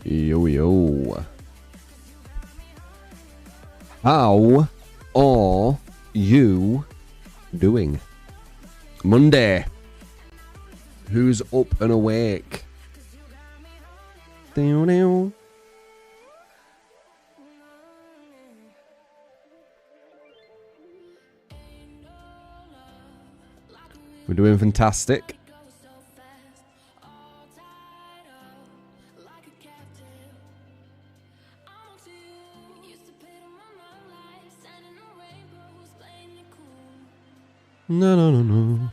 Yo, yo. How are you doing? Monday. Who's up and awake? We're doing fantastic. No, no, no, no.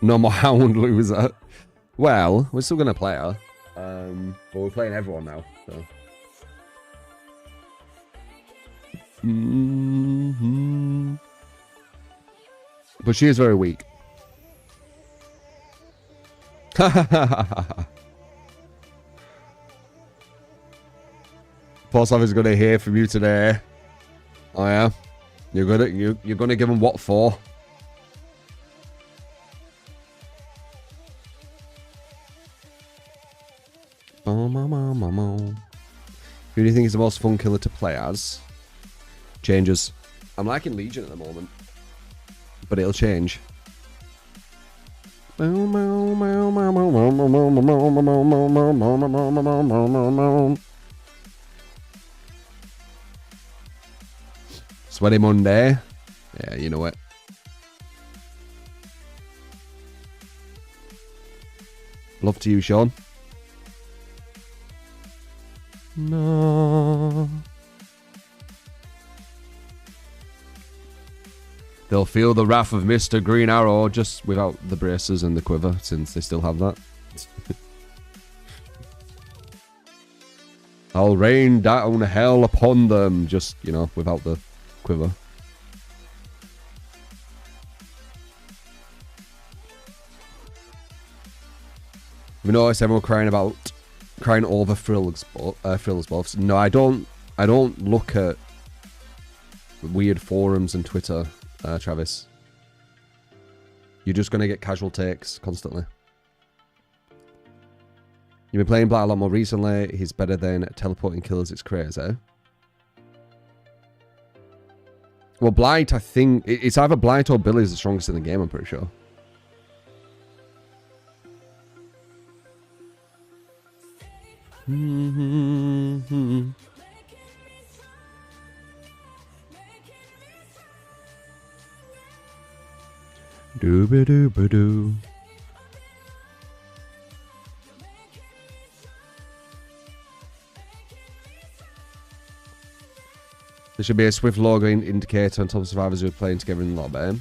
No more Hound loser. Well, we're still going to play her. But we're playing everyone now, so. But she is very weak. Postov is gonna hear from you today. Oh yeah, you're gonna give him what for? Who do you think is the most fun killer to play as? Changes. I'm liking Legion at the moment, but it'll change. Sweaty Monday. Yeah, you know it. Love to you, Sean. No. They'll feel the wrath of Mr. Green Arrow just without the braces and the quiver, since they still have that. I'll rain down hell upon them, just, you know, without the quiver. We noticed everyone crying over Frill's buffs. No, I don't look at weird forums and Twitter. Travis, you're just gonna get casual takes constantly. You've been playing Blight a lot more recently. He's better than teleporting killers. It's crazy. Well, Blight, I think it's either Blight or Billy's the strongest in the game. I'm pretty sure. Doo-ba-doo-ba-doo. There should be a swift logo indicator on top of survivors who are playing together in the lobby.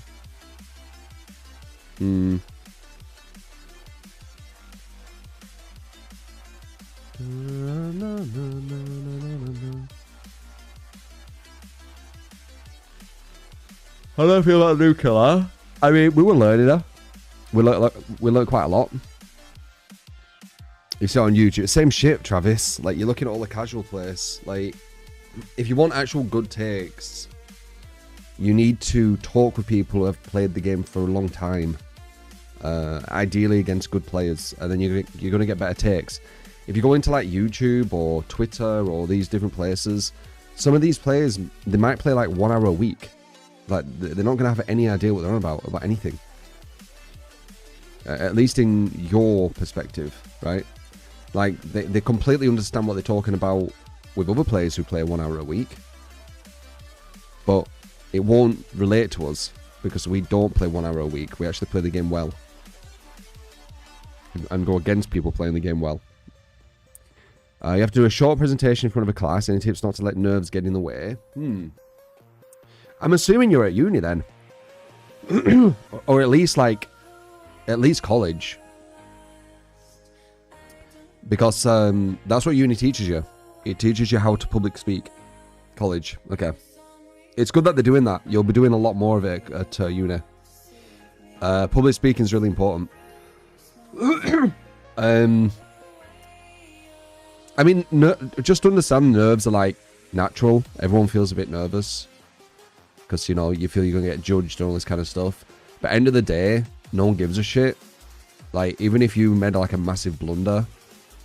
How do I feel about the new killer? I mean, we were learning her. We learned quite a lot. You see it on YouTube. Same shit, Travis. Like, you're looking at all the casual plays. Like, if you want actual good takes, you need to talk with people who have played the game for a long time. ideally against good players, and then you're going to get better takes. If you go into like YouTube or Twitter or these different places, some of these players, they might play like 1 hour a week. Like, they're not going to have any idea what they're on about anything. At least in your perspective, right? Like, they completely understand what they're talking about with other players who play 1 hour a week. But it won't relate to us because we don't play 1 hour a week. We actually play the game well. And go against people playing the game well. You have to do a short presentation in front of a class. Any tips not to let nerves get in the way? I'm assuming you're at uni then. Or at least college. Because that's what uni teaches you. It teaches you how to public speak. College. Okay. It's good that they're doing that. You'll be doing a lot more of it at uni. Public speaking is really important. I mean, just to understand, nerves are like natural. Everyone feels a bit nervous because, you know, you feel you're gonna get judged and all this kind of stuff. But end of the day, no one gives a shit. Like, even if you made like a massive blunder,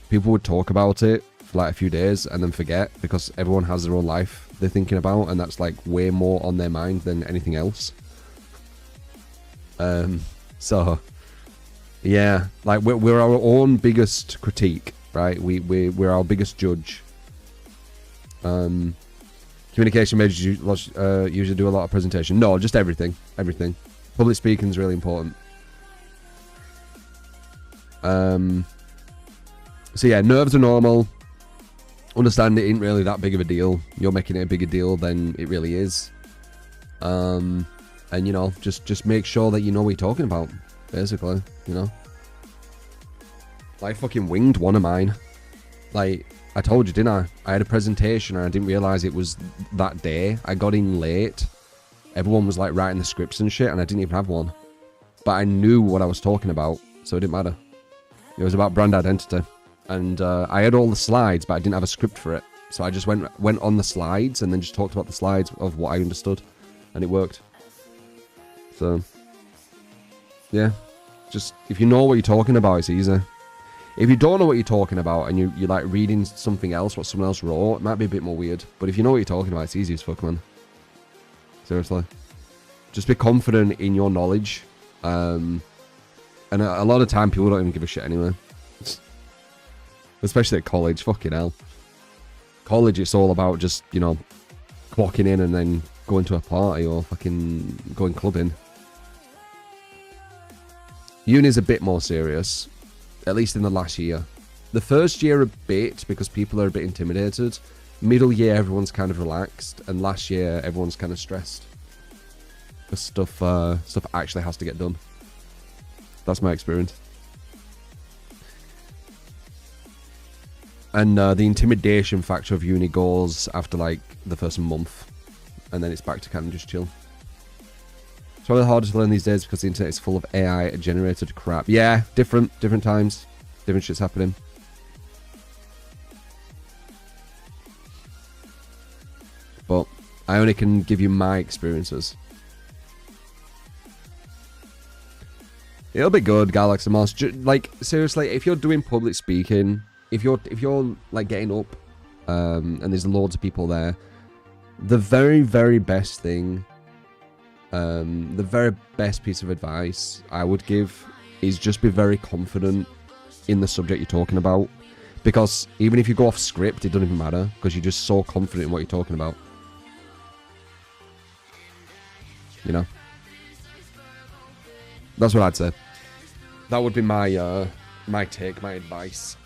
people would talk about it for like a few days and then forget because everyone has their own life they're thinking about, and that's like way more on their mind than anything else. So yeah, like we're our own biggest critique, right? We're our biggest judge. Communication majors usually do a lot of presentation. No, just everything. Public speaking is really important. So yeah, nerves are normal. Understand it ain't really that big of a deal. You're making it a bigger deal than it really is. And you know, just make sure that you know what you're talking about. Basically, you know. I fucking winged one of mine. Like, I told you, didn't I? I had a presentation and I didn't realise it was that day. I got in late. Everyone was like writing the scripts and shit, and I didn't even have one. But I knew what I was talking about, so it didn't matter. It was about brand identity. And I had all the slides, but I didn't have a script for it. So I just went on the slides and then just talked about the slides of what I understood. And it worked. So, yeah. Just, if you know what you're talking about, it's easy. If you don't know what you're talking about and you're like reading something else, what someone else wrote, it might be a bit more weird. But if you know what you're talking about, it's easy as fuck, man. Seriously. Just be confident in your knowledge. And a lot of time, people don't even give a shit anyway. Especially at college, fucking hell. College, it's all about just, you know, clocking in and then going to a party or fucking going clubbing. Uni's a bit more serious, at least in the last year. The first year a bit, because people are a bit intimidated. Middle year, everyone's kind of relaxed, and last year, everyone's kind of stressed. Because stuff actually has to get done. That's my experience. And the intimidation factor of uni goes after like the first month, and then it's back to kind of just chill. It's probably harder to learn these days because the internet is full of AI generated crap. Yeah, different times, different shit's happening. But I only can give you my experiences. It'll be good, Galaxy Moss. Like, seriously, if you're doing public speaking, if you're like getting up, and there's loads of people there, the very, very best thing, the very best piece of advice I would give is just be very confident in the subject you're talking about. Because even if you go off script, it doesn't even matter, because you're just so confident in what you're talking about. You know? That's what I'd say. That would be my my take, my advice.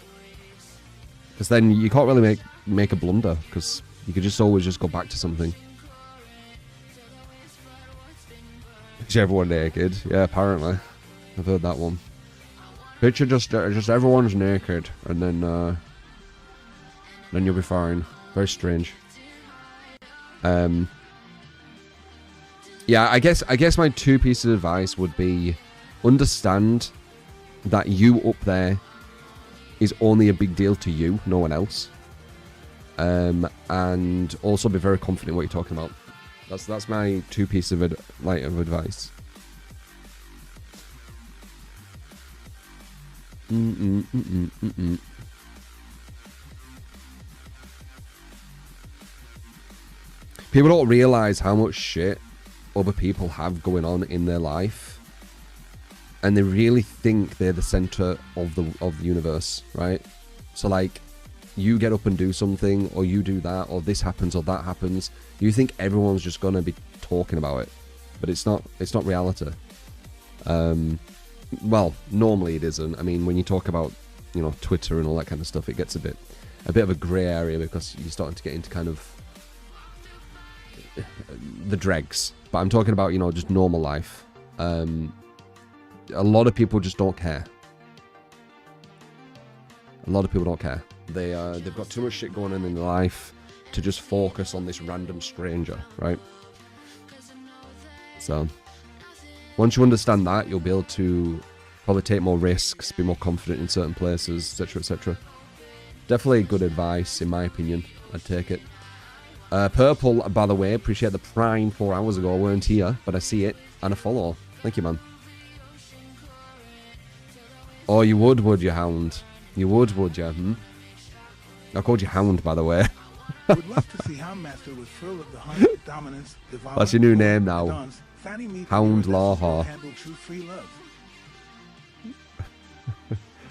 Because then you can't really make a blunder, because you could just always just go back to something. Is everyone naked? Yeah, apparently. I've heard that one. Picture just everyone's naked, and then you'll be fine. Very strange. Yeah, I guess my two pieces of advice would be understand that you up there is only a big deal to you, no one else. And also be very confident in what you're talking about. That's my two pieces of advice. People don't realize how much shit other people have going on in their life, and they really think they're the center of the universe, right? So like, you get up and do something, or you do that, or this happens, or that happens. You think everyone's just gonna be talking about it, but it's not. It's not reality. Well, normally it isn't. I mean, when you talk about, you know, Twitter and all that kind of stuff, it gets a bit of a grey area, because you're starting to get into kind of the dregs. But I'm talking about, you know, just normal life. A lot of people just don't care. A lot of people don't care. They've got too much shit going on in their life to just focus on this random stranger, right? So once you understand that, you'll be able to probably take more risks, be more confident in certain places, etc., etc. Definitely good advice, in my opinion. I'd take it. Purple, by the way, appreciate the prime 4 hours ago. Weren't here, but I see it. And a follow. Thank you, man. Oh, you would you, Hound? You would you? Hmm? I called you Hound, by the way. Would love to see Houndmaster with Thrill of the Hunt, Dominance, Devour, that's your new name now. Dons, Hound Laha.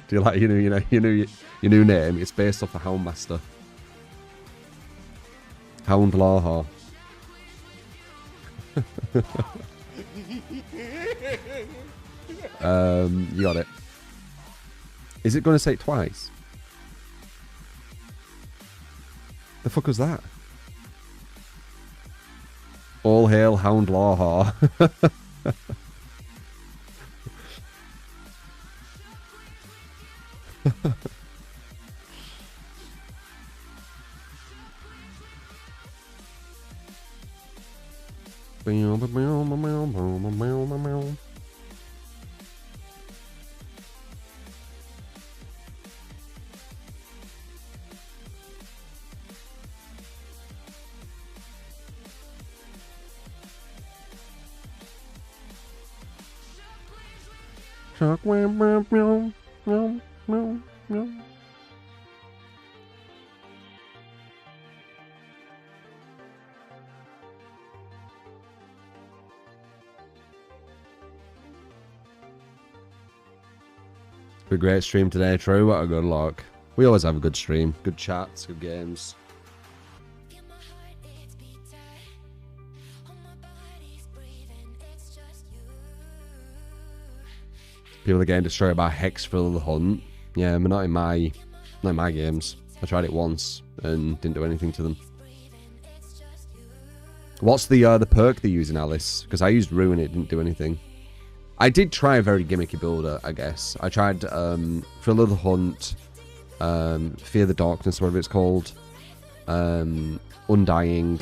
Do you like your new name? It's based off the Houndmaster. Hound Laha. You got it. Is it going to say it twice? The fuck was that? All hail Hound Laha. A great stream today, True. What a good luck. We always have a good stream, good chats, good games. People are getting destroyed by Hex for the Hunt. Yeah, but not in my games. I tried it once and didn't do anything to them. What's the perk they're using, Alice? Because I used Ruin, it didn't do anything. I did try a very gimmicky builder, I guess. I tried Thrill of the Hunt, Fear the Darkness, whatever it's called, Undying,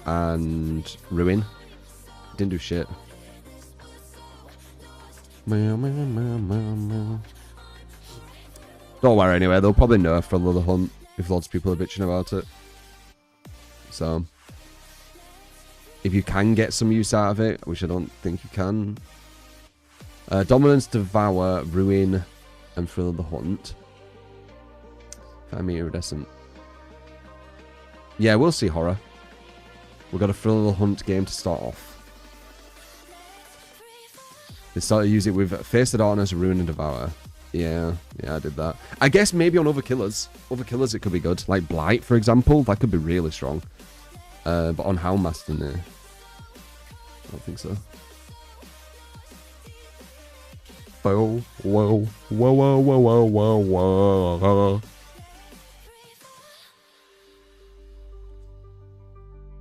and Ruin. Didn't do shit. Don't worry anyway, they'll probably nerf Thrill of the Hunt if lots of people are bitching about it. So, if you can get some use out of it, which I don't think you can. Dominance, Devour, Ruin, and Thrill of the Hunt. Find me iridescent. Yeah, we'll see horror. We've got a Thrill of the Hunt game to start off. They started to use it with Face the Darkness, Ruin, and Devour. Yeah, I did that. I guess maybe on other killers. Other killers it could be good. Like Blight, for example. That could be really strong. But on Houndmaster, no. I don't think so. Whoa, whoa, whoa, whoa, whoa, whoa, whoa, whoa.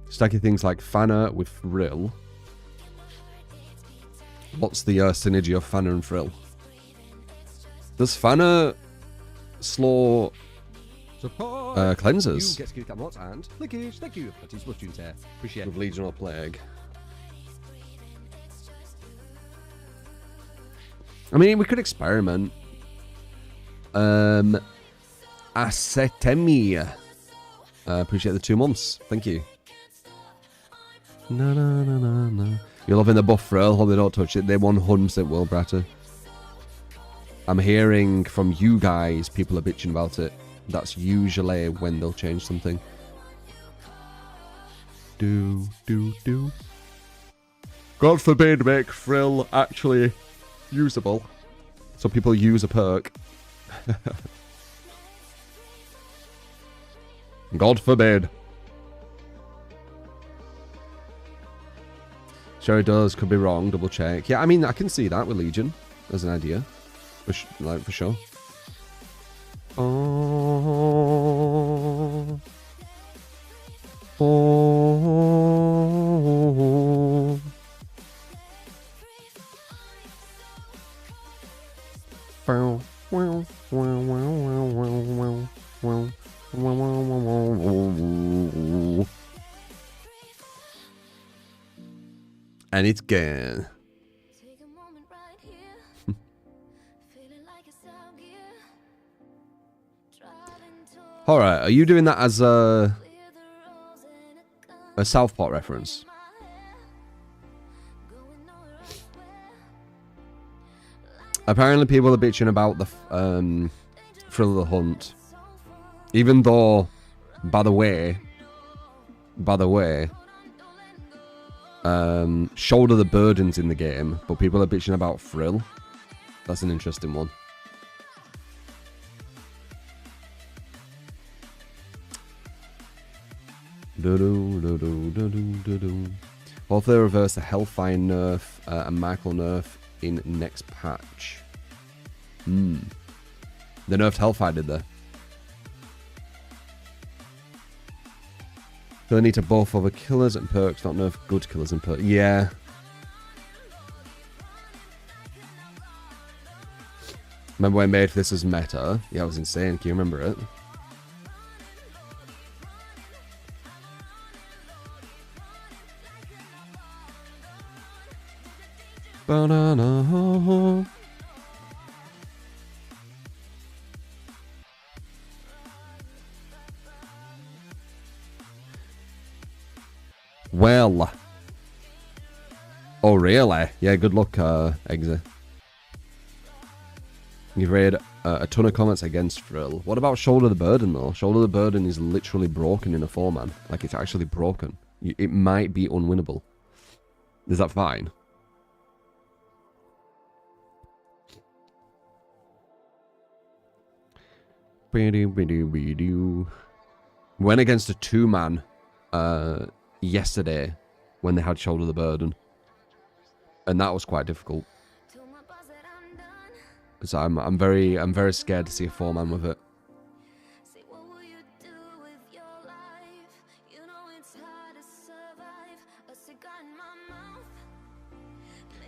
Stacking things like Fanner with Thrill. What's the synergy of Fanner and Thrill? Does Fanner slow cleansers? You get to give that and Lickish, thank you. That is much appreciate with Legional Plague. I mean, we could experiment. Asetemi. Appreciate the 2 months. Thank you. No. You're loving the buff Thrill. Hope they don't touch it. They 100% will, Bratter. I'm hearing from you guys, people are bitching about it. That's usually when they'll change something. Do. God forbid make Frill actually usable. So people use a perk. God forbid. Sure it does, could be wrong, double check. Yeah, I mean, I can see that with Legion as an idea. For sure. Oh. Oh. And it's gone. Alright, are you doing that as a Southport reference? Apparently people are bitching about the Thrill of the Hunt. Even though, by the way, Shoulder the Burden's in the game, but people are bitching about Thrill. That's an interesting one. Hopefully they reverse the Hellfire nerf and Michael nerf in next patch. They nerfed Hellfire, did they? So they need to buff over killers and perks, not nerf good killers and perks. Yeah. Remember when I made this as meta? Yeah, it was insane. Can you remember it? Banana. Well. Oh, really? Yeah, good luck, Exa. You've read a ton of comments against Frill. What about Shoulder the Burden, though? Shoulder the Burden is literally broken in a 4-man. Like, it's actually broken. It might be unwinnable. Is that fine? Went against a 2-man yesterday when they had Shoulder the Burden. And that was quite difficult. So I'm very scared to see a 4-man with it.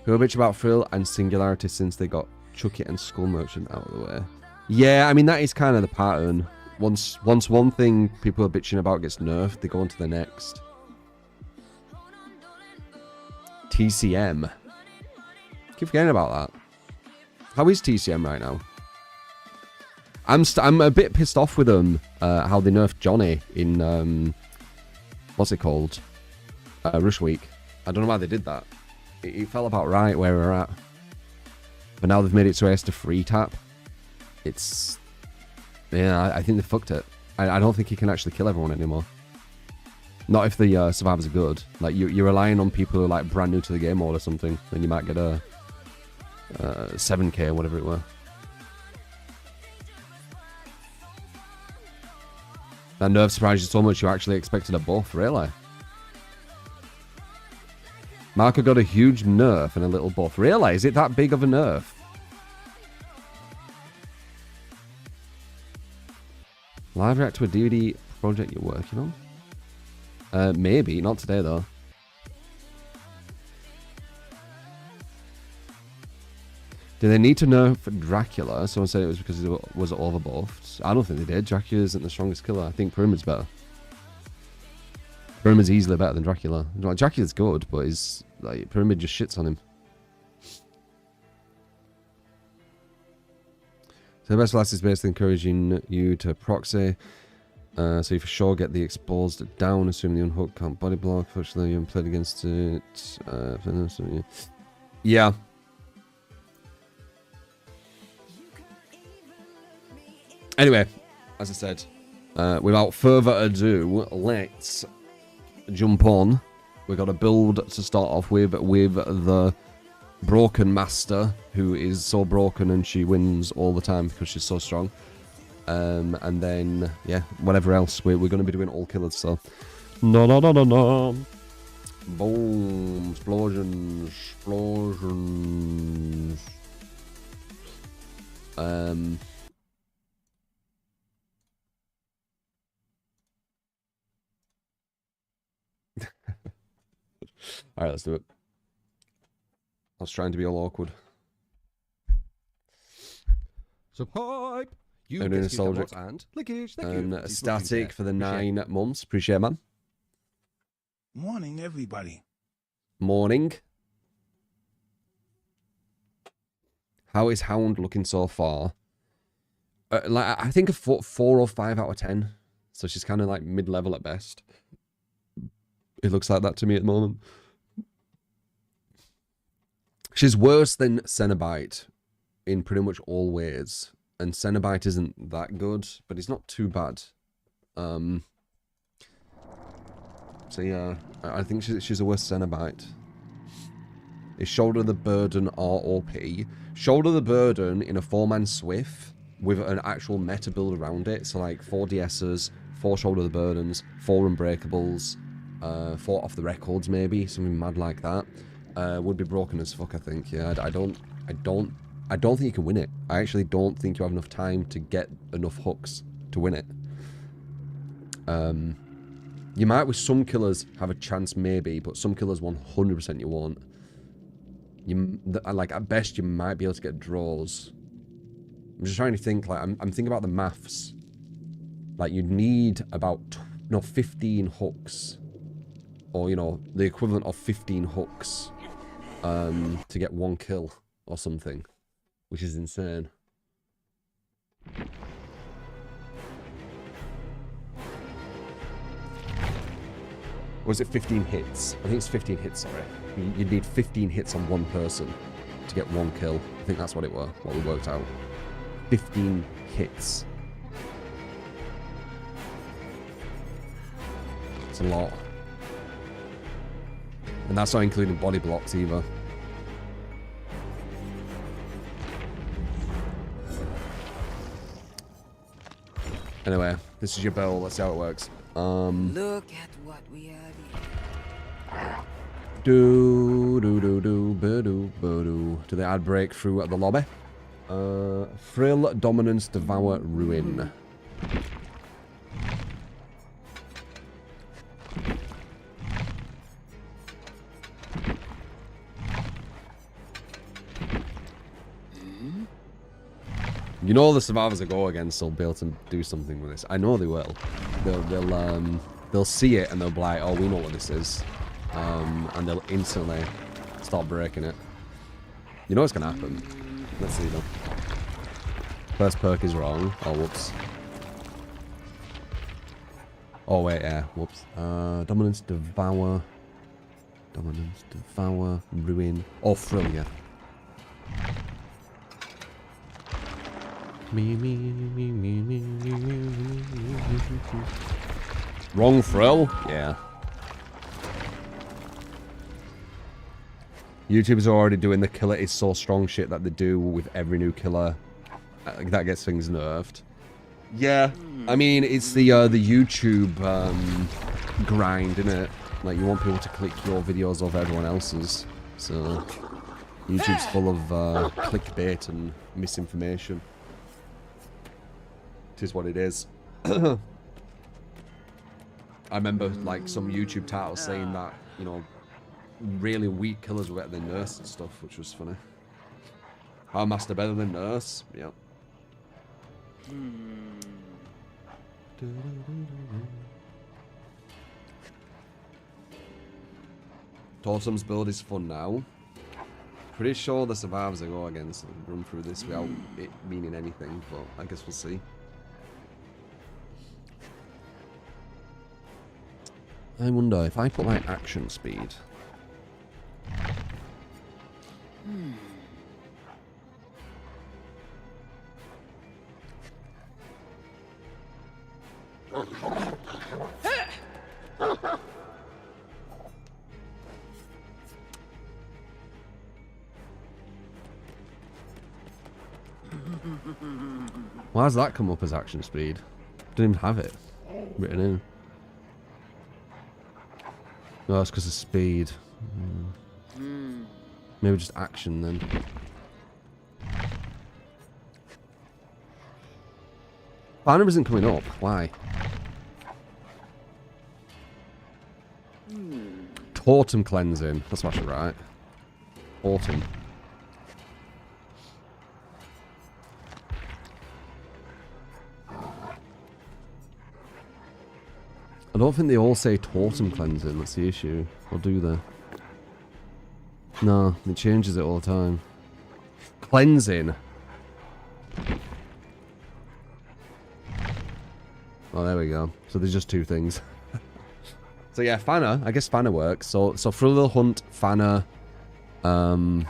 Who are bitch about Frill and Singularity since they got Chucky and Skull Merchant out of the way? Yeah, I mean that is kind of the pattern. Once one thing people are bitching about gets nerfed, they go on to the next. TCM. Keep forgetting about that. How is TCM right now? I'm a bit pissed off with them. How they nerfed Johnny in what's it called? Rush Week. I don't know why they did that. It felt about right where we're at. But now they've made it so he has to free tap. It's... Yeah, I think they fucked it. I don't think he can actually kill everyone anymore. Not if the survivors are good. Like, you're relying on people who are, like, brand new to the game mode or something. Then you might get a 7k or whatever it were. That nerf surprised you so much you actually expected a buff, really? Marco got a huge nerf and a little buff. Really? Is it that big of a nerf? Live react to a DBD project you're working on? Maybe. Not today, though. Do they need to nerf Dracula? Someone said it was because it was overbuffed. I don't think they did. Dracula isn't the strongest killer. I think Pyramid's better. Pyramid's easily better than Dracula. Like, Dracula's good, but like Pyramid just shits on him. So the best last is basically encouraging you to proxy. So you for sure get the exposed down, assuming the unhook can't body block. Fortunately, you haven't played against it. Yeah. Anyway, as I said, without further ado, let's jump on. We've got a build to start off with the Broken Master, who is so broken and she wins all the time because she's so strong. And then, yeah, whatever else, we're going to be doing all killers, so... No. Boom. Explosions. Alright, let's do it. I was trying to be all awkward. So hype! You I'm doing a soldier and Lickish, and static for the 9 months. Appreciate it, man. Morning, everybody. Morning. How is Hound looking so far? Like I think a 4 or 5 out of 10. So she's kind of like mid-level at best. It looks like that to me at the moment. She's worse than Cenobite in pretty much all ways. And Cenobite isn't that good, but it's not too bad. So yeah, I think she's a worse Cenobite. Is Shoulder the Burden ROP? Shoulder the Burden in a 4-man Swift with an actual meta build around it. So like 4 DSs, 4 Shoulder the Burdens, 4 Unbreakables, 4 Off the Records maybe, something mad like that. Would be broken as fuck, I think. Yeah, I don't think you can win it. I actually don't think you have enough time to get enough hooks to win it. You might with some killers have a chance maybe, but some killers 100% you won't. Like at best you might be able to get draws. I'm just trying to think, like I'm thinking about the maths. Like you'd need about 15 hooks, or you know the equivalent of 15 hooks, to get 1 kill or something, which is insane. Or was it 15 hits? I think it's 15 hits, sorry. You'd need 15 hits on 1 person to get 1 kill. I think that's what we worked out. 15 hits. It's a lot. And that's not including body blocks either. Anyway, this is your bell. Let's see how it works. Look at what we have here. Do they add breakthrough at the lobby? Frill, Dominance, Devour, Ruin. You know the survivors I go against will be able to do something with this. I know they will. They'll see it and they'll be like, oh, we know what this is. And they'll instantly start breaking it. You know what's gonna happen. Let's see though. First perk is wrong. Oh, whoops. Oh wait, yeah, whoops. Dominance, Devour. Dominance, Devour, Ruin. Oh, Frill, yeah. Wrong Frill? Yeah. YouTubers are already doing the killer is so strong shit that they do with every new killer. That gets things nerfed. Yeah. I mean, it's the YouTube grind, isn't it? Like, you want people to click your videos over everyone else's. So, YouTube's full of clickbait and misinformation. It is what it is. I remember, like, some YouTube titles saying that, you know, really weak killers were better than Nurse and stuff, which was funny. Houndmaster better than Nurse? Yep. Totem's build is fun now. Pretty sure the survivors I go against run through this without it meaning anything, but I guess we'll see. I wonder if I put my action speed. Why does that come up as action speed? Didn't even have it written in. No, that's because of speed. Maybe just action then. Banner isn't coming up. Why? Autumn cleansing. That's actually right. Autumn. I don't think they all say Totem cleansing, that's the issue. Or do they? No, it changes it all the time. Cleansing. Oh, there we go. So there's just two things. So yeah, Fanner. I guess Fanner works. So for a little hunt, Fanner. Yeah,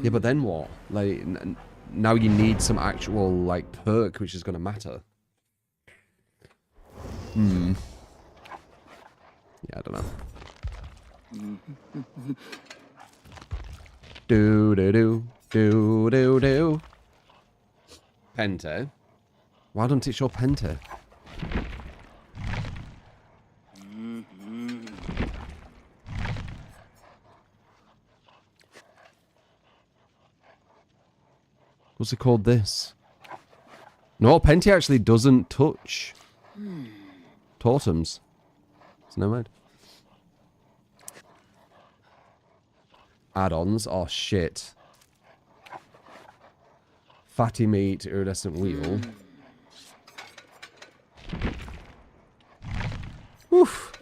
but then what? Like, now you need some actual, like, perk, which is going to matter. Yeah, I don't know. Do. Pente. Why don't it show Pente? What's it called this? No, Pente actually doesn't touch totems. So never mind. Add-ons. Oh, shit. Fatty meat, iridescent wheel. Oof.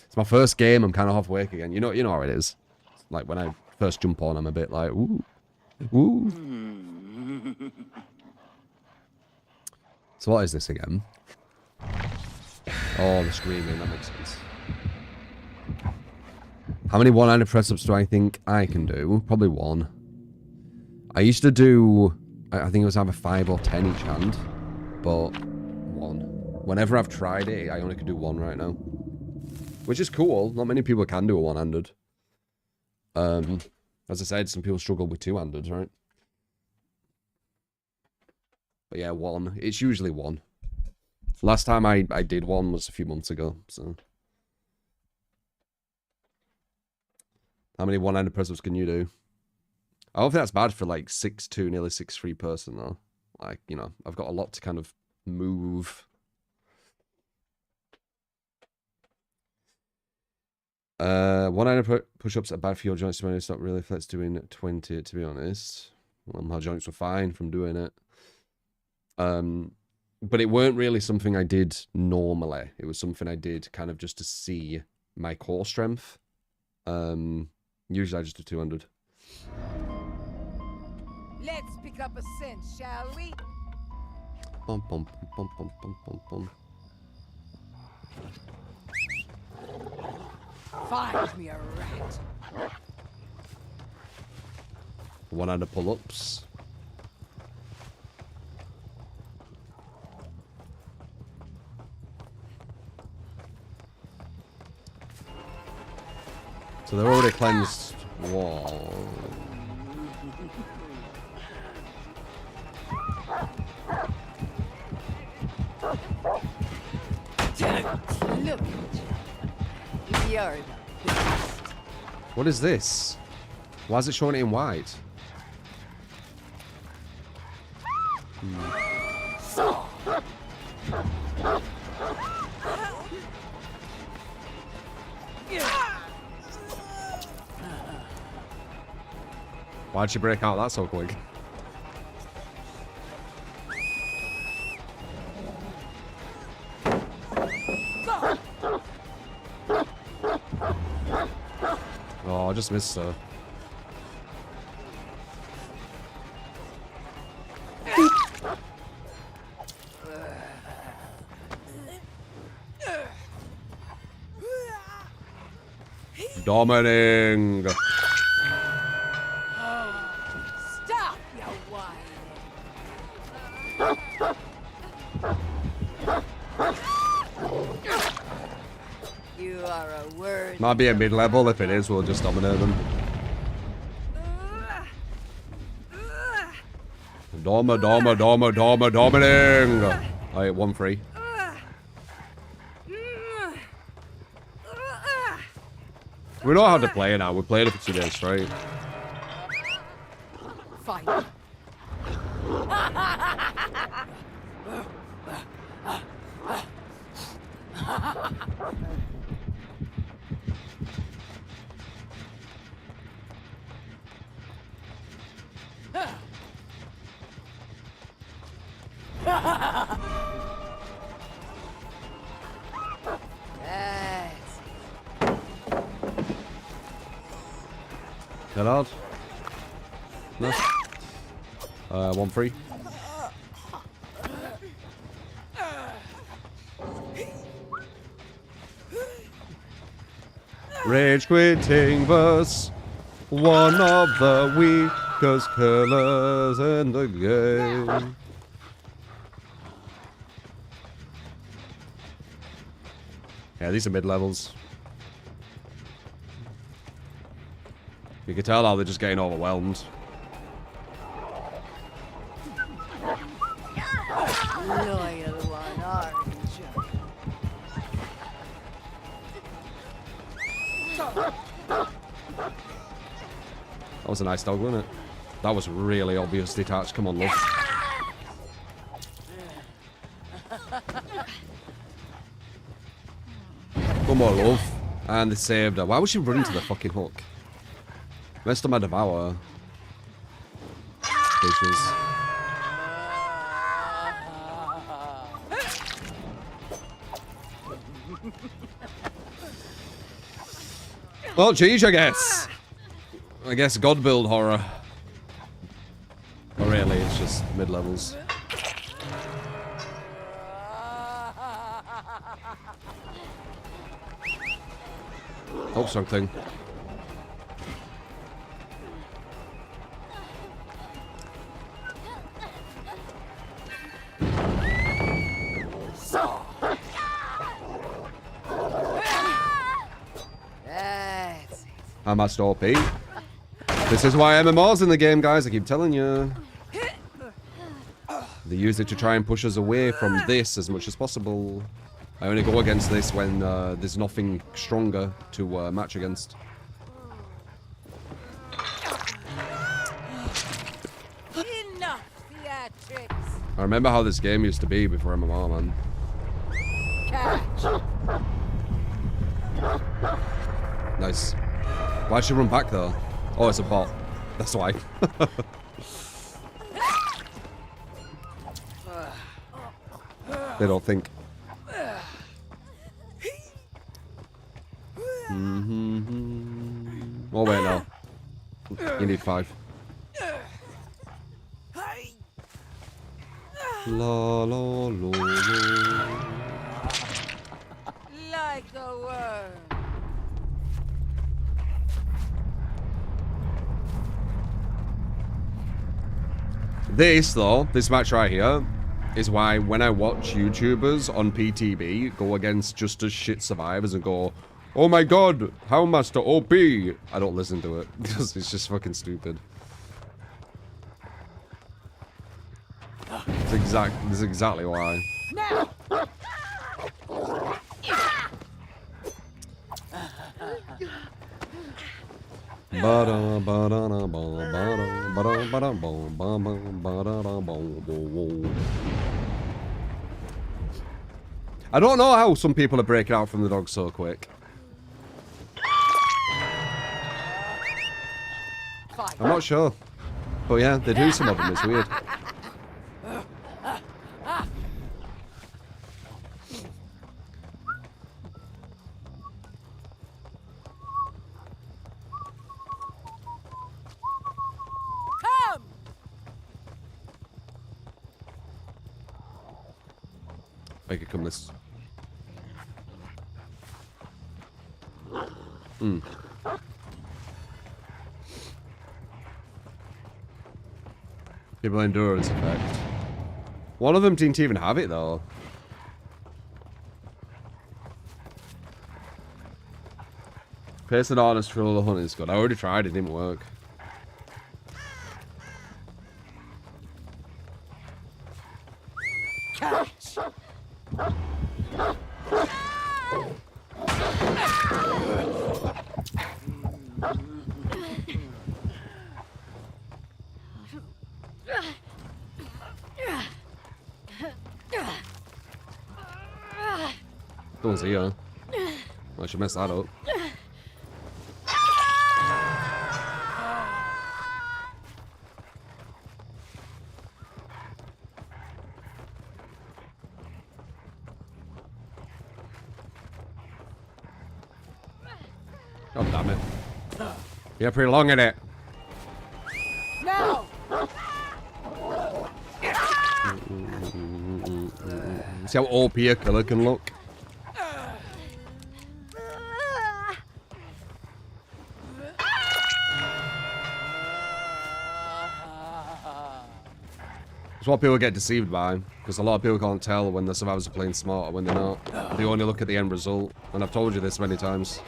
It's my first game. I'm kind of half awake again. You know how it is. Like when I first jump on, I'm a bit like, ooh, ooh. So what is this again? Oh, the screaming. That makes sense. How many one-handed press-ups do I think I can do? Probably one. I used to do, I think it was either 5 or 10 each hand, but one. Whenever I've tried it, I only can do one right now. Which is cool. Not many people can do a one-handed. As I said, some people struggle with two-handed, right? But yeah, one. It's usually one. Last time I did one was a few months ago, so. How many one-handed press-ups can you do? I don't think that's bad for like 6'2", nearly 6'3" person though. Like, you know, I've got a lot to kind of move. One-handed push-ups are bad for your joints. It's not really if let's doing 20, to be honest. Well, my joints were fine from doing it. But it weren't really something I did normally. It was something I did kind of just to see my core strength. Usually I just do 200. Let's pick up a scent, shall we? Bum, bum, bum, bum, bum, bum, bum. Find me a rat. One-handed pull-ups. So they're already cleansed wall. Look, you're the best. What is this? Why is it showing it in white? Why'd you break out that so quick? Oh, I just missed her. Dominating. Stop, you whining. are a word. Might be a mid-level. If it is, we'll just dominate them. Dominating. Alright, 1-3. We know how to play it now. We played it for 2 days straight. Fine. Get out. No. 1-3. Rage quitting verse. One of the weakest killers in the game. Yeah, these are mid-levels. You can tell how they're just getting overwhelmed. Loyal one, aren't you? That was a nice dog, wasn't it? That was really obvious detached. Come on, love. Come on, love. And they saved her. Why was she running to the fucking hook? Messed up my devour. Bitches. Well, geez, I guess. I guess God build horror. Or really, it's just mid-levels. Oh, something. Houndmaster OP. This is why MMR's in the game, guys. I keep telling you. They use it to try and push us away from this as much as possible. I only go against this when there's nothing stronger to match against. Enough theatrics. I remember how this game used to be before MMR, man. Catch. Nice. Why'd she run back, though? Oh, it's a bot. That's why. They don't think. Oh, wait, no. You need 5. La la la la. Like a worm. This, though, this match right here, is why when I watch YouTubers on PTB go against just as shit survivors and go, oh my god, Houndmaster OP, I don't listen to it, because it's just fucking stupid. This is exactly why. Now. I don't know how some people are breaking out from the dog so quick. I'm not sure. But yeah, they do some of them, it's weird. I could come this. People endurance effect. One of them didn't even have it though. Face and honest for all the hunt is good. I already tried, it didn't work. Catch! Don't see her. I should mess that up. Oh, damn it. You're pretty long in it. Now! See how OP a killer can look? It's what people get deceived by, because a lot of people can't tell when the survivors are playing smart or when they're not. They only look at the end result, and I've told you this many times.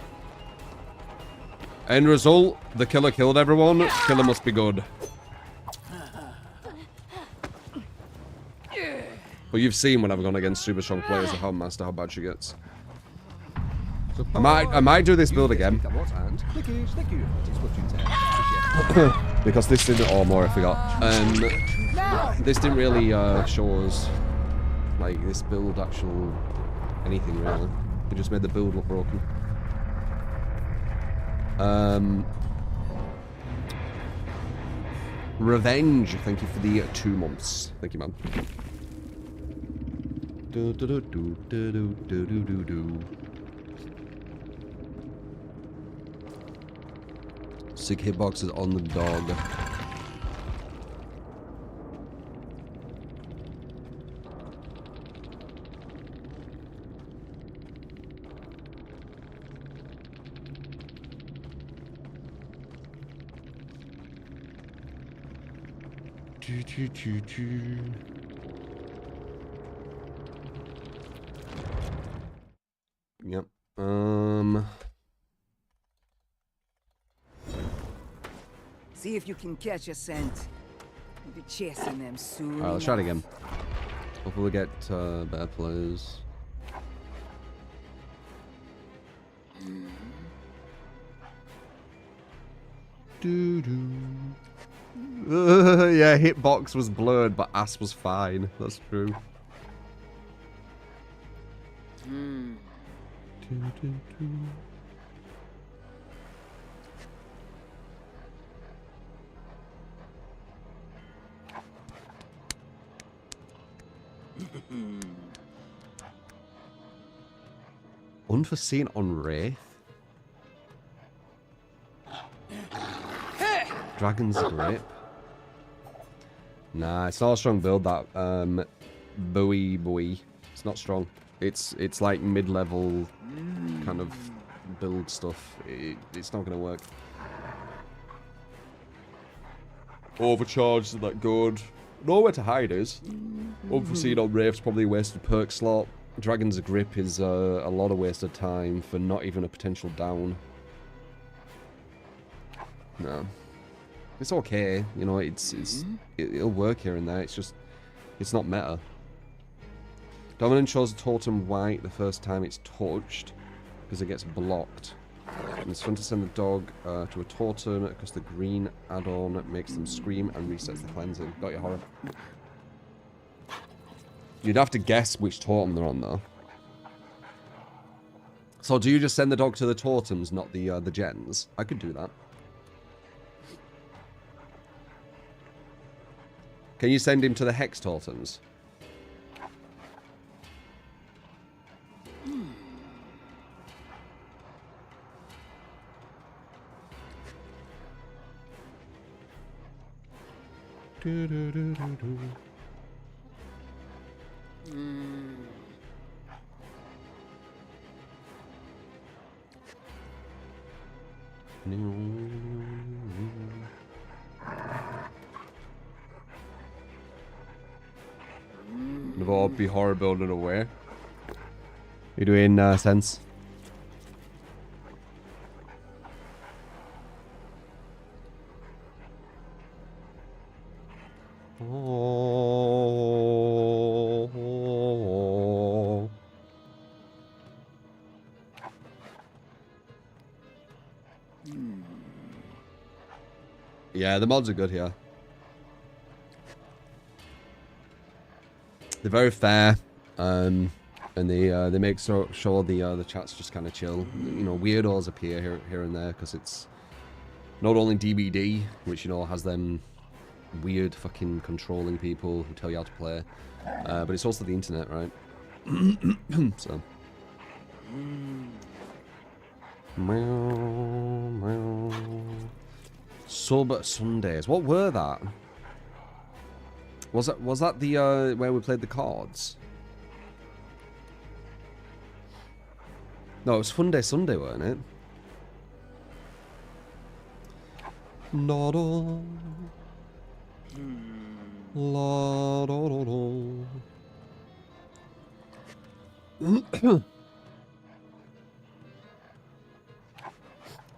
End result, the killer killed everyone, killer must be good. But you've seen when I've gone against super strong players of Houndmaster how bad she gets. I might do this build again. Because this didn't, or more I forgot. This didn't really show us, like, this build actual anything really. It just made the build look broken. Revenge, thank you for the 2 months. Thank you, man. Do do do do do do do do do. Sick hitboxes on the dog. Choo choo choo choo. Yep. See if you can catch a scent. We'll be chasing them soon. Alright, let's try it again. Hopefully we'll get bad players. Yeah, hitbox was blurred, but ass was fine. That's true. Unforeseen on Wraith. Dragon's Grip. Nah, it's not a strong build, that buoy. It's not strong. It's like mid-level kind of build stuff. It's not gonna work. Overcharged isn't that good. Nowhere to hide is. Unforeseen on Wraith's probably a wasted perk slot. Dragon's Grip is a lot of wasted time for not even a potential down. No. It's okay, you know, it'll work here and there, it's just, it's not meta. Dominant shows a totem white the first time it's touched, because it gets blocked. And it's fun to send the dog to a totem, because the green add-on makes them scream and resets the cleansing. Got your horror. You'd have to guess which totem they're on, though. So do you just send the dog to the totems, not the gens? I could do that. Can you send him to the hex totems? Do, do, do, do, do. Never be horror building away. You doing sense? Oh. Yeah, the mods are good here. They're very fair, and they make sure the chat's just kind of chill. You know, weirdos appear here and there because it's not only DBD, which, you know, has them weird fucking controlling people who tell you how to play, but it's also the internet, right? So. Sub Sundays. What were that? Was that the where we played the cards? No, it was Fun Day Sunday, weren't it? La da. La da da da.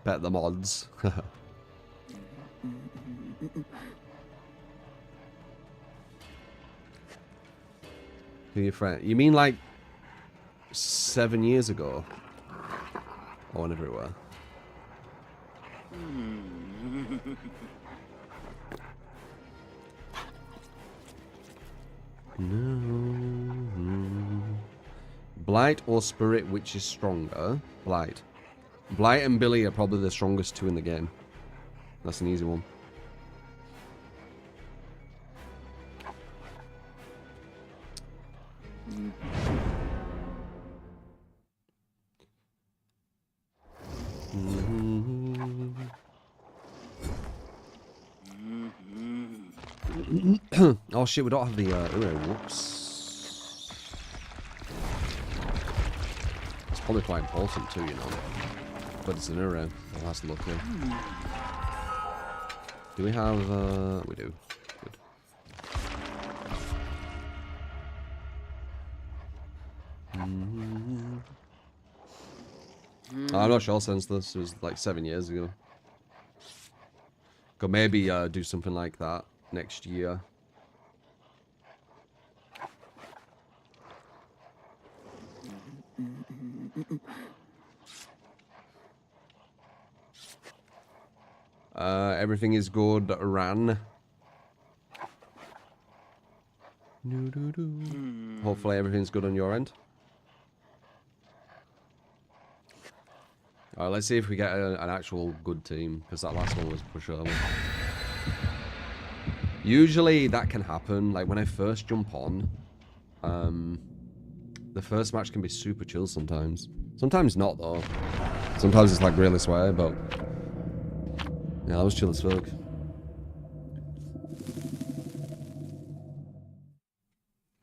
Bet the mods. Who your friend? You mean like 7 years ago? Or whenever it were. No. Blight or Spirit, which is stronger? Blight. Blight and Billy are probably the strongest two in the game. That's an easy one. Oh shit, we don't have the whoops. It's probably quite important too, you know. But it's an Uro. I'll have to look here. Do we have we do. Good. I'm not sure since this was like 7 years ago. Could maybe do something like that next year. Everything is good, Ran. Hopefully everything's good on your end. Alright, let's see if we get an actual good team, because that last one was pushover. Usually that can happen, like when I first jump on, the first match can be super chill sometimes. Sometimes not though. Sometimes it's like really swear, but yeah, that was chill as fuck.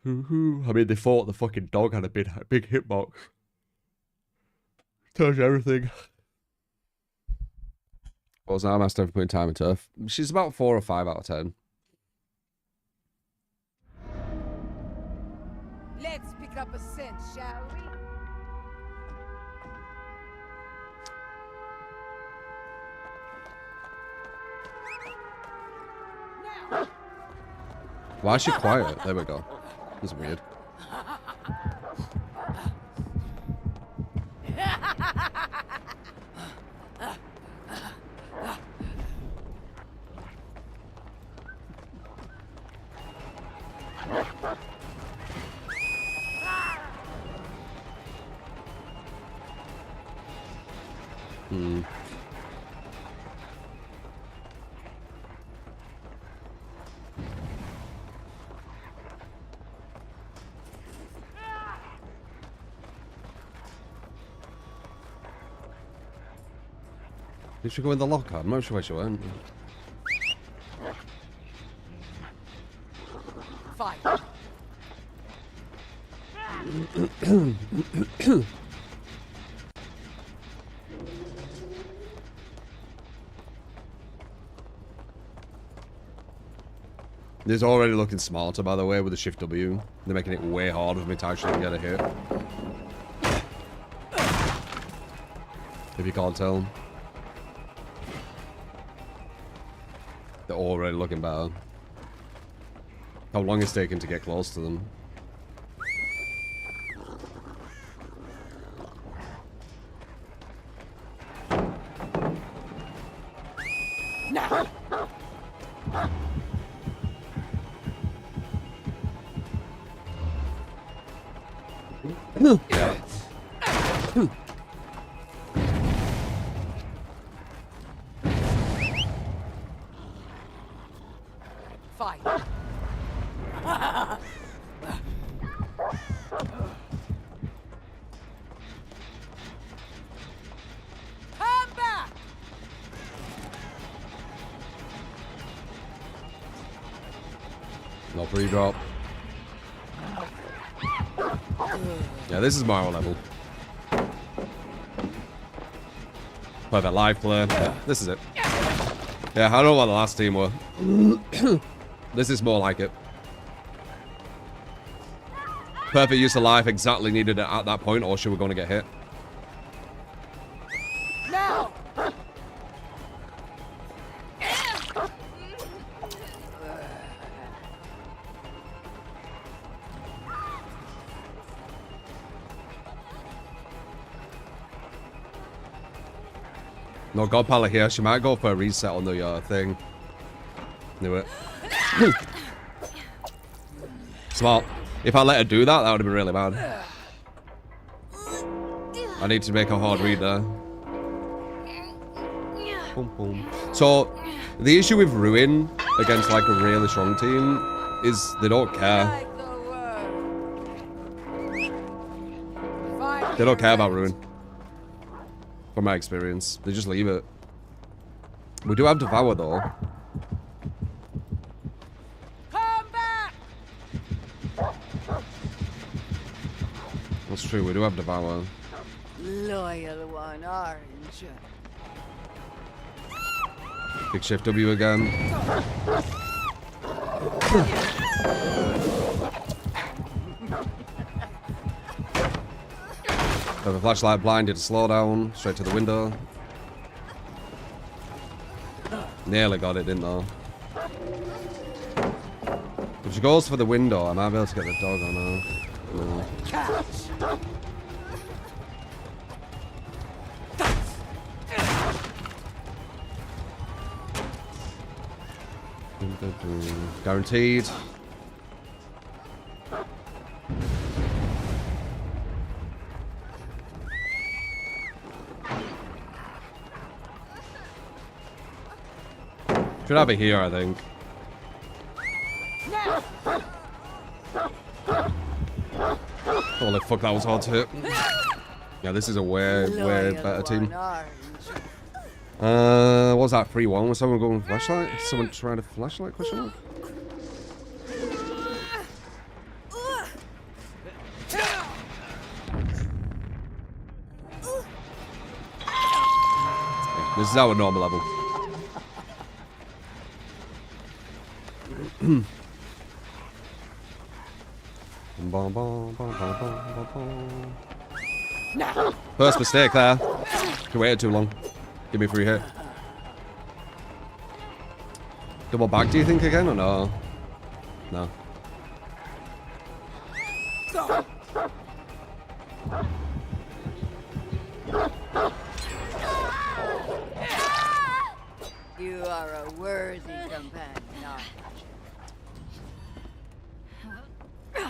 I mean, they thought the fucking dog had a big hitbox. Tells you everything. What was Houndmaster for putting time in turf? She's about 4 or 5 out of 10. Let's pick up a scent, shall we? Now. Why is she quiet? There we go. That's weird. Did she go in the locker? I'm not sure where she went. Fight. This is already looking smarter, by the way, with the Shift W. They're making it way harder for me to actually get a hit. If you can't tell. They're already looking better. How long it's taking to get close to them. Now. Fight. Come back. No pre-drop. Yeah, this is Mario level. Perfect live play. Yeah, this is it. Yeah, I don't know what the last team were. This is more like it. Perfect use of life, exactly needed it at that point, or should we going to get hit? Now. No God Pala here. She might go for a reset on the thing. Knew it. Smart. If I let her do that, that would have been really bad. I need to make a hard read there. Boom, boom. So, the issue with Ruin against like a really strong team is they don't care. They don't care about Ruin. From my experience. They just leave it. We do have Devour though. Come back. That's true, we do have Devour. Loyal one, aren't you? Big shift W again. Have a flashlight blinded to slow down, straight to the window. Nearly got it, didn't I? If she goes for the window, I might be able to get the dog on her. No. Guaranteed. Should have it here, I think. Holy fuck, that was hard to hit. Yeah, this is a way better team. What was that? 3-1? Was someone going flashlight? Someone trying to flashlight? Question mark? Yeah, this is our normal level. First mistake there. You waited too long. Give me a free hit. Double back, do you think, again, or no? No. You are a worthy companion, aren't you?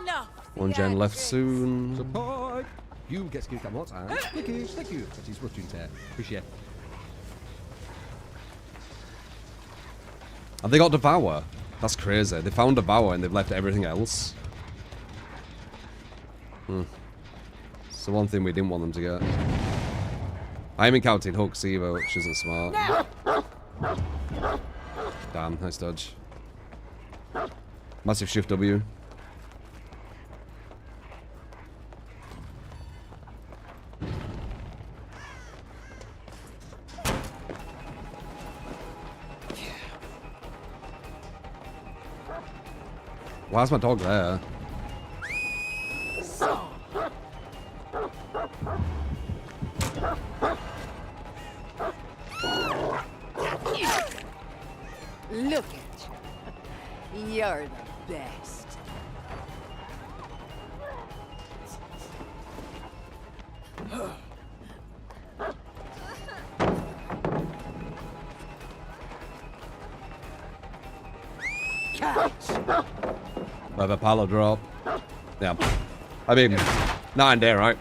Enough. One gen left soon. Support! You get skilled a lot, and thank you. That is Russian there. Appreciate it. Have they got Devour? That's crazy. They found Devour and they've left everything else. It's the one thing we didn't want them to get. I haven't counted hooks either, which isn't smart. Damn, nice dodge. Massive shift W. Why's my dog there? Look at you. You're the best. Catch. Have a palo drop. Yeah. I mean, 9 day, right?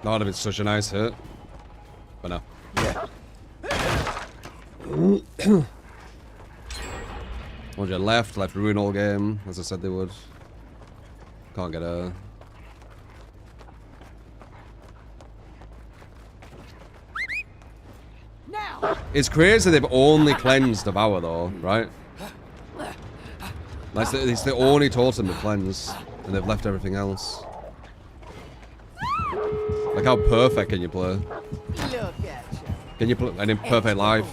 Not if it's such a nice hit. But no. One's your left ruin all game, as I said they would. Can't get a... Now. It's crazy they've only cleansed Devour though, right? Like, it's the only totem to cleanse, and they've left everything else. Like, how perfect can you play? Look at you. Can you play an imperfect life?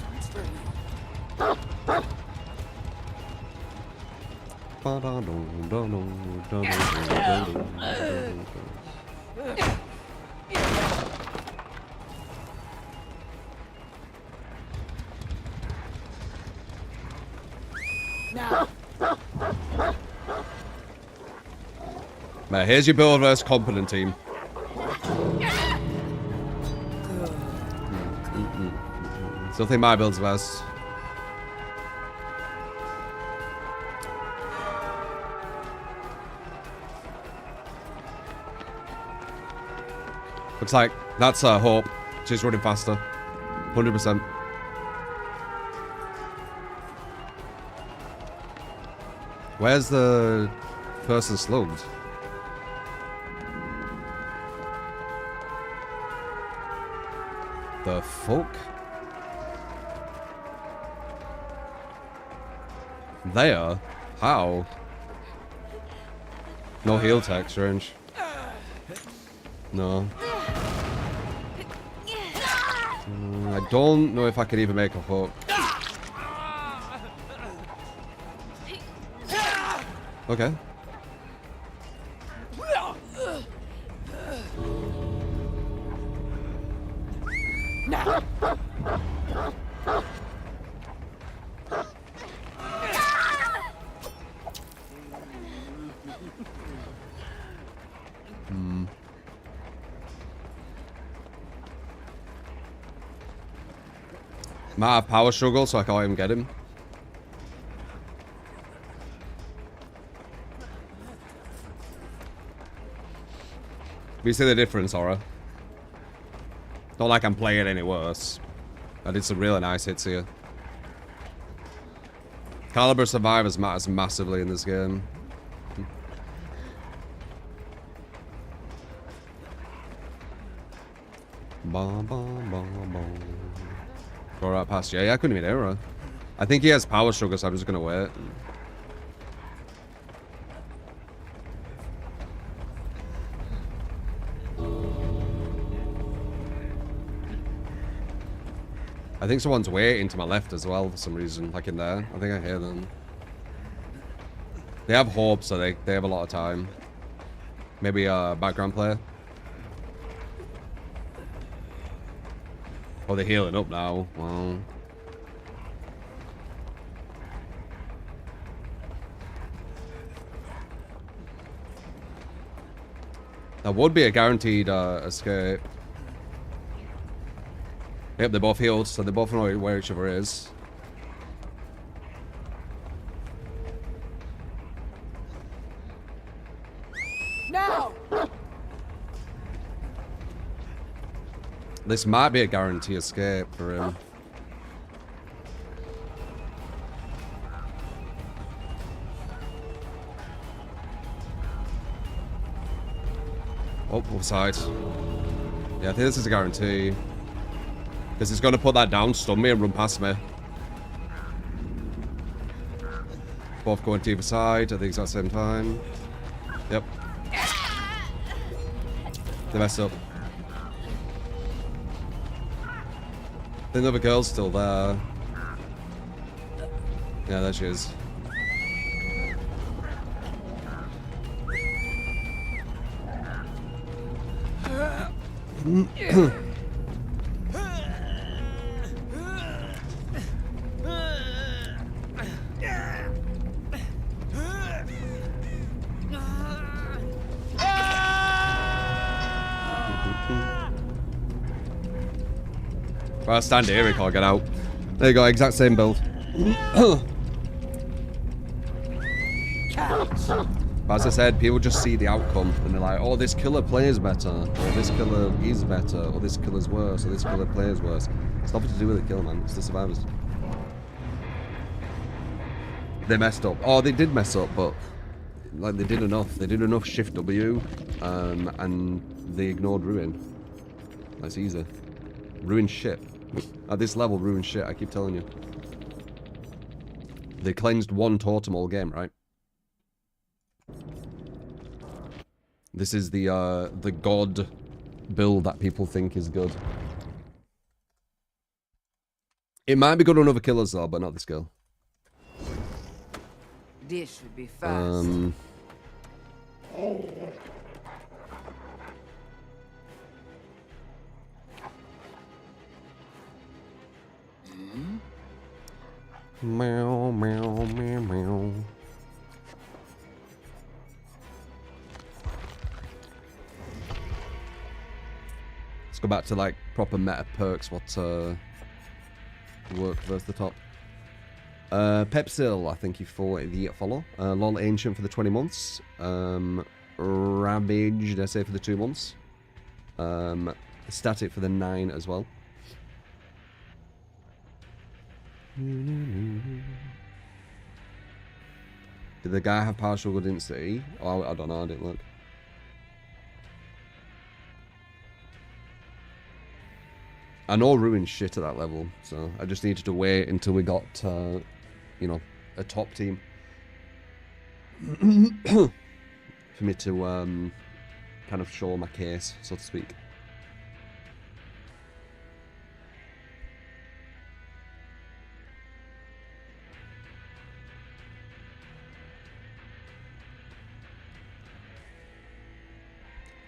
Now. Man, here's your build versus competent team. Still think my build's best. Looks like that's Hope. She's running faster. 100%. Where's the person slugged? The fuck? There? How? No heal tech, strange. No. I don't know if I could even make a hook. Okay. Now. Might have power struggle, so I can't even get him. You see the difference, Aura? Not like I'm playing any worse. I did some really nice hits here. Caliber Survivors matters massively in this game. Bom, bom, bom, bom. Go right past. Yeah, I couldn't even hear her. I think he has power struggle, so I'm just gonna wait. I think someone's waiting to my left as well for some reason, like in there. I think I hear them. They have hope, so they have a lot of time. Maybe a background player. Oh, they're healing up now. Wow. That would be a guaranteed escape. Yep, they're both healed, so they both know where each other is. Now. This might be a guarantee escape for him. Oh, offside. Yeah, I think this is a guarantee. Because it's going to put that down, stun me, and run past me. Both going to either side at the exact same time. Yep. They messed up. The other girl's still there. Yeah, there she is. Well, stand here, we can't get out. There you go, exact same build. But as I said, people just see the outcome and they're like, oh, this killer plays better, or this killer is better, or this killer's worse, or this killer plays worse. It's nothing to do with the kill, man. It's the survivors. They messed up. Oh, they did mess up, but like they did enough. They did enough shift W, and they ignored ruin. That's easy. Ruin shit. At this level, ruin shit. I keep telling you. They cleansed one totem all game, right? This is the god build that people think is good. It might be good on other killers though, but not this girl. This should be fast. Meow, meow, meow, meow. Let's go back to like proper meta perks. What work versus the top? Pepsil, I think you for the follow. LOL Ancient for the 20 months. Ravage, did I say for the 2 months? Static for the 9 as well. Did the guy have partial good density? Oh, I don't know, I didn't look. I know ruined shit at that level, so I just needed to wait until we got, you know, a top team. For me to, kind of show my case, so to speak.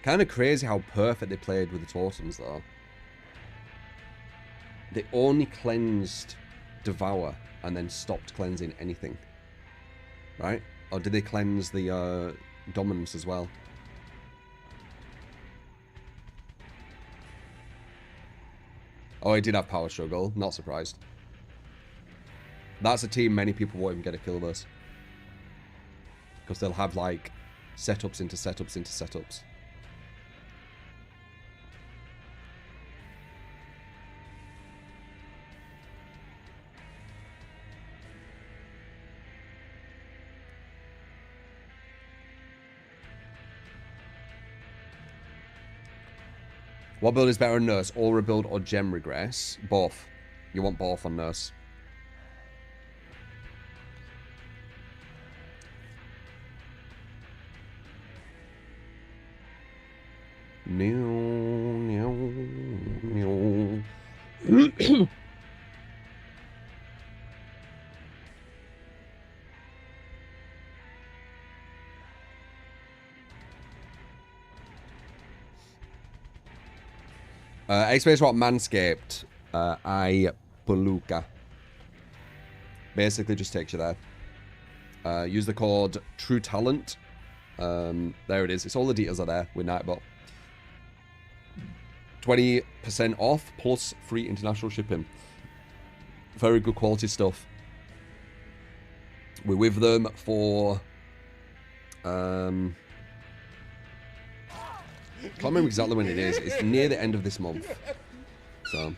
Kind of crazy how perfect they played with the totems, though. They only cleansed Devour and then stopped cleansing anything. Right? Or did they cleanse the Dominance as well? Oh, he did have Power Struggle. Not surprised. That's a team many people won't even get a kill versus. Because they'll have, like, setups into setups into setups. What build is better on Nurse? Aura build or Gem Regress? Both. You want both on Nurse. X-Space what Manscaped. I Palooka. Basically just takes you there. Use the code TrueTalent. There it is. It's all the details are there with Nightbot. 20% off plus free international shipping. Very good quality stuff. We're with them for can't remember exactly when it is. It's near the end of this month. So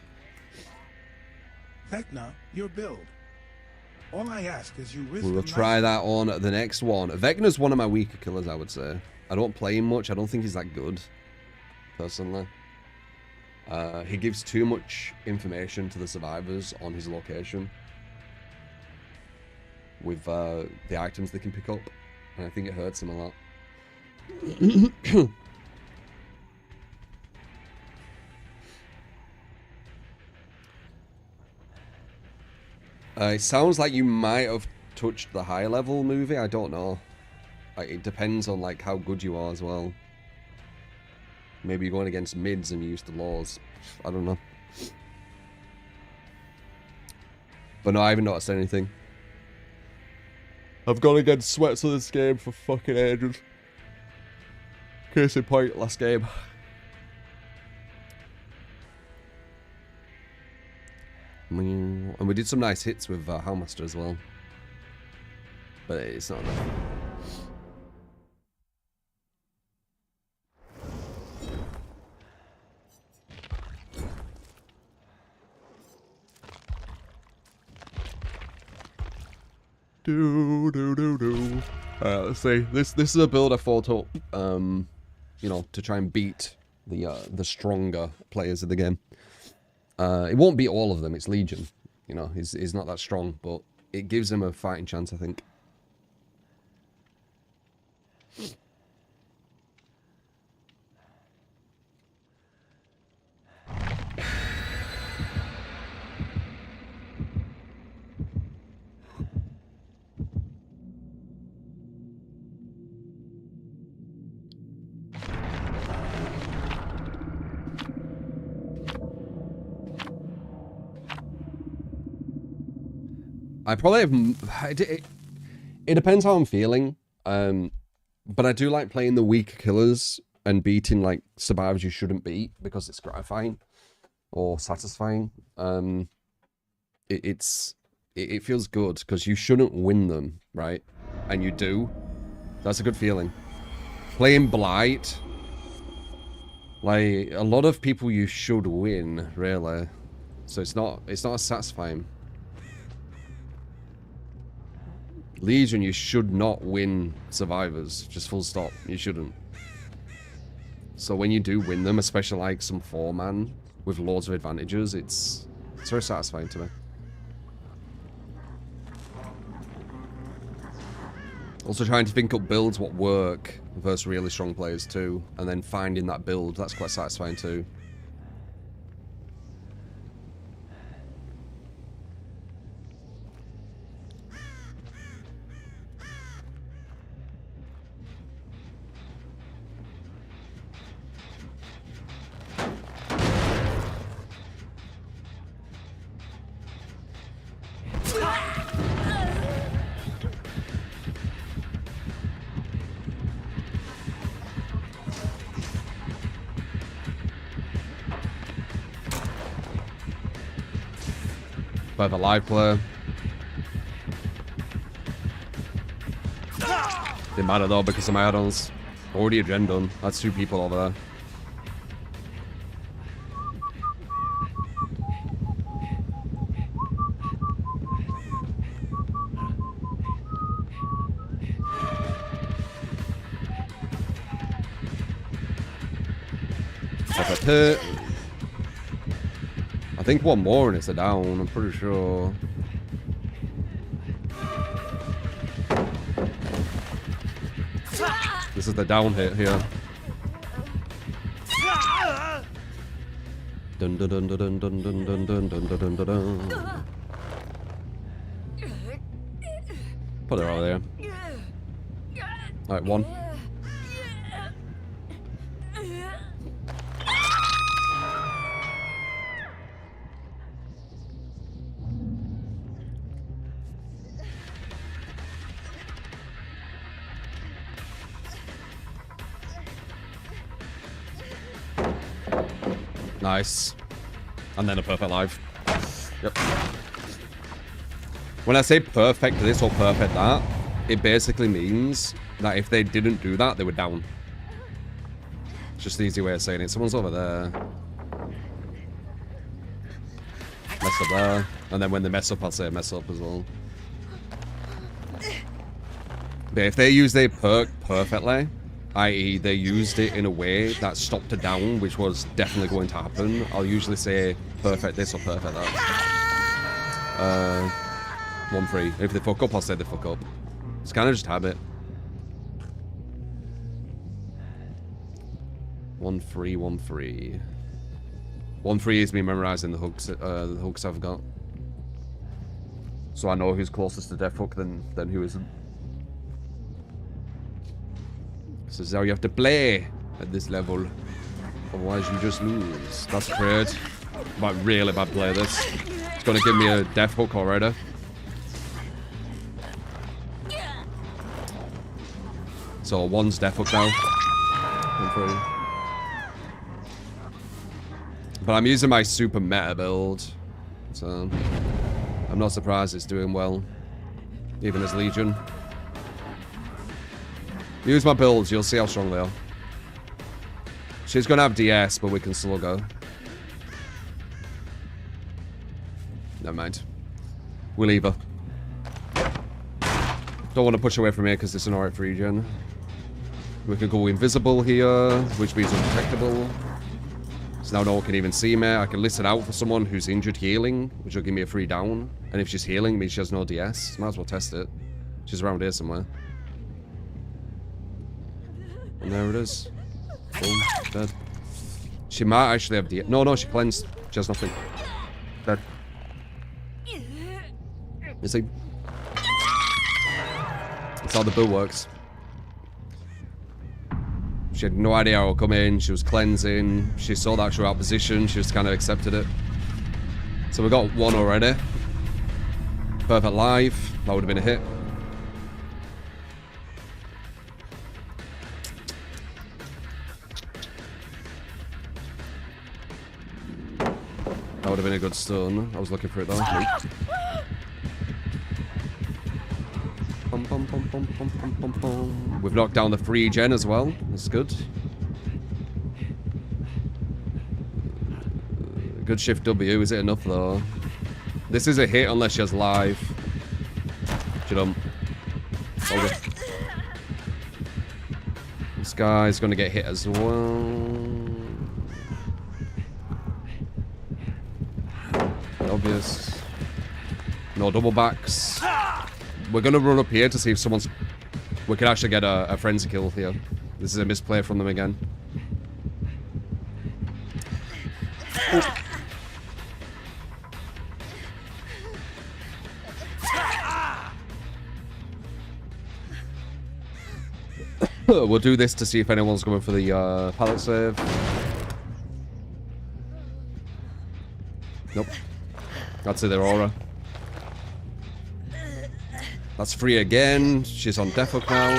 Vecna, your build. All I ask is you risk. We will try that on the next one. Vecna's one of my weaker killers, I would say. I don't play him much. I don't think he's that good, personally. He gives too much information to the survivors on his location with the items they can pick up, and I think it hurts him a lot. It sounds like you might have touched the high level movie. I don't know. Like, it depends on like how good you are as well. Maybe you're going against mids and you use the laws. I don't know. But no, I haven't noticed anything. I've gone against sweats of this game for fucking ages. Case in point, last game. And we did some nice hits with Houndmaster as well. But it's not enough. Let's see. This is a build I thought up, you know, to try and beat the stronger players of the game. It won't beat all of them. It's Legion. You know, he's not that strong, but it gives him a fighting chance, I think. I probably have... It depends how I'm feeling. But I do like playing the weak killers and beating, like, survivors you shouldn't beat because it's gratifying or satisfying. It feels good because you shouldn't win them, right? And you do. That's a good feeling. Playing Blight, like, a lot of people you should win, really. So it's not as satisfying. Legion, you should not win survivors. Just full stop. You shouldn't. So when you do win them, especially like some 4-man with loads of advantages, it's very satisfying to me. Also trying to think up builds what work versus really strong players too, and then finding that build, that's quite satisfying too. By the live player. Didn't matter though because of my add-ons. Already a gen done. That's 2 people over there. Perfect hit. I think one more and it's a down, I'm pretty sure. This is the down hit here. Dun dun dun dun dun dun dun dun dun dun dun dun dun. Put it over there. Alright, 1. Nice. And then a perfect live. Yep. When I say perfect this or perfect that, it basically means that if they didn't do that, they were down. It's just the easy way of saying it. Someone's over there. Mess up there. And then when they mess up, I'll say mess up as well. But if they use their perk perfectly, i.e. they used it in a way that stopped a down, which was definitely going to happen, I'll usually say perfect this or perfect that. 1-3. If they fuck up, I'll say they fuck up. It's kind of just habit. 1-3, 1-3. 1-3 is me memorizing the hooks I've got. So I know who's closest to death hook than who isn't. This is how you have to play at this level. Otherwise, you just lose. That's great. But really bad play, this. It's going to give me a death hook already. So, one's death hook now. But I'm using my super meta build. So, I'm not surprised it's doing well. Even as Legion. Use my builds, you'll see how strong they are. She's gonna have DS, but we can slug her. Never mind. We'll leave her. Don't want to push away from here because it's an alright free gen. We can go invisible here, which means undetectable. So now no one can even see me. I can listen out for someone who's injured healing, which will give me a free down. And if she's healing, it means she has no DS. Might as well test it. She's around here somewhere. And there it is. Boom, dead. She might actually have DS. No, she cleansed. She has nothing. Dead. You see? That's how the build works. She had no idea how it would come in. She was cleansing. She saw that she was out of position. She just kind of accepted it. So we got one already. Perfect live. That would have been a hit. That would have been a good stun. I was looking for it though. Bum, bum, bum, bum, bum, bum, bum, bum. We've knocked down the free gen as well. That's good. Good shift W. Is it enough though? This is a hit unless she has live. Jump. Over. This guy's gonna get hit as well. Obvious. No double backs. We're gonna run up here to see if someone's... We can actually get a frenzy kill here. This is a misplay from them again. We'll do this to see if anyone's going for the pallet save. Nope. That's it, their aura. That's free again. She's on death hook now.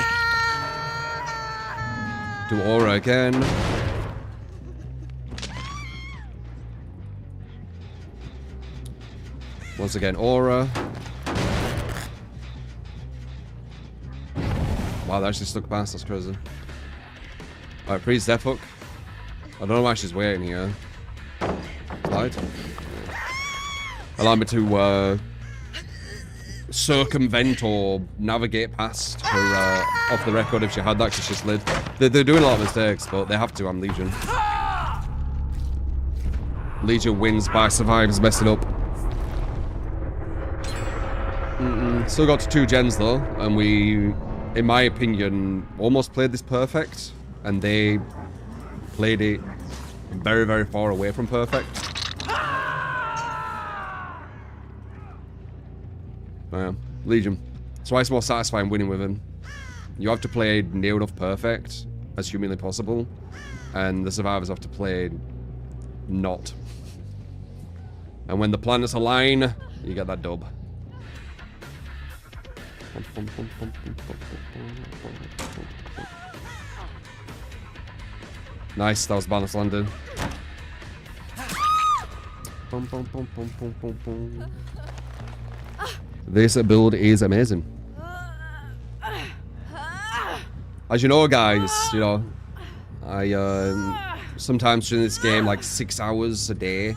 Do aura again. Once again, aura. Wow, that actually stuck past. That's crazy. Alright, freeze death hook. I don't know why she's waiting here. Slide. Allow me to circumvent or navigate past her off the record if she had that because she slid. They're doing a lot of mistakes, but they have to. I'm Legion. Legion wins by survives messing up. Still got to 2 gens though, and we, in my opinion, almost played this perfect, and they played it very, very far away from perfect. Legion. That's why it's more satisfying winning with him. You have to play near enough perfect as humanly possible, and the survivors have to play not. And when the planets align, you get that dub. Nice, that was balance landing. This build is amazing. As you know, guys, you know, I sometimes during this game like 6 hours a day.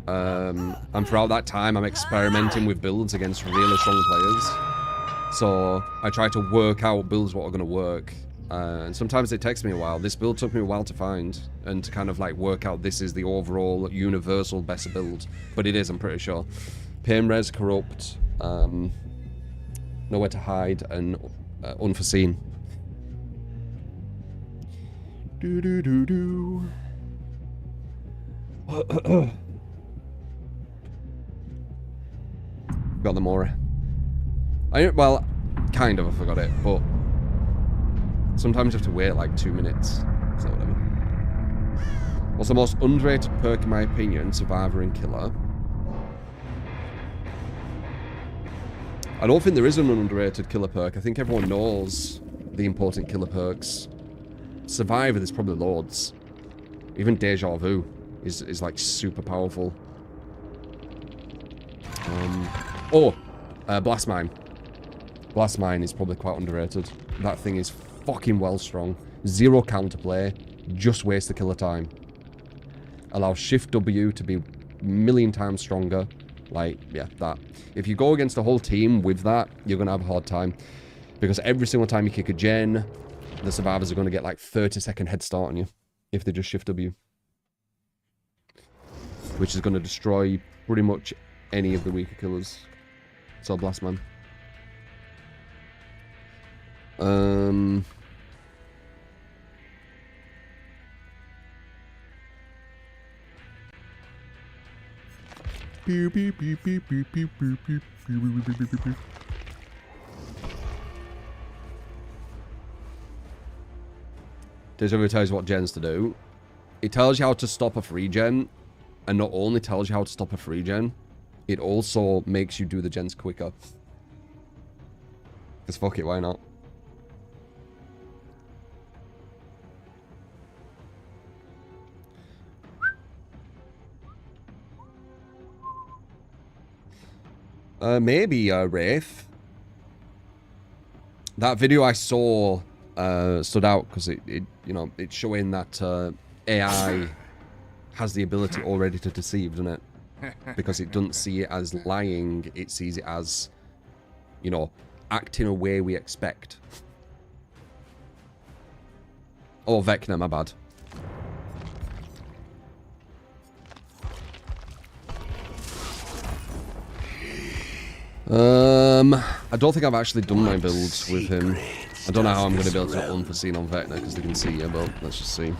And throughout that time, I'm experimenting with builds against really strong players. So I try to work out builds what are going to work. And sometimes it takes me a while. This build took me a while to find and to kind of like work out this is the overall universal best build. But it is, I'm pretty sure. Pain res, corrupt, nowhere to hide, and unforeseen. Got the Mora. Well, kind of, I forgot it, but sometimes you have to wait like 2 minutes, so whatever. What's the most underrated perk in my opinion? Survivor and Killer. I don't think there is an underrated killer perk. I think everyone knows the important killer perks. Survivor, there's probably loads. Even Deja Vu is like super powerful. Blast Mine. Blast Mine is probably quite underrated. That thing is fucking well strong. Zero counterplay. Just waste the killer time. Allows Shift W to be a million times stronger. Like, yeah, that. If you go against the whole team with that, you're going to have a hard time. Because every single time you kick a gen, the survivors are going to get like 30-second head start on you. If they just Shift W. Which is going to destroy pretty much any of the weaker killers. So, Blast Man. Pew, pew, pew, pew, pew, pew, pew, pew, pew, pew, pew, pew. This over tells you what gens to do. It tells you how to stop a free gen, and not only tells you how to stop a free gen, it also makes you do the gens quicker. Because fuck it, why not? Maybe, Wraith. That video I saw stood out because it you know, it's showing that AI has the ability already to deceive, doesn't it? Because it doesn't see it as lying, it sees it as, you know, acting a way we expect. Oh, Vecna, my bad. I don't think I've actually done my builds with him. I don't know how I'm going to be able to get unforeseen on Vecna because they can see you, but let's just see.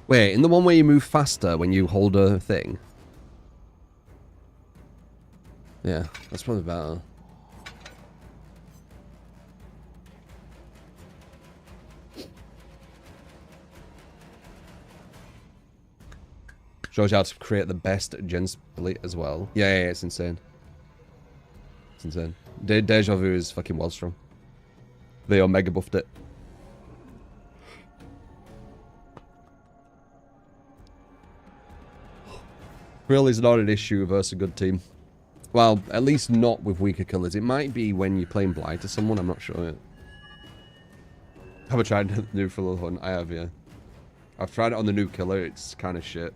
Wait, in the one where you move faster when you hold a thing? Yeah, that's probably better. Shows you how to create the best gen split as well. Yeah, it's insane. It's insane. Deja Vu is fucking well strong. They omega buffed it. Really is not an issue versus a good team. Well, at least not with weaker killers. It might be when you're playing blind to someone, I'm not sure yet. Have I tried the new Full Hunt? I have, yeah. I've tried it on the new killer, it's kind of shit.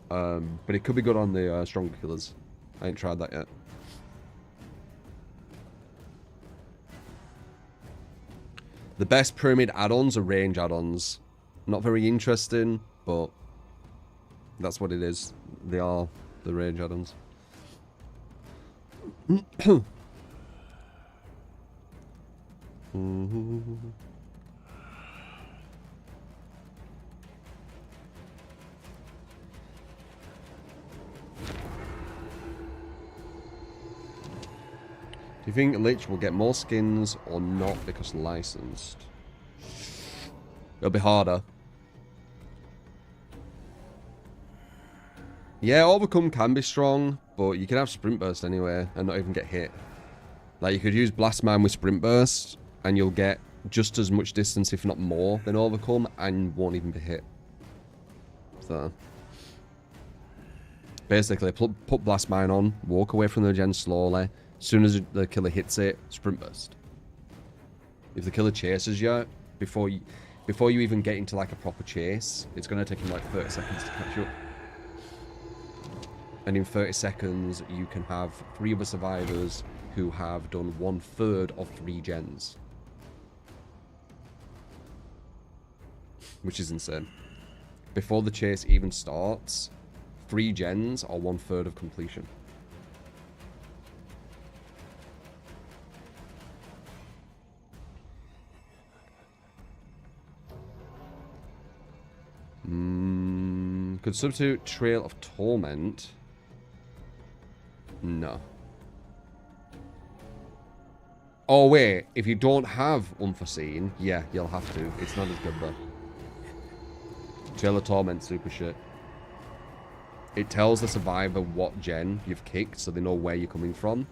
But it could be good on the stronger killers. I ain't tried that yet. The best pyramid add-ons are range add-ons. Not very interesting, but that's what it is. They are the range add-ons. Do you think Lich will get more skins or not because licensed? It'll be harder. Yeah, Overcome can be strong, but you can have Sprint Burst anyway and not even get hit. Like, you could use Blast Man with Sprint Burst, and you'll get just as much distance, if not more, than Overcome, and won't even be hit. So, basically, put Blast Mine on, walk away from the gen slowly. As soon as the killer hits it, Sprint Burst. If the killer chases you, before you even get into like a proper chase, it's going to take him like 30 seconds to catch up. And in 30 seconds, you can have 3 other survivors who have done 1/3 of 3 gens. Which is insane. Before the chase even starts, 3 gens are 1/3 of completion. Could substitute Trail of Torment. No. Oh, wait. If you don't have Unforeseen, yeah, you'll have to. It's not as good, though. Trail of Torment, super shit. It tells the survivor what gen you've kicked, so they know where you're coming from.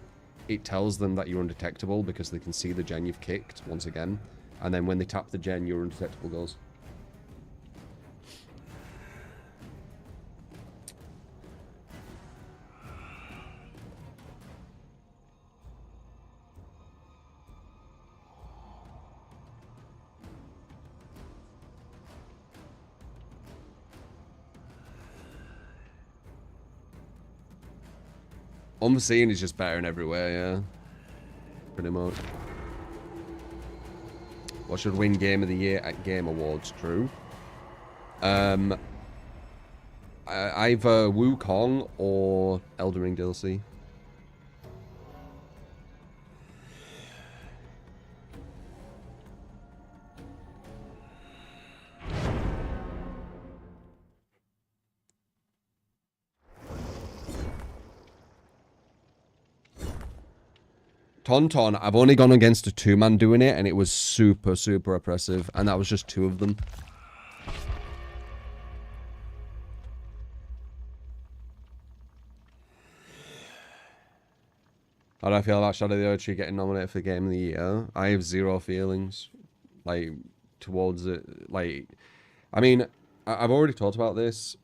It tells them that you're undetectable because they can see the gen you've kicked, once again. And then when they tap the gen, your undetectable goes. Unforeseen is just better in every way, yeah. Pretty much. What should win Game of the Year at Game Awards? True. Either Wukong or Elden Ring DLC. Tauntaun, I've only gone against a 2-man doing it, and it was super, super oppressive. And that was just 2 of them. How do I feel about Shadow of the Erdtree getting nominated for Game of the Year? I have 0 feelings, like, towards it. Like, I mean, I've already talked about this.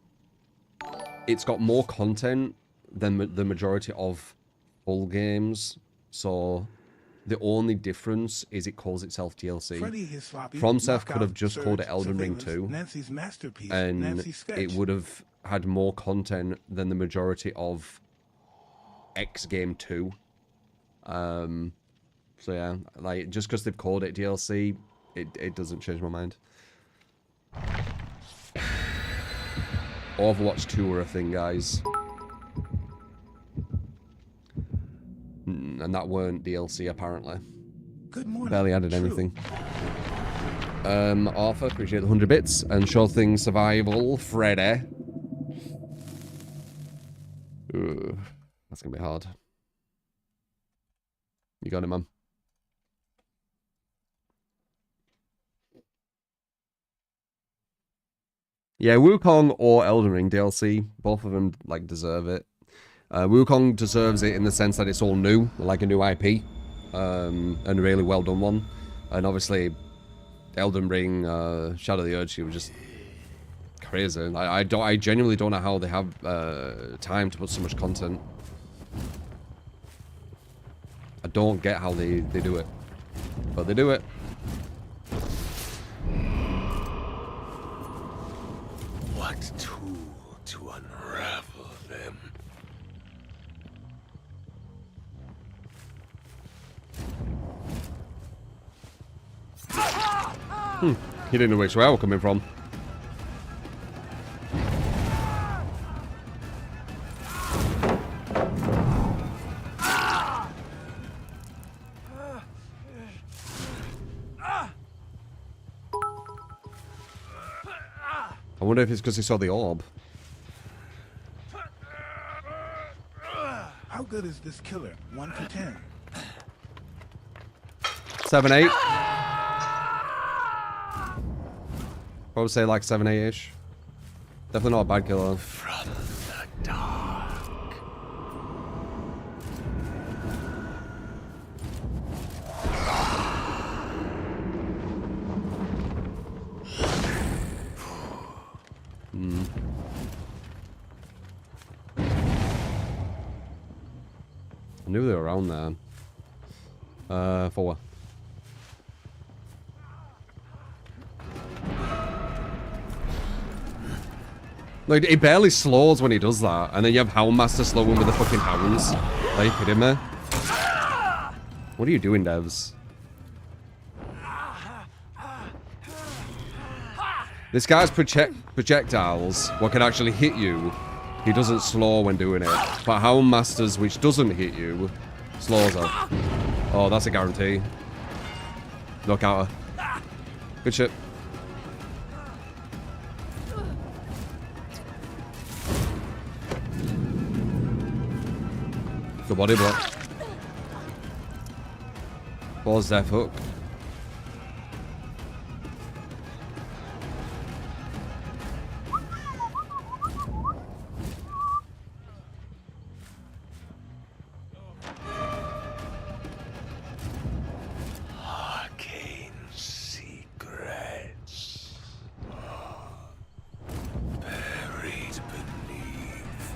It's got more content than the majority of full games. So, the only difference is it calls itself DLC. FromSoft could have just called it Elden Ring 2, and it would have had more content than the majority of X Game 2. So yeah, like, just because they've called it DLC, it doesn't change my mind. Overwatch 2 were a thing, guys. And that weren't DLC, apparently. Good morning. Barely added anything. Arthur, appreciate the 100 bits. And Sure Thing Survival, Freddy. Ugh, that's gonna be hard. You got it, man. Yeah, Wukong or Elden Ring DLC, both of them, like, deserve it. Wukong deserves it in the sense that it's all new, like a new IP, and a really well done one. And obviously, Elden Ring, Shadow of the Erdtree was just crazy. I genuinely don't know how they have time to put so much content. I don't get how they do it, but they do it. What tool to unravel them? He didn't know which way I was coming from. I wonder if it's because he saw the orb. How good is this killer? 1 to 10. 7, 8. I would say like 7, 8-ish. Definitely not a bad killer. From the dark. I knew they were around there. 4. Like, it barely slows when he does that, and then you have Houndmaster slowing with the fucking hounds. Are you kidding me? What are you doing, devs? This guy's projectiles, what can actually hit you, he doesn't slow when doing it. But Houndmaster's, which doesn't hit you, slows up. Oh, that's a guarantee. No counter. Good shit. Good body block. Pause death hook. Arcane secrets. Buried beneath.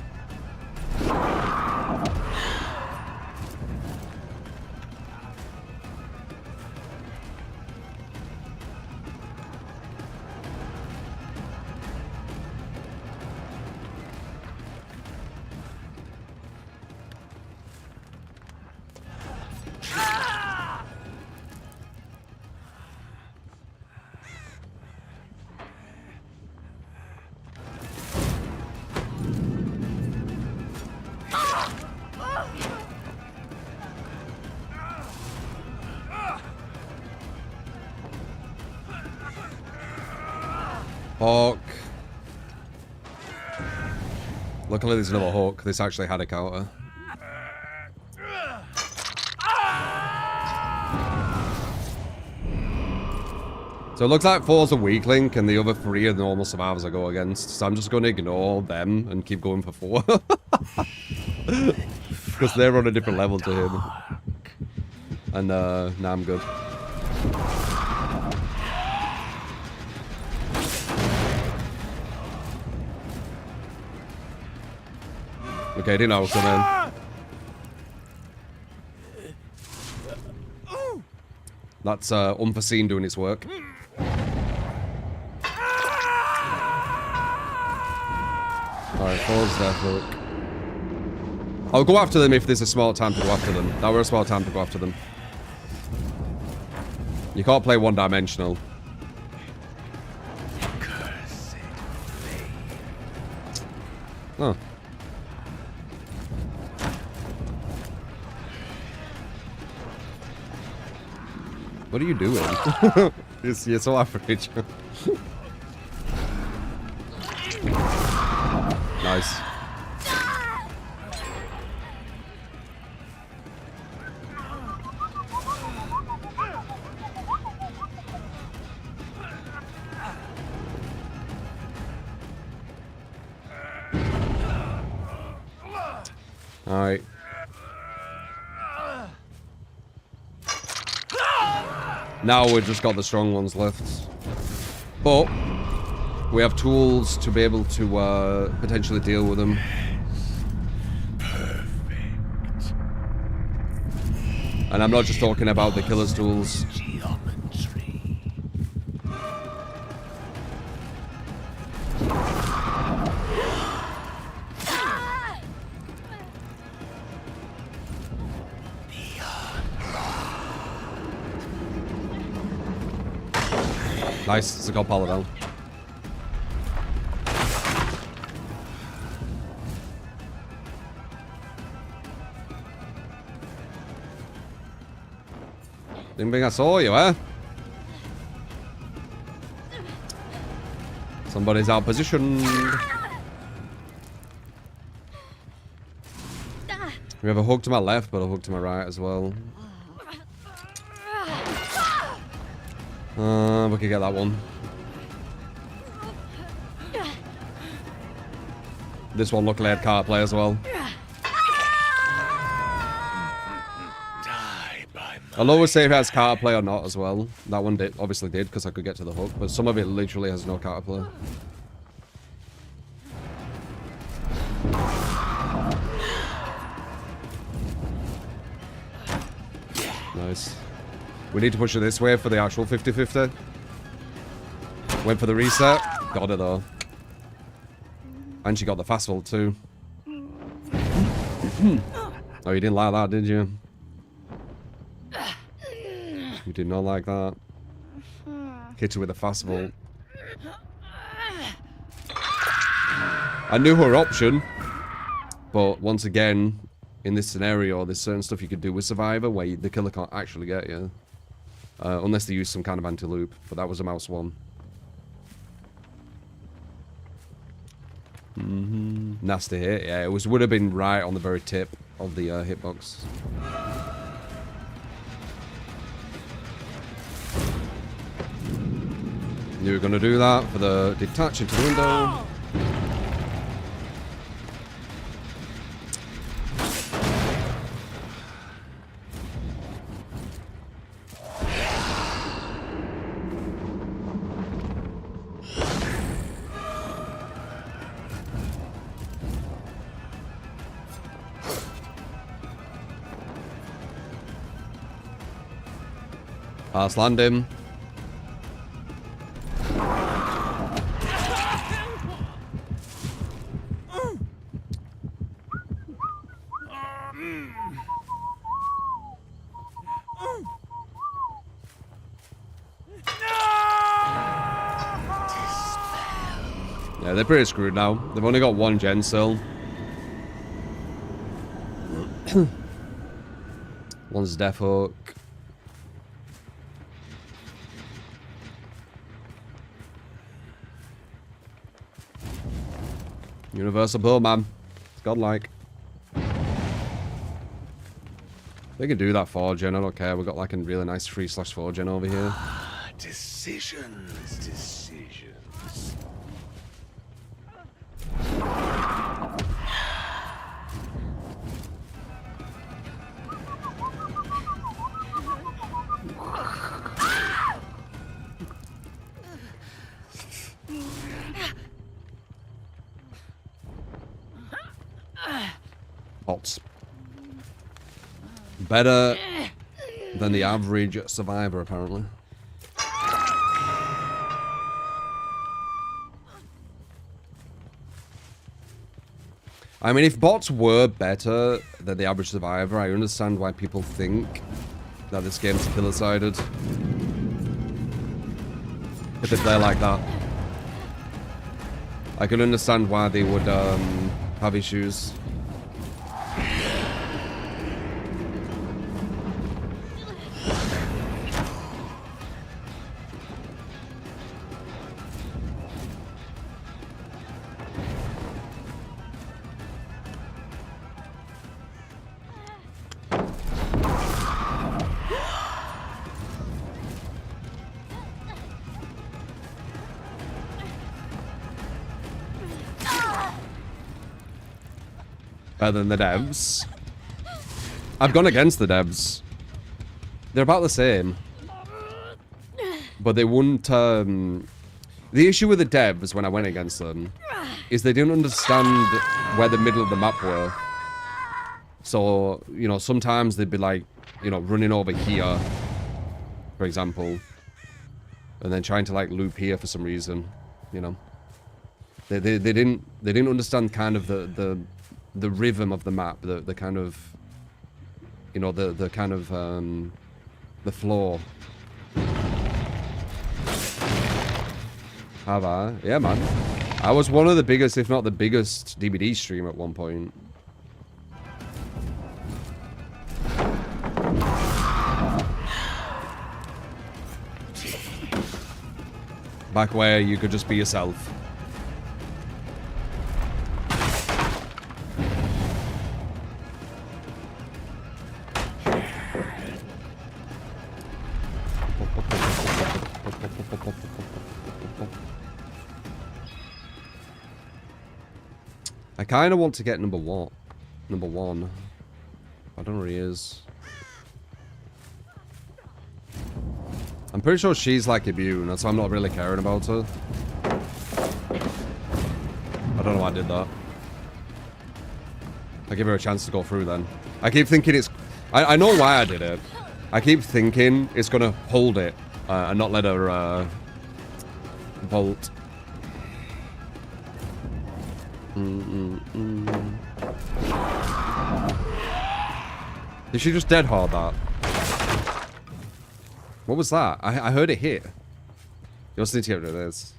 Hawk. Luckily there's another Hawk. This actually had a counter. So it looks like 4's a weak link and the other 3 are the normal survivors I go against. So I'm just going to ignore them and keep going for 4. Because they're on a different level to him. And now I'm good. Okay, didn't know I was coming. That's unforeseen doing its work. Alright, 4's death hook. I'll go after them if there's a small time to go after them. That were a small time to go after them. You can't play one-dimensional. Oh. What are you doing? You're so average. Nice. Alright. Now we've just got the strong ones left. But we have tools to be able to potentially deal with them. Perfect. And I'm not just talking about the killer's tools. Geometry. Nice, it's a gold pallet down. Didn't think I saw you, eh? Somebody's out positioned. We have a hook to my left, but a hook to my right as well. We could get that one. This one luckily had card play as well. I'll always say if it has card play or not as well. That one did, obviously did, because I could get to the hook, but some of it literally has no card play. Nice. We need to push it this way for the actual 50-50. Went for the reset. Got it though. And she got the fast vault too. Oh, you didn't like that, did you? You did not like that. Hit her with a fast vault. I knew her option. But once again, in this scenario, there's certain stuff you could do with Survivor where the killer can't actually get you. Unless they use some kind of anti-loop. But that was a mouse one. Nasty hit. Yeah, it would have been right on the very tip of the hitbox. You were going to do that for the detach into the window. Pass land him. Yeah, they're pretty screwed now. They've only got one gen still. One's Death Hook. Universal Bull, man. It's godlike. They can do that 4 gen, I don't care. We've got like a really nice 3/4 gen over here. Decisions, decisions. Bots. Better than the average survivor, apparently. I mean, if bots were better than the average survivor, I understand why people think that this game's killer-sided. If they play like that. I can understand why they would have issues. Better than the devs. I've gone against the devs. They're about the same. But they wouldn't... The issue with the devs when I went against them is they didn't understand where the middle of the map were. So, you know, sometimes they'd be like, you know, running over here, for example. And then trying to like loop here for some reason, you know. They didn't understand kind of the rhythm of the map, the kind of, you know, the kind of the floor. Have I? Yeah, man. I was one of the biggest, if not the biggest, DBD stream at one point. Back where you could just be yourself. I kind of want to get number one. I don't know where he is. I'm pretty sure she's like immune, so I'm not really caring about her. I don't know why I did that. I give her a chance to go through then. I keep thinking it's... I know why I did it. I keep thinking it's going to hold it and not let her bolt. Did she just dead hard that? What was that? I heard it hit. You also need to get rid of this.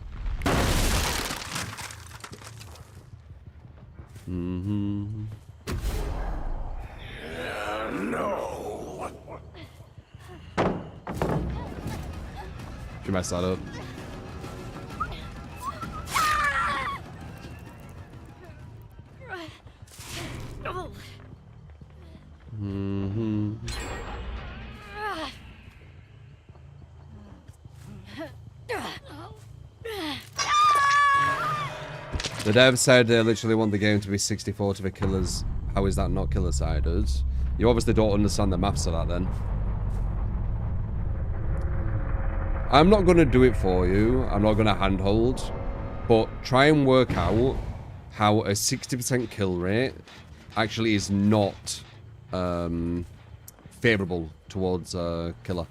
No. She messed that up. The dev said they literally want the game to be 64 to be killers. How is that not killer-sided? You obviously don't understand the maths of that then. I'm not going to do it for you. I'm not going to handhold. But try and work out how a 60% kill rate actually is not favorable towards killer.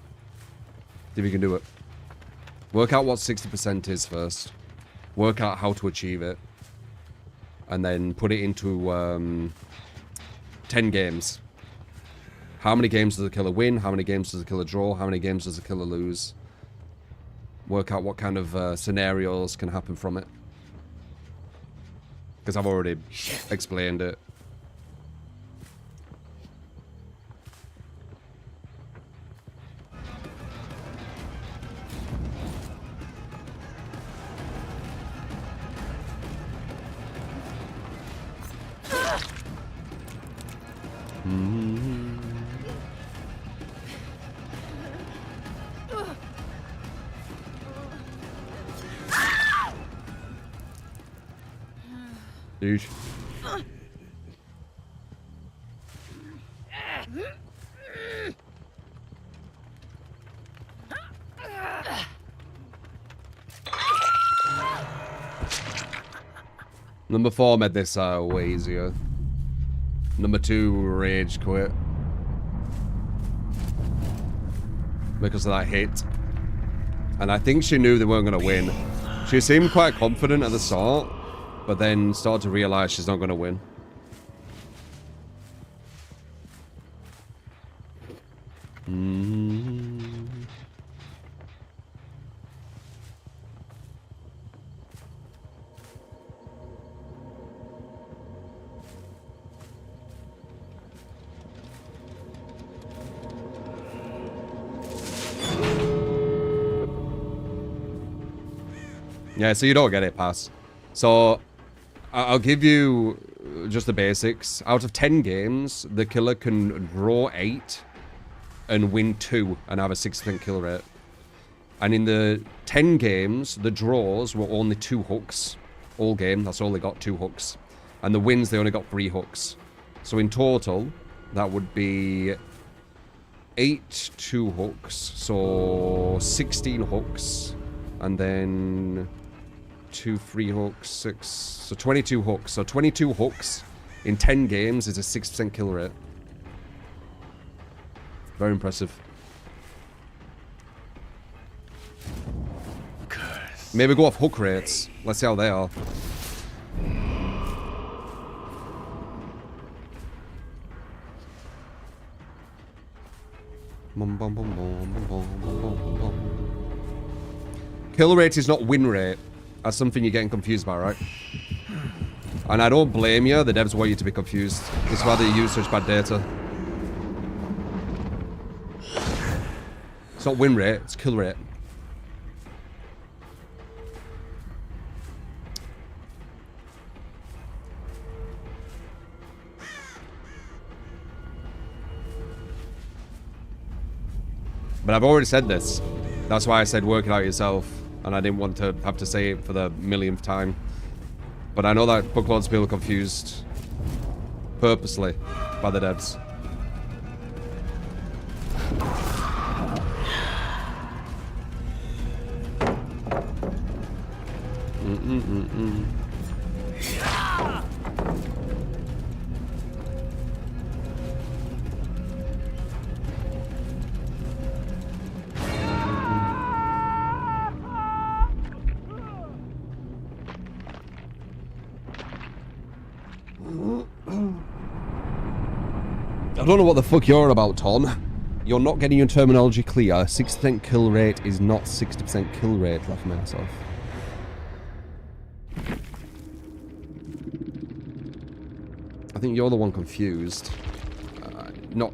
See if you can do it. Work out what 60% is first. Work out how to achieve it. And then put it into 10 games. How many games does the killer win? How many games does the killer draw? How many games does the killer lose? Work out what kind of scenarios can happen from it. Because I've already explained it. Dude. Number 4 made this way easier. Number 2 rage quit. Because of that hit. And I think she knew they weren't going to win. She seemed quite confident at the start. But then started to realize she's not going to win. Yeah, so you don't get it, pass. So I'll give you just the basics. Out of 10 games, the killer can draw 8 and win 2 and have a 6% kill rate. And in the 10 games, the draws were only 2 hooks. All game, that's all they got, 2 hooks. And the wins, they only got 3 hooks. So in total, that would be 8 2 hooks. So 16 hooks. And then 2 3 hooks, 6, so 22 hooks. So 22 hooks in 10 games is a 6% kill rate. Very impressive. Curse. Maybe go off hook rates. Let's see how they are. Kill rate is not win rate. That's something you're getting confused by, right? And I don't blame you. The devs want you to be confused. That's why they use such bad data. It's not win rate, it's kill rate. But I've already said this. That's why I said work it out yourself. And I didn't want to have to say it for the millionth time. But I know that loads of people are confused. Purposely. By the devs. I don't know what the fuck you're about, Ton. You're not getting your terminology clear. 60% kill rate is not 60% kill rate. Laugh my ass off. I think you're the one confused. Not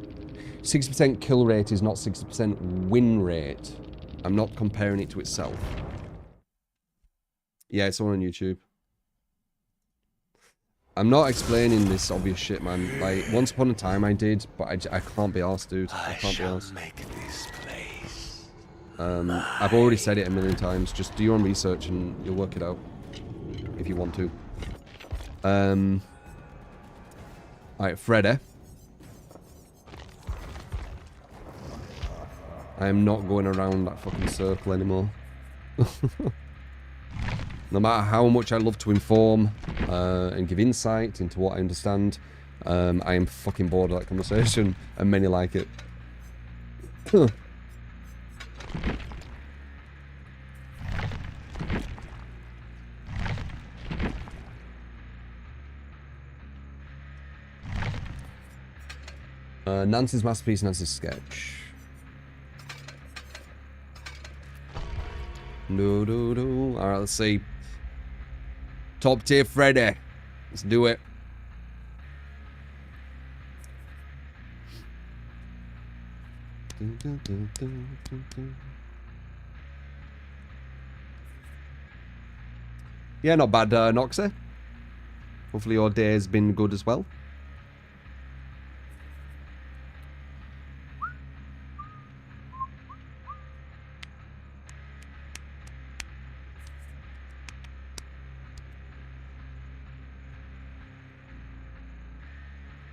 60% kill rate is not 60% win rate. I'm not comparing it to itself. Yeah, it's all on YouTube. I'm not explaining this obvious shit, man. Like, once upon a time I did, but I can't be arsed, dude. I can't be arsed. Make this place. I've already said it a million times. Just do your own research and you'll work it out. If you want to. Alright, Freddy. I am not going around that fucking circle anymore. No matter how much I love to inform and give insight into what I understand, I am fucking bored of that conversation, and many like it. Nancy's masterpiece, Nancy's sketch. No. Alright, let's see. Top tier Freddy. Let's do it. Yeah, not bad, Noxie. Hopefully your day has been good as well.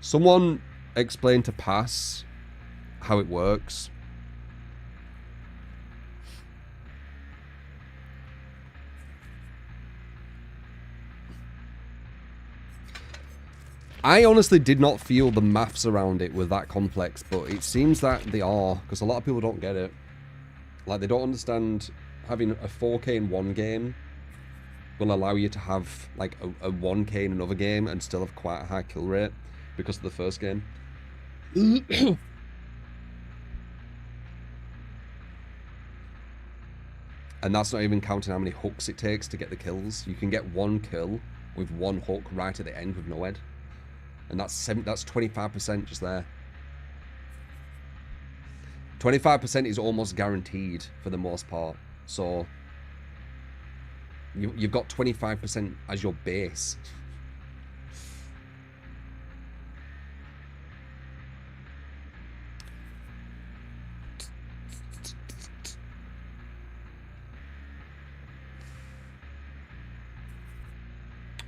Someone explain to Pass how it works. I honestly did not feel the maths around it were that complex, but it seems that they are, because a lot of people don't get it. Like, they don't understand having a 4K in one game will allow you to have, like, a 1K in another game and still have quite a high kill rate because of the first game. And that's not even counting how many hooks it takes to get the kills. You can get one kill with one hook right at the end with no head. And that's 25% just there. 25% is almost guaranteed for the most part. So you've got 25% as your base.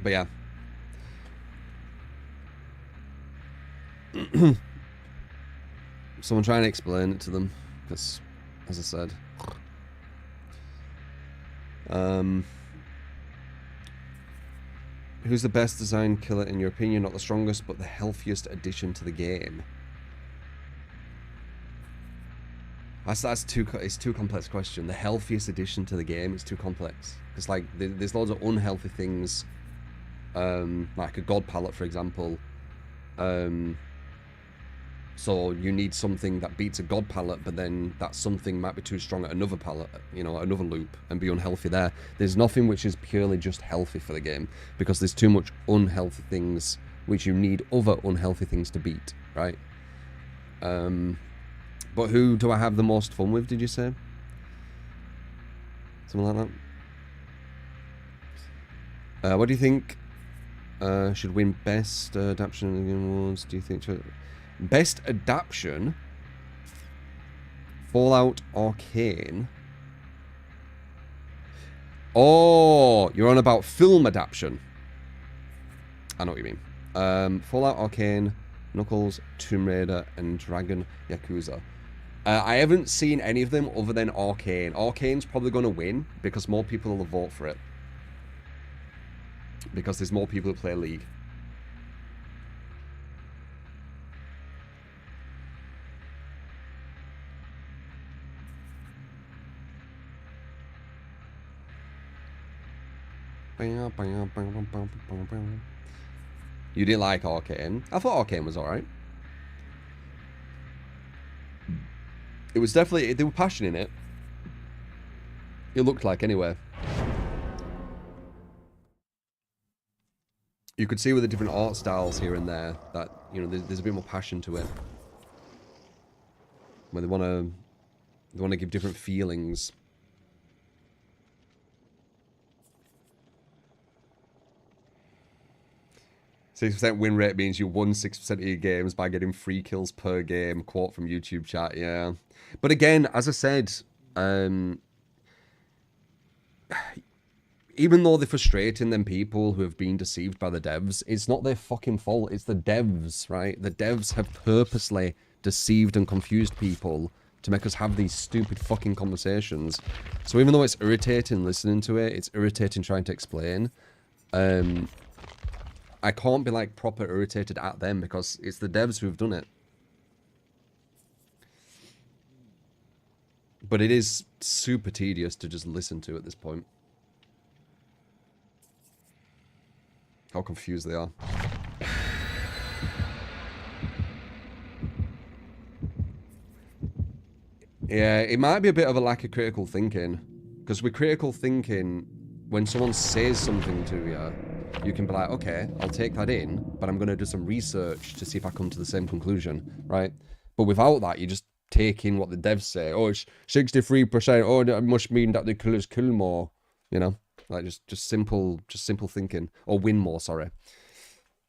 But yeah. Someone trying to explain it to them, because, as I said, who's the best designed killer in your opinion? Not the strongest, but the healthiest addition to the game. It's too complex question. The healthiest addition to the game is too complex. It's like there's loads of unhealthy things, like a god palette, for example. So you need something that beats a god palette, but then that something might be too strong at another palette, you know, another loop, and be unhealthy there. There's nothing which is purely just healthy for the game, because there's too much unhealthy things which you need other unhealthy things to beat, right? But who do I have the most fun with, did you say? Something like that? What do you think should win best adaptation in the Game Awards? Do you think... Best adaptation, Fallout Arcane. Oh, you're on about film adaptation. I know what you mean. Fallout Arcane, Knuckles, Tomb Raider, and Dragon Yakuza. I haven't seen any of them other than Arcane. Arcane's probably going to win because more people will vote for it. Because there's more people who play League. You didn't like Arcane? I thought Arcane was alright. It was definitely... They were passionate in it. It looked like, anyway. You could see with the different art styles here and there that, you know, there's a bit more passion to it. Where they want to give different feelings. 6% win rate means you won 6% of your games by getting 3 kills per game. Quote from YouTube chat, yeah. But again, as I said, even though they're frustrating them people who have been deceived by the devs, it's not their fucking fault. It's the devs, right? The devs have purposely deceived and confused people to make us have these stupid fucking conversations. So even though it's irritating listening to it, it's irritating trying to explain. I can't be like proper irritated at them because it's the devs who've done it. But it is super tedious to just listen to at this point. How confused they are. Yeah, it might be a bit of a lack of critical thinking. Because with critical thinking, when someone says something to you, you can be like, okay, I'll take that in, but I'm going to do some research to see if I come to the same conclusion, right? But without that, you just take in what the devs say. Oh, it's 63%. Oh, that must mean that the killers kill more. You know? Like, just simple thinking. Or win more, sorry.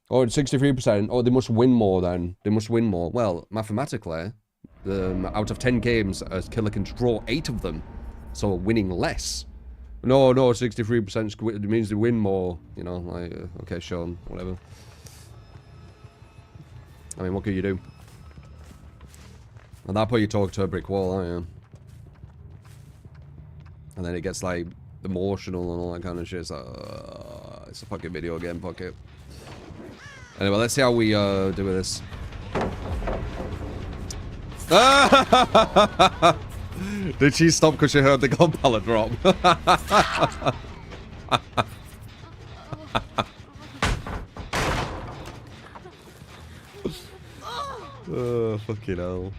Oh, it's 63%. Oh, they must win more then. They must win more. Well, mathematically, out of 10 games, a killer can draw 8 of them. So winning less. No, 63% means they win more. You know, like, okay, sure, whatever. I mean, what can you do? At that point, you talk to a brick wall, aren't you? And then it gets, like, emotional and all that kind of shit. It's like, it's a fucking video game, fuck it. Anyway, let's see how we do with this. Did she stop because she heard the gun pallet drop? Oh, fucking hell.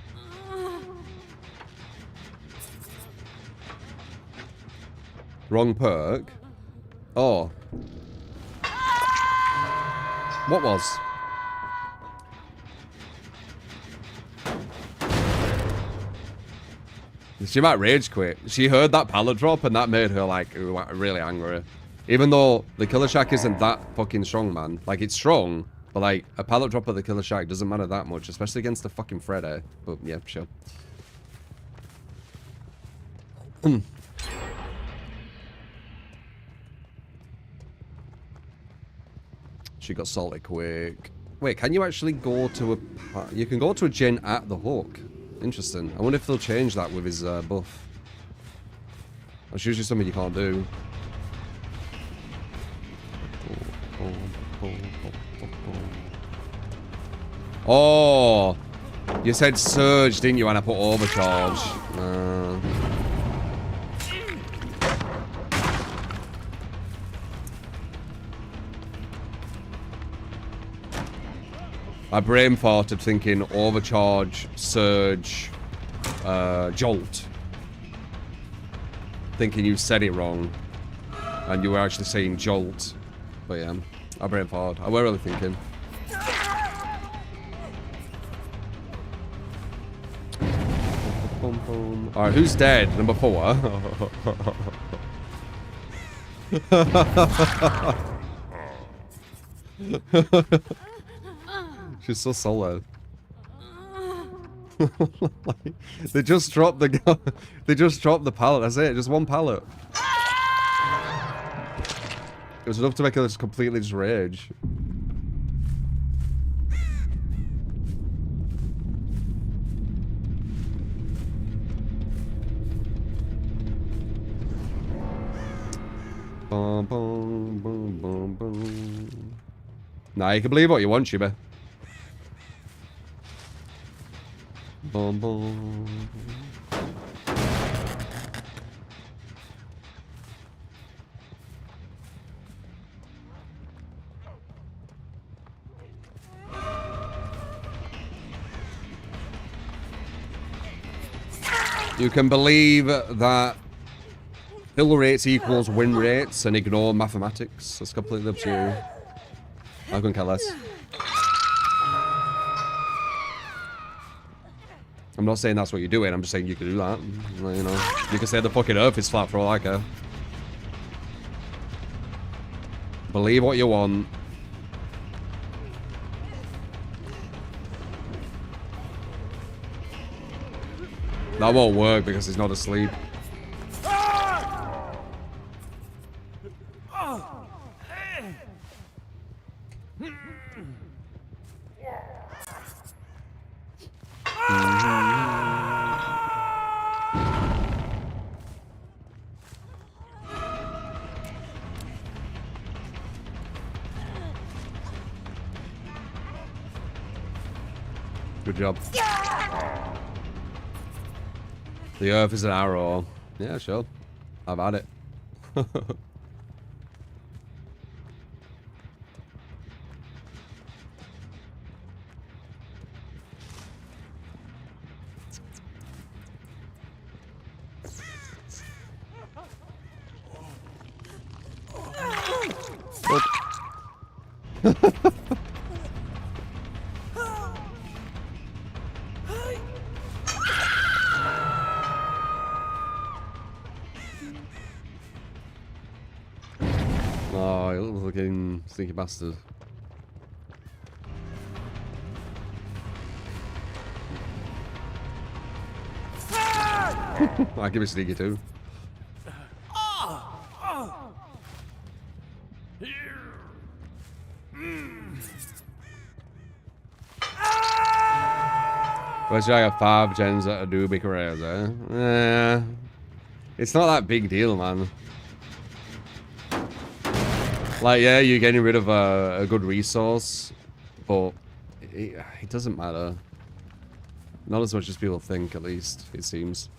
Wrong perk? Oh. What was? She might rage quit. She heard that pallet drop and that made her like really angry. Even though the killer shack isn't that fucking strong, man. Like, it's strong, but like a pallet drop at the killer shack doesn't matter that much, especially against the fucking Freddy. But yeah, sure. She got salty quick. Wait, can you actually go to a... You can go to a gen at the hook. Interesting. I wonder if they'll change that with his buff. That's usually something you can't do. Oh! You said surge, didn't you? And I put overcharge. My brain farted thinking overcharge, surge, jolt. Thinking you said it wrong. And you were actually saying jolt. But yeah, my brain farted. I were really thinking. Alright, who's dead? Number 4. She's so solo. They just dropped the gun. They just dropped the pallet. That's it. Just one pallet. It was enough to make her just completely just rage. Boom, boom, boom, boom, boom. Nah, you can believe what you want, Shiba. Boom, boom. You can believe that fill rates equals win rates and ignore mathematics. That's completely up to you. I couldn't care less. I'm not saying that's what you're doing, I'm just saying you can do that. You know, you can say the fucking earth is flat for all I care. Believe what you want. That won't work because he's not asleep. Good job. The earth is an arrow. Yeah, sure. I've had it. Oh, you little fucking stinky bastard. I give it sneaky too. Where's I got 5 gens that do big careers, eh? It's not that big deal, man. Like, yeah, you're getting rid of a good resource, but it doesn't matter. Not as much as people think, at least, it seems.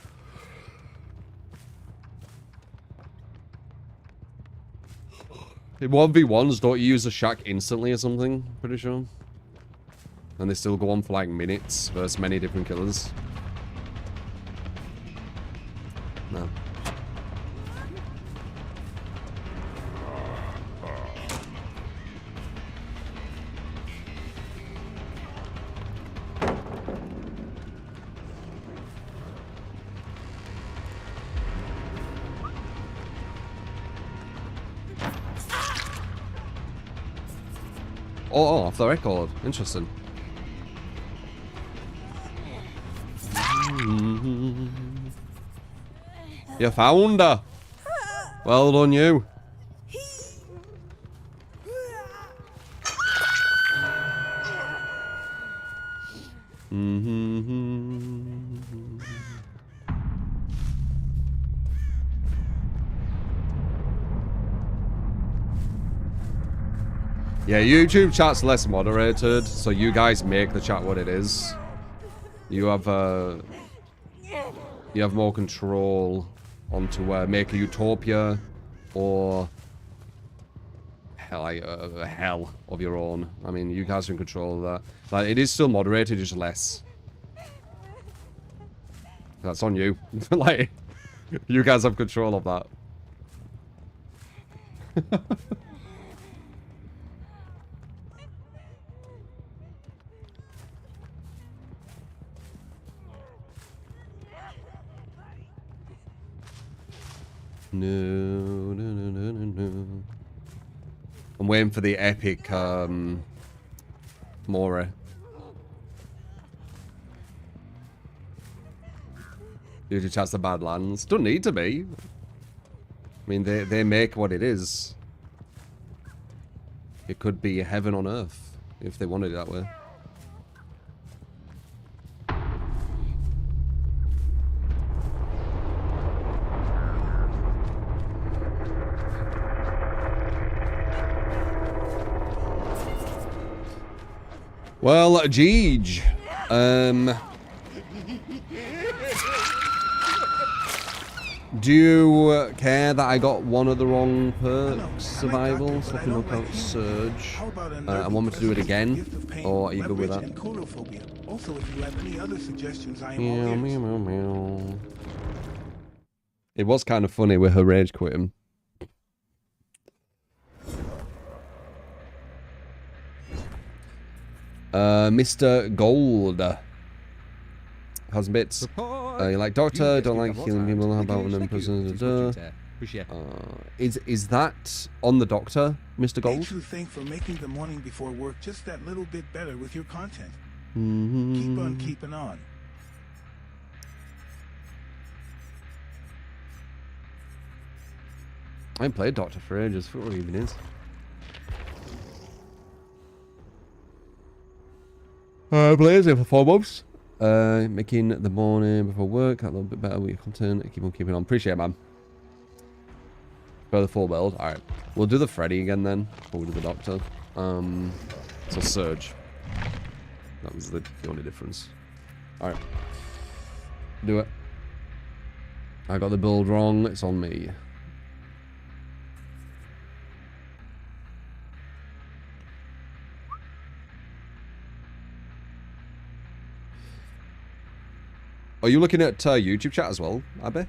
In 1v1s, don't you use a shack instantly or something? Pretty sure. And they still go on for like minutes versus many different killers. No. Oh, off the record. Interesting. You found her. Well done, you. Yeah, YouTube chat's less moderated, so you guys make the chat what it is. You have more control onto make a utopia or hell of your own. I mean, you guys are in control of that. Like, it is still moderated, just less. That's on you. Like, you guys have control of that. No. I'm waiting for the epic Mora. Usually chats the Badlands. Don't need to be. I mean, they make what it is. It could be heaven on earth if they wanted it that way. Well, Jeej. Do you care that I got one of the wrong perks? Survival, second lookout, surge. I want me to do it again, or are you good with that? Also, if you have any other suggestions, I am Meow, all ears. meow, meow, meow. It was kind of funny with her rage quitting. Mr. Gold. How's bits? You like Doctor? Don't like healing people? How about when in prison? Is that on the Doctor, Mr. Gold? Thanks to think for making the morning before work just that little bit better with your content. Keep on keeping on. I haven't played Doctor for ages. For what it even is. Plays it for 4 months. Making the morning before work a little bit better with your content. Keep on keeping on. Appreciate it, man. For the full build. Alright. We'll do the Freddy again then. Before we do the Doctor. So Surge. That was the only difference. Alright. Do it. I got the build wrong. It's on me. Are you looking at YouTube chat as well, Abby?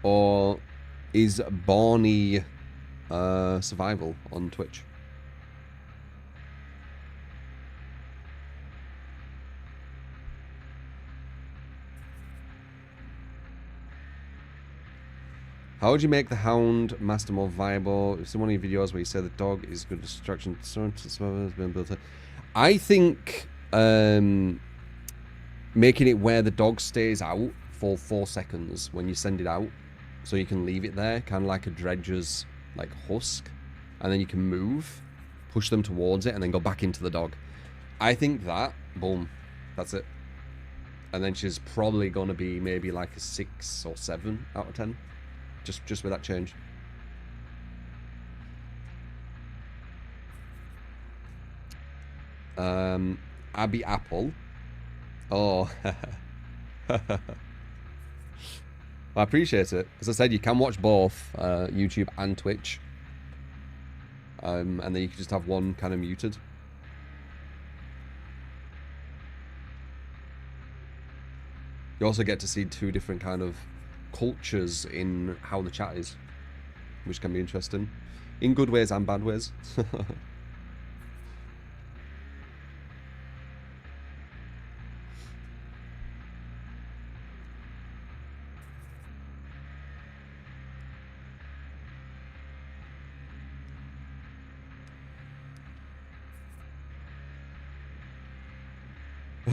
Or is Barney Survival on Twitch? How would you make the Houndmaster more viable? It's in one of your videos where you say the dog is good distraction. Has been built up. I think making it where the dog stays out for 4 seconds when you send it out, so you can leave it there, kind of like a dredger's like husk, and then you can move, push them towards it, and then go back into the dog. I think that, boom, that's it. And then she's probably going to be maybe like a 6 or 7 out of 10. Just with that change. Abby Apple. Oh. I appreciate it. As I said, you can watch both YouTube and Twitch. And then you can just have one kind of muted. You also get to see 2 different kind of cultures in how the chat is, which can be interesting in good ways and bad ways.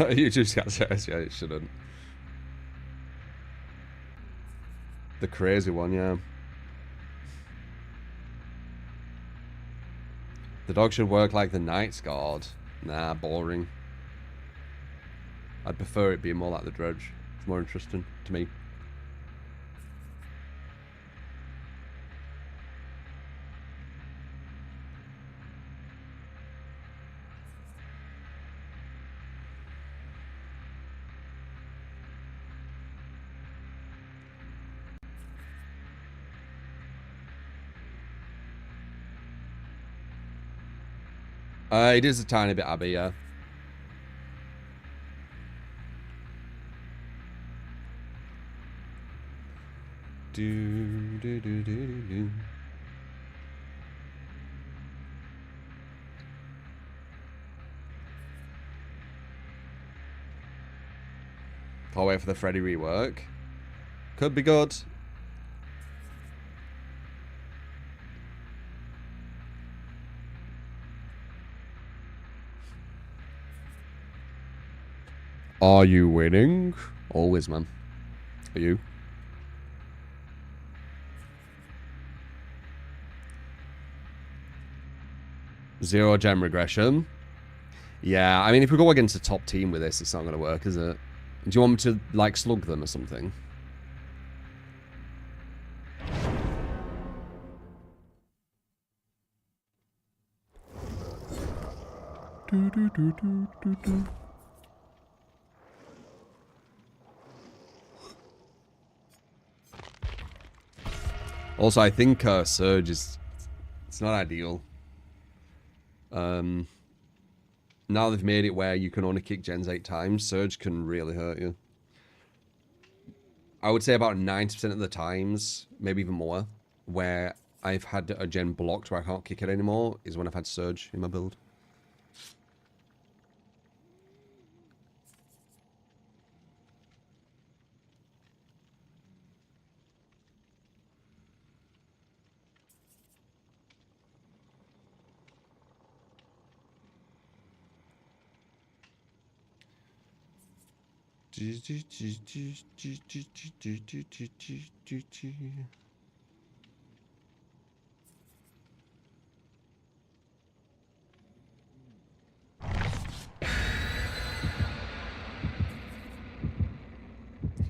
You just got says, yeah, it shouldn't. The crazy one, yeah. The dog should work like the Knight's Guard. Nah, boring. I'd prefer it being more like the Dredge. It's more interesting to me. It is a tiny bit Abby, yeah. Do. Can't wait for the Freddy rework. Could be good. Are you winning? Always, man. Are you? Zero gem regression. Yeah, I mean, if we go against a top team with this, it's not going to work, is it? Do you want me to, like, slug them or something? Also, I think Surge is... It's not ideal. Now they've made it where you can only kick gens 8 times, Surge can really hurt you. I would say about 90% of the times, maybe even more, where I've had a gen blocked where I can't kick it anymore, is when I've had Surge in my build.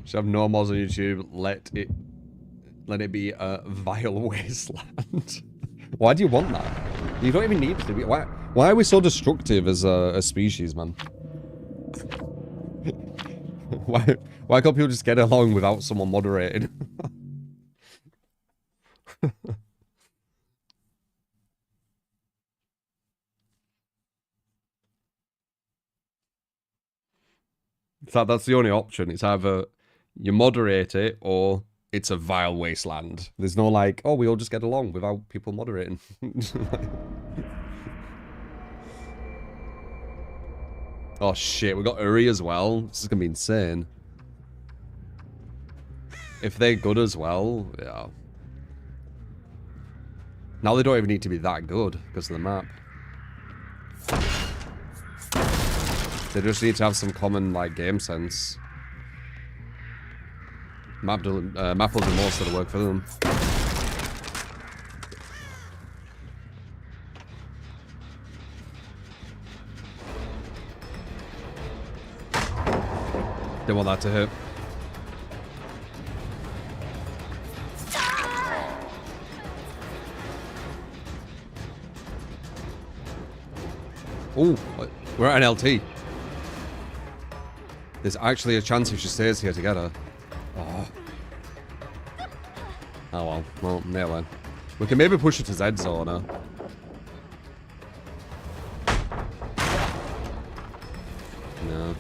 Should have no mods on YouTube. Let it be a vile wasteland. Why do you want that? You don't even need to be. Why are we so destructive as a species, man? Why can't people just get along without someone moderating? That's the only option. It's either you moderate it or it's a vile wasteland. There's no like, oh, we all just get along without people moderating. Oh shit, we got Uri as well. This is gonna be insane. If they're good as well, yeah. Now they don't even need to be that good because of the map. They just need to have some common like game sense. Map will do most of the work for them. Didn't want that to hit. Oh, we're at an LT. There's actually a chance if she stays here together. Oh. Oh well. Well, nail it. We can maybe push it to Z zone now. No.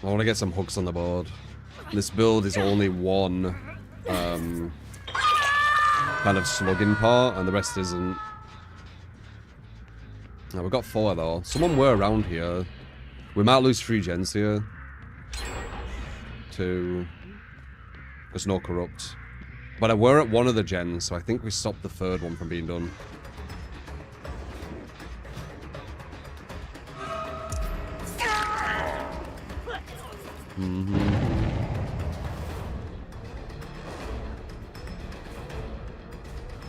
I want to get some hooks on the board. This build is only one kind of slugging part, and the rest isn't. Now, we've got 4 though. Someone were around here. We might lose 3 gens here. 2. There's no corrupt. But I were at one of the gens, so I think we stopped the 3rd one from being done.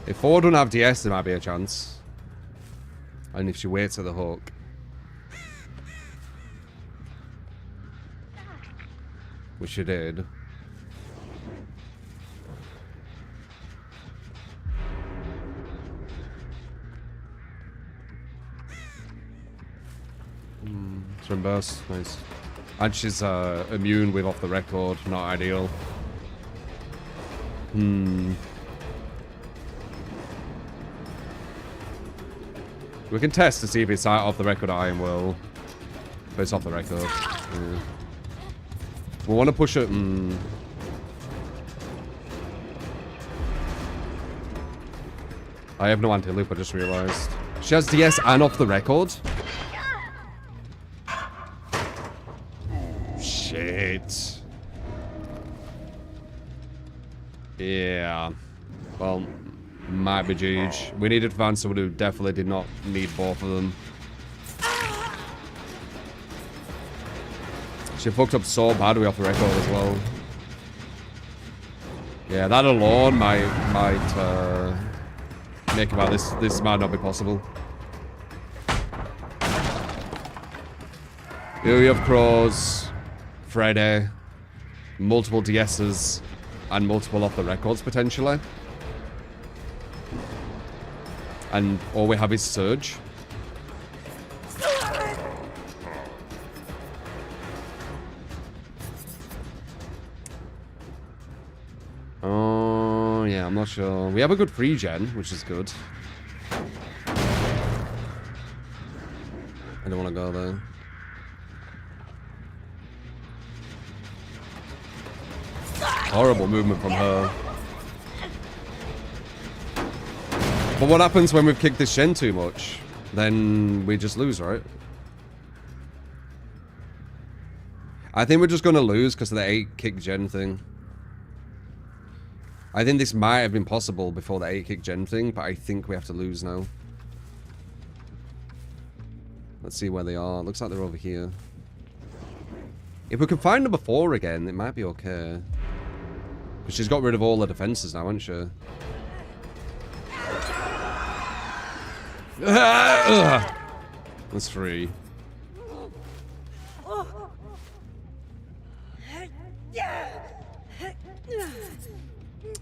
If 4 don't have DS, there might be a chance. And if she waits at the hook. Which she did. Swim burst, nice. And she's immune with off the record, not ideal. We can test to see if it's off the record Iron Will. But it's off the record. Yeah. We want to push it. I have no anti-loop, I just realized. She has DS and off the record. Shit. Yeah. Well, might be GG. We needed to find someone who definitely did not need both of them. She fucked up so bad we off the record as well. Yeah, that alone might make about this might not be possible. Here we have Crows, Freddy, multiple DSs, and multiple off the records potentially. And all we have is Surge. Oh, yeah, I'm not sure. We have a good free gen, which is good. I don't want to go there. Horrible movement from her. But what happens when we've kicked this gen too much? Then we just lose, right? I think we're just going to lose because of the 8 kick gen thing. I think this might have been possible before the 8 kick gen thing, but I think we have to lose now. Let's see where they are. Looks like they're over here. If we can find number 4 again, it might be okay. Because she's got rid of all the defenses now, hasn't she? That's 3.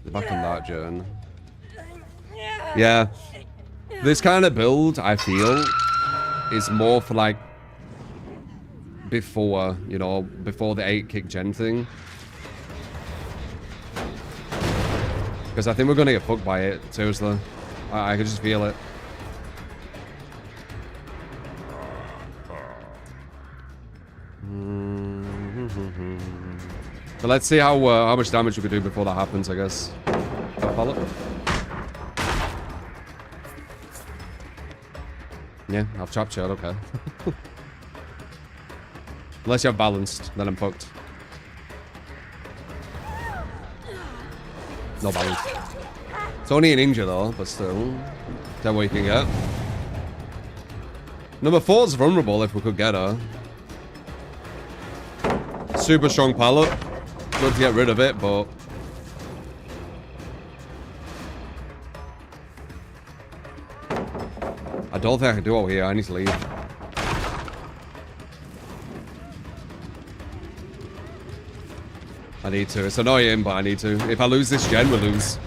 They're back on that, Joan. Yeah. This kind of build, I feel, is more for like before, you know, before the 8-kick gen thing. Because I think we're going to get fucked by it, seriously. I can just feel it. But let's see how much damage we can do before that happens, I guess. Follow. Yeah, I've chopped shot, okay. Unless you have balanced, then I'm fucked. No balance. It's only an injury though, but still. Tell what you can get. Number 4's vulnerable if we could get her. Super strong pallet. Good to get rid of it, but... I don't think I can do it here. I need to leave. I need to. It's annoying, but I need to. If I lose this gen, we lose.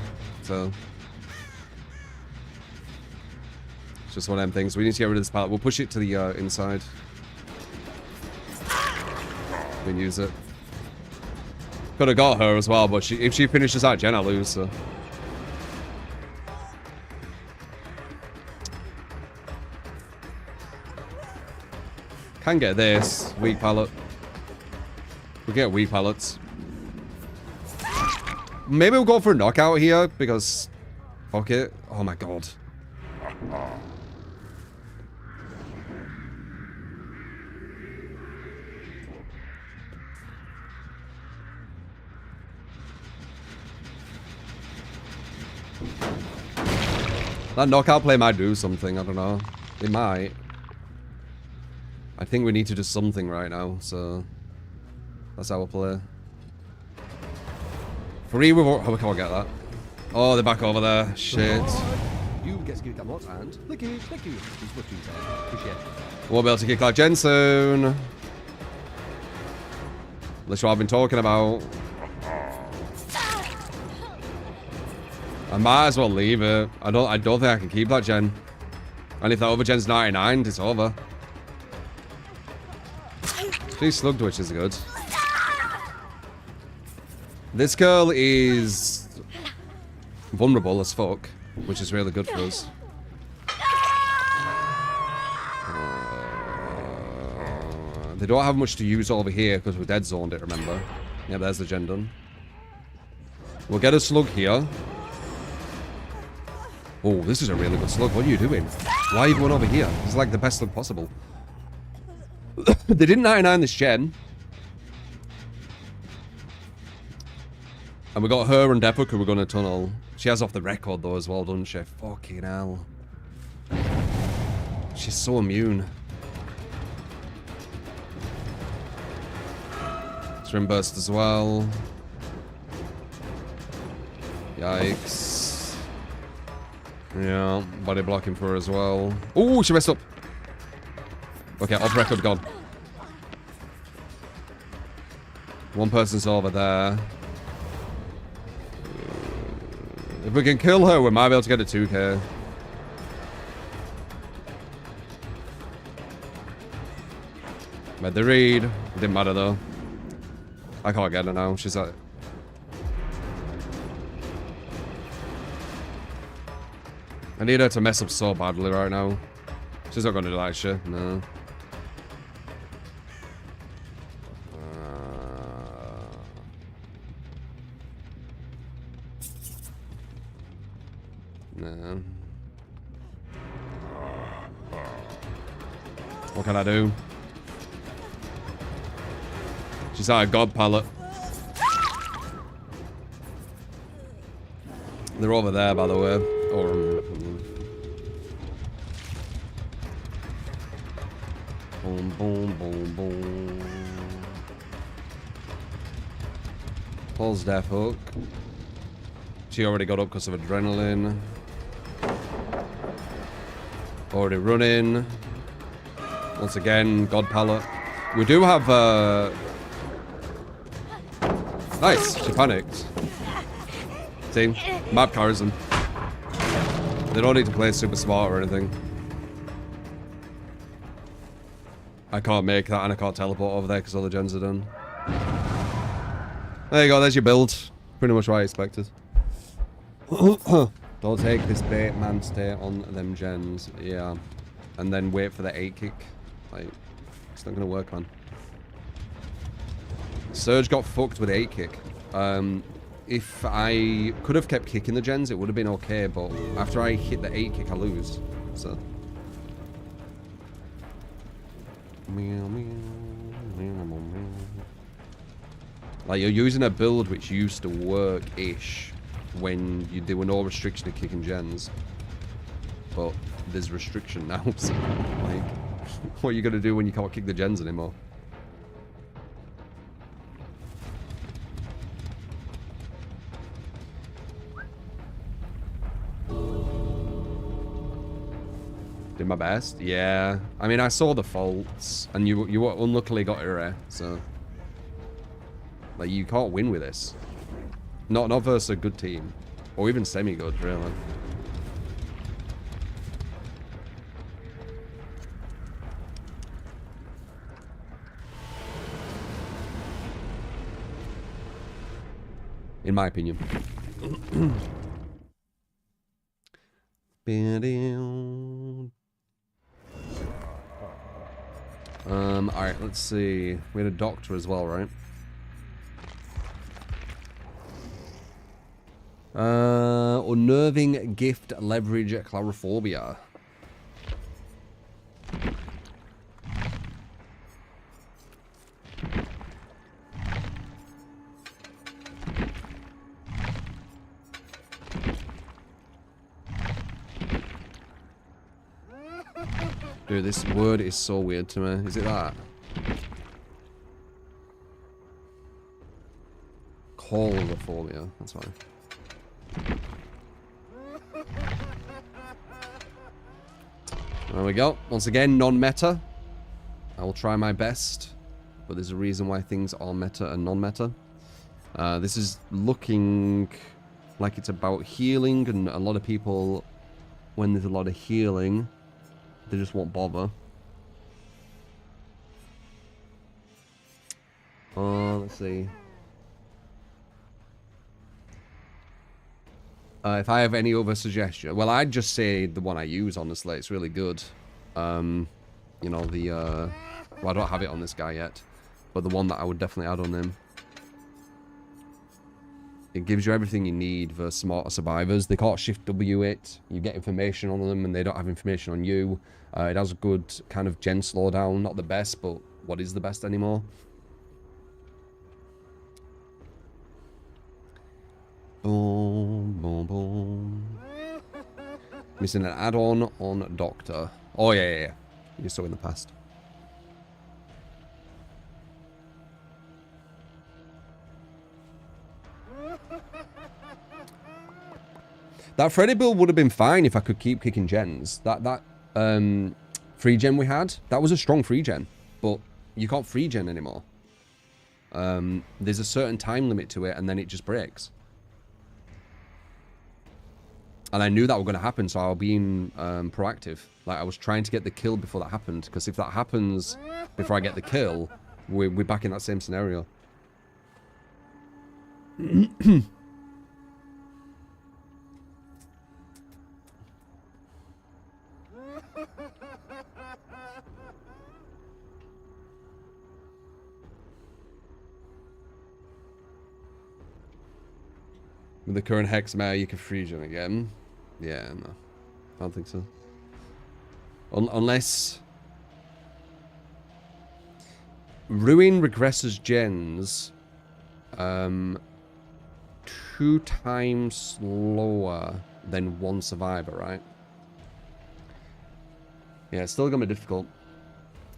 So... It's just one of them things. We need to get rid of this pallet. We'll push it to the inside. We can use it. Could have got her as well, but if she finishes that gen, I lose, so... Can get this. Weak pallet. We get weak pallets. Maybe we'll go for a knockout here, because... Fuck it. Oh my god. That knockout play might do something, I don't know. It might. I think we need to do something right now, so... That's how we'll play. 3, we can't get that. Oh, they're back over there. Shit. You get skipped a lot and thank you. He's watching there. Appreciate it. Won't be able to kick that gen soon. That's what I've been talking about. I might as well leave it. I don't think I can keep that gen. And if that other gen's 99, it's over. These slug twitch is good. This girl is vulnerable as fuck, which is really good for us. They don't have much to use over here because we're dead zoned it, remember? Yeah, there's the gen done. We'll get a slug here. Oh, this is a really good slug. What are you doing? Why are you going over here? This is like the best slug possible. They didn't 99 this gen. And we got her and Depuk who we're going to tunnel. She has off the record though as well, doesn't she? Fucking hell. She's so immune. Swim burst as well. Yikes. Yeah, body blocking for her as well. Oh, she messed up. Okay, off record gone. One person's over there. If we can kill her, we might be able to get a 2k. Made the read. It didn't matter though. I can't get her now. She's like... I need her to mess up so badly right now. She's not going to do that shit. No. No. What can I do? She's out of god pallet. They're over there, by the way. Or boom, boom, boom, boom. Paul's death hook. She already got up because of adrenaline. Already running. Once again, God pallet. We do have nice, she panicked. See? Map carries them. They don't need to play super smart or anything. I can't make that and I can't teleport over there because all the gens are done. There you go, there's your build. Pretty much what I expected. Don't take this bait, man. Stay on them gens. Yeah. And then wait for the 8 kick. Like, it's not gonna work, man. Surge got fucked with 8 kick. If I could have kept kicking the gens, it would have been okay, but after I hit the 8 kick, I lose. So. Like, you're using a build which used to work-ish when there were no restriction of kicking gens. But there's restriction now, so, like, what are you gonna do when you can't kick the gens anymore? Did my best, yeah. I mean, I saw the faults, and you unluckily got error, so like you can't win with this. Not versus a good team, or even semi-good, really. In my opinion. Alright, let's see. We had a doctor as well, right? Unnerving gift leverage claustrophobia. Dude, this word is so weird to me. Is it that? Claustrophobia. That's fine. There we go. Once again, non-meta. I will try my best, but there's a reason why things are meta and non-meta. This is looking like it's about healing, and a lot of people, when there's a lot of healing, they just won't bother. Let's see. If I have any other suggestion, well, I'd just say the one I use. Honestly, it's really good. You know, the well, I don't have it on this guy yet, but the one that I would definitely add on him. It gives you everything you need for smarter survivors. They can't shift W it. You get information on them, and they don't have information on you. It has a good kind of gen slowdown. Not the best, but what is the best anymore? Boom, boom, boom. Missing an add-on on Doctor. Oh, yeah. You saw in the past. That Freddy build would have been fine if I could keep kicking gens. That free gen we had, that was a strong free gen, but you can't free gen anymore. There's a certain time limit to it, and then it just breaks. And I knew that was going to happen, so I was being proactive. Like, I was trying to get the kill before that happened, because if that happens before I get the kill, we're back in that same scenario. With the current hex meta, you can free gen again. Yeah, no. I don't think so. Unless... Ruin regresses gens 2 times slower than one survivor, right? Yeah, it's still gonna be difficult.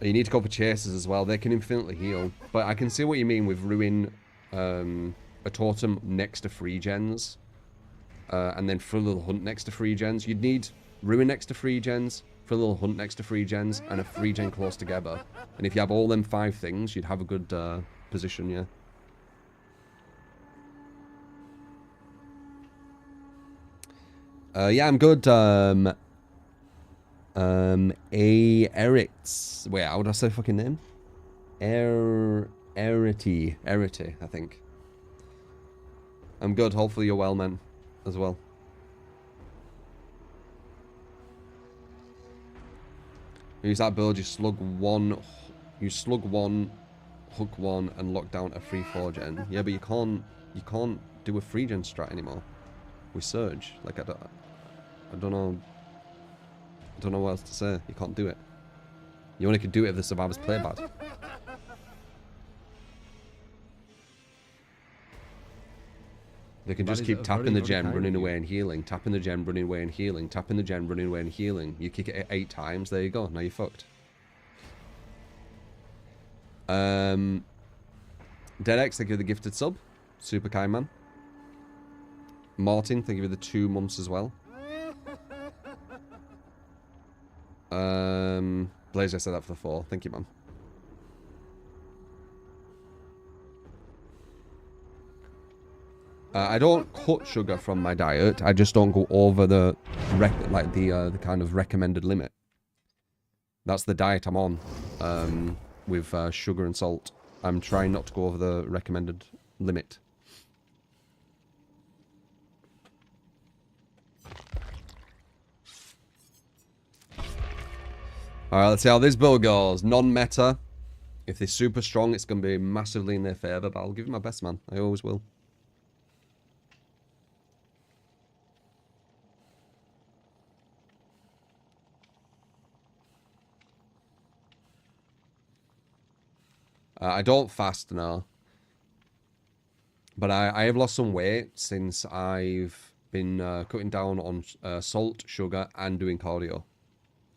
You need to go for chasers as well. They can infinitely heal. But I can see what you mean with Ruin... a a totem next to free gens, and then Frillill Hunt next to free gens. You'd need Ruin next to free gens, Frillill Hunt next to free gens, and a free gen close together. And if you have all them 5 things, you'd have a good position, yeah. Yeah, I'm good. Eritz. Wait, how would I say fucking name? Erity, I think. I'm good. Hopefully you're well, man, as well. Use that build. You slug one, hook one, and lock down a free 4-gen. Yeah, but you can't do a free gen strat anymore. We surge. Like I don't know what else to say. You can't do it. You only can do it if the survivors play bad. They can just keep tapping the gem, running away and healing. Tapping the gem, running away and healing. Tapping the gem, running away and healing. You kick it 8 times. There you go. Now you're fucked. DeadX, thank you for the gifted sub. Super kind, man. Martin, thank you for the 2 months as well. Blaze, I said that for the 4. Thank you, man. I don't cut sugar from my diet. I just don't go over the kind of recommended limit. That's the diet I'm on, with sugar and salt. I'm trying not to go over the recommended limit. Alright, let's see how this build goes. Non-meta. If they're super strong, it's going to be massively in their favour, but I'll give it my best, man. I always will. I don't fast now. But I have lost some weight since I've been cutting down on salt, sugar, and doing cardio.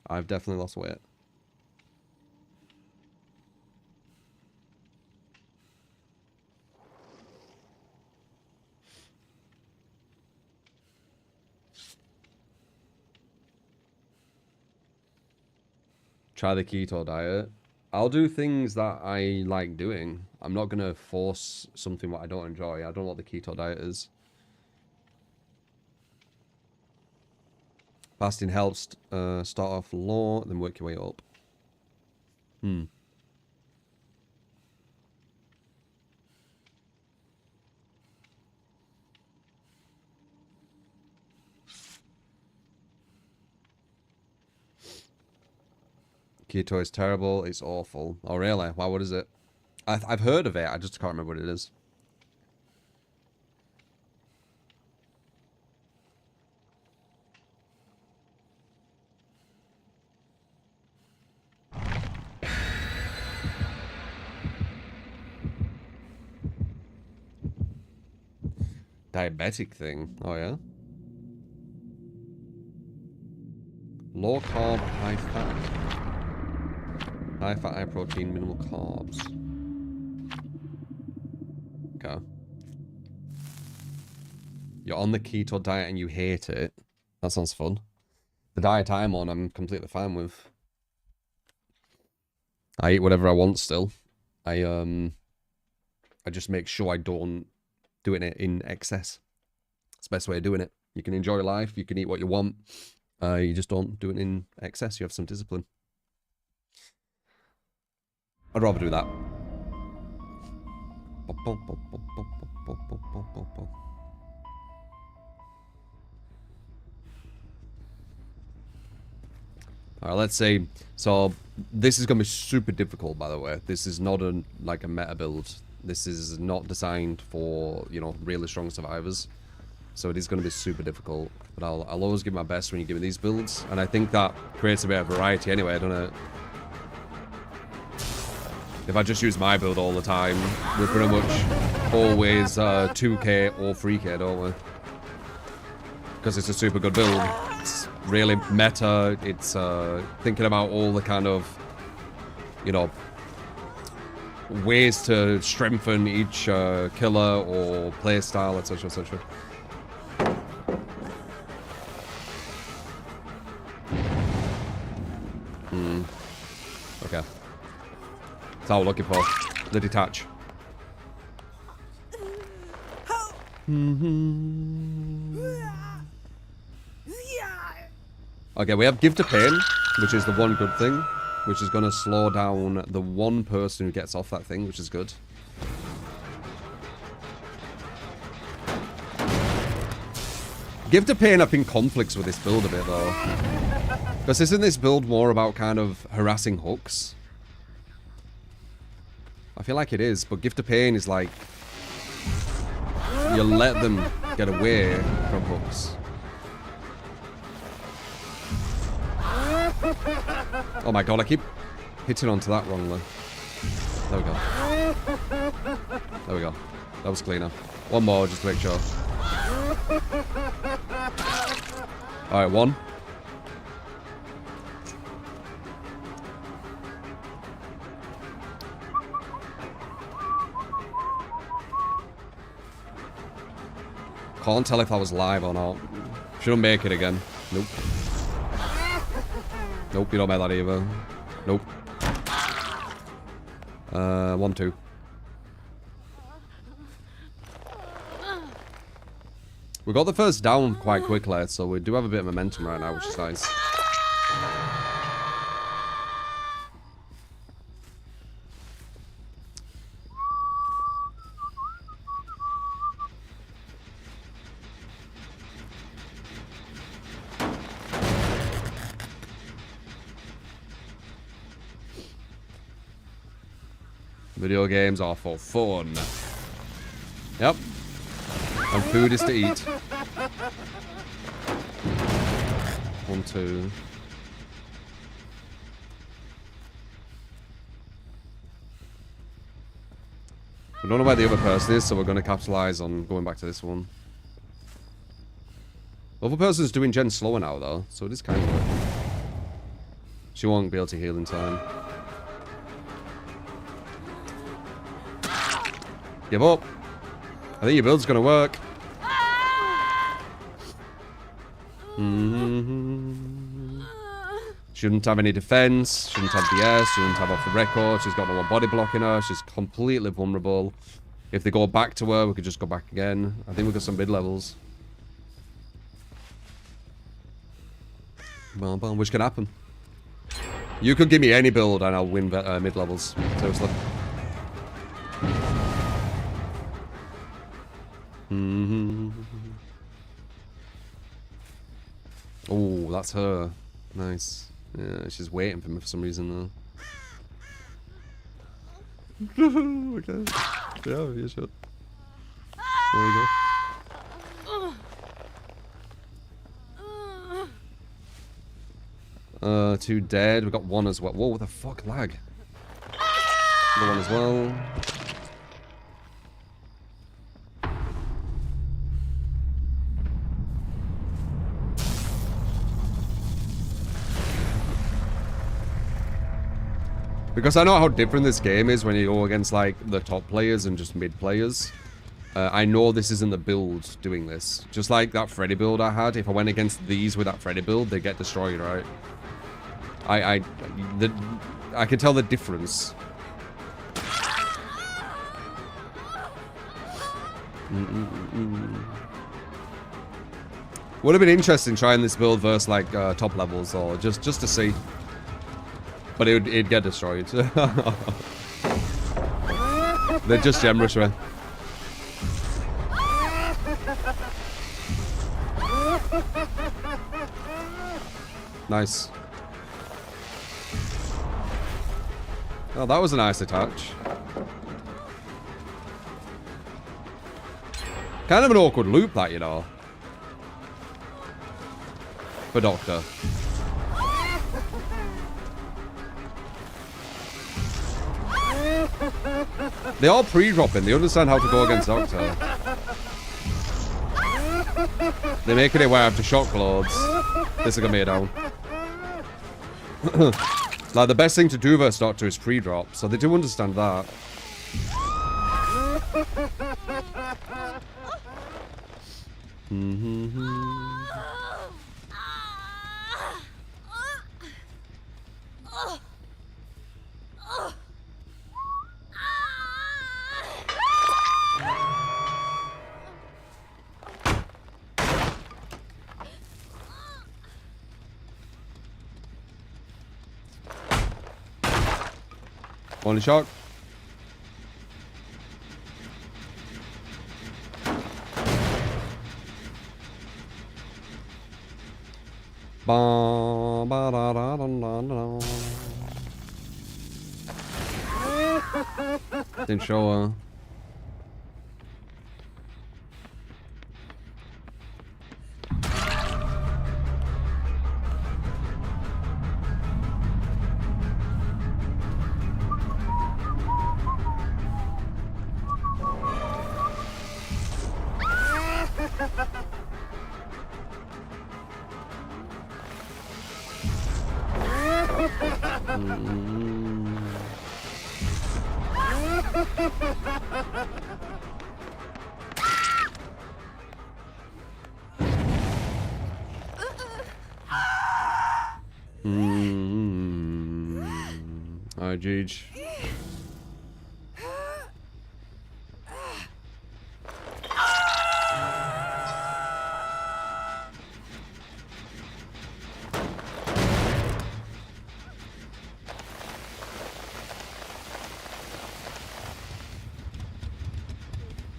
I've definitely lost weight. Try the keto diet. I'll do things that I like doing. I'm not going to force something that I don't enjoy. I don't know what the keto diet is. Fasting helps start off low, then work your way up. Keto is terrible. It's awful. Oh, really? Wow, what is it? I've heard of it. I just can't remember what it is. Diabetic thing. Oh, yeah? Low carb, high fat. High fat, high protein, minimal carbs. Okay. You're on the keto diet and you hate it. That sounds fun. The diet I'm on, I'm completely fine with. I eat whatever I want still. I just make sure I don't do it in excess. It's the best way of doing it. You can enjoy life, you can eat what you want. You just don't do it in excess. You have some discipline. I'd rather do that. Alright, let's see. So, this is going to be super difficult, by the way. This is not like a meta build. This is not designed for, you know, really strong survivors. So it is going to be super difficult. But I'll always give my best when you give me these builds. And I think that creates a bit of variety anyway, doesn't it? If I just use my build all the time, we're pretty much always 2k or 3k, don't we? Because it's a super good build. It's really meta. It's thinking about all the kind of, you know, ways to strengthen each killer or playstyle, etc., etc. Okay. That's all we're looking for. The detach. Okay, we have Give to Pain, which is the one good thing, which is going to slow down the one person who gets off that thing, which is good. Give to Pain, I think, conflicts with this build a bit, though. Because isn't this build more about kind of harassing hooks? I feel like it is, but Give to Pain is like... you let them get away from hooks. Oh my god, I keep hitting onto that wrongly. There we go. There we go. That was cleaner. One more, just to make sure. Alright, one. Can't tell if that was live or not. Shouldn't make it again. Nope. Nope, you don't make that either. Nope. 1, 2. We got the first down quite quickly, so we do have a bit of momentum right now, which is nice. Video games are for fun. Yep. And food is to eat. 1, 2. We don't know where the other person is, so we're going to capitalize on going back to this one. The other person's doing gen slower now, though, so it is kind of good. She won't be able to heal in time. Give up. I think your build's gonna work. Shouldn't have any defense. Shouldn't have DS. Shouldn't have off the record. She's got no one body blocking her. She's completely vulnerable. If they go back to her, we could just go back again. I think we've got some mid levels. Which can happen. You could give me any build and I'll win mid levels. Seriously. Oh, that's her. Nice. Yeah, she's waiting for me for some reason though. Okay. Yeah, you should. There we go. 2 dead. We got 1 as well. Whoa, what the fuck, lag? Another 1 as well. Because I know how different this game is when you go against, like, the top players and just mid players. I know this isn't the build doing this. Just like that Freddy build I had, if I went against these with that Freddy build, they get destroyed, right? I can tell the difference. Would have been interesting trying this build versus, like, top levels, or just to see. But it'd get destroyed. They're just gem rush, man. Nice. Oh, that was a nice attach. Kind of an awkward loop, that, you know. For Doctor. They are pre-dropping. They understand how to go against Doctor. They're making it where I have to shock lords. This is gonna be a down. Like, the best thing to do versus Doctor is pre-drop, so they do understand that. Only shot. Ba, ba, da, da, da, da, da. Didn't show her. Alright, Jeej.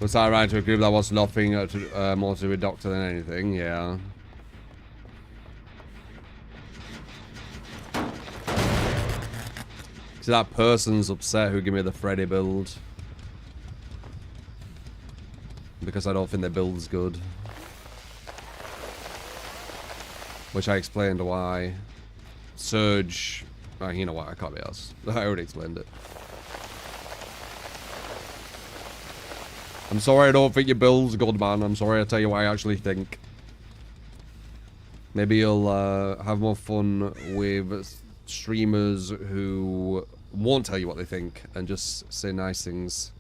Was I right to agree that was nothing more to do with Doctor than anything? Yeah. So that person's upset who gave me the Freddy build. Because I don't think their build's good. Which I explained why. Surge. Oh, you know what, I can't be asked. I already explained it. I'm sorry I don't think your build's good, man. I'm sorry, I'll tell you what I actually think. Maybe you'll have more fun with streamers who won't tell you what they think and just say nice things.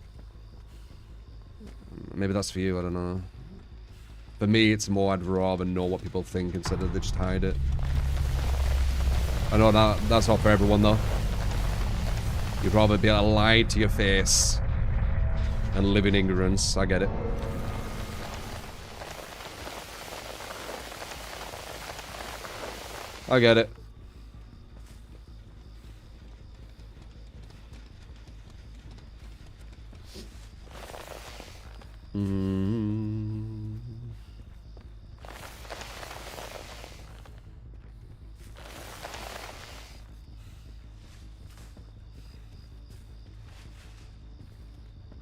Maybe that's for you, I don't know. For me, it's more I'd rather know what people think instead of they just hide it. I know that's not for everyone though. You'd rather be able to lie to your face and live in ignorance. I get it. I get it.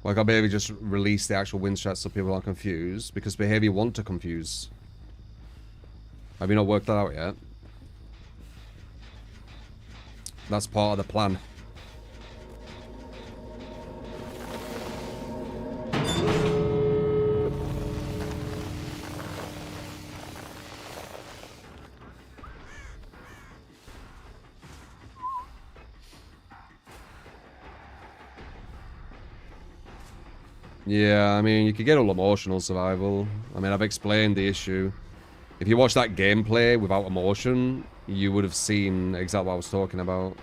Like, I'll maybe just release the actual win stats so people aren't confused, because behavior want to confuse. Have you not worked that out yet? That's part of the plan. Yeah, I mean, you could get all emotional survival. I mean, I've explained the issue. If you watch that gameplay without emotion, you would have seen exactly what I was talking about.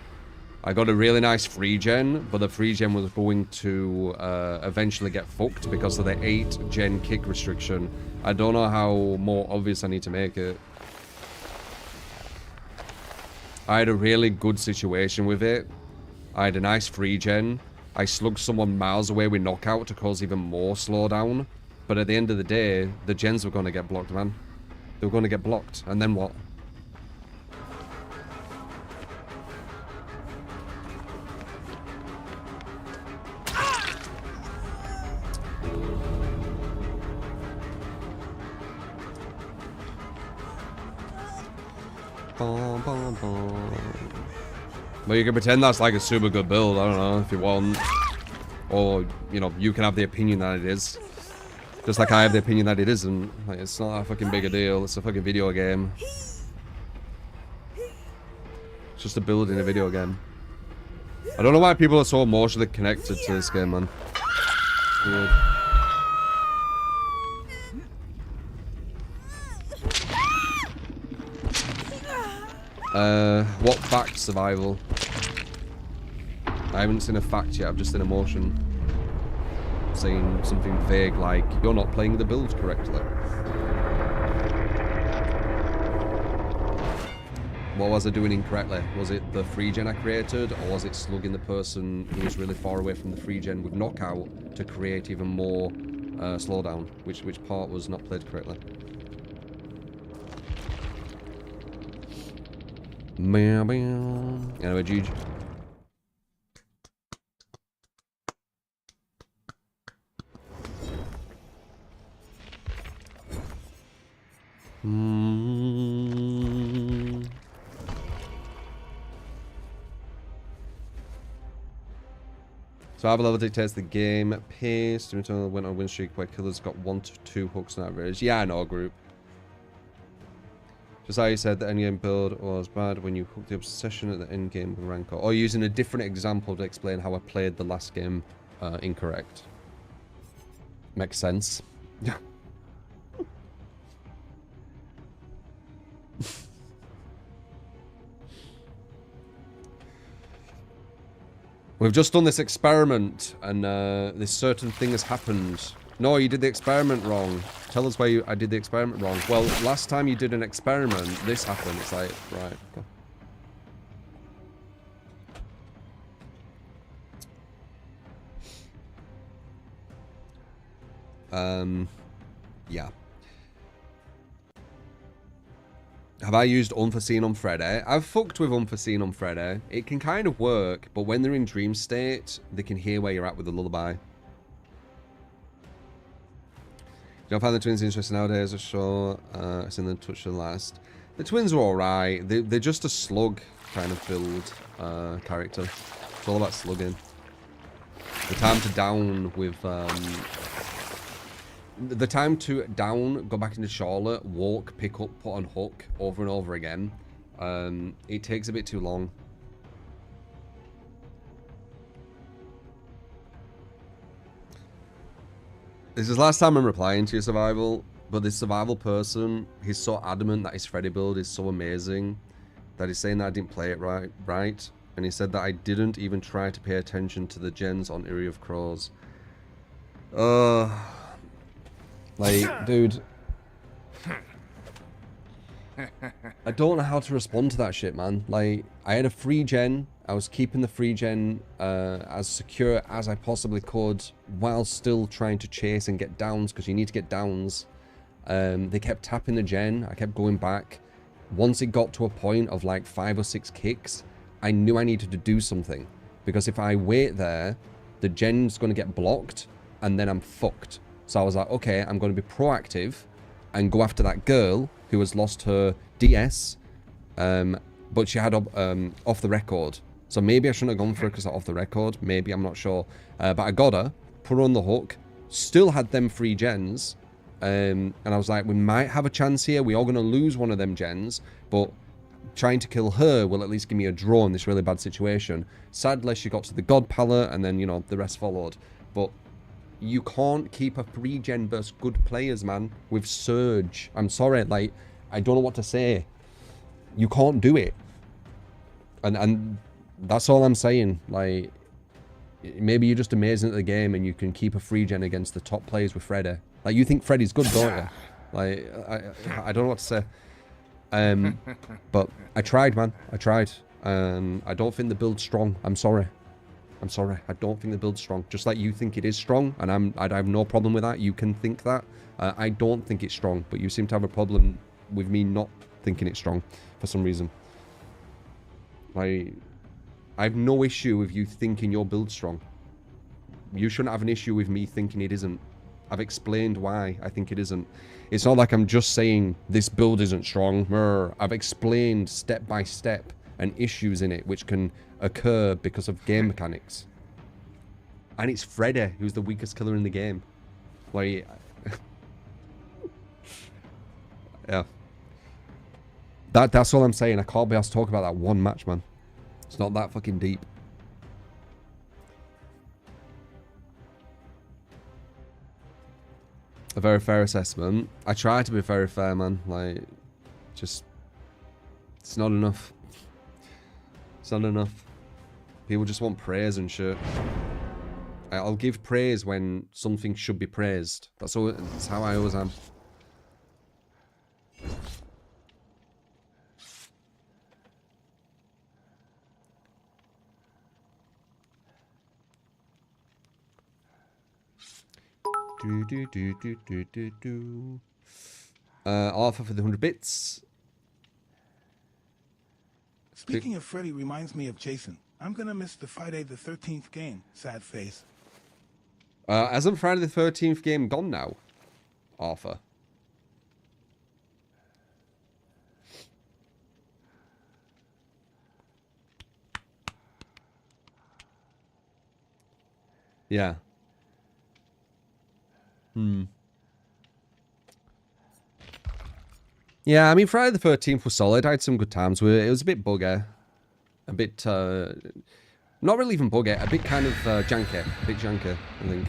I got a really nice free gen, but the free gen was going to eventually get fucked because of the 8 gen kick restriction. I don't know how more obvious I need to make it. I had a really good situation with it. I had a nice free gen. I slugged someone miles away with knockout to cause even more slowdown. But at the end of the day, the gens were going to get blocked, man. They were going to get blocked. And then what? Bum, bum, bum. Well, you can pretend that's like a super good build, I don't know, if you want. Or, you know, you can have the opinion that it is. Just like I have the opinion that it isn't. Like, it's not a fucking big a deal, it's a fucking video game. It's just a build in a video game. I don't know why people are so emotionally connected to this game, man. It's weird. What fact? Survival. I haven't seen a fact yet, I've just seen emotion. Saying something vague like, you're not playing the build correctly. What was I doing incorrectly? Was it the free gen I created, or was it slugging the person who was really far away from the free gen with knockout to create even more slowdown? Which part was not played correctly? Anyway, Juge. Survival level dictates the game pace. Went on a win streak where killers got 1 to 2 hooks on average. Yeah, I know, group. Just how you said the endgame build was bad when you hooked the obsession at the endgame with Rancor. Or using a different example to explain how I played the last game incorrect. Makes sense. We've just done this experiment, and this certain thing has happened. No, you did the experiment wrong. Tell us where I did the experiment wrong. Well, last time you did an experiment, this happened. It's like, right, okay. Yeah. Have I used Unforeseen on Freddy? I've fucked with Unforeseen on Freddy. It can kind of work, but when they're in dream state, they can hear where you're at with the lullaby. You don't find the twins interesting nowadays, I'm sure. I've seen them touch the last. The twins are alright. They're just a slug kind of build character. It's all about slugging. The time to down with... the time to down, go back into Charlotte, walk, pick up, put on hook over and over again. It takes a bit too long. This is the last time I'm replying to your survival, but this survival person, he's so adamant that his Freddy build is so amazing that he's saying that I didn't play it right. And he said that I didn't even try to pay attention to the gens on Eerie of Crows. Like, dude, I don't know how to respond to that shit, man. Like, I had a free gen. I was keeping the free gen as secure as I possibly could while still trying to chase and get downs, because you need to get downs. They kept tapping the gen. I kept going back. Once it got to a point of like 5 or 6 kicks, I knew I needed to do something, because if I wait there, the gen's going to get blocked and then I'm fucked. So I was like, okay, I'm going to be proactive and go after that girl who has lost her DS, but she had off the record. So maybe I shouldn't have gone for her because off the record. Maybe, I'm not sure. But I got her, put her on the hook, still had them 3 gens. And I was like, we might have a chance here. We are going to lose one of them gens, but trying to kill her will at least give me a draw in this really bad situation. Sadly, she got to the God Palette, and then, you know, the rest followed. But you can't keep a free gen versus good players, man, with Surge. I'm sorry, like, I don't know what to say. You can't do it. And that's all I'm saying. Like, maybe you're just amazing at the game and you can keep a free gen against the top players with Freddy. Like, you think Freddy's good, don't you? Like, I don't know what to say. But I tried, man. I tried. I don't think the build's strong. I'm sorry. I'm sorry. I don't think the build's strong. Just like you think it is strong, and I have no problem with that. You can think that. I don't think it's strong, but you seem to have a problem with me not thinking it's strong for some reason. I have no issue with you thinking your build's strong. You shouldn't have an issue with me thinking it isn't. I've explained why I think it isn't. It's not like I'm just saying this build isn't strong. I've explained step by step and issues in it which can occur because of game mechanics. And it's Freddy who's the weakest killer in the game. Like, yeah. That's all I'm saying. I can't be asked to talk about that one match, man. It's not that fucking deep. a very fair assessment. I try to be very fair, man. Like, just... It's not enough. It's not enough. People just want praise and shit. I'll give praise when something should be praised. That's how I always am. Arthur for the 100 bits. Speaking of Freddy reminds me of Jason. I'm gonna miss the Friday the 13th game. Sad face. Hasn't Friday the 13th game gone now, Arthur? Yeah. Yeah, I mean, Friday the 13th was solid. I had some good times with it. It was a bit buggy. A bit, not really even buggy. A bit kind of janky. A bit janky, I think.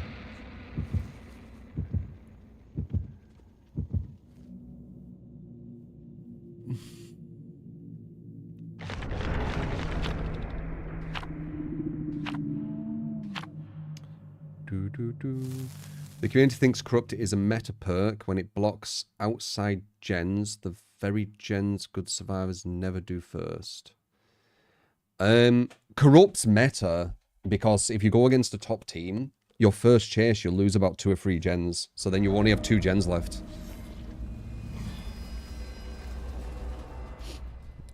The community thinks Corrupt is a meta perk when it blocks outside gens, the very gens good survivors never do first. Corrupt's meta because if you go against a top team, your first chase you'll lose about 2 or 3 gens, so then you only have 2 gens left.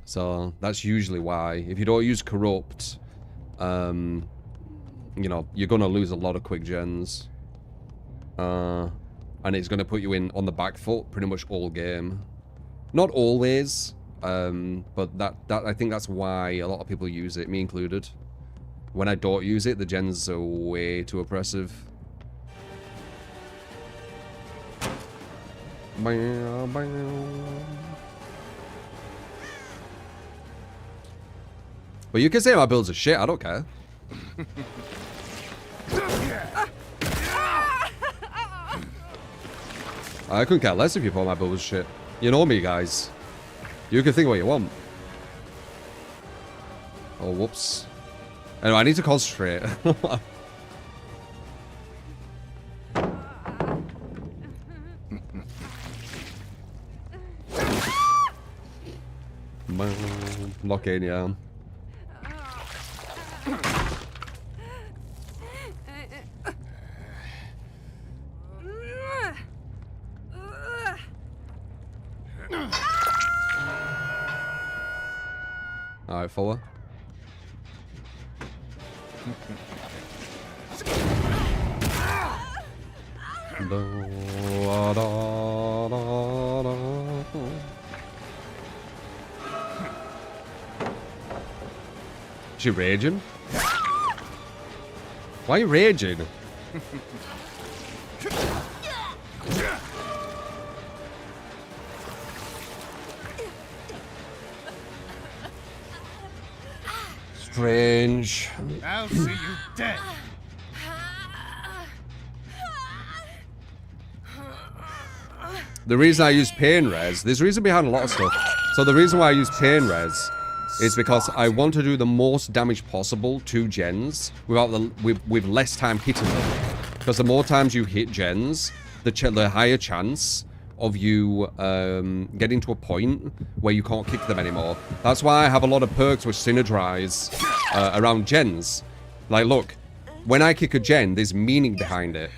So that's usually why. If you don't use Corrupt, you know, you're gonna lose a lot of quick gens. And it's going to put you in on the back foot pretty much all game. Not always, but that I think that's why a lot of people use it, me included. When I don't use it, the gens are way too oppressive. But you can say my builds are shit, I don't care. I couldn't care less if you thought my build was shit. You know me, guys. You can think what you want. Oh, whoops. Anyway, I need to concentrate. Lock in, yeah. Alright, forward. Is she raging? Why are you raging? Strange. I'll see you dead. The reason I use pain res, there's reason behind a lot of stuff. So the reason why I use pain res is because I want to do the most damage possible to gens without with less time hitting them. Because the more times you hit gens, the higher chance of you getting to a point where you can't kick them anymore. That's why I have a lot of perks which synergize around gens. Like, look, when I kick a gen, there's meaning behind it.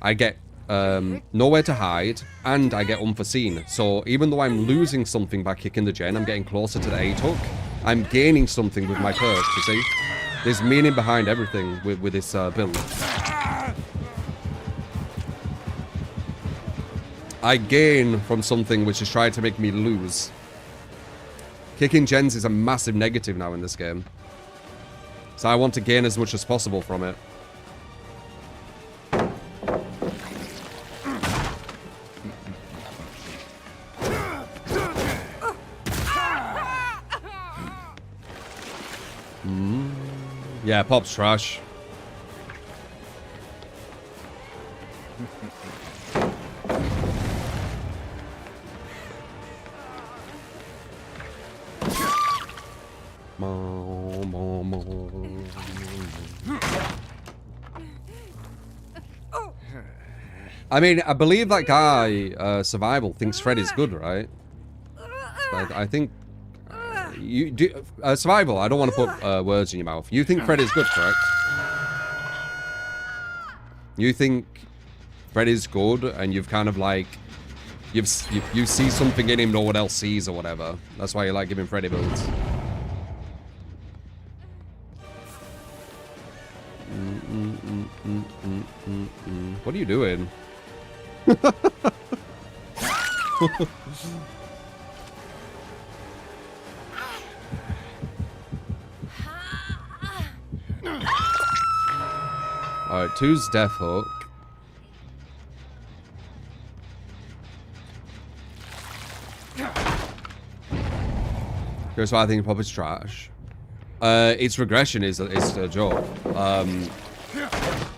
I get nowhere to hide, and I get unforeseen. So even though I'm losing something by kicking the gen, I'm getting closer to the 8-hook. I'm gaining something with my perks, you see? There's meaning behind everything with this build. I gain from something which is trying to make me lose. Kicking gens is a massive negative now in this game. So I want to gain as much as possible from it. Yeah, Pop's trash. I mean, I believe that guy, Survival, thinks Freddy's good, right? I think... you do, Survival, I don't want to put words in your mouth. You think Freddy's good, correct? You think Freddy's good, and you've kind of like... You see something in him no one else sees or whatever. That's why you like giving Freddy builds. What are you doing? Alright, 2's Death Hook. Here's why I think Pop is trash. Its regression is a joke.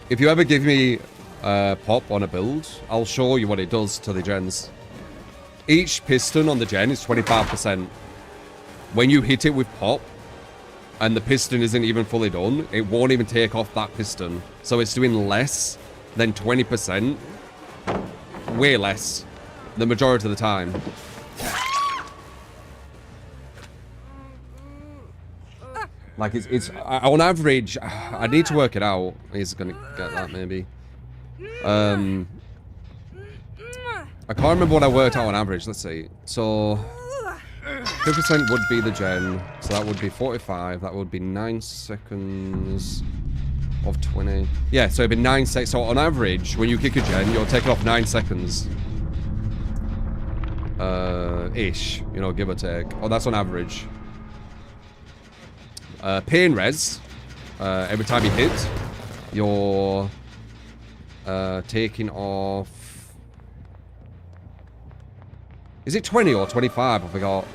If you ever give me Pop on a build, I'll show you what it does to the gens. Each piston on the gen is 25%. When you hit it with Pop, and the piston isn't even fully done, it won't even take off that piston. So it's doing less than 20%. Way less. The majority of the time. Like, it's on average, I need to work it out. He's gonna get that, maybe. I can't remember what I worked out on average. Let's see. So, 50% would be the gen. So that would be 45. That would be 9 seconds of 20. Yeah, so it'd be 9 seconds. So on average, when you kick a gen, you're taking off 9 seconds. Ish. You know, give or take. Oh, that's on average. Pain res. Every time you hit, you're taking off... Is it 20 or 25? I forgot.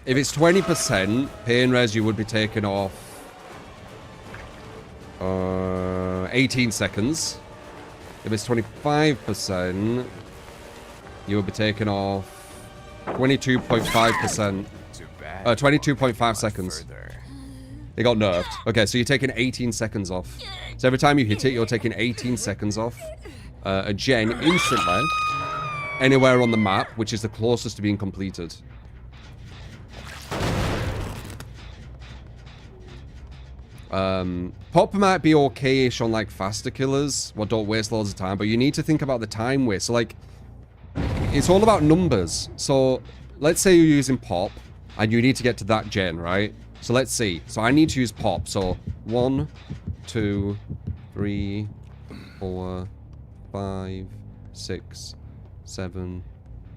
If it's 20% pain res, you would be taking off 18 seconds. If it's 25%, you would be taking off 22.5%. 22.5 seconds. It got nerfed. Okay, so you're taking 18 seconds off. So every time you hit it, you're taking 18 seconds off. A gen instantly. Anywhere on the map, which is the closest to being completed. Pop might be okay-ish on like faster killers. Well, don't waste loads of time, but you need to think about the time waste. So like, it's all about numbers. So let's say you're using Pop and you need to get to that gen, right? So let's see. So I need to use Pop. So 1, 2, 3, 4, 5, 6, 7,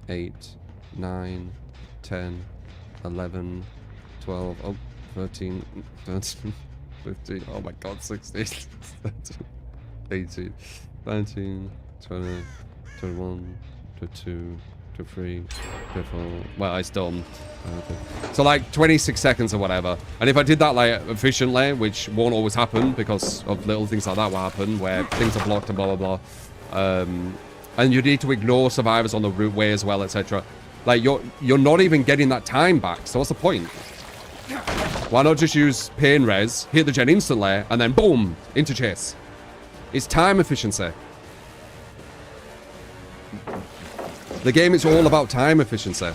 8, 9, 10, 11, 12, oh, 13, 13, 15, oh my god, 16, 17, 18, 19, 20, 21, 22, 23, 24. Well, it's done. Okay. So like 26 seconds or whatever. And if I did that like efficiently, which won't always happen because of little things like that will happen where things are blocked and blah blah blah. And you need to ignore survivors on the route way as well, etc. Like you're not even getting that time back. So what's the point? Why not just use pain res, hit the gen instantly, and then boom, into chase? It's time efficiency. The game is all about time efficiency.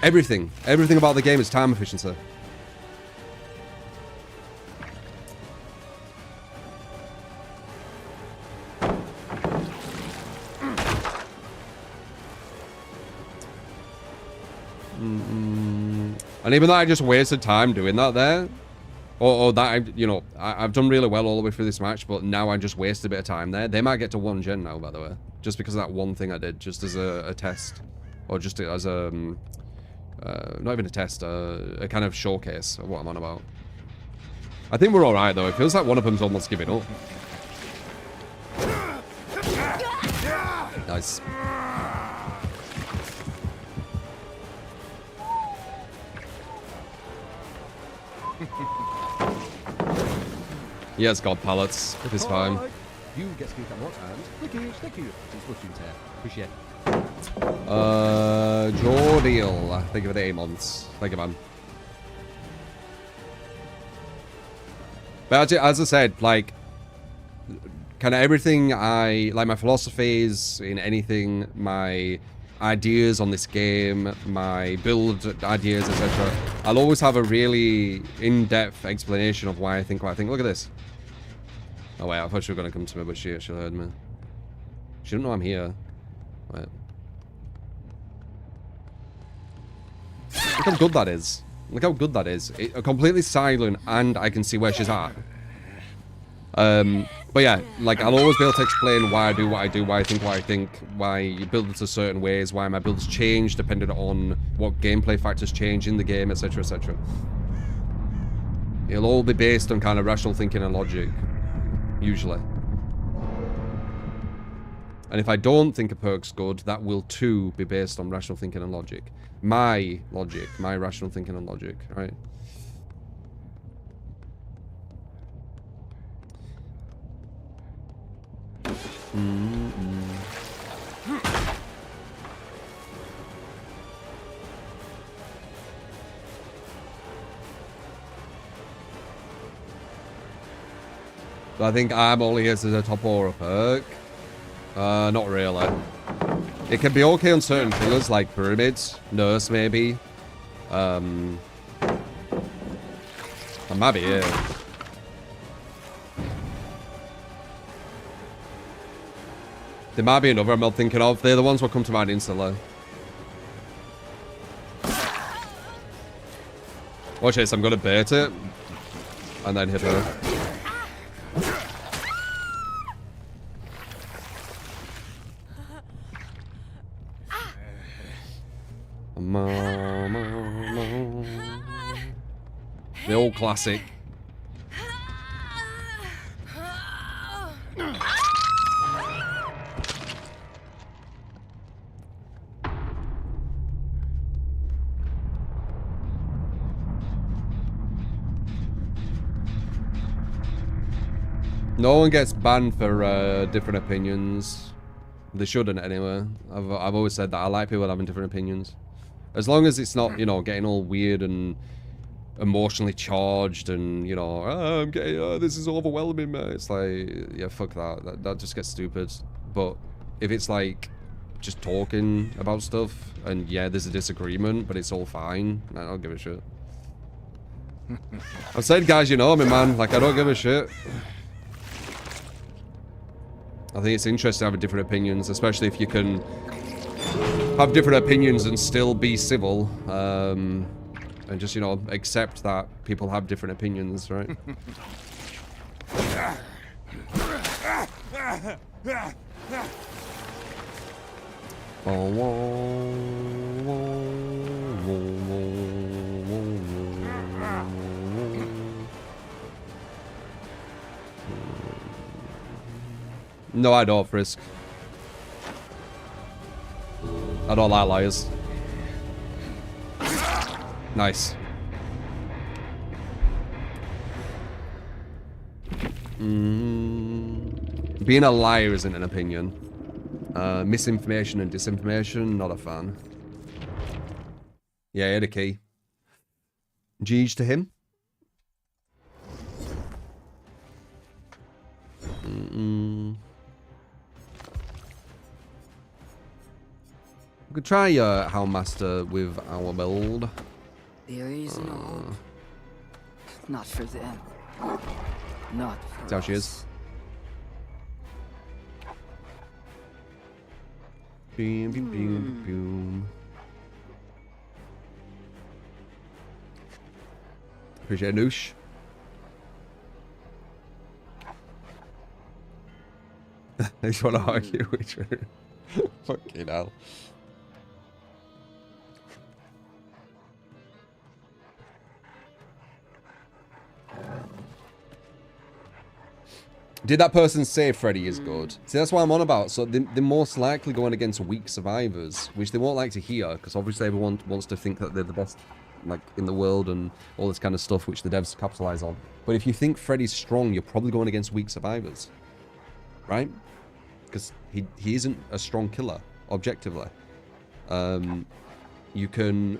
Everything about the game is time efficiency. And even though I just wasted time doing that there, or that, you know, I've done really well all the way through this match, but now I just wasted a bit of time there. They might get to 1 gen now, by the way, just because of that one thing I did, just as a test, or just as a, not even a test, a kind of showcase of what I'm on about. I think we're alright though. It feels like one of them's almost giving up. Nice. He has god pallets. It is fine. You get skill camera and thank you. It's Fortune Tear. Appreciate it. Jordiel. Thank you for the 8 months. Thank you, man. But actually, as I said, like, kind of everything like my philosophies in anything, my ideas on this game, my build ideas, etc. I'll always have a really in-depth explanation of why I think what I think. Look at this. Oh wait, I thought she was gonna come to me, but she heard me. She didn't know I'm here. Wait. Look how good that is. Look how good that is. Completely silent, and I can see where she's at. But yeah, like, I'll always be able to explain why I do what I do, why I think what I think, why you build it a certain ways, why my builds change depending on what gameplay factors change in the game, etc, etc. It'll all be based on kind of rational thinking and logic, usually. And if I don't think a perk's good, that will too be based on rational thinking and logic. My logic, my rational thinking and logic, right? So I think I'm only here as a top or a perk. Not really. It can be okay on certain killers like pyramids, nurse maybe. I might be here. There might be another I'm not thinking of. They're the ones that come to mind instantly. Watch this, I'm gonna bait it. And then hit her. The old classic. No one gets banned for different opinions. They shouldn't anyway. I've always said that I like people having different opinions. As long as it's not, you know, getting all weird and emotionally charged and, you know, oh, I'm getting, this is overwhelming, man. It's like, yeah, fuck that. That just gets stupid. But if it's like just talking about stuff and yeah, there's a disagreement, but it's all fine, I don't give a shit. I've said, guys, you know me, man. Like, I don't give a shit. I think it's interesting having different opinions, especially if you can have different opinions and still be civil. And just, you know, accept that people have different opinions, right? No, I don't, Frisk. I don't like liars. Nice. Being a liar isn't an opinion. Misinformation and disinformation, not a fan. Yeah, he had a key. G's to him. We could try Houndmaster with our build. There is no. Not for them. Not for That's how she is. us. Boom, boom, boom, boom. Appreciate it, Noosh. I just want to argue with you. Fucking hell. Did that person say Freddy is good? See, that's what I'm on about. So they're most likely going against weak survivors, which they won't like to hear, because obviously everyone wants to think that they're the best, like, in the world and all this kind of stuff, which the devs capitalize on. But if you think Freddy's strong, you're probably going against weak survivors. right? Because he isn't a strong killer, objectively. You can...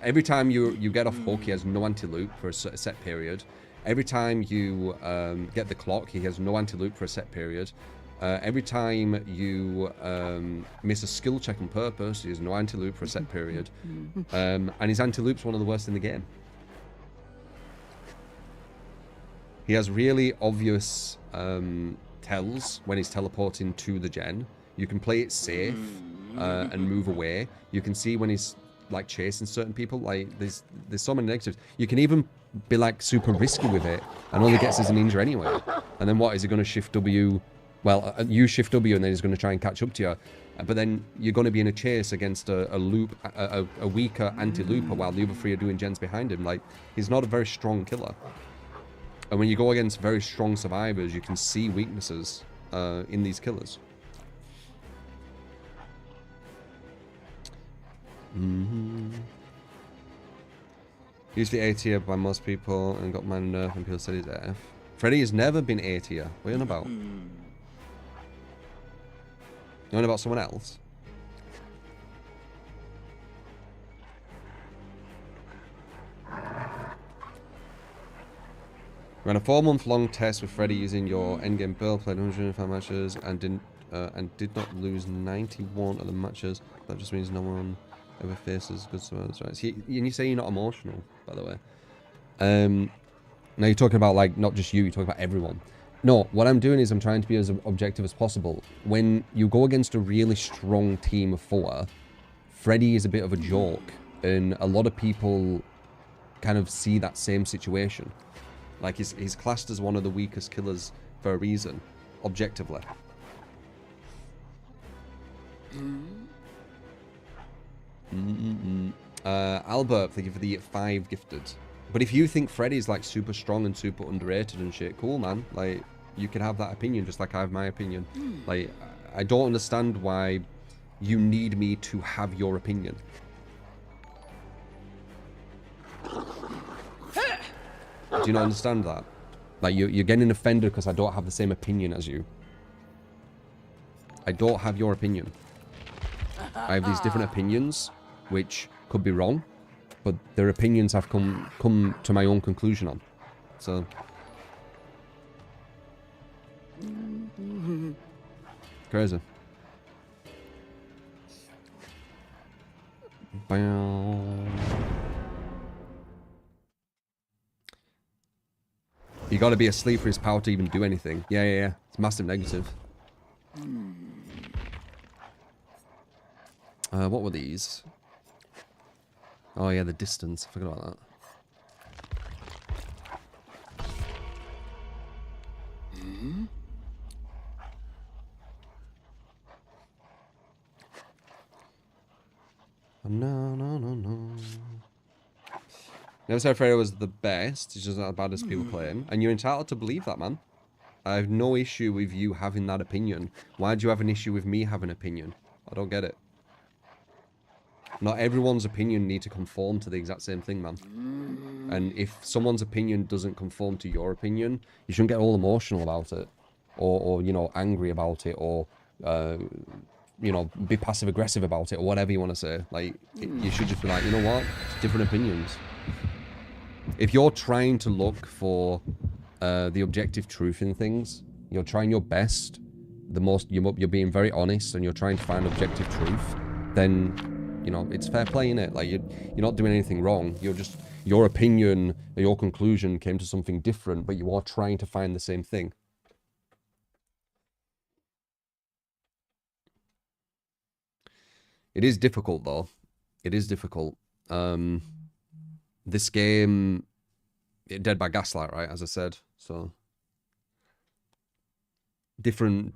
Every time you get off hook, he has no anti-loop for a set period. Every time you get the clock, he has no anti-loop for a set period. Every time you miss a skill check on purpose, he has no anti-loop for a set period. And his anti-loop's one of the worst in the game. He has really obvious tells when he's teleporting to the gen. You can play it safe and move away. You can see when he's like chasing certain people. Like there's so many negatives. You can even be like super risky with it and all he gets is a ninja anyway. And then what is he going to shift W? Well, you shift W and then he's going to try and catch up to you. But then you're going to be in a chase against a loop, a weaker anti-looper while the other three are doing gens behind him. Like he's not a very strong killer. And when you go against very strong survivors, you can see weaknesses in these killers. Used to be A tier by most people and got man nerf and people said he's F. Freddy has never been A tier. What are you on about? You on about someone else? Ran a 4-month-long test with Freddy using your endgame build, played 105 matches, and did not lose 91 of the matches. That just means no one ever faces good survivors, right? So you say you're not emotional, by the way. Now you're talking about like not just you, you're talking about everyone. No, what I'm doing is I'm trying to be as objective as possible. When you go against a really strong team of 4, Freddy is a bit of a joke, and a lot of people kind of see that same situation. Like he's classed as one of the weakest killers for a reason, objectively. Albert, thank you for the 5 gifted. But if you think Freddy's like super strong and super underrated and shit, cool man. Like you can have that opinion just like I have my opinion. Like I don't understand why you need me to have your opinion. Do you not understand that? Like you're getting offended because I don't have the same opinion as you. I don't have your opinion. I have these different opinions, which could be wrong, but they're opinions I've come to my own conclusion on. So crazy. You gotta be asleep for his power to even do anything. Yeah. It's massive negative. What were these? Oh yeah, the distance. I forgot about that. No. Never said Freddy was the best. He's just not as bad as people claim. And you're entitled to believe that, man. I have no issue with you having that opinion. Why do you have an issue with me having an opinion? I don't get it. Not everyone's opinion need to conform to the exact same thing, man. And if someone's opinion doesn't conform to your opinion, you shouldn't get all emotional about it. Or you know, angry about it. Or, you know, be passive-aggressive about it. Or whatever you want to say. Like, you should just be like, you know what? It's different opinions. If you're trying to look for the objective truth in things, you're trying your best, you're being very honest, and you're trying to find objective truth, then, you know, it's fair play, innit? Like, you're not doing anything wrong. You're just, your opinion or your conclusion came to something different, but you are trying to find the same thing. It is difficult, though. It is difficult. This game, dead by gaslight, right? As I said, so different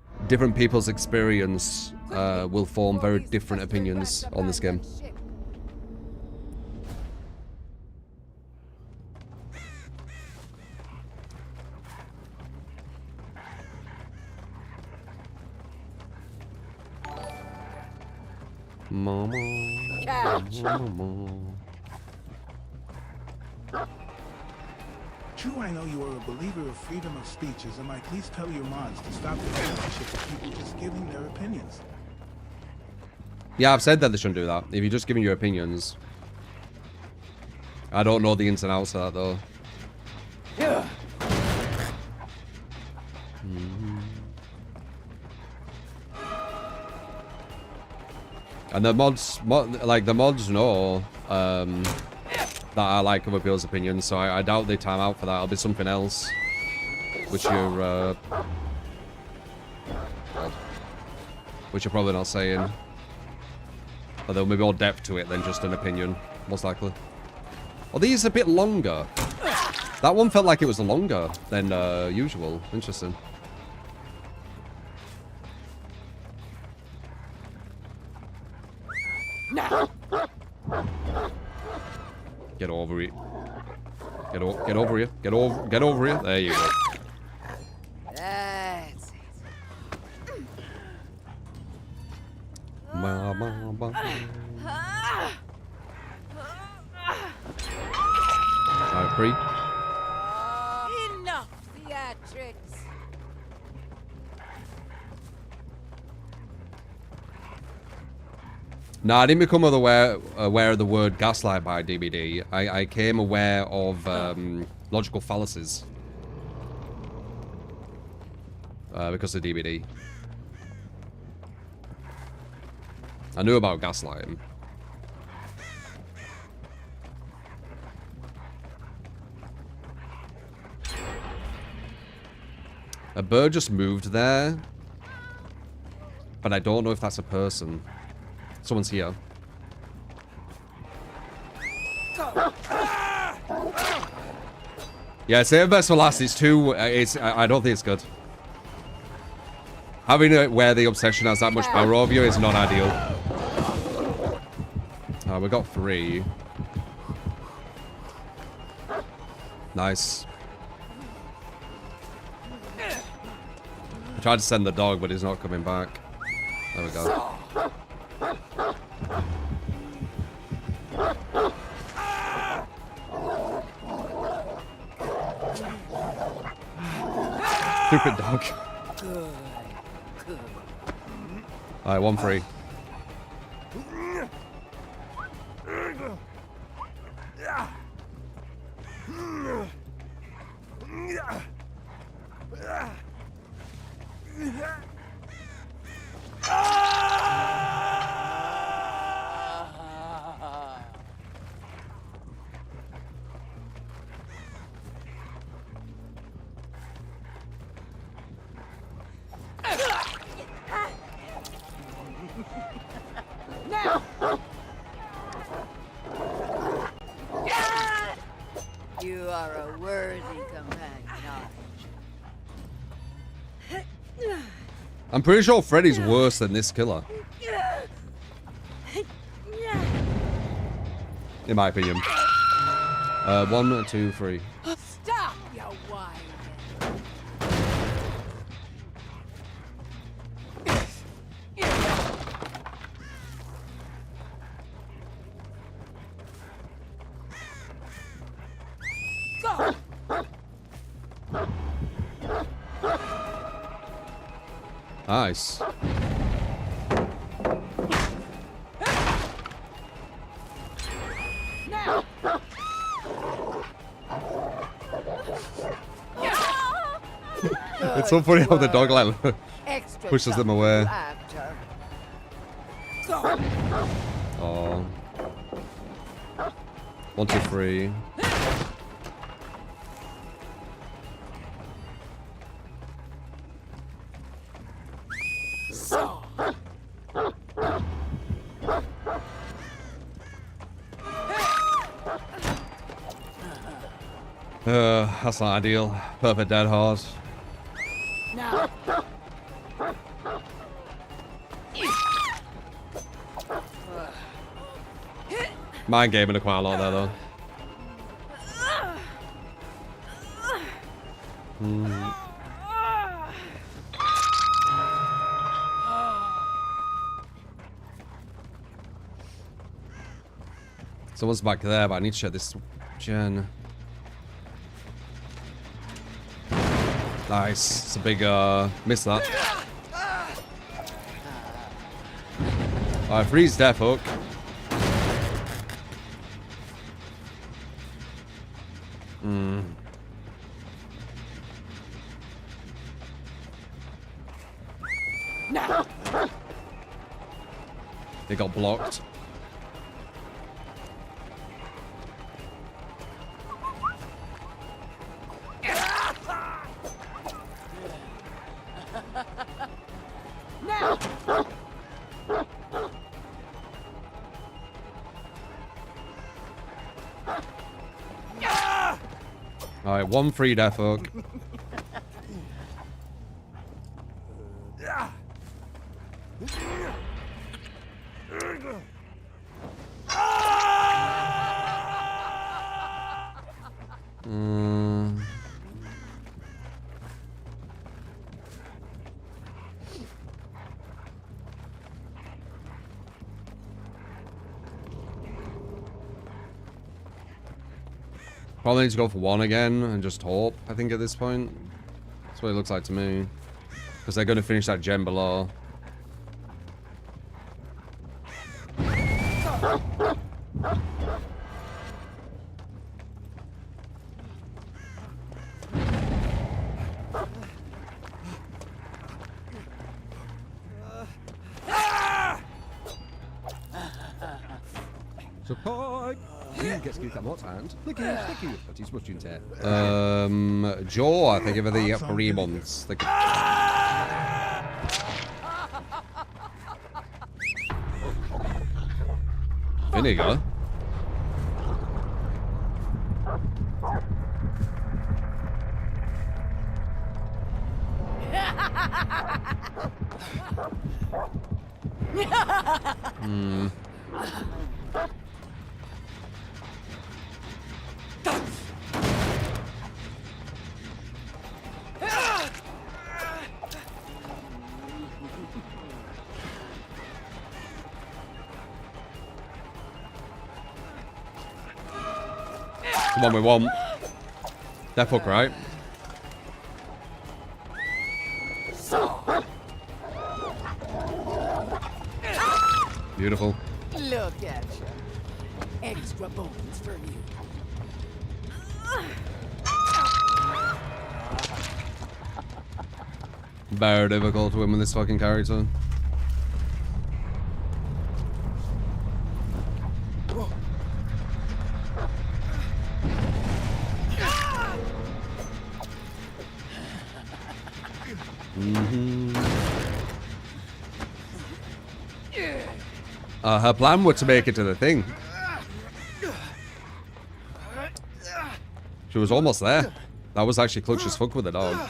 people's experience will form very different opinions on this game. Mama. Catch. Mama. True, I know you are a believer of freedom of speech, as am I. Please tell your mods to stop the censorship of people just giving their opinions. Yeah, I've said that they shouldn't do that. If you're just giving your opinions. I don't know the ins and outs of that, though. Yeah. And the mods know that I like other people's opinions, so I doubt they time out for that. It'll be something else, which you're probably not saying. Or there'll be more depth to it than just an opinion, most likely. Are these a bit longer? That one felt like it was longer than usual. Interesting. Get over it. Get over here. Get over here. There you go. That's it. Alright, free. Enough theatrics. No, I didn't become aware of the word gaslight by DBD. I came aware of logical fallacies because of DBD. I knew about gaslighting. A bird just moved there, but I don't know if that's a person. Someone's here. Yeah, save best for last. It's too. I don't think it's good. Having it where the obsession has that much power over you is not ideal. We got 3. Nice. I tried to send the dog, but he's not coming back. There we go. Stupid dog. Alright, 1 free. You are a worthy companion, aren't you? I'm pretty sure Freddy's worse than this killer. In my opinion. 1, 2, 3. Stop, you whining. Go. Nice. Now. It's so funny how the dog like Extra pushes them away. after. Go. Oh. 1, 2, 3. So. That's not ideal. Perfect dead hard. Now. Mind gaming quite a lot there though. Someone's back there, but I need to check this gen. Nice. It's a big, miss that. Alright, freeze death hook. They got blocked. Alright, one free death hook. Probably need to go for one again and just hope, I think, at this point. That's what it looks like to me. Because they're going to finish that gem below. Support! You get scooped at what and thank you, but he's rushing tear. Joe, I think, over the 3 months. Vinegar? The one we want. Death hook, right? Beautiful. Look at you. Extra bones for you. Very difficult to win with this fucking character. Her plan was to make it to the thing. She was almost there. That was actually clutch as fuck with the dog.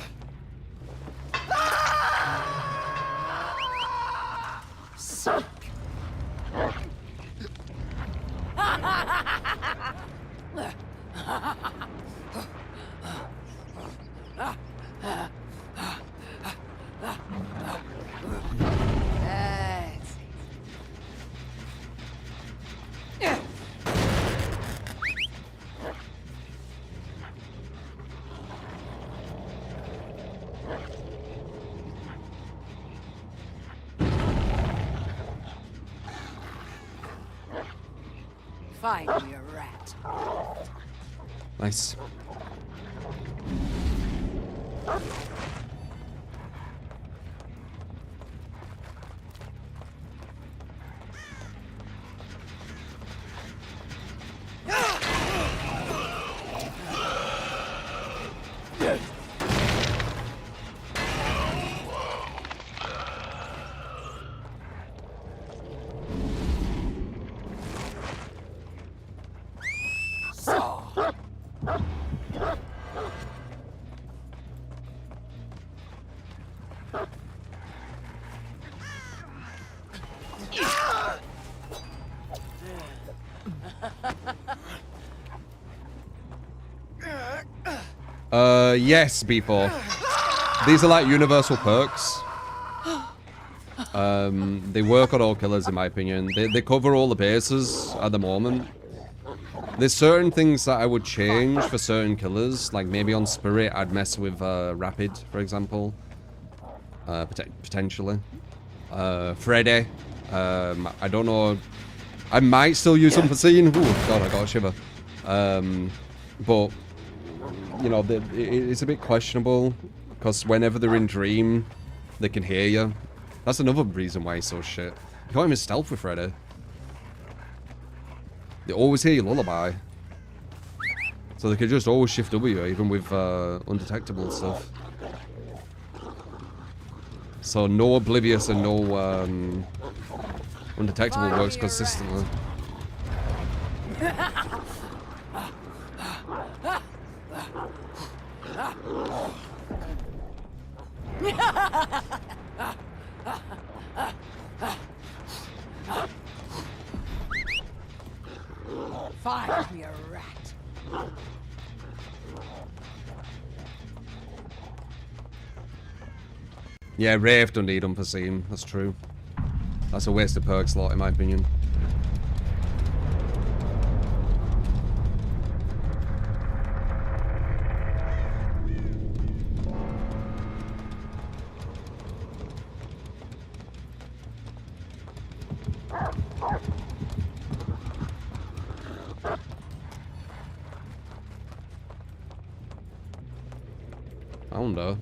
Find me a rat. Nice. Yes, people. These are like universal perks. They work on all killers, in my opinion. They cover all the bases at the moment. There's certain things that I would change for certain killers. Like maybe on Spirit, I'd mess with Rapid, for example. Potentially. Freddy. I don't know. I might still use them for seeing. Ooh, God, I got a shiver. But, you know, it's a bit questionable. Because whenever they're in Dream, they can hear you. That's another reason why he's so shit. You can't even stealth with Freddy. They always hear your lullaby. So they could just always shift W, even with undetectable stuff. So no Oblivious and no undetectable works consistently. Find me a rat. Yeah, Wraith don't need unforeseen. That's true. That's a waste of perk slot, in my opinion. Founder.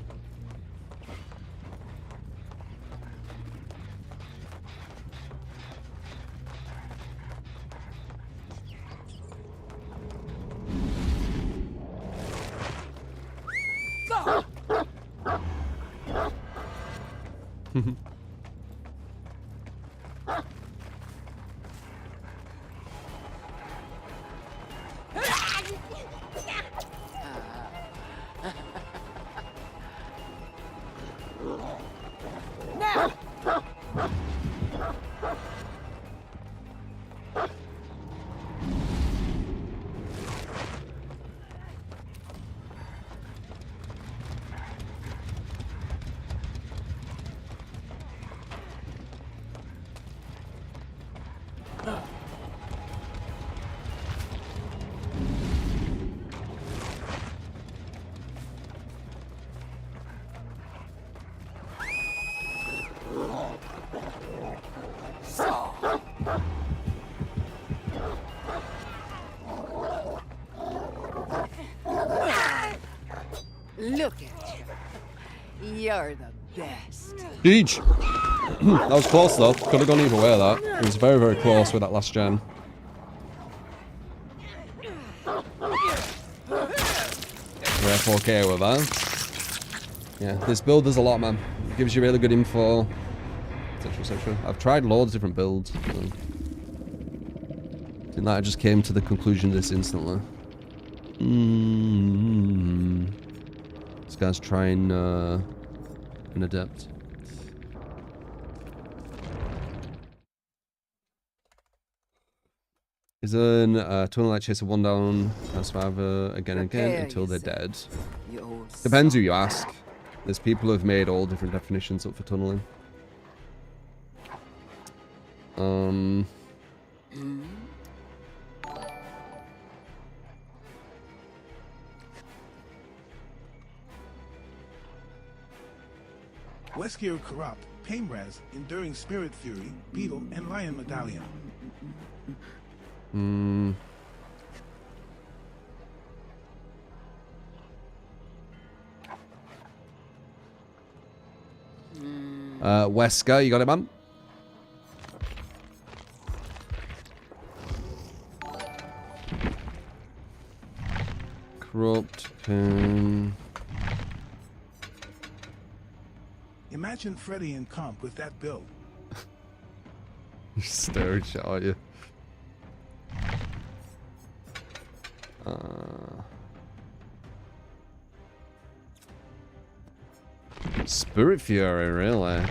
Look at you. You're the best. Jeez. That was close though. Could have gone either way that. It was very, very close with that last gen. We're 4K with that. Yeah, this build does a lot, man. Gives you really good info, etc, etc. I've tried loads of different builds. Didn't that I just came to the conclusion of this instantly. This guy's trying an adept. Is an tunnel light chaser one down, survivor again and again until they're dead. Depends who you ask. There's people who've made all different definitions up for tunneling. Weskier Corrupt, Painraz, Enduring Spirit Fury, Beetle, and Lion Medallion. Wesker, you got it, man? Corrupt, Imagine Freddy in comp with that build. You're staring shit, aren't you? Spirit Fury, really?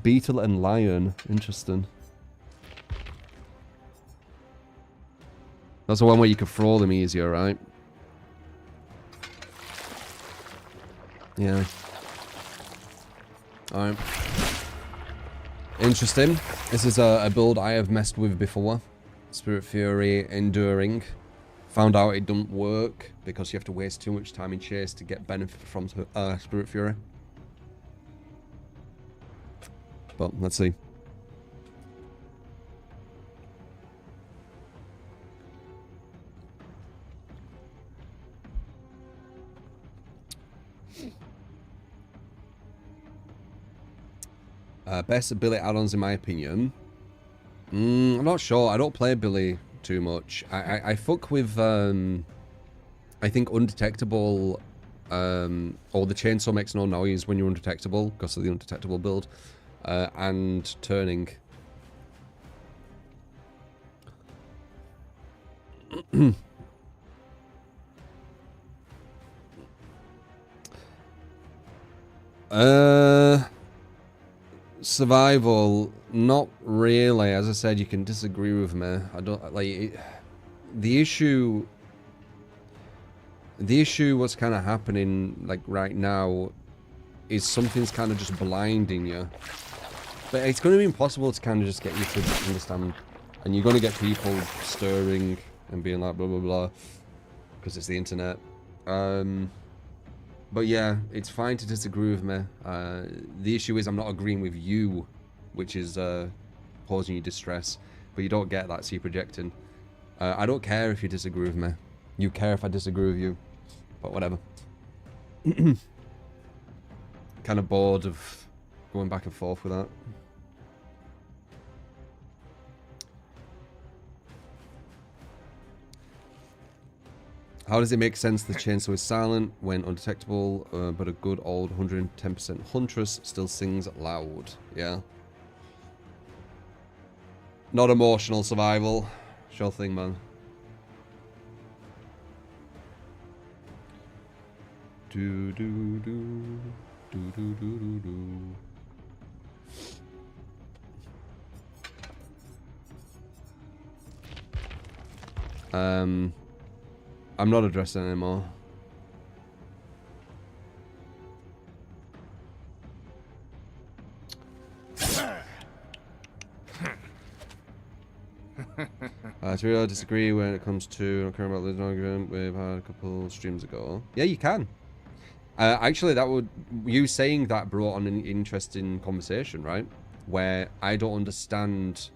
Beetle and Lion, interesting. That's the one where you can throw them easier, right? Yeah. Alright. Interesting. This is a build I have messed with before. Spirit Fury enduring. Found out it doesn't work because you have to waste too much time in chase to get benefit from Spirit Fury. But let's see. Best Billy add-ons in my opinion. I'm not sure. I don't play Billy too much. I fuck with I think undetectable or the chainsaw makes no noise when you're undetectable because of the undetectable build, and turning. Survival, not really. As I said, you can disagree with me. I don't like it. The issue what's kind of happening like right now is something's kind of just blinding you. But it's going to be impossible to kind of just get you to understand, and you're going to get people stirring and being like blah blah blah because it's the internet. But yeah, it's fine to disagree with me. The issue is I'm not agreeing with you, which is causing you distress. But you don't get that, so you're projecting. I don't care if you disagree with me. You care if I disagree with you. But whatever. Kind of bored of going back and forth with that. How does it make sense the chainsaw is silent when undetectable, but a good old 110% huntress still sings loud? Yeah. Not emotional survival. Sure thing, man. Do do do do do do do. I'm not addressing anymore. To really disagree when it comes to, I don't care about this argument we've had a couple streams ago. Yeah, you can. Actually, that would, you saying that brought on an interesting conversation, right? Where I don't understand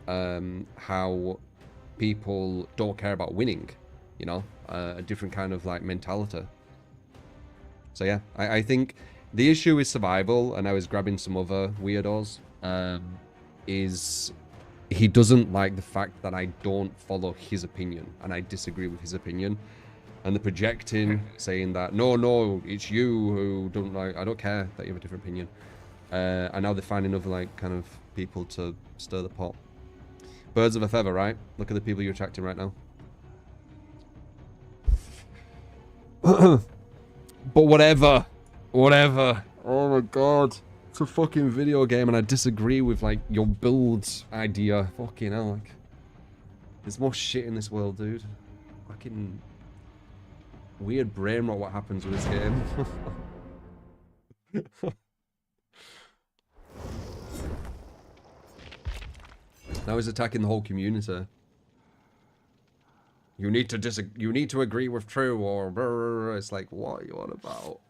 how people don't care about winning. You know, a different kind of like mentality. So yeah, I think the issue with survival, and I was grabbing some other weirdos, is he doesn't like the fact that I don't follow his opinion and I disagree with his opinion. And the projecting, saying that, no, it's you who don't like, I don't care that you have a different opinion. And now they're finding other like kind of people to stir the pot. Birds of a feather, right? Look at the people you're attracting right now. But whatever. Oh my god. It's a fucking video game and I disagree with like your build idea. Fucking hell, like. There's more shit in this world, dude. Fucking weird brain rot what happens with this game. Now he's attacking the whole community. You need to agree with true, or it's like, what are you on about?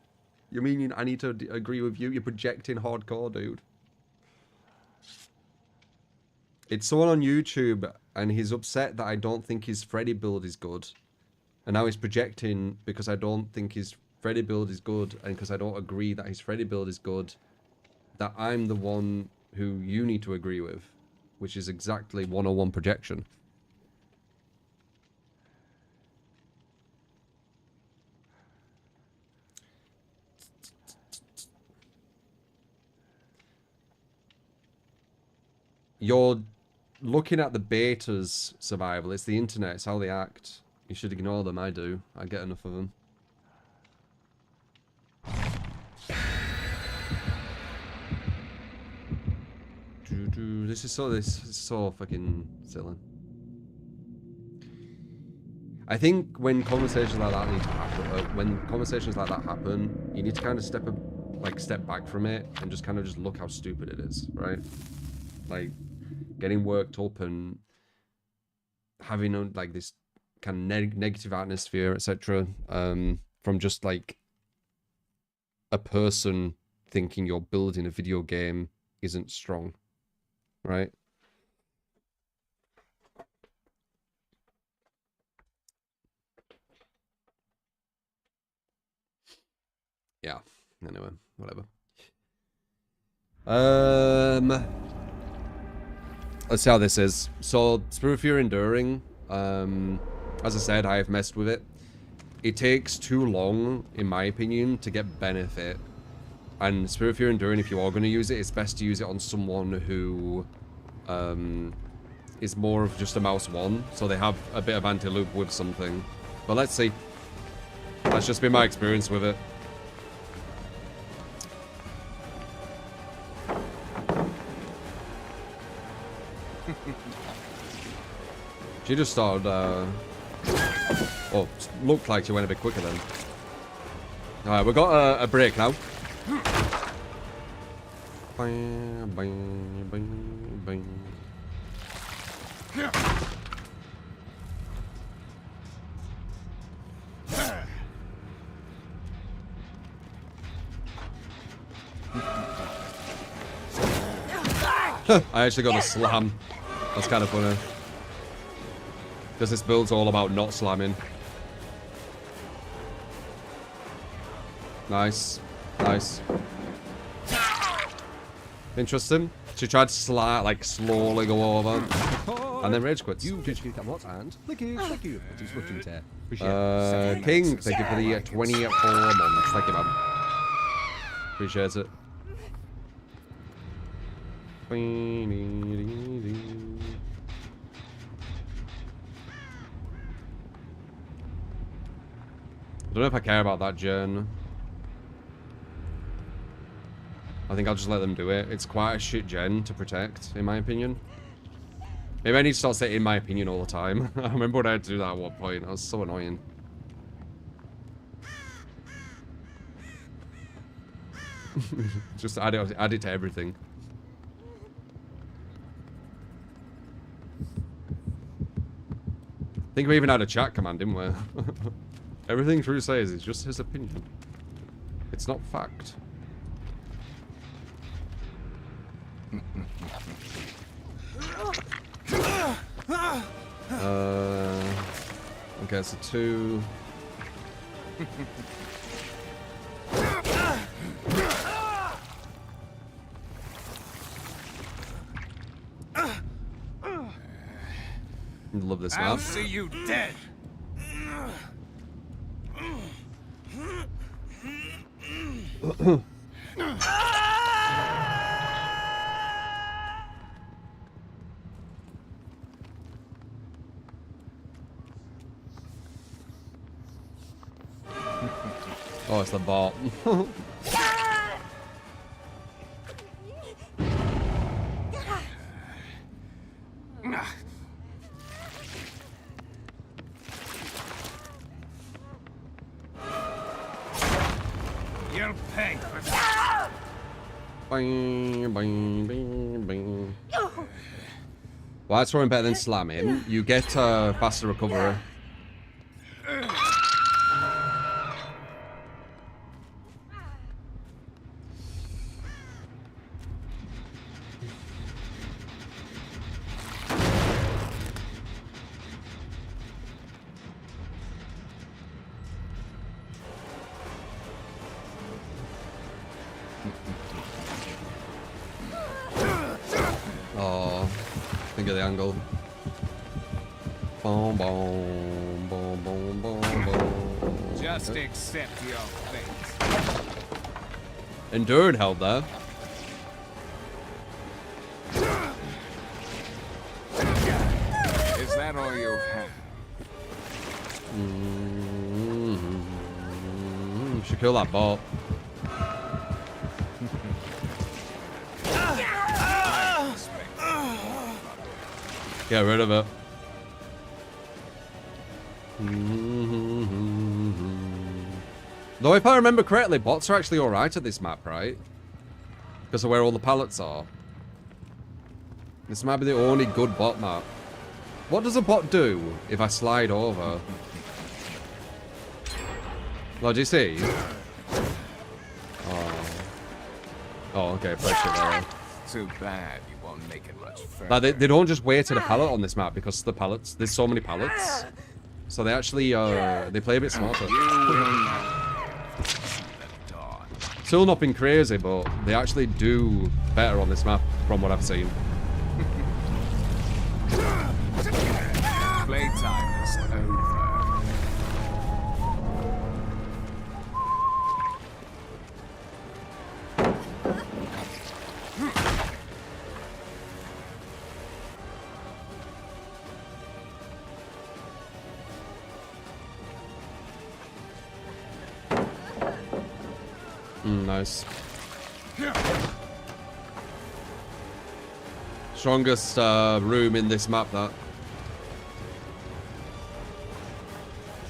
You mean I need to agree with you? You're projecting hardcore, dude. It's someone on YouTube, and he's upset that I don't think his Freddy build is good. And now he's projecting because I don't think his Freddy build is good, and because I don't agree that his Freddy build is good, that I'm the one who you need to agree with, which is exactly 101 projection. You're looking at the betas survival. It's the internet. It's how they act. You should ignore them. I do. I get enough of them. This is so fucking silly. I think when conversations like that need to happen, when conversations like that happen, you need to kind of step back from it and just kind of just look how stupid it is, right? Like getting worked up and having like this kind of negative atmosphere, etc. From just like a person thinking you're building a video game isn't strong, right? Yeah. Anyway, whatever. Let's see how this is. So, Spirit of Fear Enduring, as I said, I have messed with it. It takes too long, in my opinion, to get benefit. And Spirit of Fear Enduring, if you are going to use it, it's best to use it on someone who is more of just a mouse one, so they have a bit of anti-loop with something. But let's see. That's just been my experience with it. She just started, oh, looked like she went a bit quicker then. Alright, we've got a break now. Bang, bang, bang, bang. I actually got a slam. That's kind of funny. Because this build's all about not slamming. Nice. Nice. Interesting. She tried to like slowly go over. And then rage quits. You get skilled at what? And thank you. It is rushing tear. Appreciate it. King, thank you for the 24 months. Thank you, man. Appreciate it. I don't know if I care about that gen. I think I'll just let them do it. It's quite a shit gen to protect, in my opinion. Maybe I need to start saying in my opinion all the time. I remember when I had to do that at one point. That was so annoying. Just add it to everything. I think we even had a chat command, didn't we? Everything Drew says is just his opinion. It's not fact. Okay, so 2. Love this map. I'll see you dead. Oh, it's the bot. You'll pay for that. Bing, bing, bing, bing. Well, that's throwing better than slamming. You get faster recovery. Oh, think of the angle. Boom, boom, boom, boom, boom, boom. Just accept your fate. Endured held there. Is that all you have? Should kill that bot. Get rid of it. Though if I remember correctly, bots are actually alright at this map, right? Because of where all the pallets are. This might be the only good bot map. What does a bot do if I slide over? Well, do you see? Oh, okay, pressure there. Too bad you won't make it much further. Like, they don't just wait at a pallet on this map because the pallets, there's so many pallets. So they actually, they play a bit smarter. Still not been crazy, but they actually do better on this map from what I've seen. Playtime is over. Nice. Strongest room in this map, that.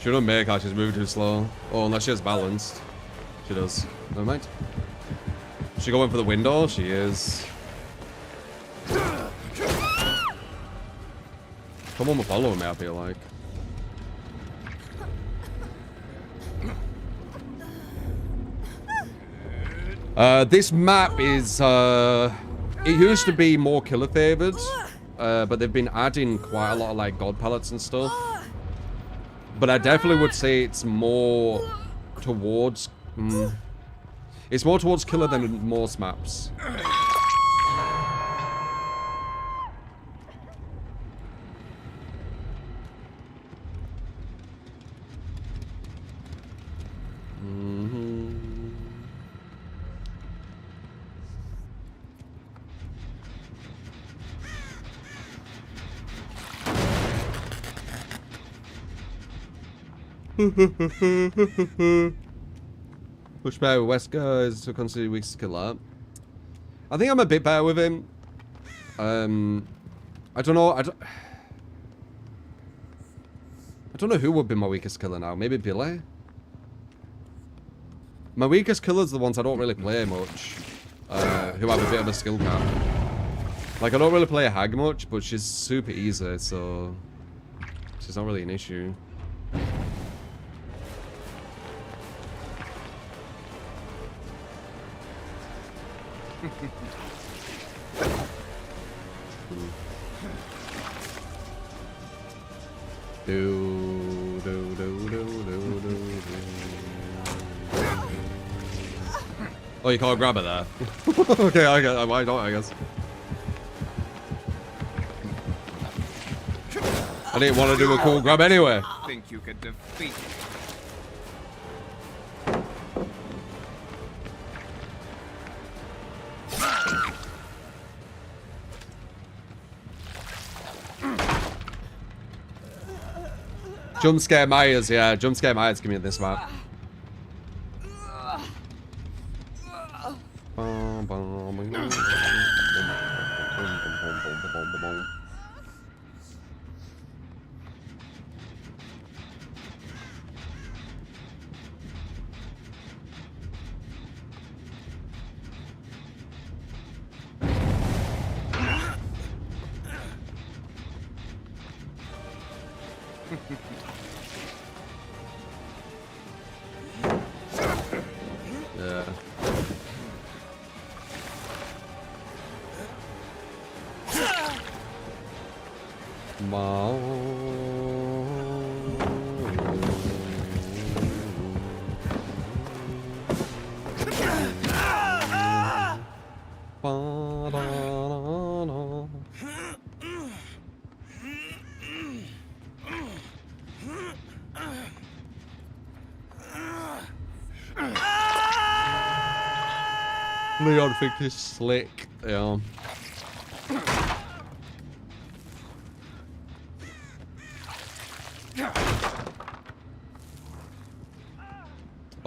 Shouldn't make her, she's moving too slow. Oh, unless she has balanced. She does. Never mind. Is she going for the window? She is. Come on, follow me, I feel like. This map is, it used to be more killer favored, but they've been adding quite a lot of like god palettes and stuff. But I definitely would say it's more towards, it's more towards killer than most maps. Push better with Wesker is to consider weak skill up. I think I'm a bit better with him. I don't know. I don't know who would be my weakest killer now. Maybe Billy. My weakest killers are the ones I don't really play much. Who have a bit of a skill cap. Like I don't really play a hag much, but she's super easy, so she's not really an issue. Oh, you can't grab it there. Okay, I guess. Why not? I guess. I didn't want to do a cool grab anyway. Think you could defeat me? Jump scare Myers, yeah. Jump scare Myers give me this map. Yeah. Leon think he's slick, yeah.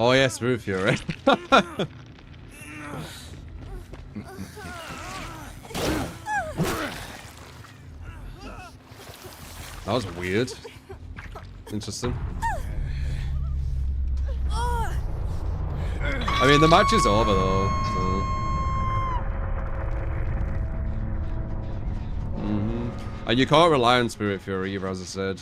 Oh yes, Roof, you're right. That was weird. Interesting. I mean, the match is over though. So. And you can't rely on Spirit Fury either, as I said.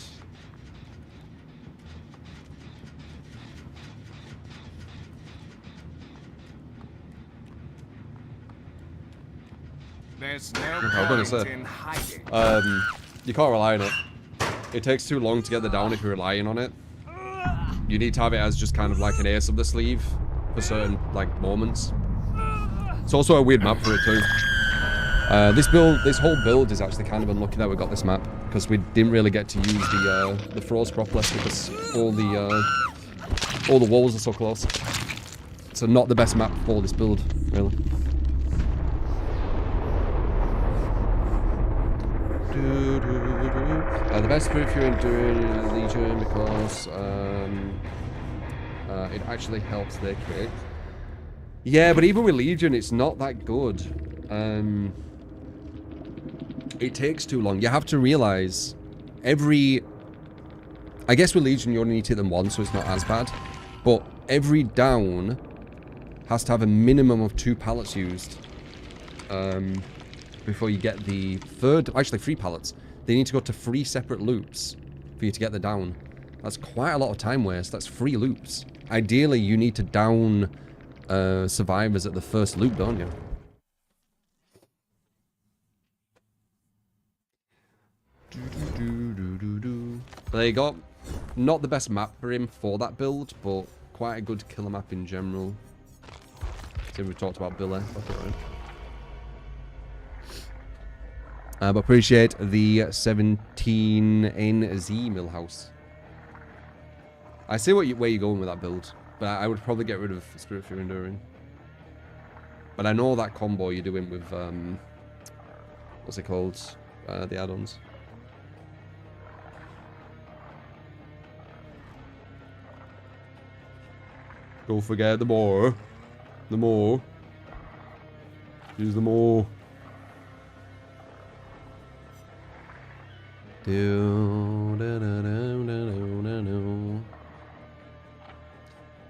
There's no I was gonna point say. in hiding. You can't rely on it. It takes too long to get the down if you're relying on it. You need to have it as just kind of like an ace up the sleeve for certain like moments. It's also a weird map for it too. This whole build is actually kind of unlucky that we got this map because we didn't really get to use the froze properly because all the walls are so close. So not the best map for this build, really. The best proof you're enduring is Legion because it actually helps their crit. Yeah, but even with Legion, it's not that good. It takes too long. You have to realize I guess with Legion you only need to hit them once, so it's not as bad. But every down has to have a minimum of 2 pallets used. Before you get the third, actually 3 pallets. They need to go to 3 separate loops for you to get the down. That's quite a lot of time waste. That's 3 loops. Ideally, you need to down survivors at the first loop, don't you? There you go. Not the best map for him for that build, but quite a good killer map in general. See, we talked about Billy. But appreciate the 17NZ Millhouse. I see where you're going with that build, but I would probably get rid of Spirit Fury Enduring. But I know that combo you're doing with what's it called? The add-ons. Don't forget the more. The more. Use the more.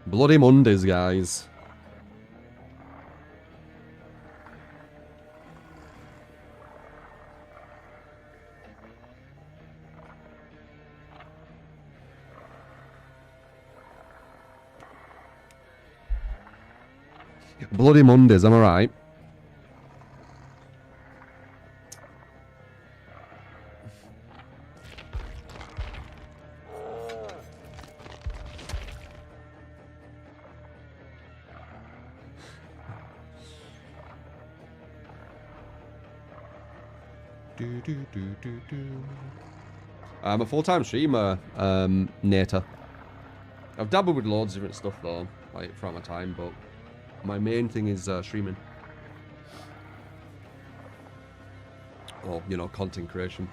Bloody Mondays, guys. Bloody Mondays, am I right? I'm a full-time streamer, Nater. I've dabbled with loads of different stuff though, like throughout my time, but my main thing is streaming. Or, you know, content creation.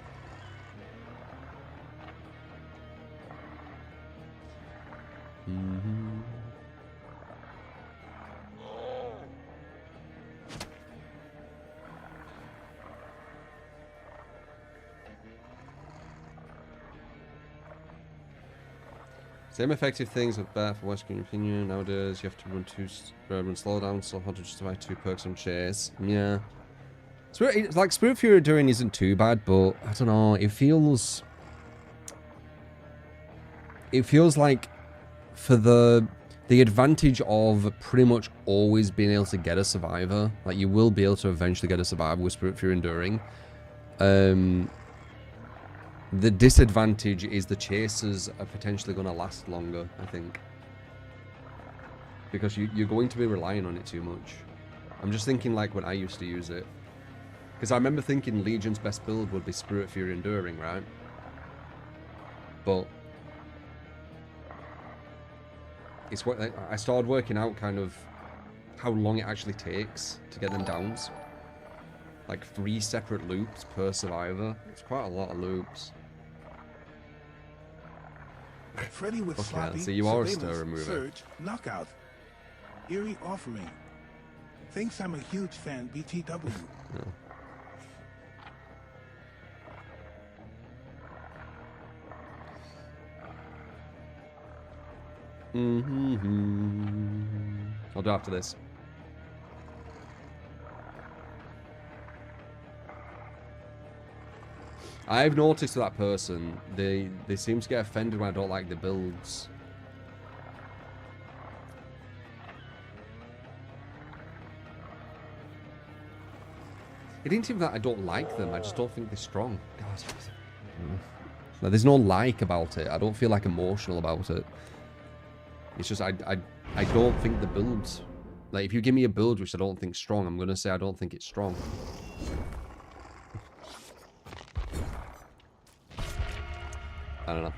Same effective things with better for Western opinion. Nowadays, you have to run slow down, so hard to justify 2 perks on chase. Yeah. Like, Spirit Fury Enduring isn't too bad, but I don't know, it feels like for the advantage of pretty much always being able to get a survivor, like you will be able to eventually get a survivor with Spirit Fury Enduring. The disadvantage is the chasers are potentially going to last longer, I think. Because you're going to be relying on it too much. I'm just thinking like when I used to use it. Because I remember thinking Legion's best build would be Spirit Fury Enduring, right? But it's what I started working out kind of how long it actually takes to get them downs. Like 3 separate loops per survivor. It's quite a lot of loops. Freddy with Okay, sloppy, so you are a surveillance, stir remover. surge, knockout. Eerie offering. Thinks I'm a huge fan, BTW. Yeah. I'll do after this. I've noticed that person, they seem to get offended when I don't like the builds. It ain't even that I don't like them, I just don't think they're strong. God. Like, there's no like about it. I don't feel like emotional about it. It's just I don't think the builds. Like, if you give me a build which I don't think strong, I'm gonna say I don't think it's strong. I don't know.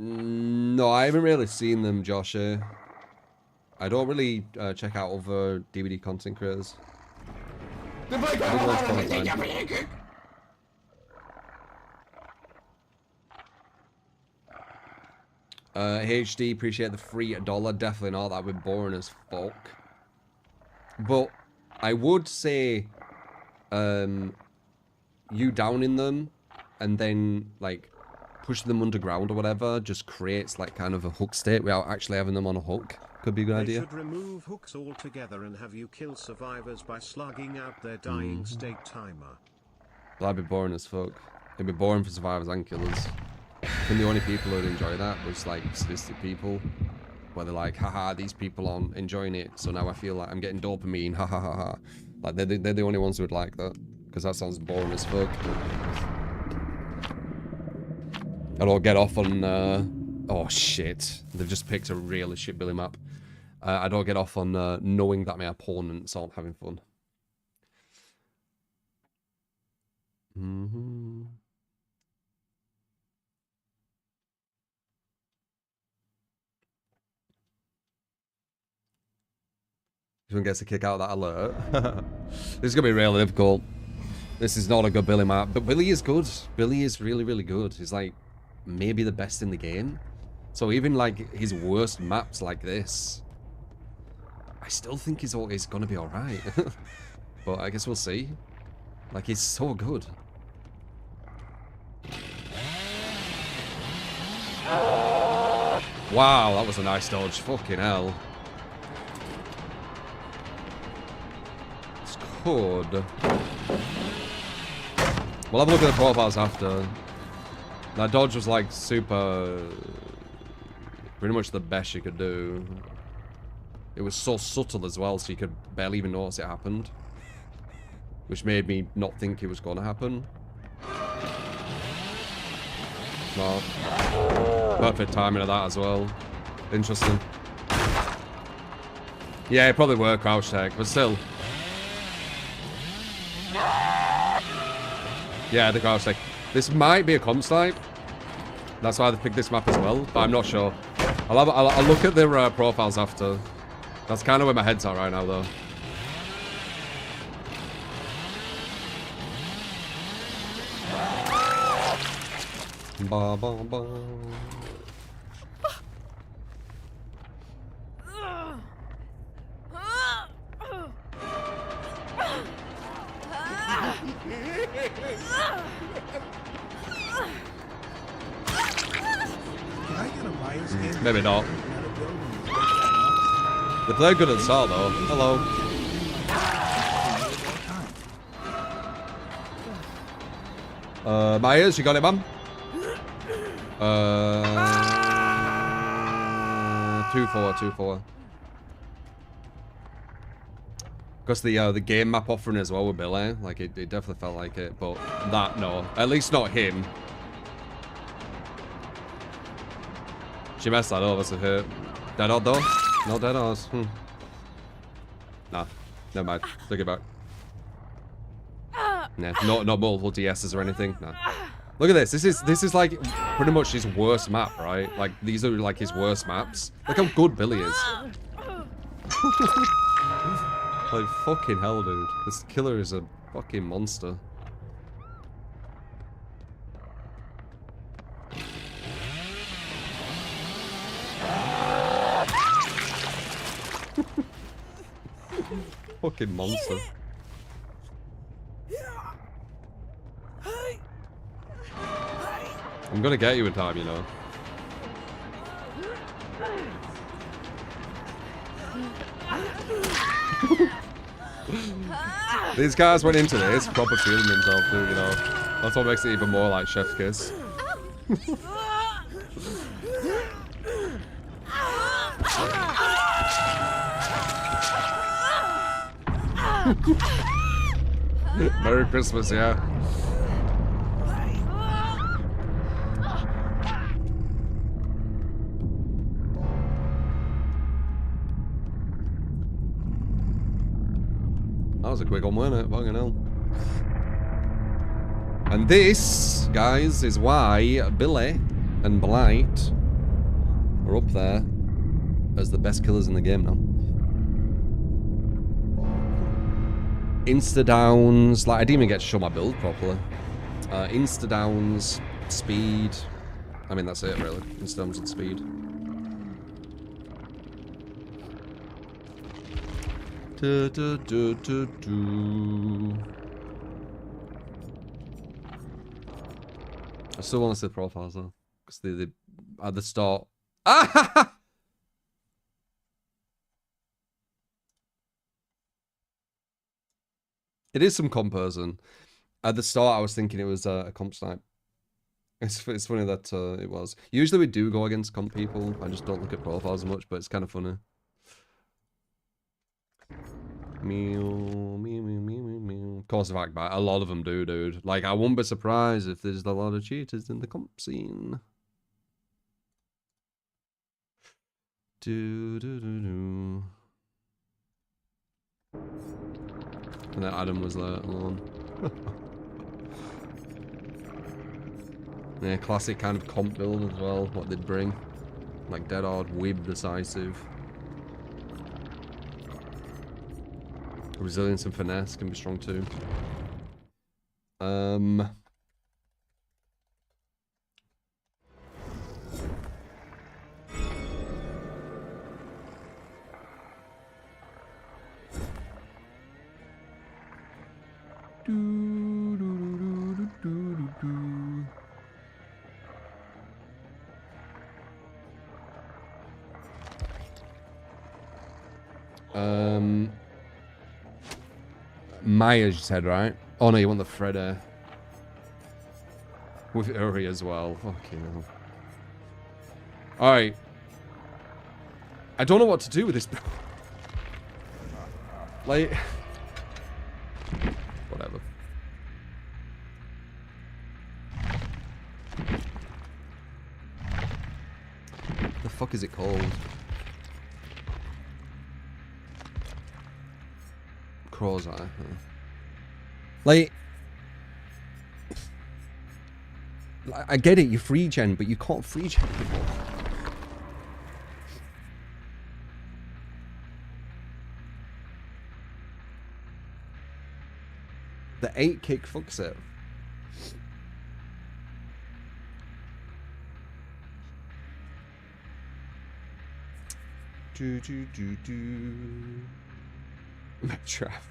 No, I haven't really seen them, Joshua. I don't really check out other DBD content creators. I did once upon a time. HD, appreciate the $3. Definitely not. That would be boring as fuck. But I would say, you downing them and then like pushing them underground or whatever just creates like kind of a hook state without actually having them on a hook. Could be a good idea. They should remove hooks altogether and have you kill survivors by slugging out their dying state timer. That'd be boring as fuck. It'd be boring for survivors and killers. And the only people who'd enjoy that was like sadistic people. Where they're like, haha, these people aren't enjoying it, so now I feel like I'm getting dopamine, ha ha ha ha. Like, they're the only ones who would like that. Because that sounds boring as fuck. I don't get off on, oh shit. They've just picked a really shit Billy map. I don't get off on knowing that my opponents aren't having fun. Everyone gets a kick out of that alert. This is going to be really difficult. This is not a good Billy map. But Billy is good. Billy is really, really good. He's like maybe the best in the game. So even like his worst maps like this, I still think he's going to be alright. But I guess we'll see. Like, he's so good. Wow, that was a nice dodge. Fucking hell. Could. We'll have a look at the profiles after. That dodge was like super... pretty much the best you could do. It was so subtle as well, so you could barely even notice it happened. Which made me not think it was going to happen. Smart. Perfect timing of that as well. Interesting. Yeah, it probably were crouch tech, but still. Yeah, the crouch tech. This might be a comp snipe. That's why they picked this map as well, but I'm not sure. I'll look at their profiles after. That's kind of where my head's at right now, though. Ba, ba, ba. Maybe not. They played good at the start, though. Hello. Myers, you got it, man? 2-4. Because the game map offering as well with Billy, like it definitely felt like it, but that no, at least not him. She messed that up, that's a hurt. Dead odd though? No dead odds. Nah, never mind. Take it back. Nah, not multiple DSs or anything. Nah. Look at this. This is like pretty much his worst map, right? Like these are like his worst maps. Look how good Billy is. Like fucking hell, dude. This killer is a fucking monster. Fucking monster. I'm gonna get you in time, you know. These guys went into this proper feeling themselves too, you know. That's what makes it even more like Chef's Kiss. Merry Christmas, yeah. That was a quick one, wasn't it? Fucking hell. And this, guys, is why Billy and Blight are up there as the best killers in the game now. Insta-downs, like I didn't even get to show my build properly. Insta-downs, speed. I mean, that's it really. Insta-downs and speed. I still want to see the profiles though, because they at the start. Ah! It is some comp person. At the start, I was thinking it was a comp snipe. It's funny that it was. Usually we do go against comp people. I just don't look at profiles much, but it's kind of funny. Meow, meow, meow, meow, meow. Of course, fact, but a lot of them do, dude. Like, I won't be surprised if there's a lot of cheaters in the comp scene. Do do do do. And then Adam was there alone. Yeah, classic kind of comp build as well, what they'd bring. Like dead hard, whib, decisive. Resilience and finesse can be strong too. Maya just said, right? Oh no, you want the Freddy. With Uri as well. Fucking hell. Alright. I don't know what to do with this. Like... Whatever. The fuck is it called? Crow's Eye. Huh? Like... I get it, you free gen, but you can't free gen people. The 8 kick fucks it. Do do do do. Trap.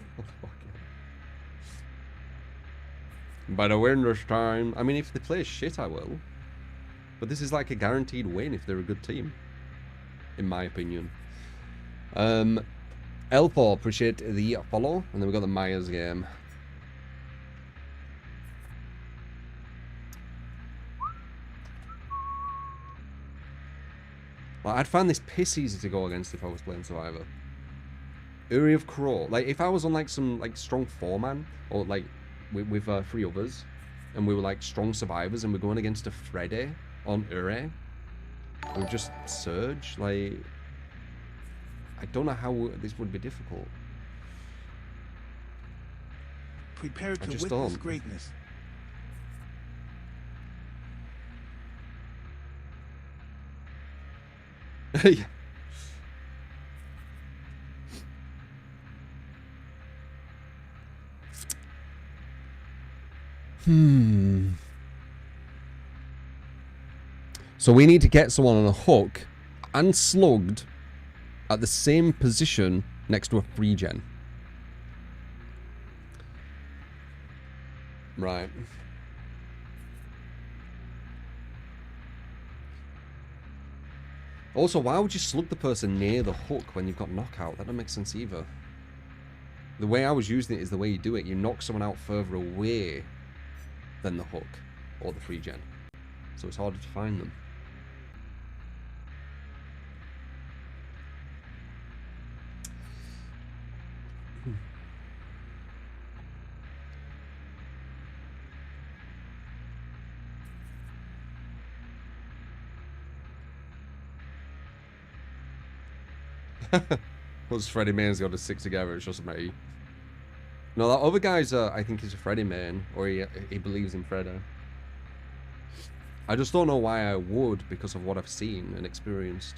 But I win this time. I mean, if they play shit, I will. But this is like a guaranteed win if they're a good team, in my opinion. L4, appreciate the follow, and then we got the Myers game. Like, I'd find this piss easy to go against if I was playing Survivor. Uri of Crow. Like, if I was on like some like strong 4-man or like with 3 others, and we were like strong survivors, and we're going against a Freddy on Uri, I would just surge. Like, I don't know how this would be difficult. Prepare to witness greatness. Yeah. So we need to get someone on a hook and slugged at the same position next to a free gen. Right. Also, why would you slug the person near the hook when you've got knockout? That doesn't make sense either. The way I was using it is the way you do it. You knock someone out further away than the hook or the free gen. So it's harder to find them. What's Freddy Main's got to stick together? It's just me. No, that other guy's I think he's a Freddy main, or he believes in Freddy. I just don't know why I would, because of what I've seen and experienced.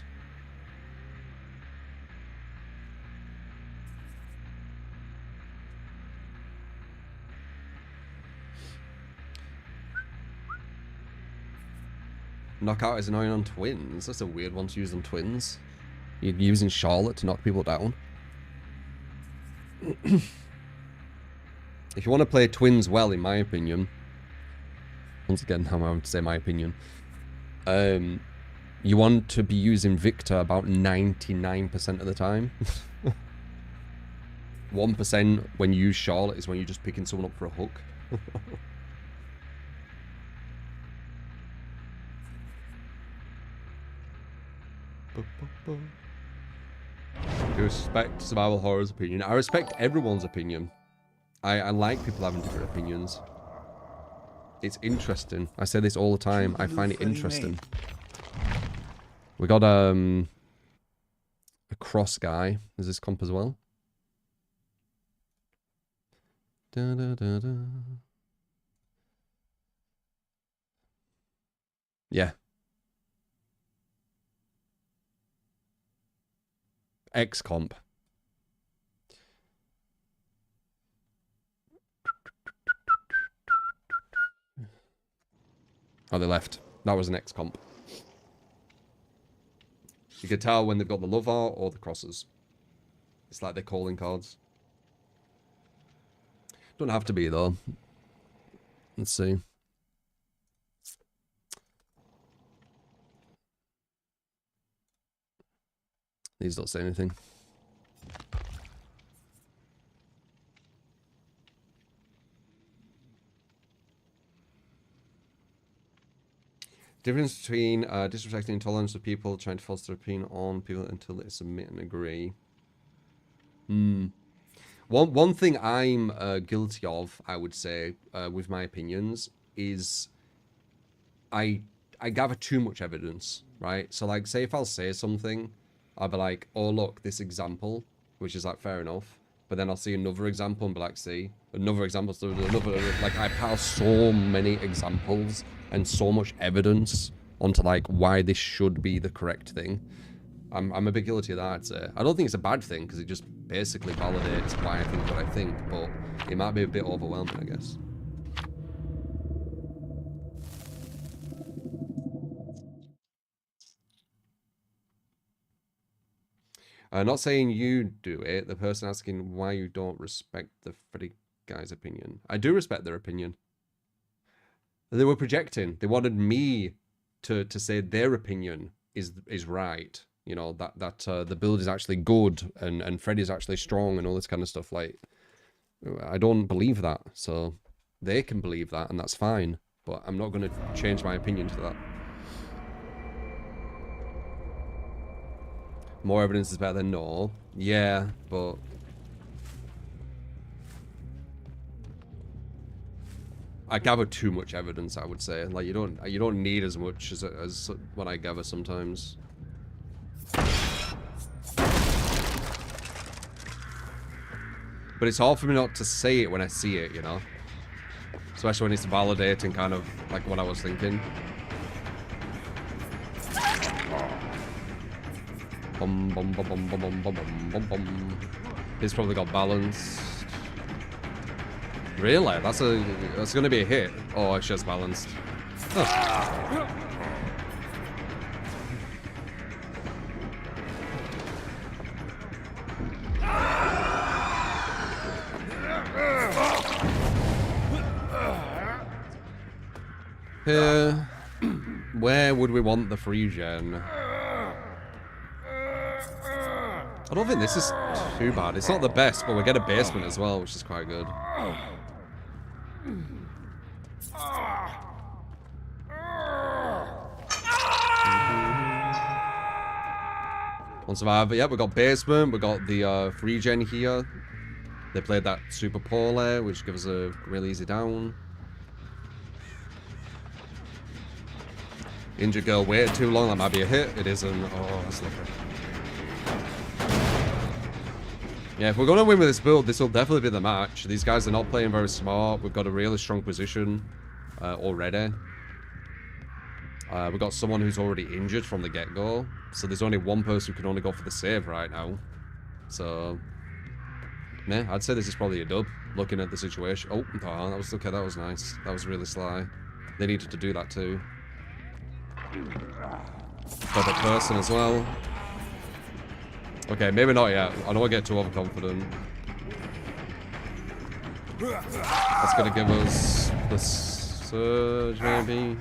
Knockout is annoying on twins. That's a weird one to use on twins. You're using Charlotte to knock people down. If you want to play twins well, in my opinion, once again, how am I going to say my opinion? You want to be using Victor about 99% of the time. 1% when you use Charlotte is when you're just picking someone up for a hook. You respect survival horror's opinion. I respect everyone's opinion. I like people having different opinions. It's interesting. I say this all the time. I find it interesting. We got a cross guy. Is this comp as well? Da, da, da, da. Yeah. X comp. Oh, they left. That was an X comp. You can tell when they've got the love art or the crosses. It's like they're calling cards. Don't have to be though. Let's see. These don't say anything. Difference between disrespecting intolerance of people, trying to force their opinion on people until they submit and agree. One thing I'm guilty of, I would say, with my opinions, is I gather too much evidence, right? So, like, say if I'll say something, I'll be like, oh, look, this example, which is, like, fair enough. But then I'll see another example and be like, see, another example, so another, like, I pile so many examples and so much evidence onto, like, why this should be the correct thing. I'm a bit guilty of that, I'd say. I don't think it's a bad thing, because it just basically validates why I think what I think, but it might be a bit overwhelming, I guess. Not saying you do it, the person asking why you don't respect the Freddy guy's opinion. I do respect their opinion. They were projecting. They wanted me to say their opinion is right. You know, that the build is actually good and Freddy's actually strong and all this kind of stuff. Like, I don't believe that. So they can believe that and that's fine. But I'm not going to change my opinion to that. More evidence is better than no. Yeah, but I gather too much evidence, I would say. Like, you don't need as much as what I gather sometimes. But it's hard for me not to say it when I see it, you know? Especially when it's validating kind of like what I was thinking. Bum, bum, bum, bum, bum, bum, bum, bum, bum. He's probably got balanced. Really? That's gonna be a hit. Oh, it's just balanced. Oh. Where would we want the free gen? I don't think this is too bad. It's not the best, but we get a basement as well, which is quite good. One survivor. Yeah, we got basement. We got the free gen here. They played that super poorly, which gives a really easy down. Injured girl waited too long. That might be a hit. It isn't. Oh, that's lovely. Yeah, if we're going to win with this build, this will definitely be the match. These guys are not playing very smart. We've got a really strong position already. We've got someone who's already injured from the get-go. So there's only one person who can only go for the save right now. So, yeah, I'd say this is probably a dub, looking at the situation. Oh, that was okay. That was nice. That was really sly. They needed to do that too. Perfect person as well. Okay, maybe not yet. I don't want to get too overconfident. That's going to give us the surge, maybe.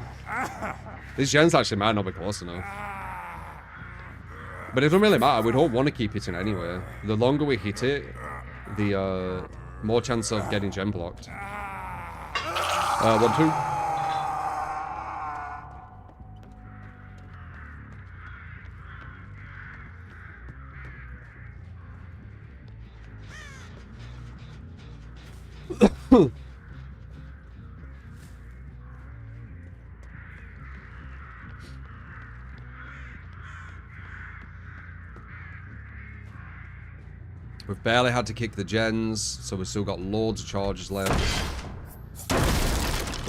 These gens actually might not be close enough. But it doesn't really matter. We don't want to keep hitting anyway. The longer we hit it, the more chance of getting gen blocked. 1, 2. We've barely had to kick the gens, so we've still got loads of charges left.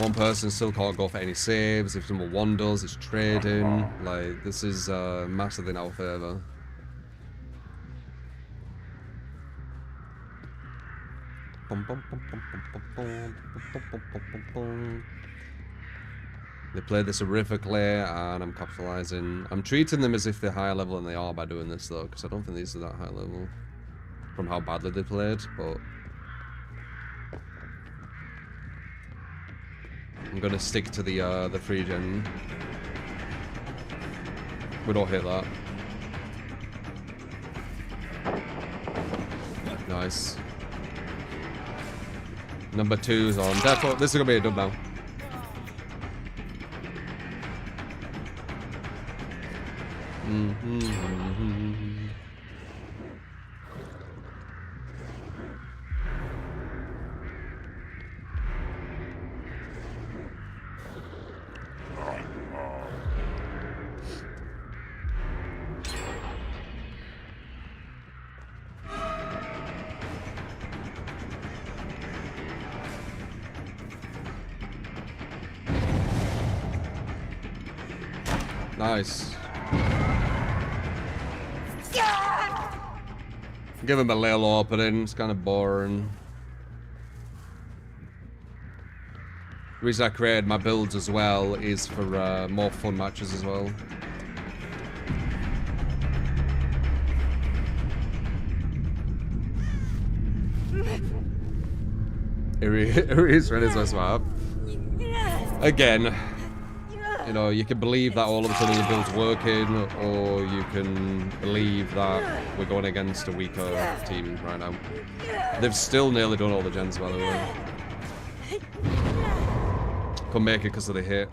One person still can't go for any saves. If number one does, it's trading. Like, this is massive in our favour. They played this horrifically, and I'm capitalising. I'm treating them as if they're higher level than they are by doing this, though, because I don't think these are that high level from how badly they played, but I'm gonna stick to the free gen. We don't hit that. Nice. Number 2's on. Therefore, this is gonna be a dub now. Nice. Give him a little opening. It's kind of boring. The reason I created my builds as well is for more fun matches as well. Here he is, ready to swap. Again. You know, you can believe that all of a sudden your build's working, or you can believe that we're going against a weaker team right now. They've still nearly done all the gens, by the way. Couldn't make it because of the hit.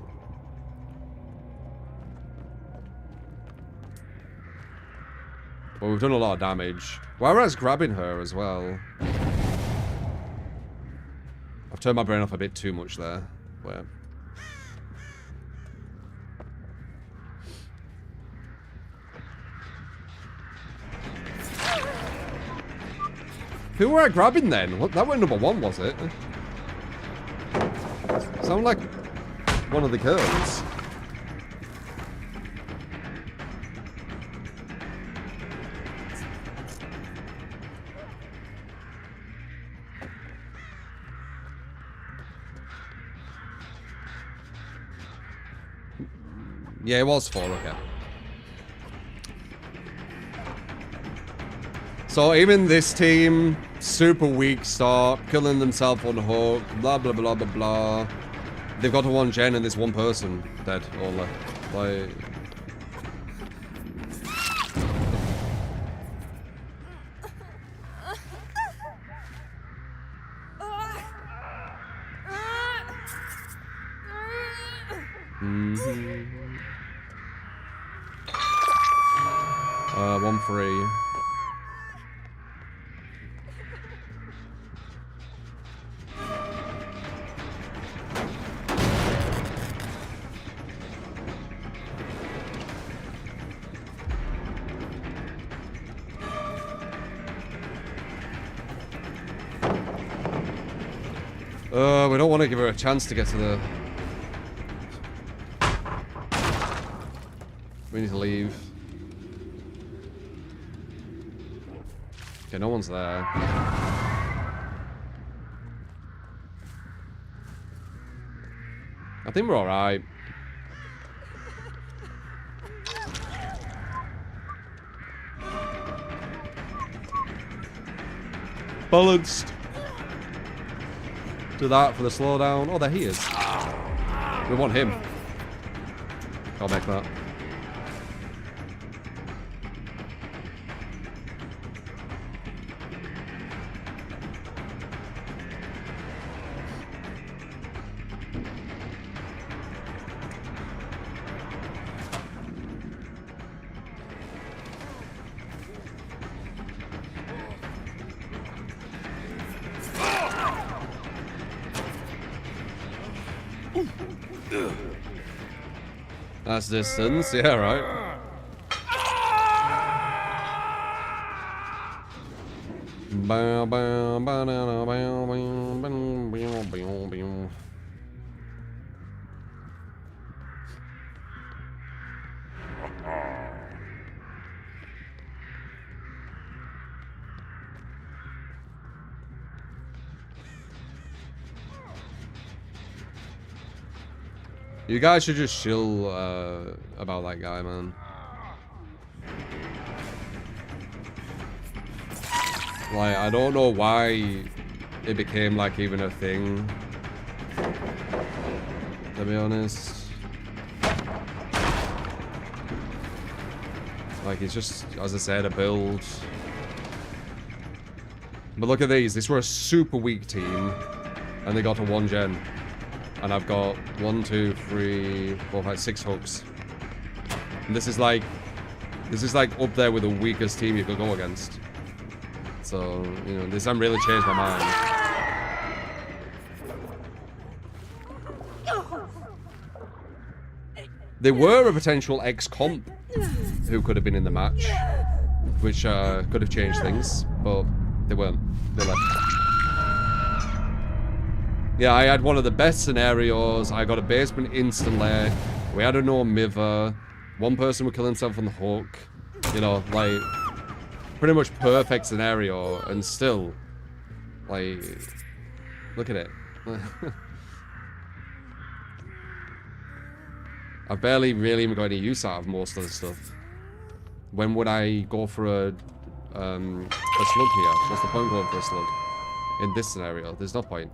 But we've done a lot of damage. Whereas grabbing her as well. I've turned my brain off a bit too much there. Where? Who were I grabbing then? What, that wasn't number 1, was it? Sound like one of the girls. Yeah, it was 4, okay. So even this team, super weak start, killing themselves on the hook, blah blah blah blah blah. They've got to 1 gen and there's 1 person dead only. Like, 1-3. We don't want to give her a chance to get to the... We need to leave. Okay, no one's there. I think we're alright. Balanced. Do that for the slowdown. Oh, there he is. We want him. I'll make that. That's distance, yeah, right. You guys should just chill about that guy, man. Like, I don't know why it became like even a thing, to be honest. Like, it's just, as I said, a build. But look at these. These were a super weak team, and they got to 1 gen. And I've got 1, 2, 3, 4, 5, 6 hooks. And this is like up there with the weakest team you could go against. So, you know, this hasn't really changed my mind. They were a potential ex-comp who could have been in the match, which could have changed things, but they weren't. They left. Yeah, I had one of the best scenarios. I got a basement instantly. We had a no miver. One person would kill himself on the hook. You know, like, pretty much perfect scenario. And still, like, look at it. I've barely really even got any use out of most of the stuff. When would I go for a slug here? What's the point going for a slug? In this scenario, there's no point.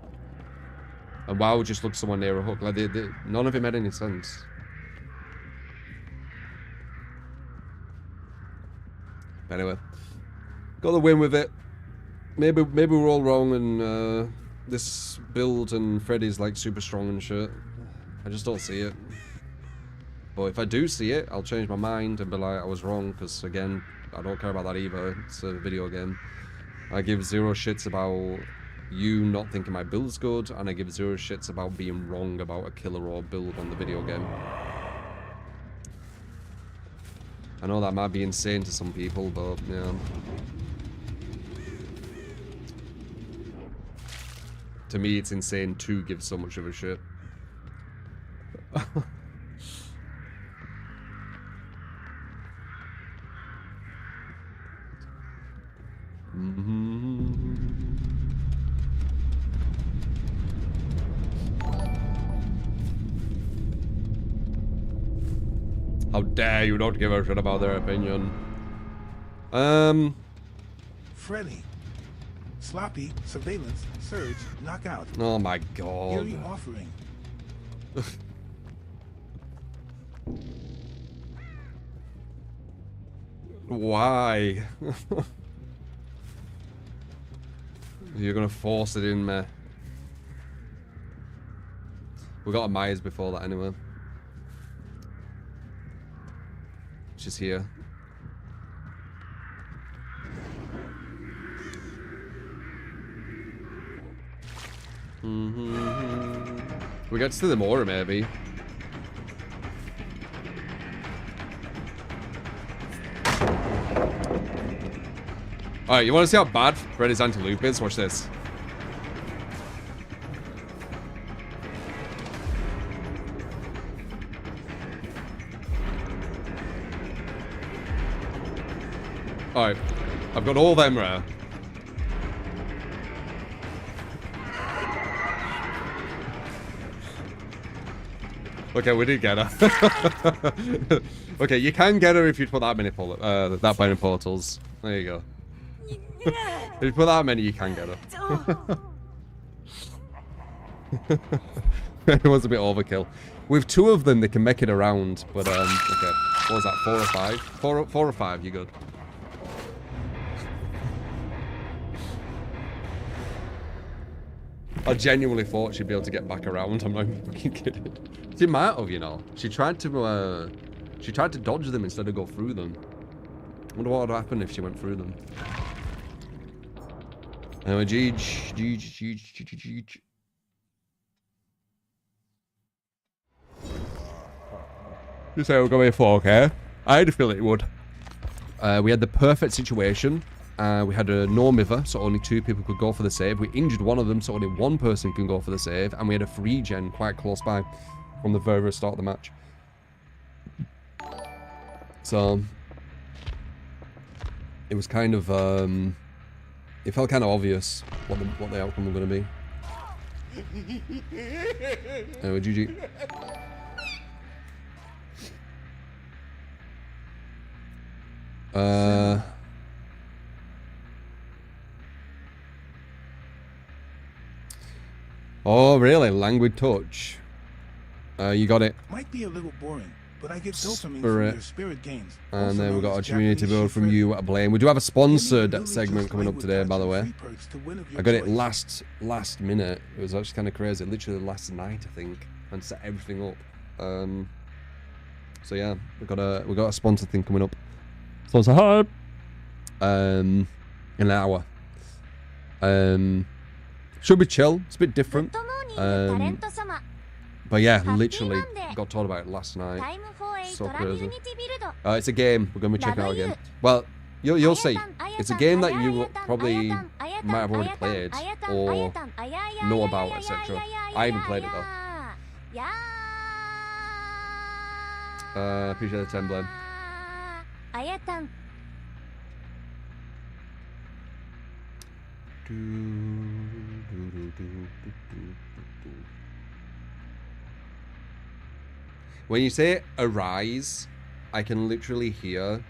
And why would just look someone near a hook? Like, none of it made any sense. But anyway, got the win with it. Maybe we're all wrong, and this build and Freddy's like super strong and shit. I just don't see it. But if I do see it, I'll change my mind and be like, I was wrong, because again, I don't care about that either. It's a video game. I give 0 shits about you not thinking my build's good, and I give 0 shits about being wrong about a killer or build on the video game. I know that might be insane to some people, but yeah. To me, it's insane to give so much of a shit. How dare you not give a shit about their opinion. Freddy. Sloppy, surveillance, surge, knockout. Oh my god. Eerie offering. Why? You're gonna force it in me. We got a Myers before that anyway. rematch is here. We get to the more maybe. Alright, you want to see how bad Freddy's anti-loop is? Watch this. Alright, I've got all them rare. Okay, we did get her. Okay, you can get her if you put that many that many portals. There you go. If you put that many, you can get her. It was a bit overkill. With 2 of them, they can make it around. But okay, what was that? 4 or 5? 4 or 5. You're good. I genuinely thought she'd be able to get back around. I'm not even fucking kidding. She might have, you know. She tried to dodge them instead of go through them. I wonder what would happen if she went through them. Anyway, Jeej. You say we're going to 4K? I had a feeling it would. We had the perfect situation. We had a no mither, so only 2 people could go for the save. We injured one of them, so only 1 person can go for the save. And we had a free gen quite close by from the very start of the match. So it was kind of it felt kind of obvious what the outcome was going to be. Anyway, GG. Oh, really? Languid touch. You got it. Might be a little boring, but I get dopamine from Spirit. your spirit games. And also then we known got a as community Japanese build from shit you at Blame. We do have a sponsored Literally segment just coming up languid today, by the touch way. and free perks to win of your I got it choice. last minute. It was actually kind of crazy. Literally last night, I think, and set everything up. So yeah, we got a sponsored thing coming up. Sponsor hype. In an hour. Should be chill. It's a bit different. But yeah, literally got told about it last night. So crazy. It's a game. We're gonna be checking out again. Well, you'll see. It's a game that you probably might have already played or know about, etc. I haven't played it though. Appreciate the 10 blame. When you say arise, I can literally hear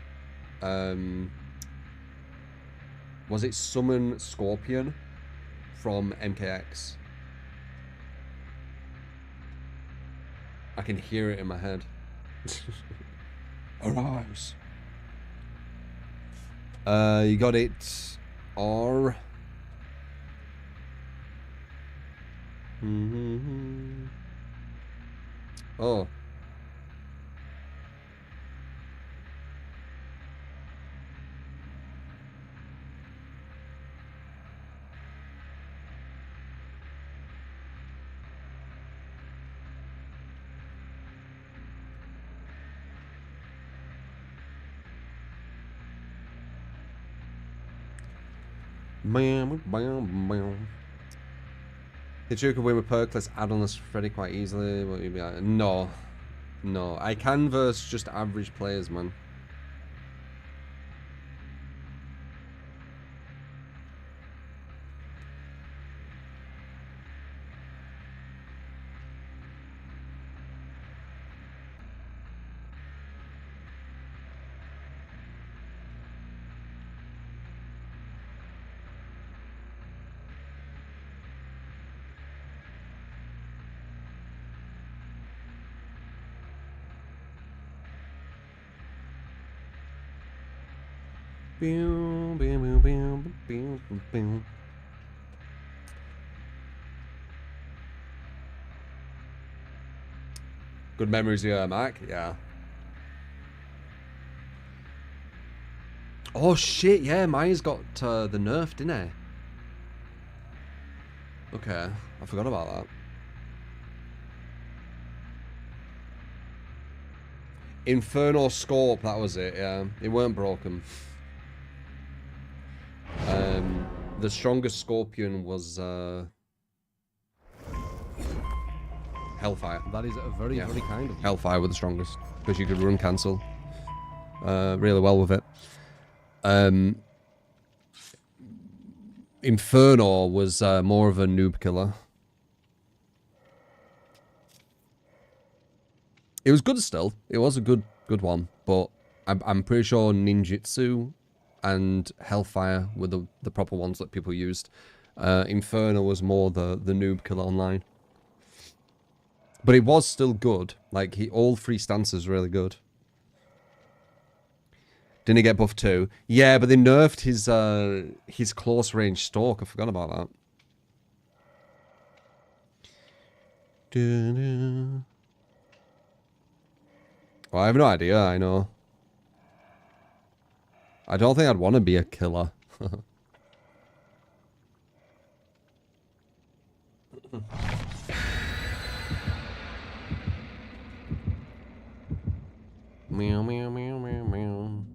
was it Summon Scorpion from MKX? I can hear it in my head. Arise. You got it. R. Oh. Bam, bam, bam. The Joker win with perk, let's add on this Freddy quite easily. What would you be like? No. No. I can verse just average players, man. Good memories, yeah, Mac. Yeah. Oh shit, yeah, Maya's got the nerf, didn't he? Okay, I forgot about that. Inferno Scope, that was it, yeah. It weren't broken. The strongest Scorpion was Hellfire. That is very, very kind of you. Hellfire were the strongest, because you could run cancel really well with it. Inferno was more of a noob killer. It was good still. It was a good one, but I'm pretty sure Ninjutsu and Hellfire were the proper ones that people used. Inferno was more the noob killer online. But it was still good. Like, all three stances really good. Didn't he get buffed too? Yeah, but they nerfed his close range stalk. I forgot about that. Well, I have no idea, I know. I don't think I'd want to be a killer. Meow, meow, meow, meow, meow.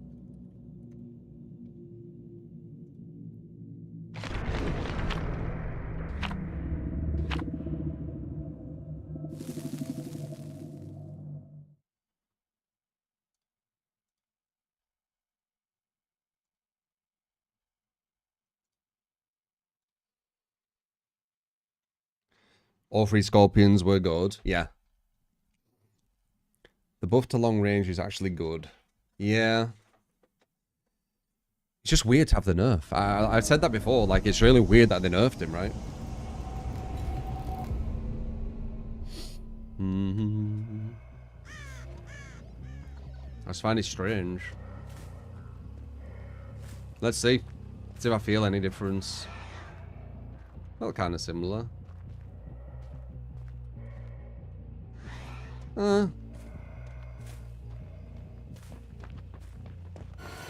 All three Scorpions were good. Yeah. The buff to long range is actually good. Yeah. It's just weird to have the nerf. I've said that before. Like, it's really weird that they nerfed him, right? I just find it strange. Let's see. See if I feel any difference. Well, kind of similar.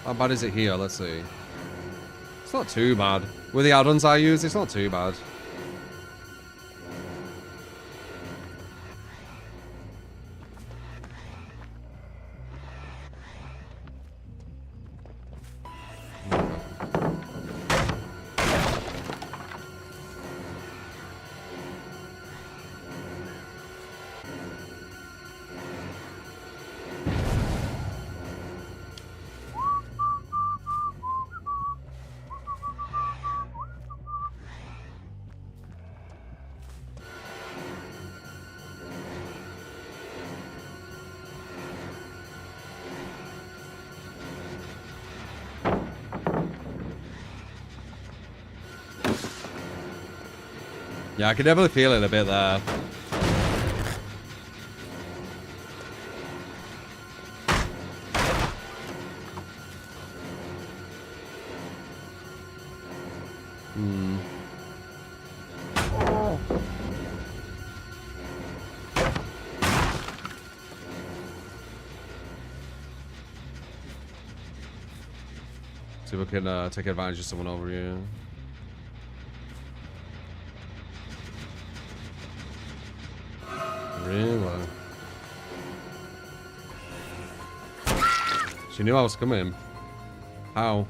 How bad is it here? Let's see. It's not too bad. With the add-ons I use, it's not too bad. Yeah, I can definitely feel it a bit there. See if we can take advantage of someone over here. Really? She knew I was coming. How?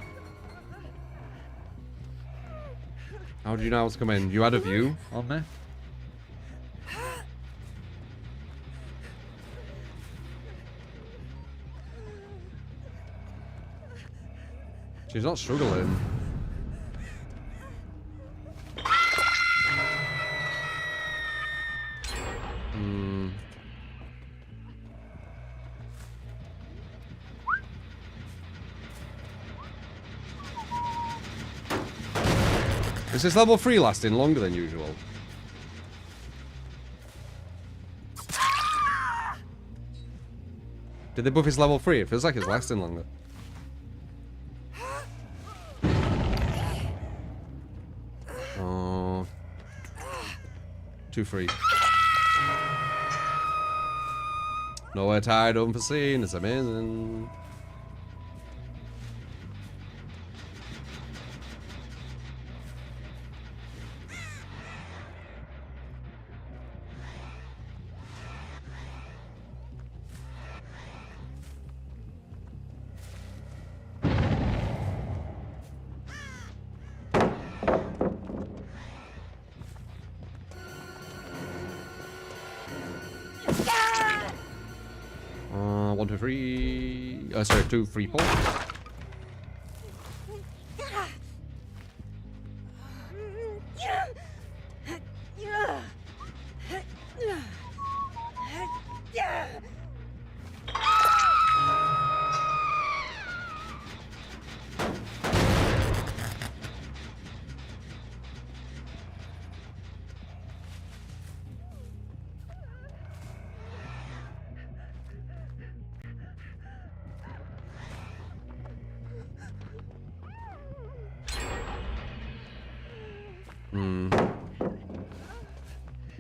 How did you know I was coming? You had a view on me? She's not struggling. Is this level 3 lasting longer than usual? Did they buff his level 3? It feels like it's lasting longer. Oh. 2-3. Nowhere tied, unforeseen. It's amazing. 1, 2, 3. Sorry, 2, 3, 4.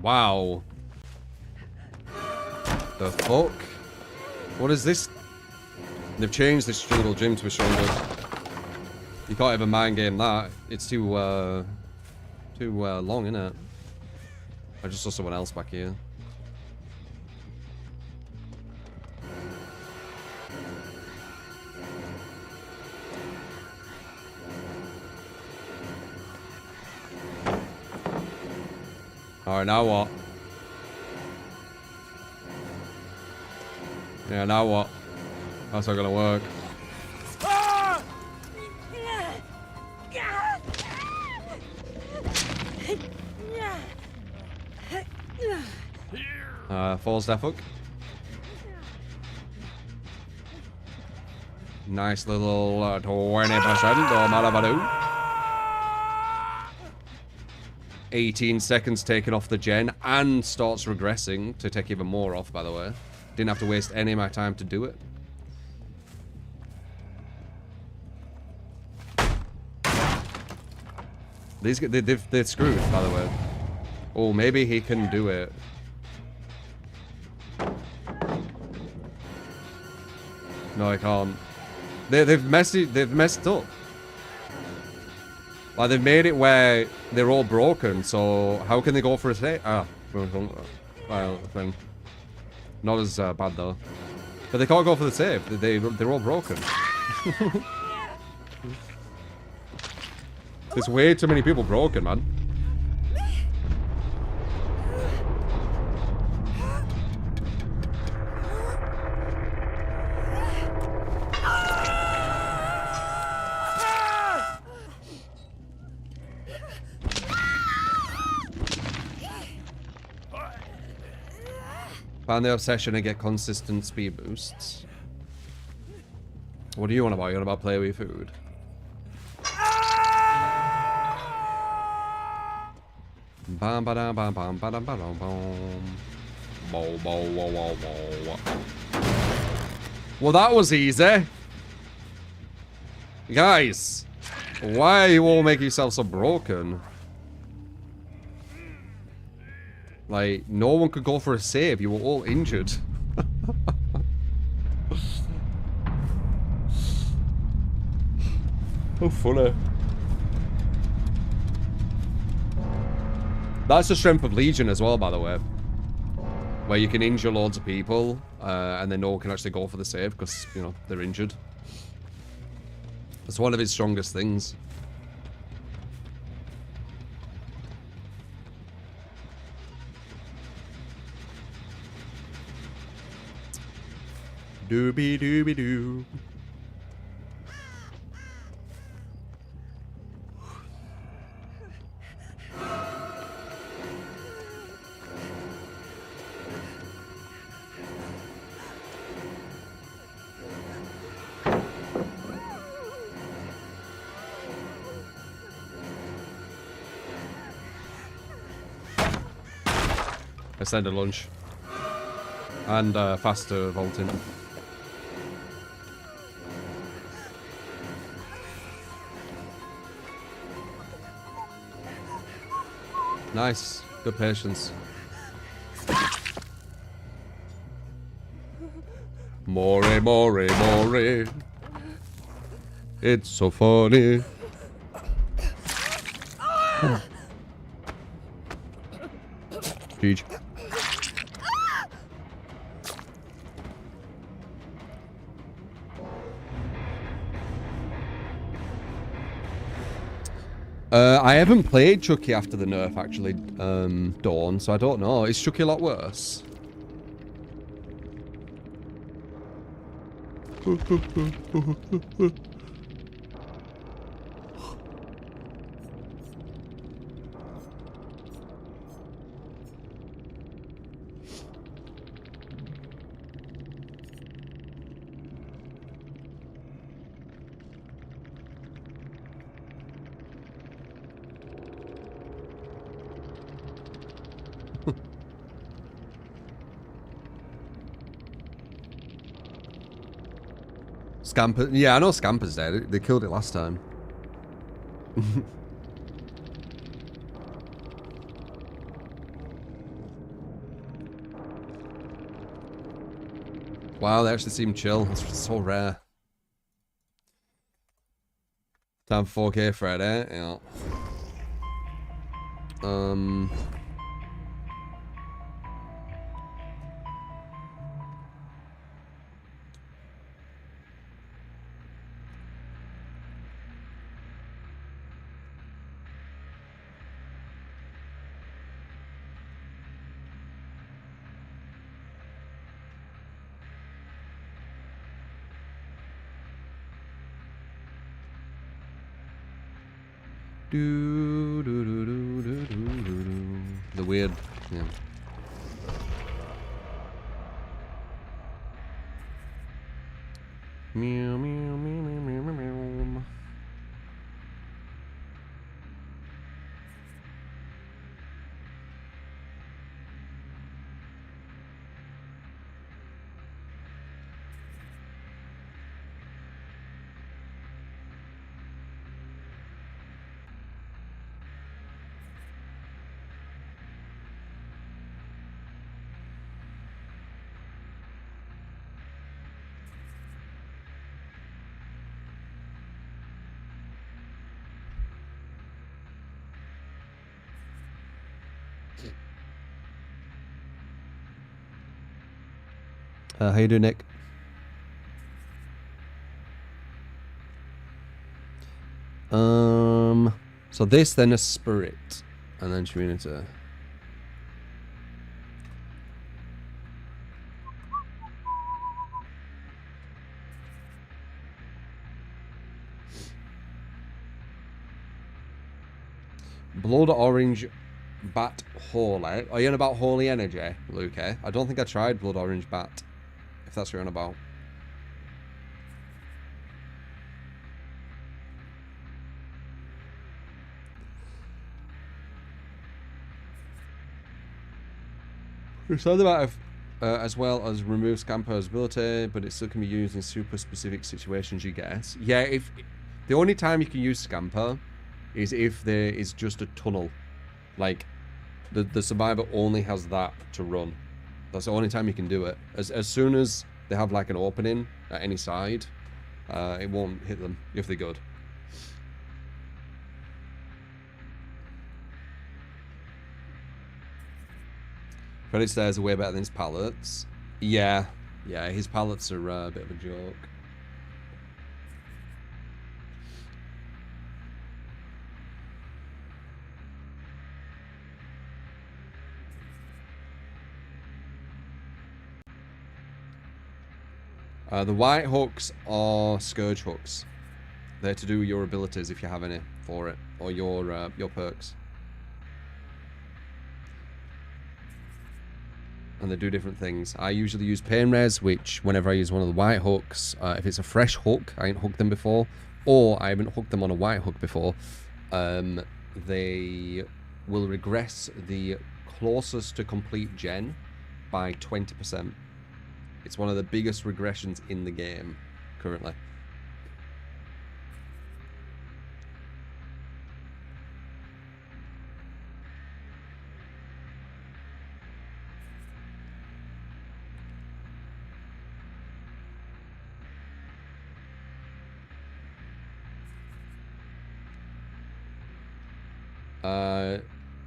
Wow. The fuck? What is this? They've changed this jungle gym to be stronger. You can't even mind game that. It's too long, innit? I just saw someone else back here. Alright, now what? Yeah, now what? How's that gonna work? Falls that hook. Nice little 20%, don't matter about who. 18 seconds taken off the gen and starts regressing to take even more off, by the way. Didn't have to waste any of my time to do it. These they're screwed, by the way. Oh, maybe he can do it. No, I can't. They've messed up. Like, they've made it where they're all broken, so how can they go for a save? Ah, well, thing. Not as bad though. But they can't go for the save. They're all broken. There's way too many people broken, man. Find the obsession and get consistent speed boosts. What do you want about? You want about play with food? Bam ba dam bam bam ba dam ba dam bam. Bow bow wow wow wow. Well, that was easy. Guys, why are you all making yourself so broken? Like, no one could go for a save. You were all injured. How funny. That's the strength of Legion as well, by the way. Where you can injure loads of people, and then no one can actually go for the save because, you know, they're injured. That's one of his strongest things. Doobie doobie doo. I send a lunch. And faster vaulting. Nice. Good patience. More, more, more. It's so funny. Huge. I haven't played Chucky after the nerf, actually, Dawn, so I don't know. Is Chucky a lot worse? Scamper. Yeah, I know Scamper's dead. They killed it last time. Wow, they actually seem chill. That's so rare. Time for 4K Friday. Yeah. Do, do, do, do, do, do, do, do. The weird, yeah. Meow, meow, meow, meow, meow, meow, meow. How you doing, Nick? So this, then a spirit, and then should we need to... Blood Orange Bat Holy. Are you on about Holy Energy, Luke? I don't think I tried Blood Orange Bat, if that's what you're on about. It's something about as well as remove Scamper's ability, but it still can be used in super specific situations, you guess. Yeah, if the only time you can use Scamper is if there is just a tunnel. Like, the survivor only has that to run. That's the only time you can do it. As soon as they have like an opening at any side, it won't hit them if they're good. Freddy stairs are way better than his pallets. Yeah, his pallets are a bit of a joke. The white hooks are scourge hooks. They're to do your abilities if you have any for it, or your perks. And they do different things. I usually use pain res, which whenever I use one of the white hooks, if it's a fresh hook, I ain't hooked them before, or I haven't hooked them on a white hook before, they will regress the closest to complete gen by 20%. It's one of the biggest regressions in the game currently.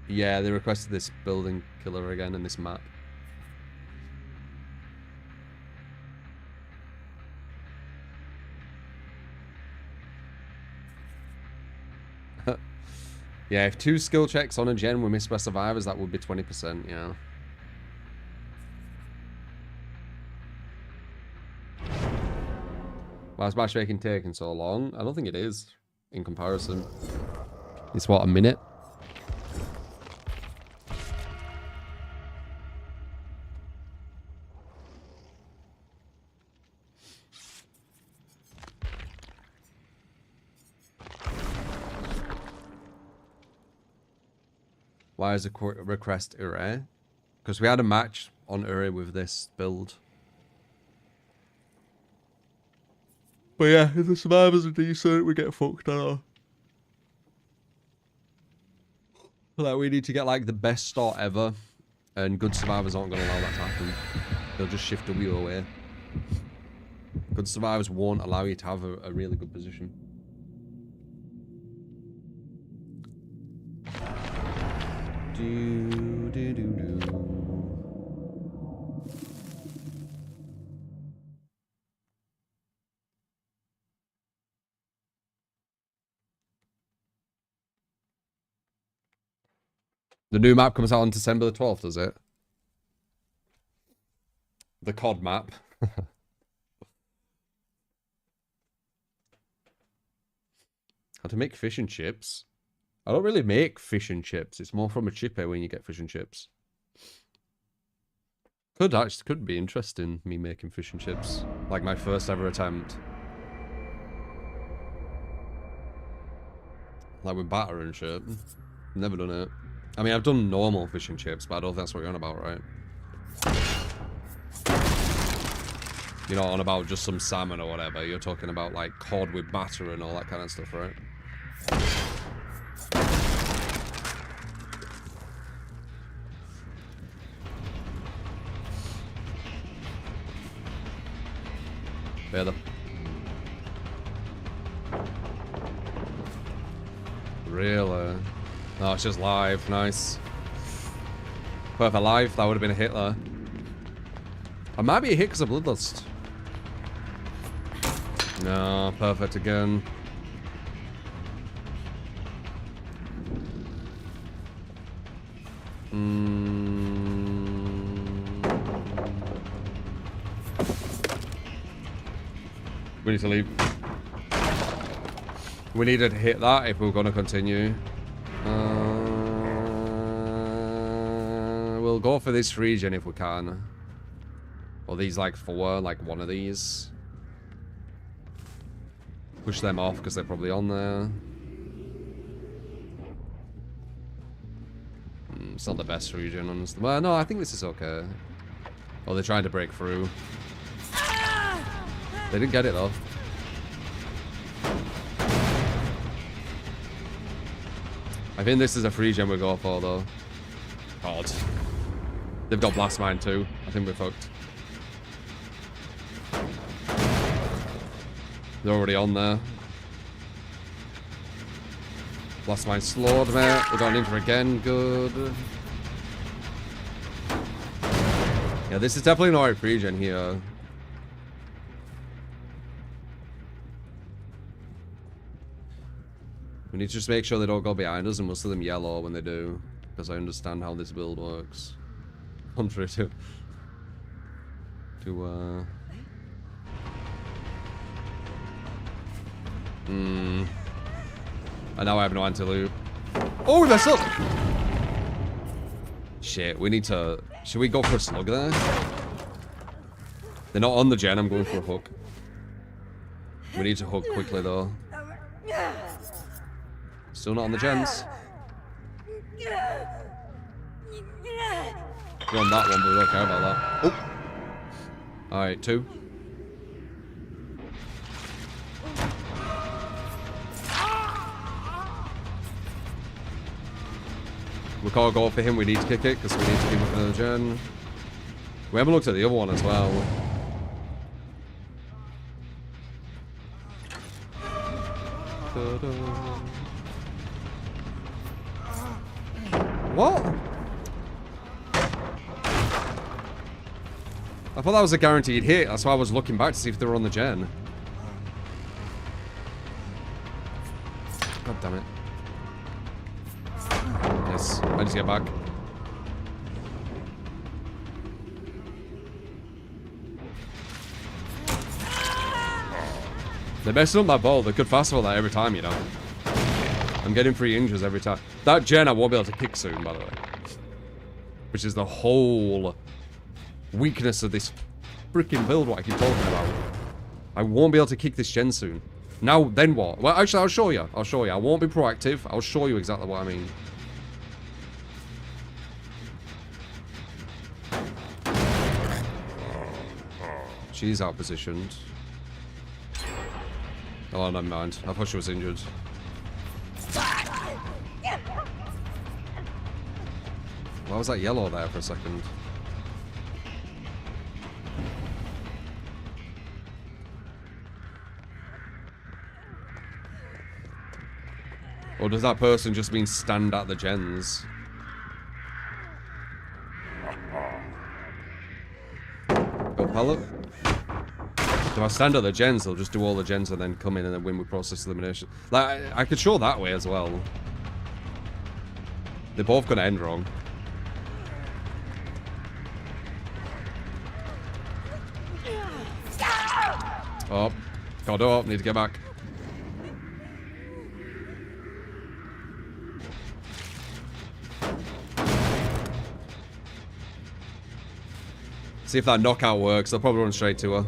Yeah, they requested this building killer again in this map. Yeah, if 2 skill checks on a gen were missed by survivors, that would be 20%, yeah. Why is matchmaking taking so long? I don't think it is, in comparison. It's what, a minute? Why is the request Ure? Because we had a match on Ure with this build. But yeah, if the survivors are decent, we get fucked out. Like, we need to get like the best start ever, and good survivors aren't going to allow that to happen. They'll just shift W away. Good survivors won't allow you to have a really good position. The new map comes out on December the 12th, does it? The COD map. How to make fish and chips? I don't really make fish and chips. It's more from a chippy when you get fish and chips. Could be interesting, me making fish and chips. Like my first ever attempt. Like with batter and shit. Never done it. I mean, I've done normal fish and chips, but I don't think that's what you're on about, right? You're not on about just some salmon or whatever. You're talking about like cod with batter and all that kind of stuff, right? Better. Really? No, it's just live. Nice. Perfect live. That would have been a hit there. I might be a hit because of Bloodlust. No, perfect again. We need to leave. We needed to hit that if we were going to continue. We'll go for this region if we can. Or these like four, like one of these. Push them off because they're probably on there. It's not the best region, honestly. Well, no, I think this is okay. Oh, they're trying to break through. They didn't get it though. I think this is a free gem we go for though. God. They've got blast mine too. I think we're fucked. They're already on there. Blast mine slowed, mate. We got an injury again. Good. Yeah, this is definitely not a free gen here. We need to just make sure they don't go behind us and we'll see them yellow when they do. Because I understand how this build works. Contrary to... And now I have no anti-loop. Oh, that's up! Shit, we need to... Should we go for a slug there? They're not on the gen, I'm going for a hook. We need to hook quickly though. Still not on the gens. We're on that one, but we don't care about that. Oh! Alright, 2. We can't go for him, we need to kick it, because we need to keep looking at the gen. We haven't looked at the other one as well. What? I thought that was a guaranteed hit. That's why I was looking back to see if they were on the gen. God damn it. Yes, I need to get back. They're messing up my ball. They could fast forward that every time, you know. I'm getting 3 inches every time. That gen I won't be able to kick soon, by the way. Which is the whole weakness of this freaking build, what I keep talking about. I won't be able to kick this gen soon. Now, then what? Well, actually, I'll show you. I'll show you. I won't be proactive. I'll show you exactly what I mean. She's out positioned. Oh, never mind. I thought she was injured. Why was that yellow there for a second? Or does that person just mean stand at the gens? Go pallet. If I stand at the gens, they'll just do all the gens and then come in and then win with process elimination. Like, I could show that way as well. They're both gonna end wrong. Oh, God, oh, need to get back. See if that knockout works. They'll probably run straight to her.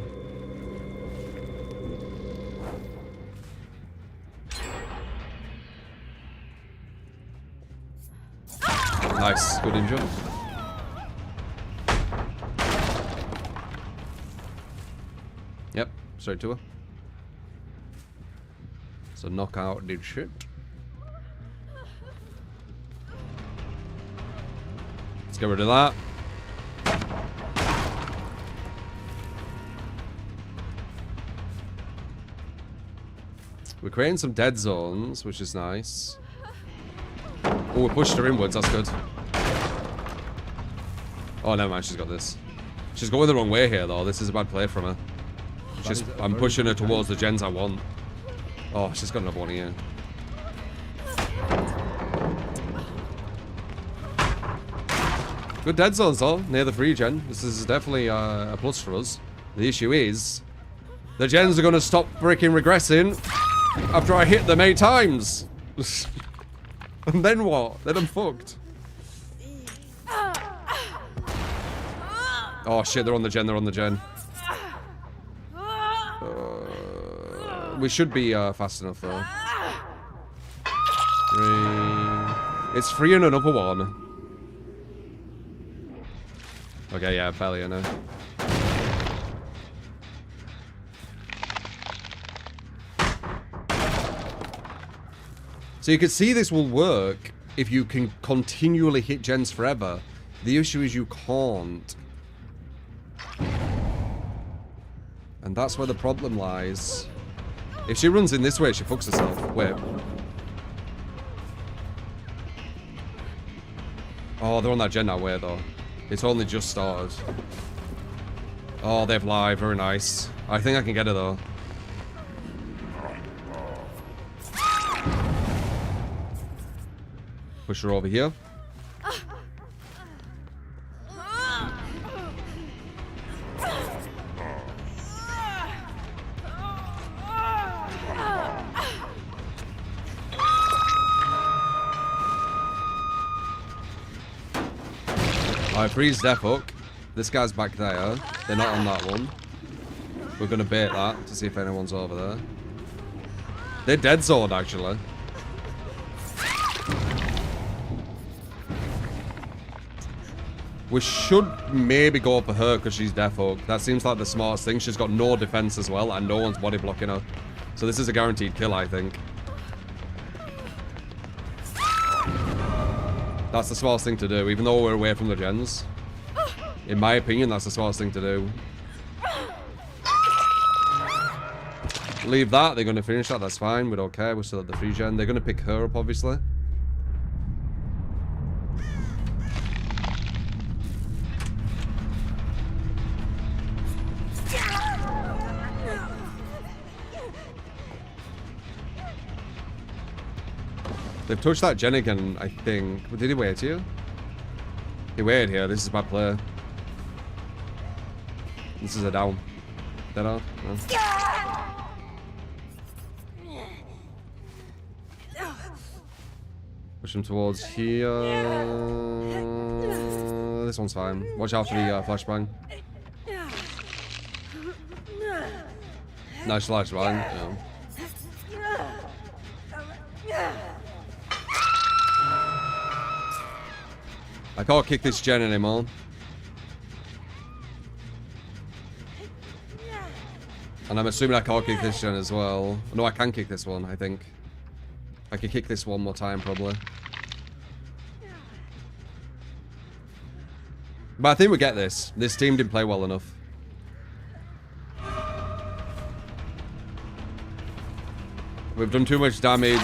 Nice, good injury. Yep, straight to her. So knockout did shit. Let's get rid of that. We're creating some dead zones, which is nice. Oh, we pushed her inwards, that's good. Oh, never mind, she's got this. She's going the wrong way here, though. This is a bad play from her. I'm pushing her towards the gens I want. Oh, she's got another one here. Good dead zones, though, near the free gen. This is definitely a plus for us. The issue is, the gens are going to stop freaking regressing after I hit them 8 times. And then what? Then I'm fucked. Oh shit, they're on the gen, they're on the gen. We should be fast enough though. 3. It's 3 and another one. Okay, yeah, barely, I know. So you can see this will work if you can continually hit gens forever. The issue is you can't. And that's where the problem lies. If she runs in this way, she fucks herself. Wait. Oh, they're on that gen that way, though. It's only just started. Oh, they've live. Very nice. I think I can get her, though. Push her over here. Alright, freeze death hook. This guy's back there. They're not on that one. We're gonna bait that to see if anyone's over there. They're dead zoned, actually. We should maybe go for her because she's death hook. That seems like the smartest thing. She's got no defense as well, and no one's body blocking her. So this is a guaranteed kill, I think. That's the smartest thing to do, even though we're away from the gens. In my opinion, that's the smartest thing to do. Leave that, they're going to finish that, that's fine. We don't care, we're still at the free gen. They're going to pick her up, obviously. They've touched that gen again, I think. But did he wait here? He waited here. This is a bad player. This is a down. Dead out? No. Push him towards here. This one's fine. Watch out for the flashbang. Nice flashbang. Yeah. I can't kick this gen anymore. And I'm assuming I can't kick this gen as well. No, I can kick this one, I think. I can kick this one more time, probably. But I think we get this. This team didn't play well enough. We've done too much damage.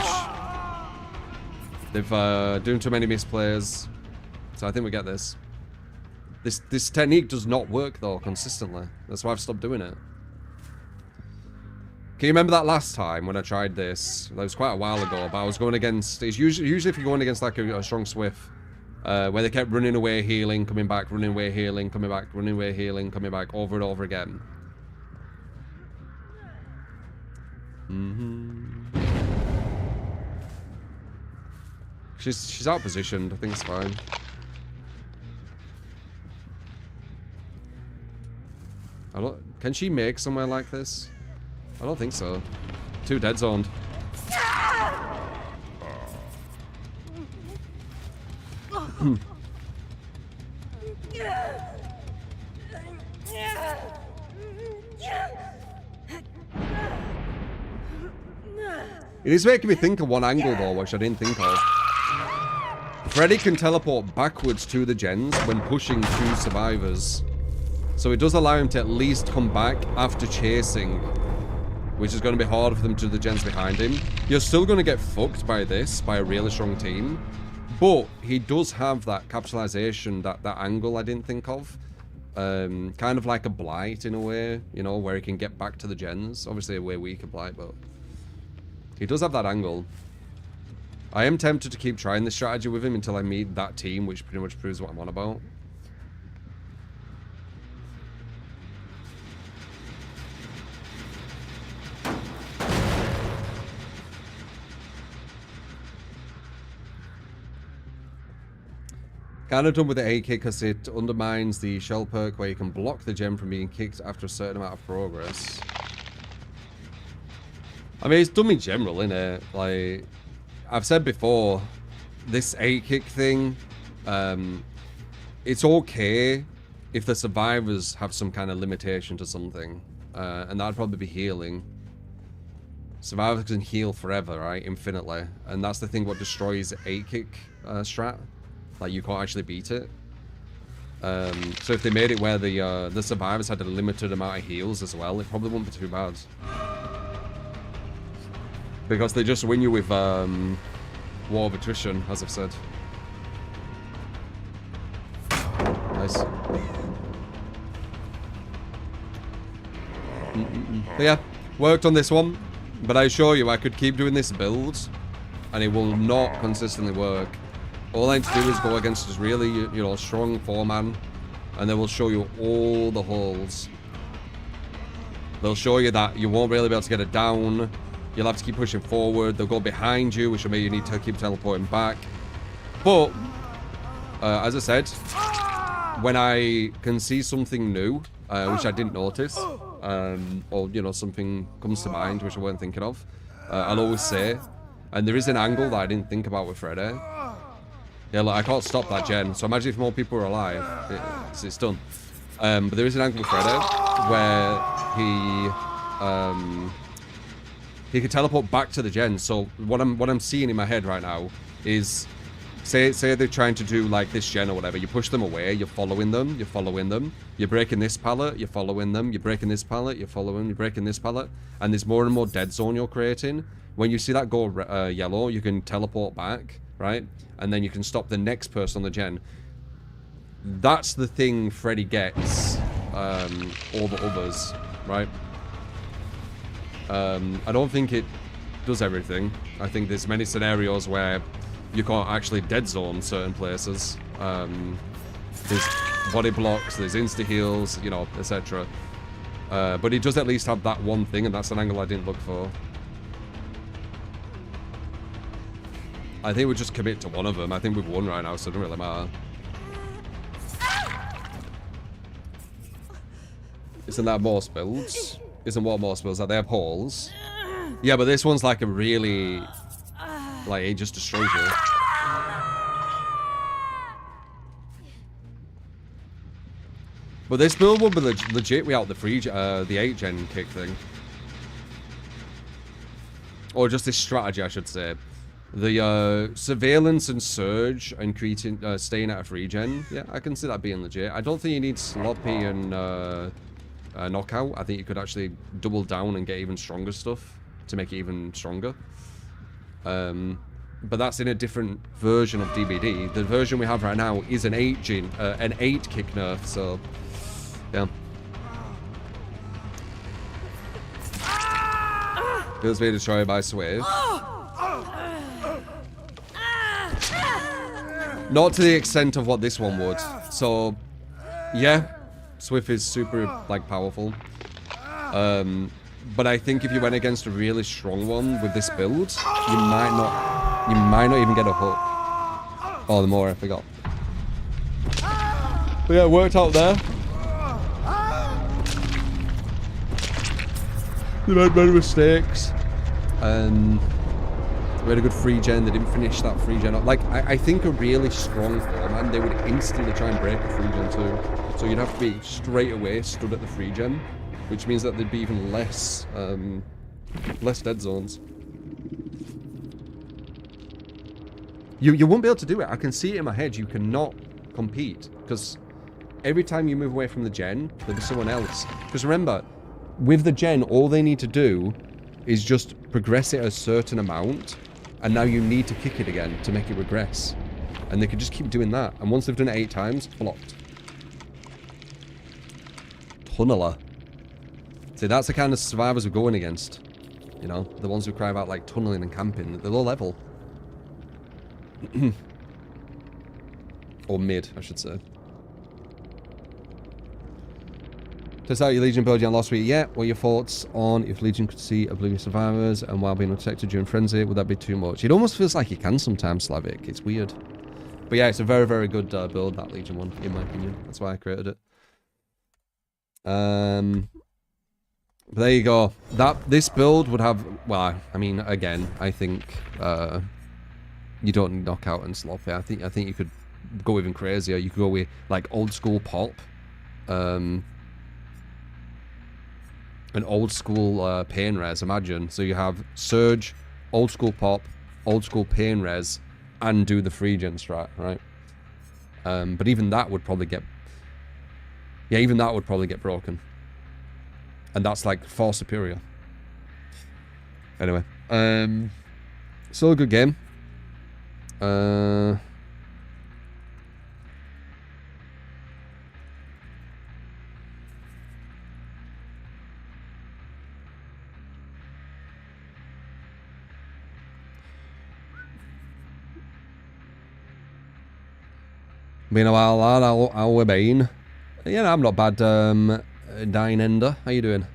They've done too many misplays. So I think we get this. This technique does not work, though, consistently. That's why I've stopped doing it. Can you remember that last time when I tried this? That was quite a while ago, but I was going against... It's usually if you're going against like a strong Swift, where they kept running away, healing, coming back, running away, healing, coming back, running away, healing, coming back, over and over again. She's out positioned. I think it's fine. Can she make somewhere like this? I don't think so. Too dead zoned. It is making me think of one angle though, which I didn't think of. Freddy can teleport backwards to the gens when pushing two survivors. So it does allow him to at least come back after chasing, which is going to be hard for them to do the gens behind him. You're still going to get fucked by this, by a really strong team. But he does have that capitalization, that angle I didn't think of. Kind of like a blight in a way, you know, where he can get back to the gens. Obviously a way weaker blight, but he does have that angle. I am tempted to keep trying this strategy with him until I meet that team, which pretty much proves what I'm on about. Kind of done with the A kick because it undermines the shell perk where you can block the gem from being kicked after a certain amount of progress. I mean, it's dumb in general, innit? Like, I've said before, this A kick thing, it's okay if the survivors have some kind of limitation to something, and that'd probably be healing. Survivors can heal forever, right? Infinitely. And that's the thing what destroys A kick strat. Like, you can't actually beat it. So if they made it where the survivors had a limited amount of heals as well, it probably wouldn't be too bad. Because they just win you with War of Attrition, as I've said. Nice. But yeah, worked on this one. But I assure you, I could keep doing this build, and it will not consistently work. All I need to do is go against this really, you know, strong 4-man, and they will show you all the holes. They'll show you that you won't really be able to get it down. You'll have to keep pushing forward. They'll go behind you, which will make you need to keep teleporting back. But, as I said, when I can see something new, which I didn't notice, or, you know, something comes to mind which I weren't thinking of, I'll always say, and there is an angle that I didn't think about with Freddy. Yeah, look, I can't stop that gen, so imagine if more people are alive. It's done. But there is an angle with Freddy where he can teleport back to the gen. So what I'm seeing in my head right now is, say they're trying to do like this gen or whatever. You push them away, you're following them, you're breaking this pallet, you're following them, you're breaking this pallet, you're following, you're breaking this pallet, and there's more and more dead zone you're creating. When you see that go yellow, you can teleport back, right? And then you can stop the next person on the gen. That's the thing Freddy gets over others, right? I don't think it does everything. I think there's many scenarios where you can't actually dead zone certain places. There's body blocks, there's insta heals, you know, etc. But it does at least have that one thing, and that's an angle I didn't look for. I think we'll just commit to one of them. I think we've won right now, so it doesn't really matter. Isn't that more builds? Isn't what more builds? Like they have holes. Yeah, but this one's like a really... Like, it just destroys you. But this build will be legit without the 8-gen kick thing. Or just this strategy, I should say. The surveillance and surge and creating, staying at a 3-gen. Yeah, I can see that being legit. I don't think you need sloppy and knockout. I think you could actually double down and get even stronger stuff to make it even stronger. But that's in a different version of DBD. The version we have right now is an 8-gen, an 8 kick nerf. So, yeah. Feels being destroyed by Swift. Not to the extent of what this one would. So, yeah, Swift is super, like, powerful. But I think if you went against a really strong one with this build, you might not even get a hook. Oh, the more I forgot. But yeah, it worked out there. They made many mistakes. We had a good 3-gen. They didn't finish that 3-gen up. Like, I think a really strong foreman, they would instantly try and break a 3-gen too. So you'd have to be straight away stood at the 3-gen, which means that there'd be even less, less dead zones. You won't be able to do it. I can see it in my head. You cannot compete because every time you move away from the gen, there'll be someone else. Because remember, with the gen, all they need to do is just progress it a certain amount, and now you need to kick it again to make it regress. And they could just keep doing that. And once they've done it 8 times, flopped. Tunneler. See, that's the kind of survivors we're going against. You know, the ones who cry about, like, tunneling and camping. They're low level. Or mid, I should say. Test out your Legion build on last week. Yeah, what are your thoughts on if Legion could see oblivious survivors and while being protected during frenzy? Would that be too much? It almost feels like you can sometimes, Slavic. It's weird. But yeah, it's a very, very good build, that Legion one, in my opinion. That's why I created it. But there you go. This build would have, well, I mean, again, I think you don't need knockout and sloppy. I think you could go even crazier. You could go with like old school pop, an old school pain res. Imagine, so you have surge, old school pop, old school pain res, and do the 3-gen strat, right? But even that would probably get, yeah, even that would probably get broken. And that's like far superior. Anyway, still a good game. Been a while, lad. How we been? Yeah, I'm not bad. Dying Ender, how you doing?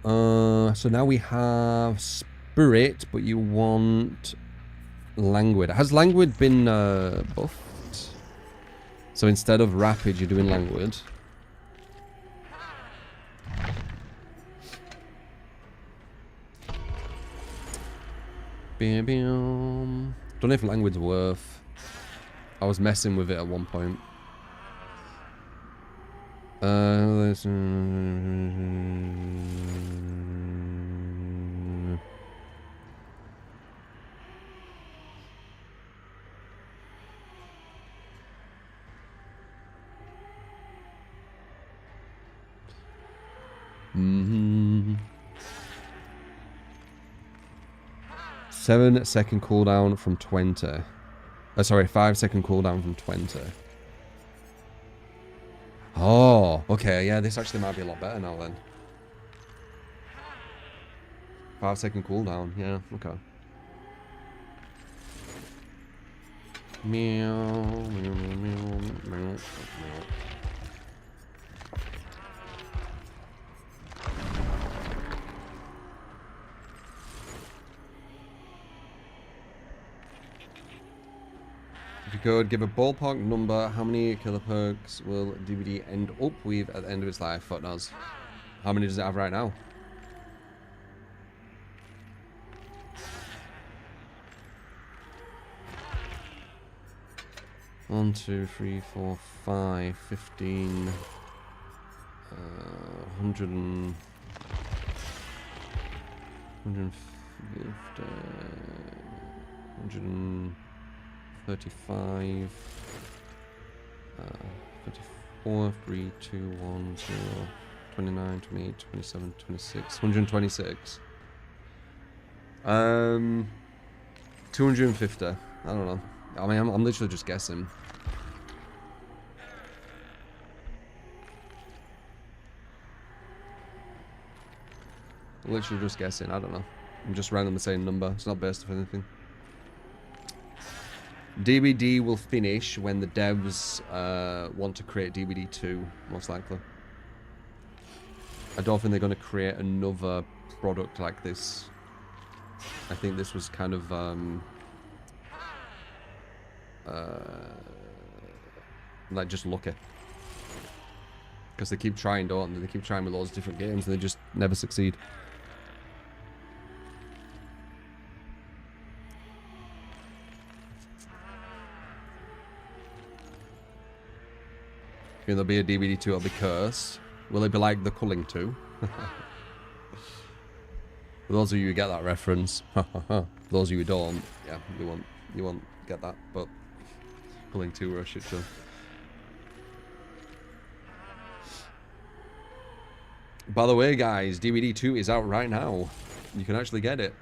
So now we have Spirit, but you want Languid. Has Languid been buffed? So instead of Rapid, you're doing Languid. Don't know if Languid's worth. I was messing with it at one point. Mm-hmm. 7-second cooldown from 20. Sorry, 5-second cooldown from 20. Oh, okay, yeah, this actually might be a lot better now then. 5-second cooldown, yeah, okay. Meow, meow, meow, meow, meow. If you could give a ballpark number, how many killer perks will DBD end up with at the end of its life? Fuck knows. How many does it have right now? One, 2, 3, 4, 5, 15, 100 and 150, 135, 34, 3, 2, 1, 0, 29, 28, 27, 26, 126. 250. I don't know. I mean, I'm literally just guessing. Literally just guessing. I don't know. I'm just randomly saying number. It's not based off anything. DBD will finish when the devs want to create DBD 2, most likely. I don't think they're going to create another product like this. I think this was kind of like just lucky. Because they keep trying, don't they? They keep trying with loads of different games and they just never succeed. I think there'll be a DBD 2, it'll be cursed. Will it be like the Culling 2? For those of you who get that reference, those of you who don't, yeah, you won't get that, but Culling 2 were a shit show. By the way, guys, DBD 2 is out right now. You can actually get it.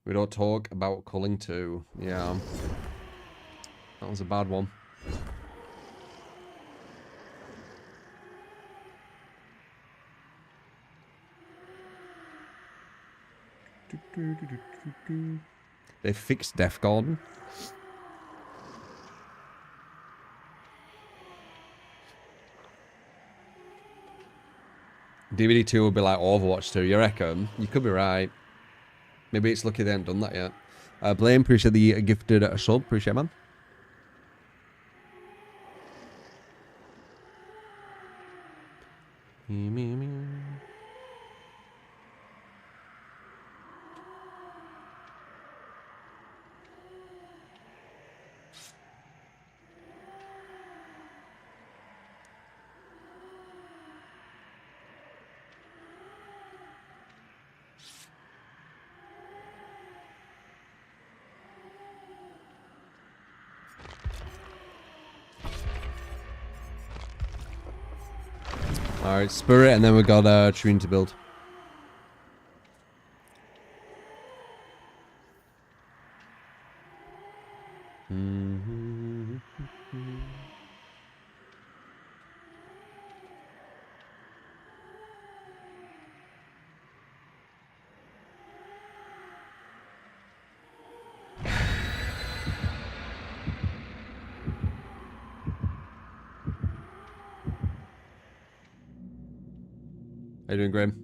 We don't talk about Culling 2. Yeah. That was a bad one. They fixed Death Garden. DBD 2 will be like Overwatch 2, you reckon? You could be right. Maybe it's lucky they haven't done that yet. Blame, appreciate the gifted sub. Appreciate it, man. Alright, Spirit, and then we got Trine to build. How you doing, Graham?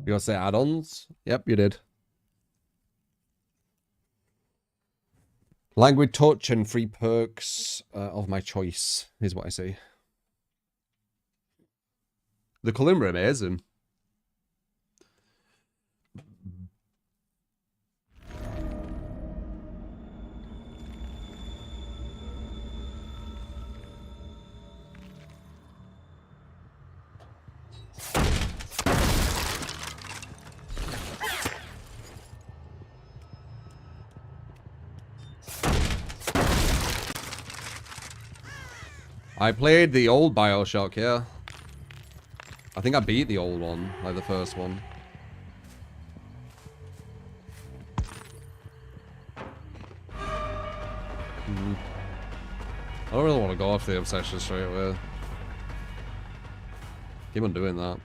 You gonna say add-ons? Yep, you did. Languid touch and free perks of my choice is what I say. The Culling were amazing. I played the old BioShock, yeah. I think I beat the old one, like the first one. I don't really want to go off the obsession straight away. Keep on doing that.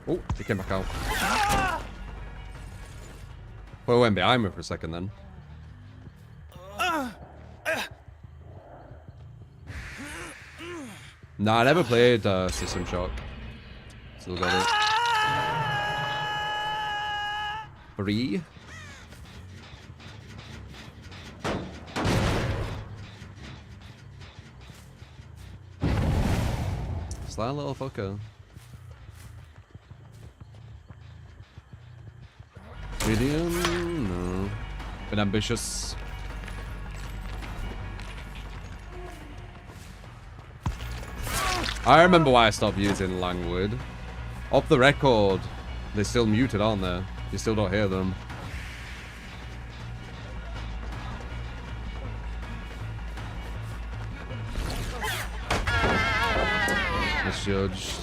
Oh, he came back out. Well, he went behind me for a second then. Nah, I never played System Shock. Still got it. 3. Sly little fucker. Medium? No. Been ambitious. I remember why I stopped using Langwood. Off the record, they're still muted, aren't they? You still don't hear them. Misjudged.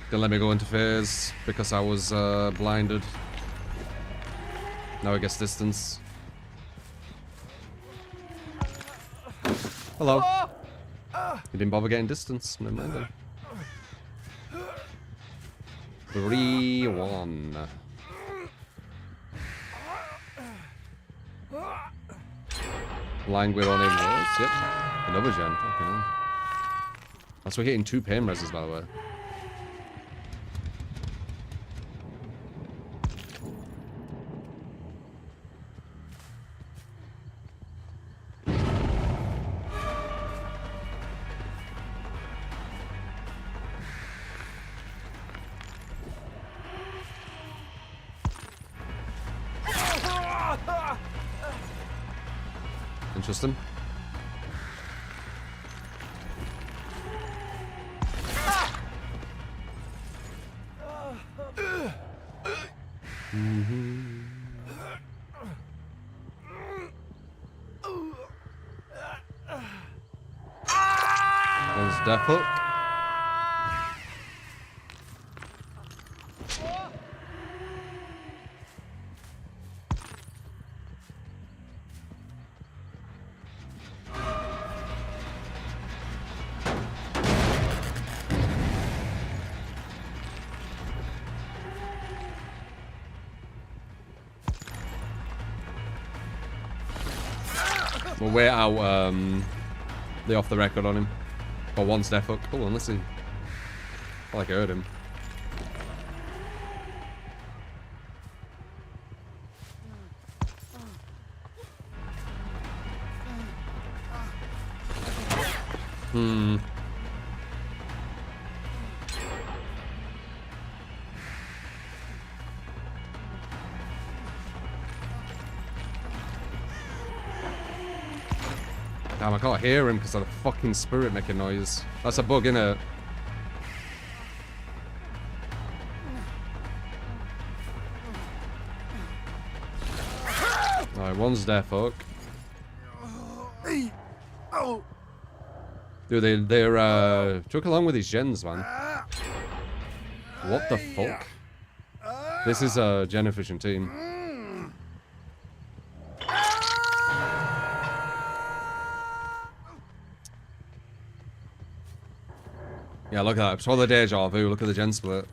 Didn't let me go into phase because I was blinded. Now I guess distance. Hello. You didn't bother getting distance. Never mind then. 3-1. Languid on him was. Yep. Another gen. Okay. That's we're hitting 2 pain reses, by the way. Interesting. There's Death Hook. We'll wait out the off the record on him. Or one Death Hook. Oh, let's see. I like I heard him. Damn, I can't hear him because of the fucking spirit making noise. That's a bug, innit? Alright, one's Death Hook. Dude, they're took along with these gens, man. What the fuck? This is a gen efficient team. Yeah, look at that. It's all the deja vu. Look at the gen split.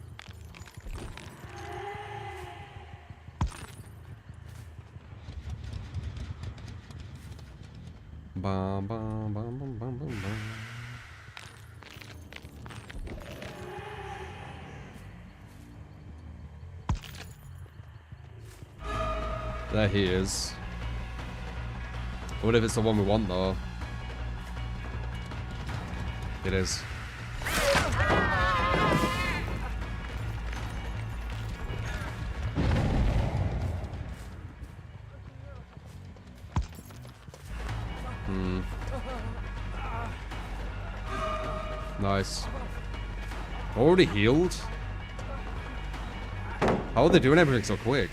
Bum, bum, bum, bum, bum, bum, bum. There he is. What if it's the one we want, though? It is. Nice. Already healed? How are they doing everything so quick?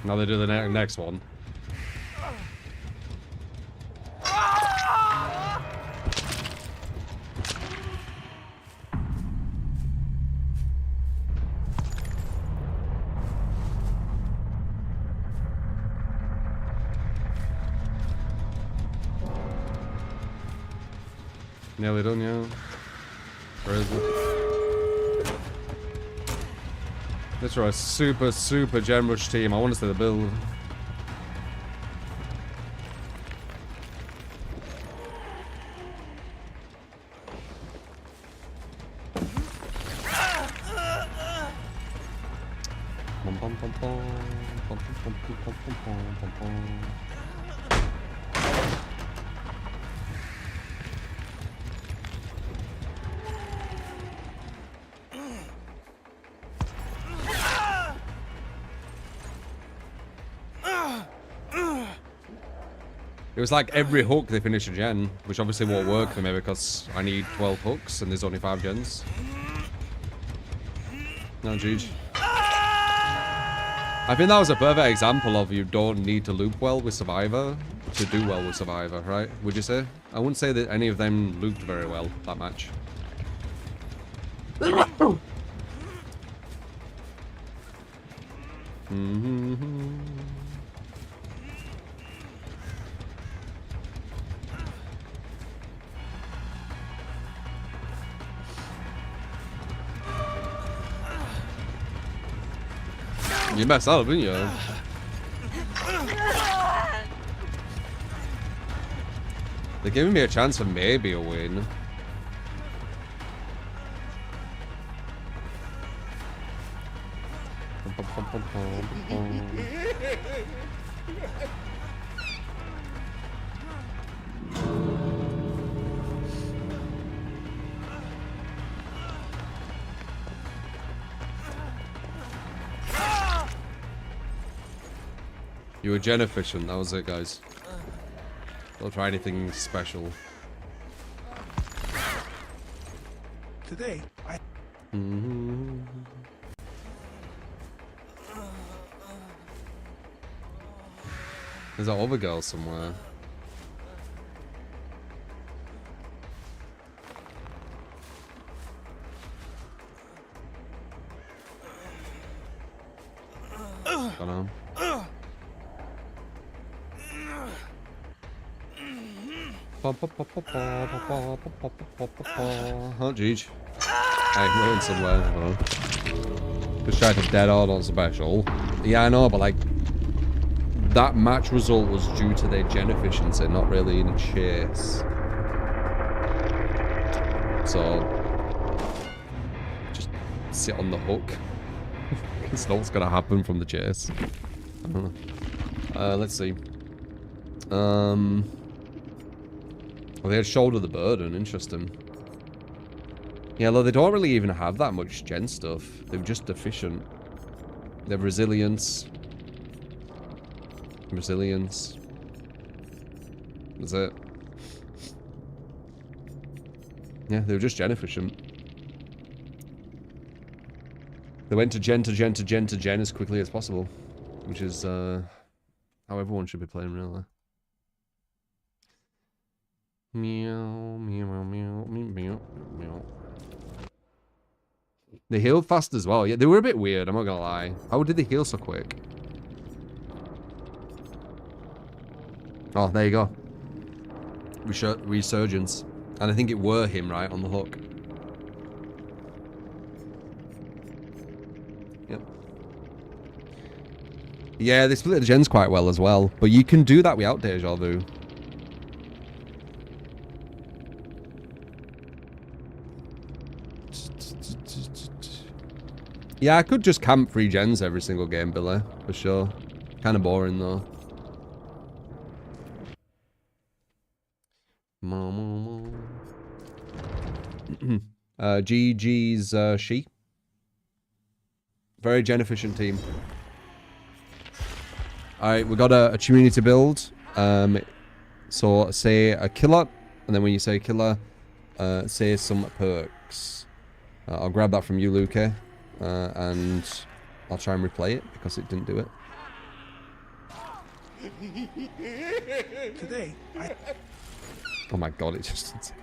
Now they do the next one. Nearly done, yeah. Crazy. This are a super, super generous team. I want to see the build. It was like every hook they finish a gen, which obviously won't work for me because I need 12 hooks and there's only 5 gens. No, GG. I think that was a perfect example of you don't need to loop well with Survivor to do well with Survivor, right? Would you say? I wouldn't say that any of them looped very well that match. You messed up, didn't you? They're giving me a chance for maybe a win. You were gen efficient, that was it, guys. Don't try anything special. Today, I... There's that other girl somewhere. Don't know. Oh, jeez. Hey, we're in somewhere. I don't know. Just tried to dead hard on special. Yeah, I know, but like, that match result was due to their gen efficiency, not really in a chase. So, just sit on the hook. It's not what's gonna happen from the chase. I don't know. Let's see. Well, they had shoulder the burden, interesting. Yeah, though they don't really even have that much gen stuff. They're just deficient. They have resilience. Resilience. That's it. Yeah, they were just gen efficient. They went to gen to gen to gen to gen as quickly as possible. Which is how everyone should be playing, really. Meow, meow, meow, meow, meow, meow. They healed fast as well. Yeah, they were a bit weird, I'm not gonna lie. How did they heal so quick? Oh, there you go. Resurgence. And I think it were him, right, on the hook. Yep. Yeah, they split the gens quite well as well. But you can do that without Deja Vu. Yeah, I could just camp 3 gens every single game, Billy, for sure. Kind of boring, though. GG's she. Very gen efficient team. Alright, we got a community build. So say a killer, and then when you say killer, say some perks. I'll grab that from you, Luke, and I'll try and replay it because it didn't do it. Today, I... Oh my god, it just...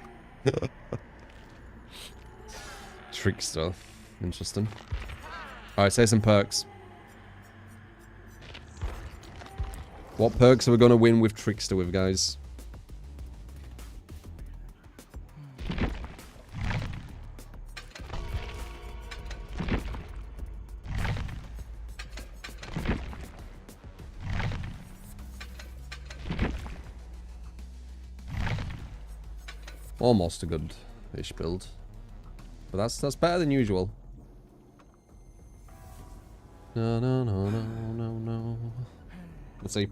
Trick stuff. Interesting. Alright, say some perks. What perks are we going to win with Trickster with, guys? Almost a good-ish build. But that's better than usual. No, no, no, no, no, no. Let's see.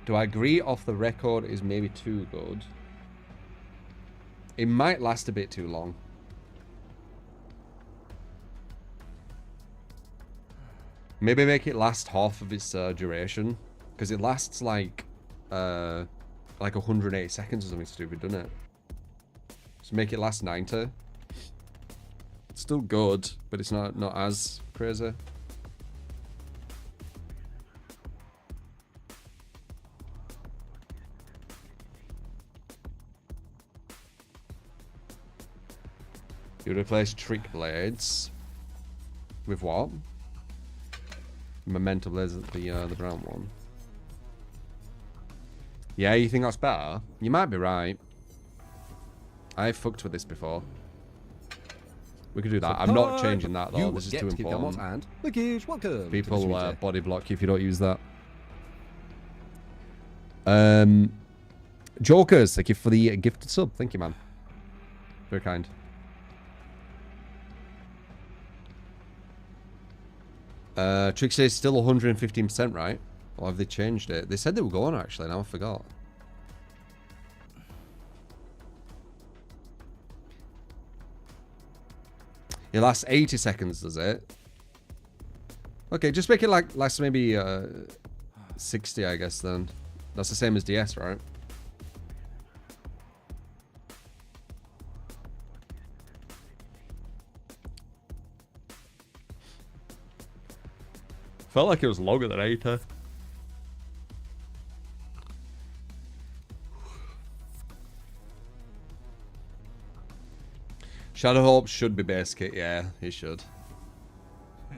Do I agree off the record is maybe too good? It might last a bit too long. Maybe make it last half of its duration. Because it lasts like 180 seconds or something stupid, doesn't it? So make it last 90. It's still good, but it's not as crazy. You replace trick blades with what? Memento blades, the brown one. Yeah, you think that's better? You might be right. I've fucked with this before. We could do that. I'm not changing that though. This is too important. And welcome. People body block you if you don't use that. Jokers, thank you for the gifted sub. Thank you, man. Very kind. Trick says still 115%, right? Or have they changed it? They said they were going actually, now I forgot. It lasts 80 seconds, does it? Okay, just make it like last maybe 60, I guess then. That's the same as DS, right? Felt like it was longer than 80. Shadowhope should be base kit, yeah, he should.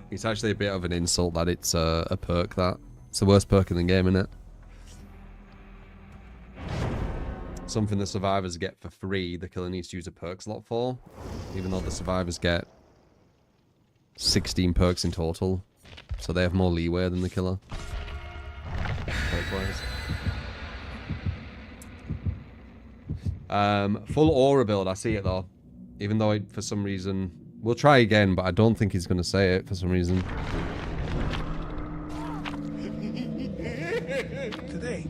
It's actually a bit of an insult that it's a perk that. It's the worst perk in the game, isn't it? Something the survivors get for free, the killer needs to use a perk slot for. Even though the survivors get 16 perks in total. So they have more leeway than the killer. Full aura build, I see it though. Even though it, for some reason... We'll try again, but I don't think he's going to say it for some reason. Today,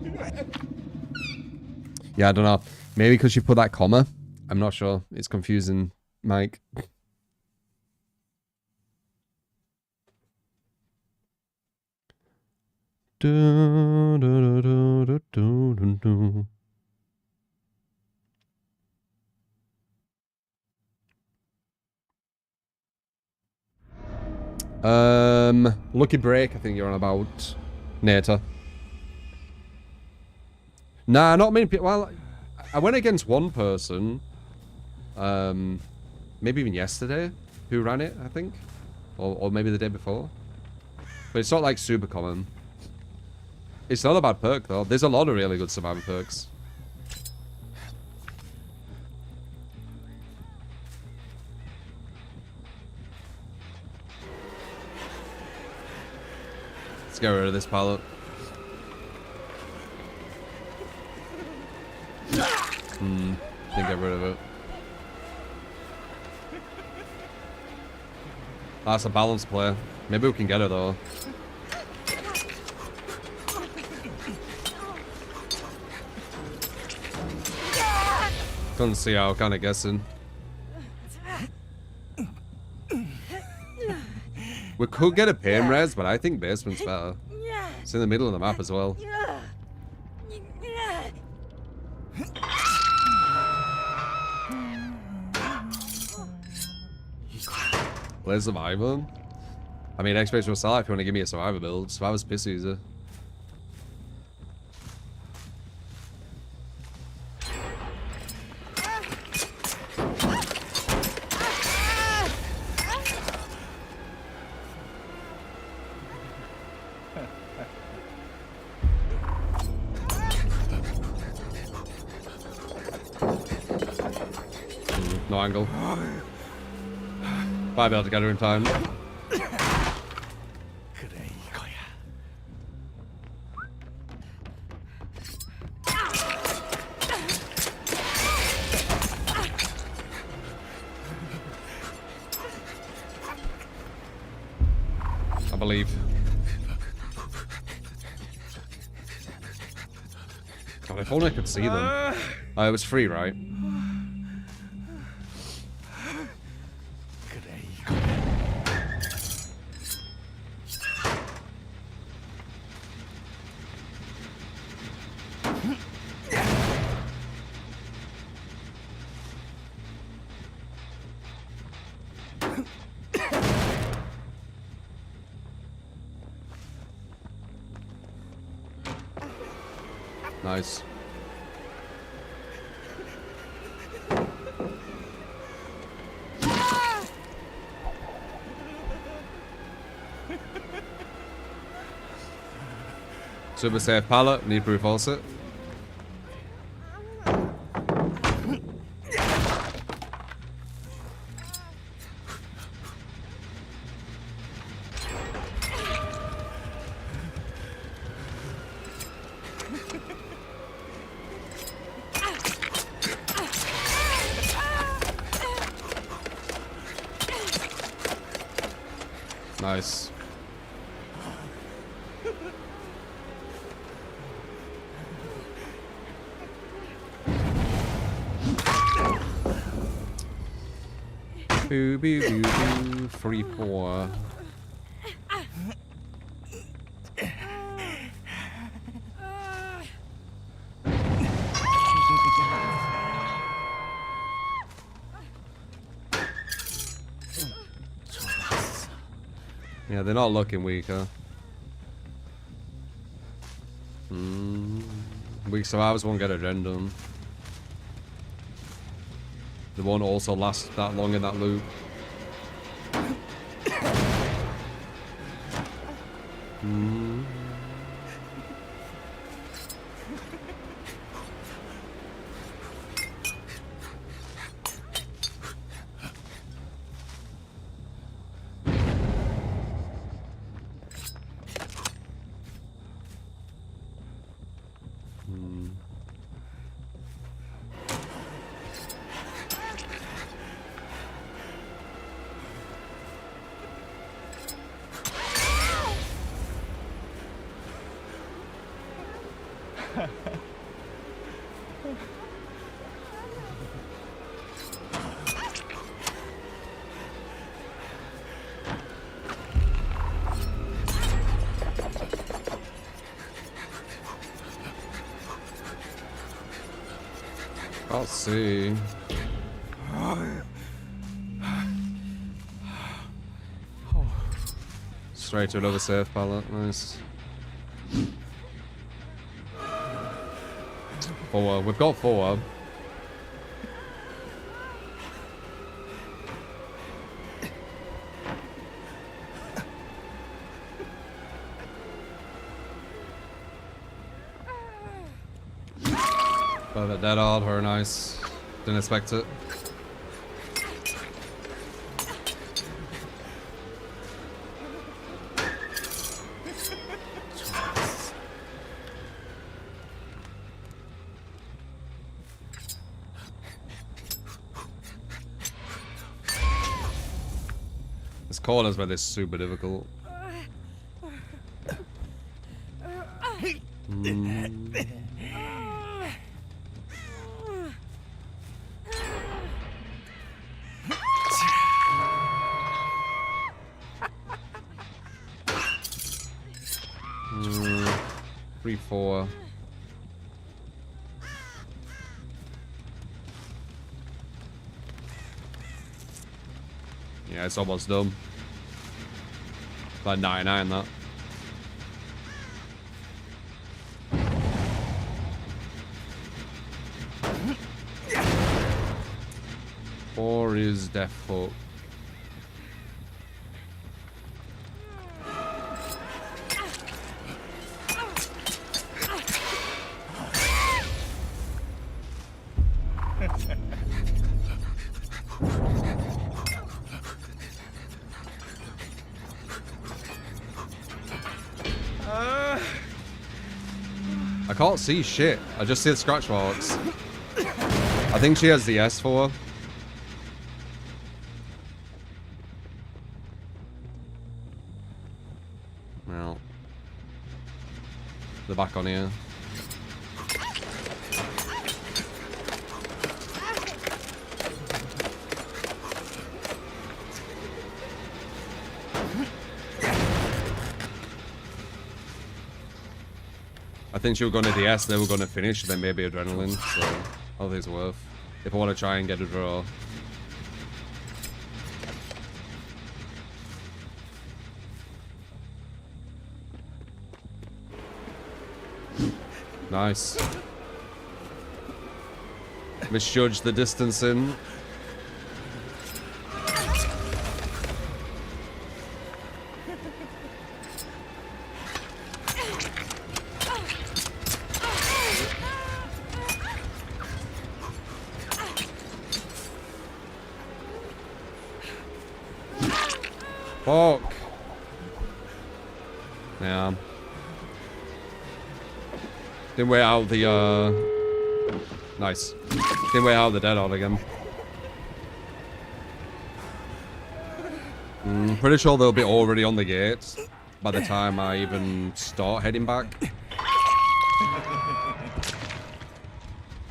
Yeah, I don't know. Maybe because you put that comma. I'm not sure. It's confusing, Mike. Lucky break, I think you're on about. Nater. Nah, not many people. Well, I went against one person. Maybe even yesterday, who ran it, I think. Or maybe the day before. But it's not like super common. It's not a bad perk though. There's a lot of really good survivor perks. Let's get rid of this pallet. Think get rid of it. That's a balance play. Maybe we can get her though. Couldn't see how, kind of guessing. We could get a pain res, but I think basement's better. It's in the middle of the map as well. Play survivor. I mean, X-Base will sell if you want to give me a survivor build. Survivor's piss easy. No angle. Might be able to get her in time. I believe. God, if only I could see them. Oh, it was free, right? Nice. Super safe pallet, need proof also. Nice. Boo boo boo boo. 3-4. Yeah, they're not looking weaker. Weak survivors won't get addendum. They won't also last that long in that loop. I'll see. Straight to another safe pallet, nice. 4, we've got 4. But that all very nice. Didn't expect it. This corner's where this is super difficult. Three, 4. Yeah, it's almost done. Like 99 that. Four is death hook. I can't see shit. I just see the scratch marks. I think she has the S4. Well. They're back on here. I think she was going to DS, they were going to finish, then maybe adrenaline, so I don't think it's worth. If I want to try and get a draw. Nice. Misjudged the distancing. Fuck. Yeah. Didn't wait out the, nice. Didn't wait out the dead on again. Pretty sure they'll be already on the gates by the time I even start heading back.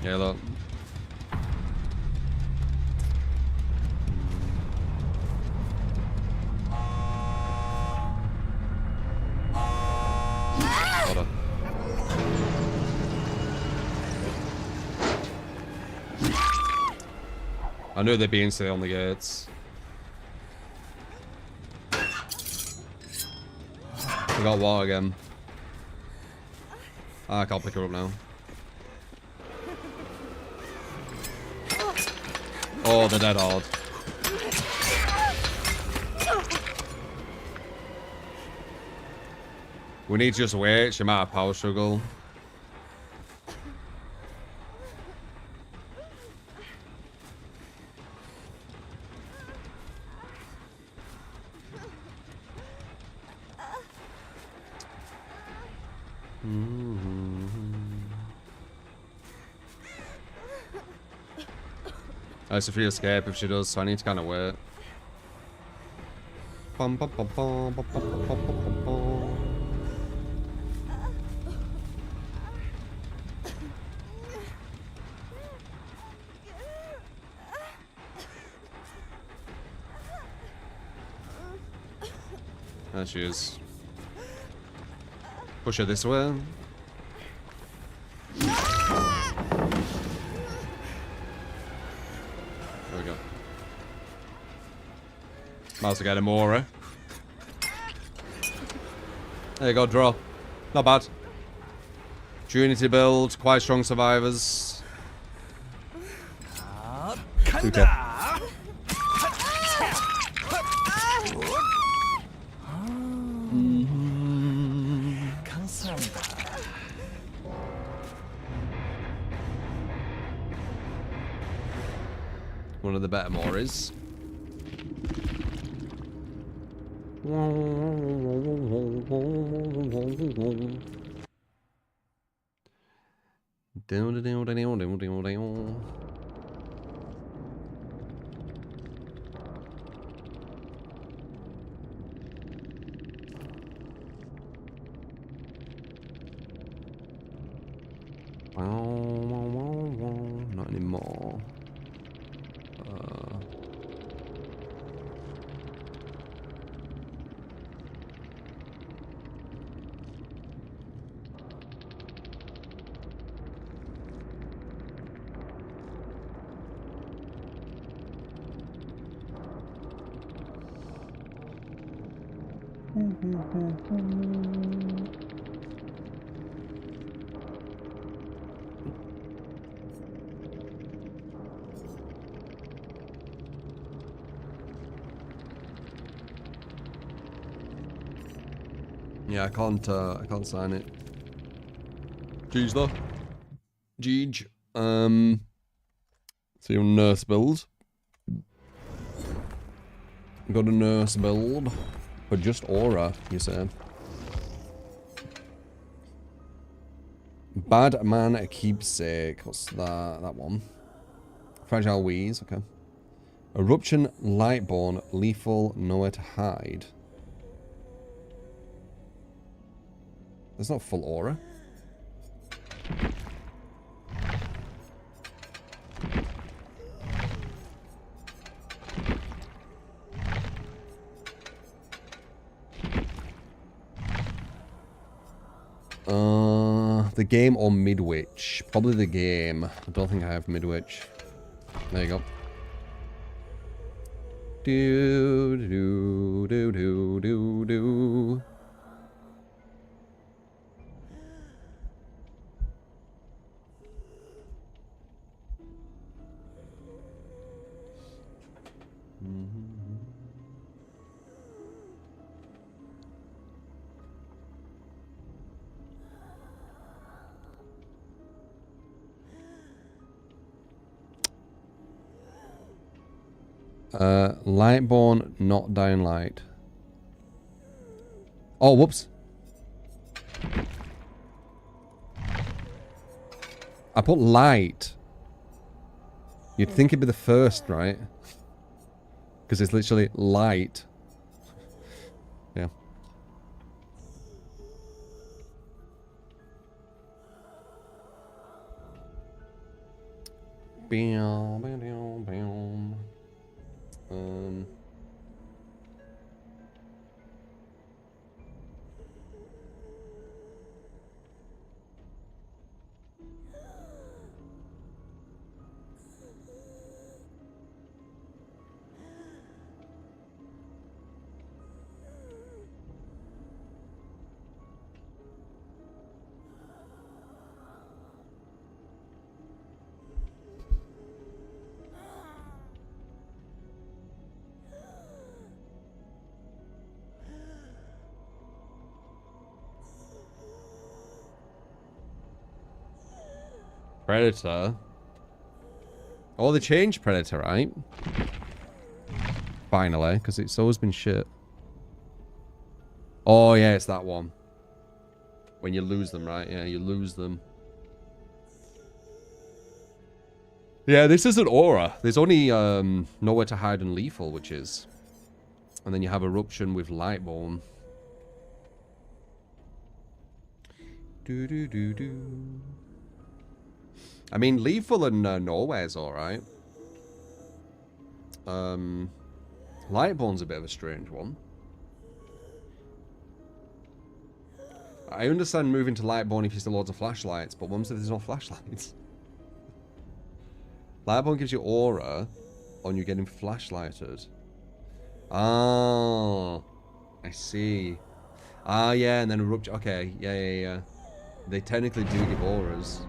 Yeah, look. Hold on. I knew they'd be instantly on the gates. We got what again? I can't pick her up now. Oh, they're dead hard. We need to just wait. She might have power struggle. It's a free escape if she does, so I need to kind of wait. Bum, bum, bum, bum, bum, bum, bum, bum, bum. There she is. Push her this way. There we go. Might as well get a Mora. There you go, draw. Not bad. Trinity build, quite strong survivors. Okay. One of the better Moras. Not anymore. Yeah, I can't sign it. Jeez though. Jeej. So your nurse build. Got a nurse build. But just aura, you said. Bad Man Keepsake. What's that? That one. Fragile Wheeze. Okay. Eruption, Lightborn, Lethal, Nowhere to Hide. There's not full aura. The game or Midwich? Probably the game. I don't think I have Midwich. There you go. Do do do do do do. Lightborn, not Dying Light. Oh, whoops. I put light. You'd think it'd be the first, right? Because it's literally light. Yeah. Bam, bam, bam, bam. Predator. Oh, they changed Predator, right? Finally, because it's always been shit. Oh, yeah, it's that one. When you lose them, right? Yeah, you lose them. Yeah, this isn't Aura. There's only Nowhere to Hide and Lethal, which is. And then you have Eruption with Lightborn. Do. I mean, Lethal and Nowhere's alright. Lightborn's a bit of a strange one. I understand moving to Lightborn if you still loads of flashlights, but Mum said there's no flashlights. Lightborn gives you aura on you getting flashlighted. Oh, I see. Ah, yeah, and then Eruption. Okay, yeah. They technically do give auras.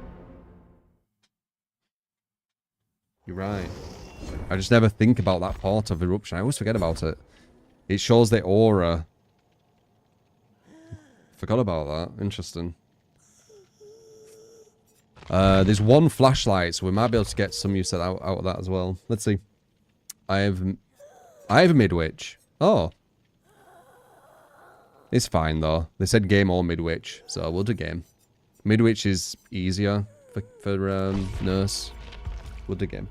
You're right. I just never think about that part of Eruption. I always forget about it. It shows the aura. Forgot about that. Interesting. There's one flashlight, so we might be able to get some use out of that as well. Let's see. I have a Midwich. Oh. It's fine, though. They said game or Midwich, so we'll do game. Midwich is easier for Nurse. We'll do game.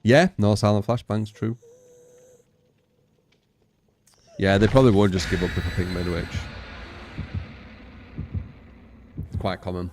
Yeah, no silent flashbangs, true. Yeah, they probably would just give up if I pick Midwich. It's quite common.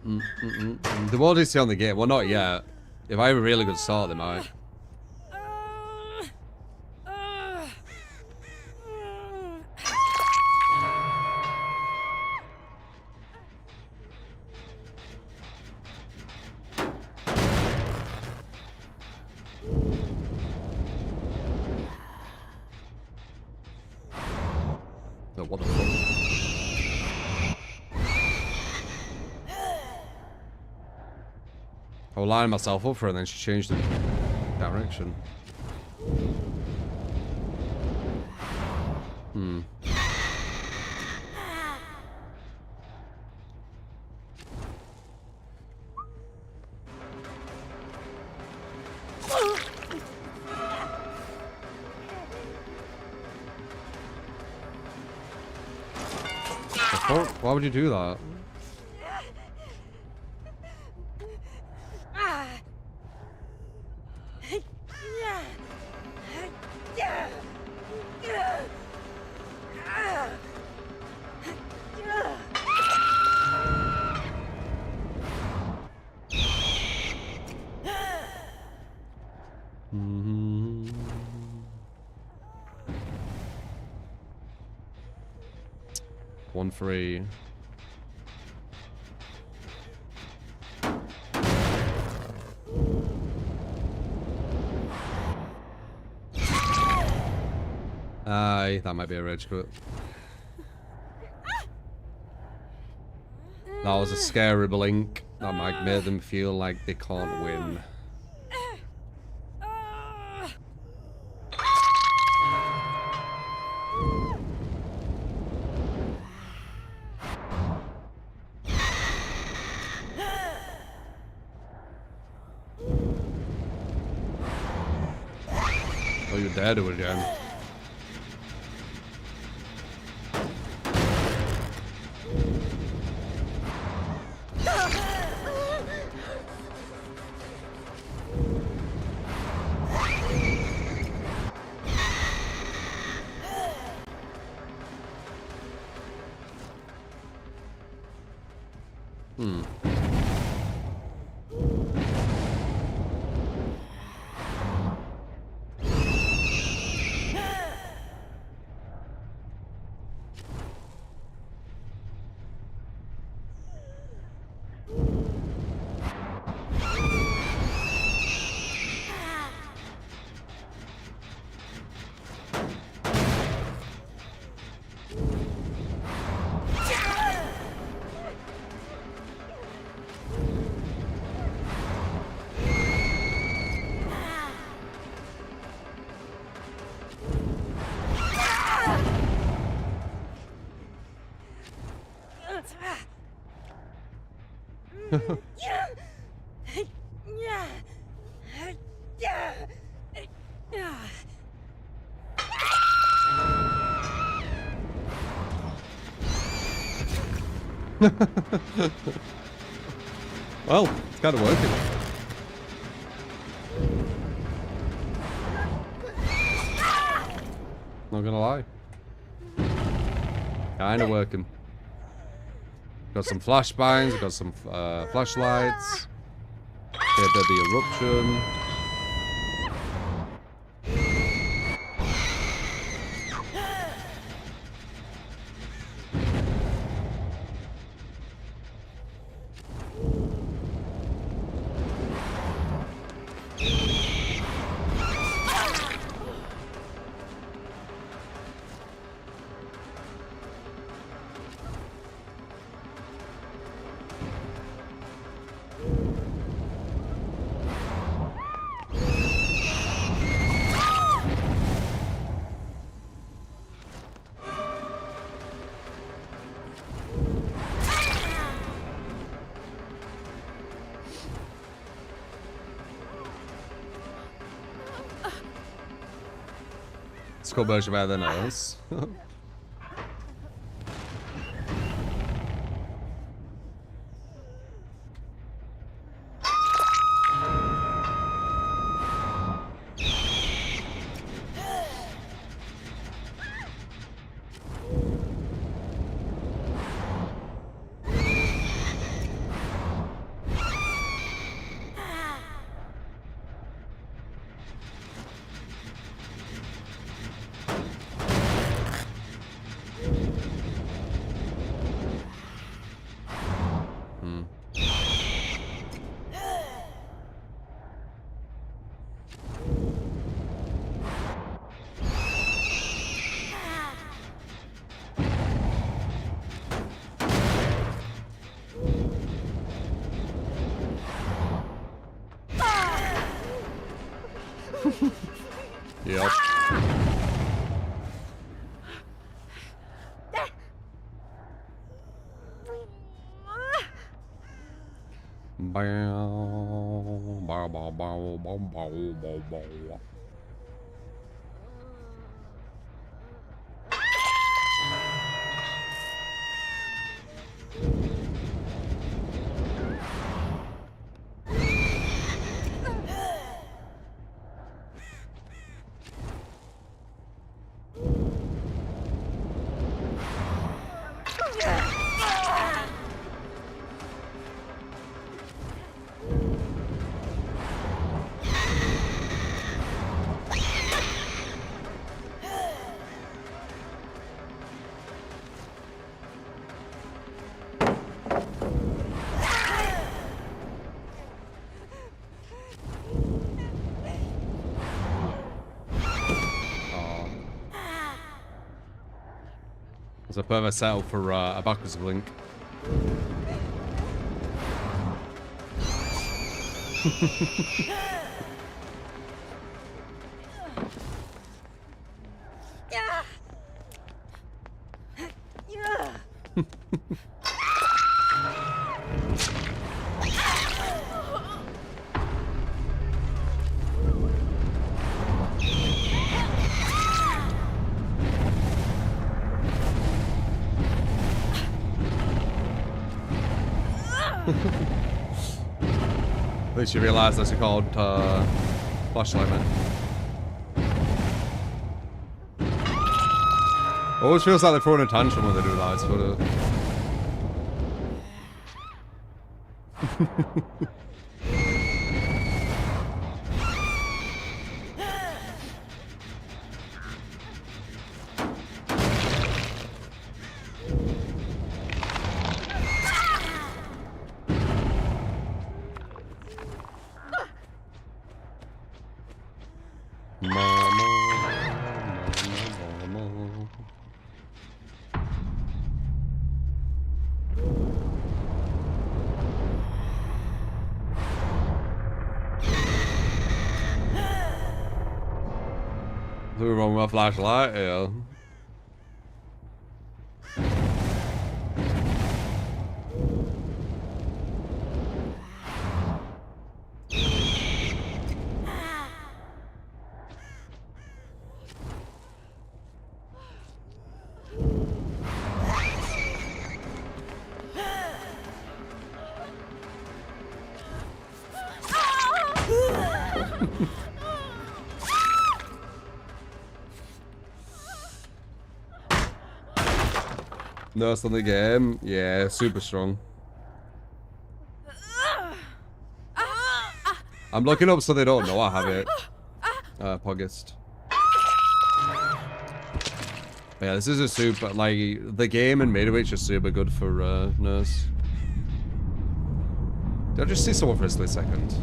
The more DC on the game. Well, not yet. If I have a really good start, they might. Oh, what the fuck? I was lining myself up for her and then she changed the direction. Why would you do that? One free. Aye, that might be a rage quit. That was a scary blink that might make them feel like they can't win. Oh, you're dead again. Well, it's kind of working. Not gonna lie. Kind of working. Got some flashbangs, got some flashlights. Get a bit of the eruption. Skull version better than us. Yep. Bow, bow, bow, bow, bow, bow, bow, bow. There's a perfect setup for a backwards blink. At least you realise that's called flashlight man. Always feels like they're throwing a tantrum when they do that. It's sort of. Nothing wrong with a flashlight, yeah. Nurse on the game, yeah, super strong. I'm looking up so they don't know I have it. Poggist. Yeah, this is a super, like, the game and Midwich are super good for Nurse. Did I just see someone for a split second?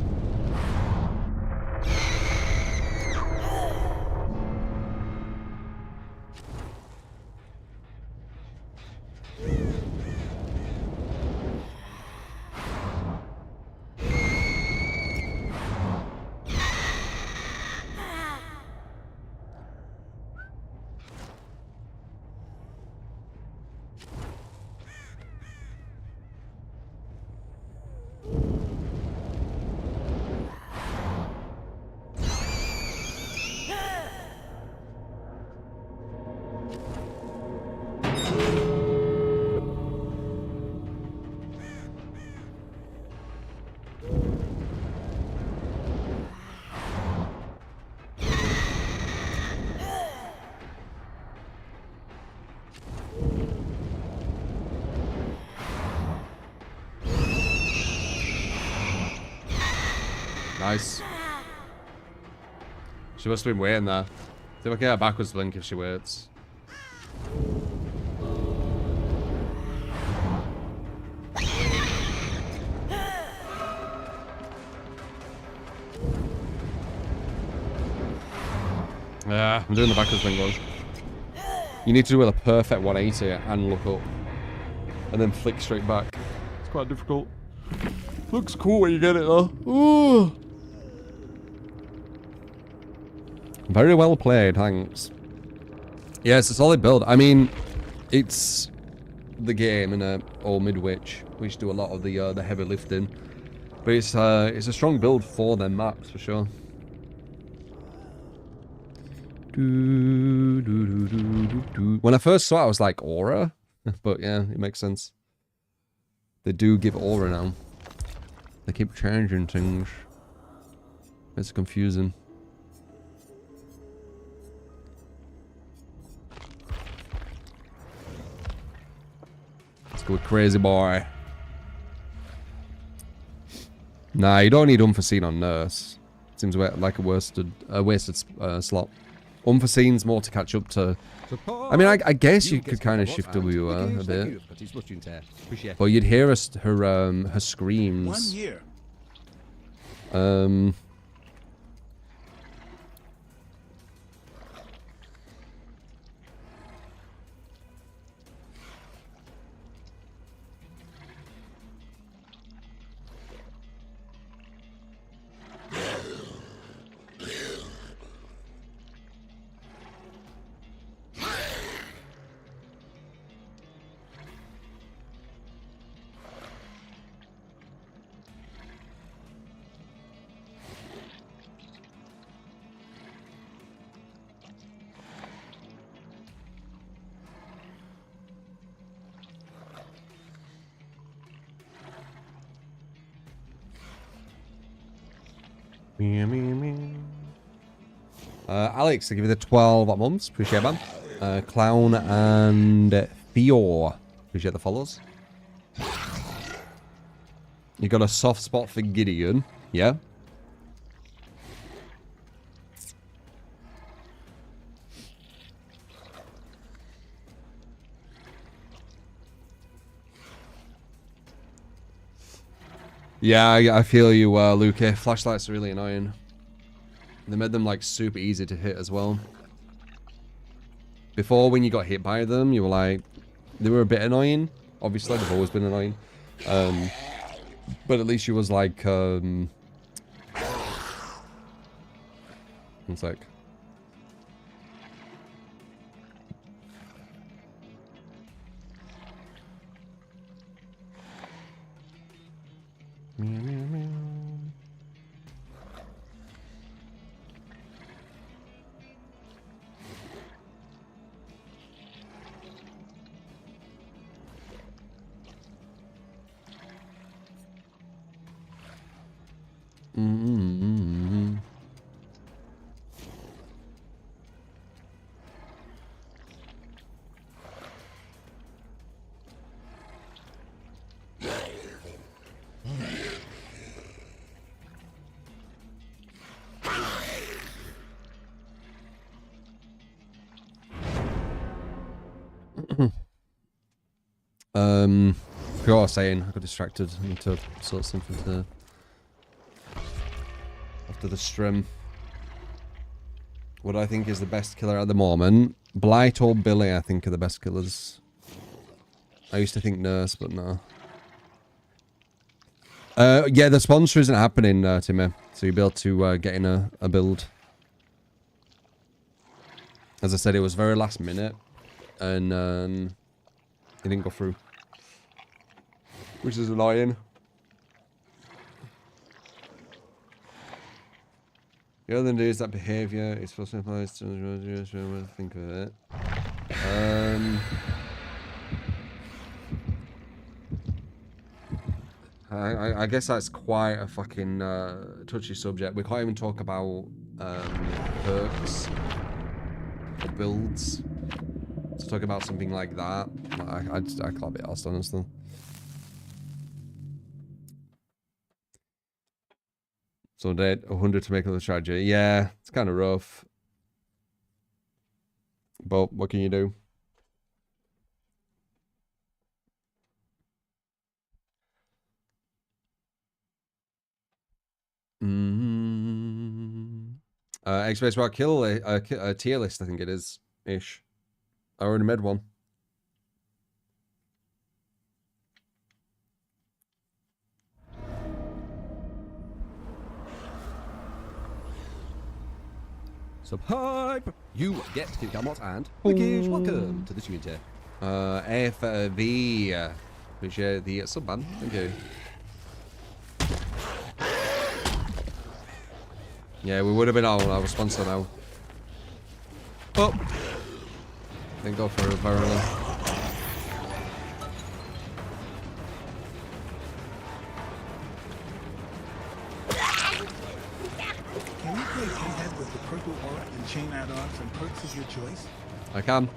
Nice. She must have been waiting there. See if I can get her backwards blink if she waits. Yeah, I'm doing the backwards thing, guys. You need to do a perfect 180 and look up. And then flick straight back. It's quite difficult. Looks cool when you get it, though. Ooh. Very well played, thanks. Yeah, it's a solid build. I mean, it's the game, or Midwich, which do a lot of the heavy lifting. But it's a strong build for them maps, for sure. When I first saw it, I was like, aura? But yeah, it makes sense. They do give aura now. They keep changing things. It's confusing. Let's go with crazy boy. Nah, you don't need unforeseen on nurse. Seems like a wasted slot. Unforeseen's more to catch up to. I mean, I guess you could kind of shift W a bit. But you'd hear her screams. 1 year. Alex, I give you the 12 months. Appreciate it, man. Clown and Theo. Appreciate the follows. You got a soft spot for Gideon. Yeah. Yeah, I feel you, Luke. Flashlights are really annoying. They made them, like, super easy to hit as well. Before, when you got hit by them, you were like... They were a bit annoying. Obviously, they've always been annoying. But at least you was like... One sec. Meow, meow, meow. Mm-hmm. Forgot what I was saying. I got distracted. I need to sort something to... After the stream. What do I think is the best killer at the moment? Blight or Billy, I think, are the best killers. I used to think Nurse, but no. Yeah, the sponsor isn't happening, Timmy. So you'll be able to get in a build. As I said, it was very last minute. And it didn't go through. Which is annoying. The other thing is that behaviour is supposed to apply to think of it. I guess that's quite a fucking touchy subject. We can't even talk about perks or builds. To talk about something like that, I can't be asked, honestly. So dead 100 to make another strategy. Yeah, it's kind of rough. But what can you do? X-Space Rock Kill, a tier list, I think it is, ish. I already made one. Subhype! You get Kit Kat and Wickish, welcome to the community. FV. Appreciate the sub, man. Thank you. Yeah, we would have been on our sponsor now. Oh! Didn't go for it very well. Can you play Pinhead with the purple aura and chain add-ons and perks of your choice? I can.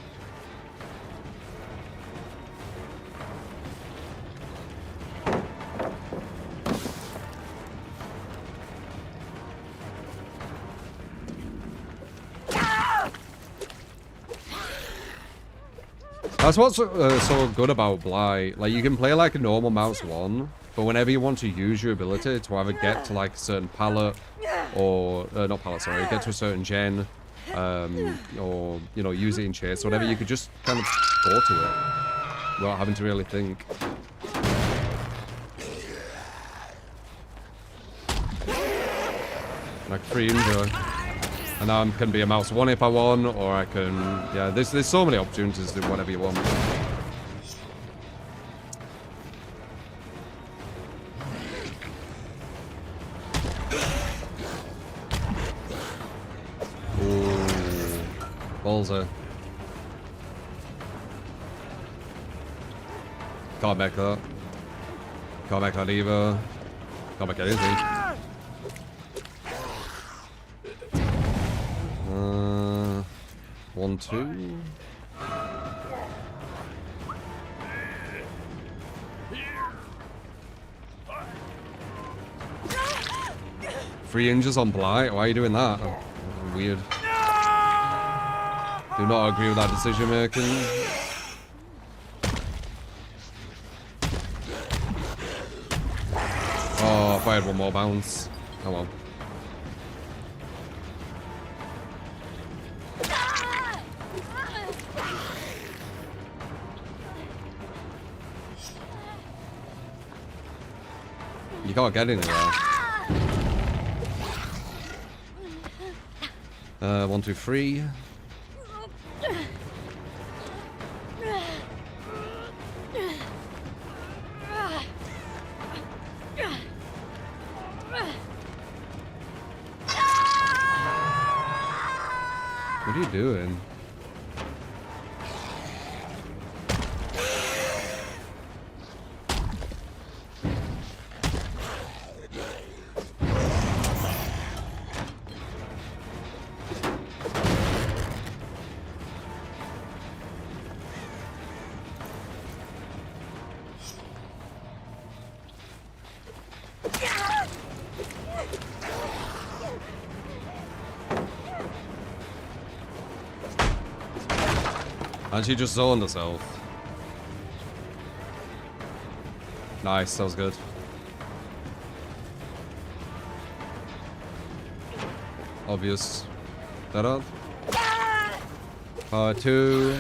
That's what's so good about Blight. Like, you can play like a normal mouse 1, but whenever you want to use your ability to either get to like a certain palette, or not palette, sorry, get to a certain gen, or you know, use it in chase, whatever, you could just kind of go to it without having to really think. Like 300. And now I can be a mouse 1 if I want, or I can... Yeah, there's so many opportunities to do whatever you want. Ooh. Ballsy. Can't make that. Can't make that either. Can't make anything. 1, 2. Three inches on Blight? Why are you doing that? Oh, weird. Do not agree with that decision making. Oh, if I had one more bounce. Oh well. You can't get in there. 1, 2, 3. What are you doing? And she just zoned herself. Nice, that was good. Obvious. That up? 2.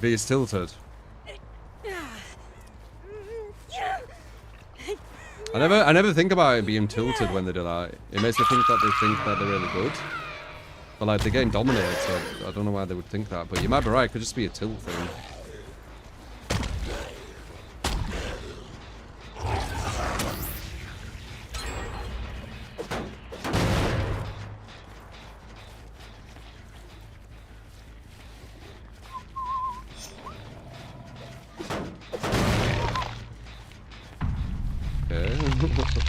B is tilted. I never think about it being tilted when they do that. It makes me think that they think that they're really good. But like, they're getting dominated, so I don't know why they would think that. But you might be right, it could just be a tilt thing. Okay.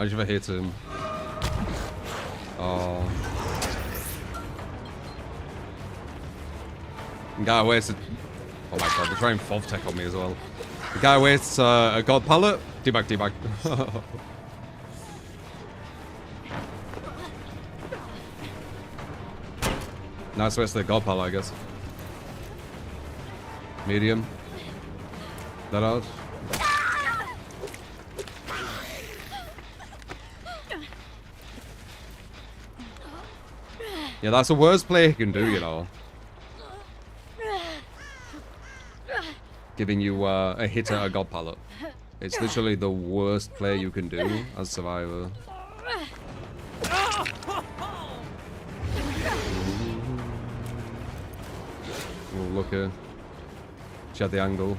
Imagine if I hit him. Oh. The guy wasted. Oh my god, they're trying FOV tech on me as well. The guy wastes a god pallet. Debug, debug. Nice waste of the god pallet, I guess. Medium. That out. Yeah, that's the worst play he can do, you know. Giving you a hit at a god pallet. It's literally the worst play you can do as Survivor. Oh, look here. She had the angle.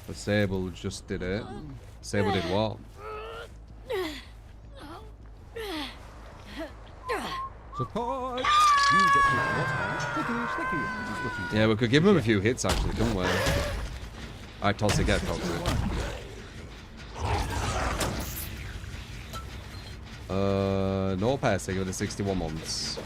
The Sable just did it. Sable did what? Support! You get to what? Thank you, thank you. This is what you Yeah, we could give him a few hits actually, couldn't we? Alright, toss it, get toxic. No passing with the 61 months.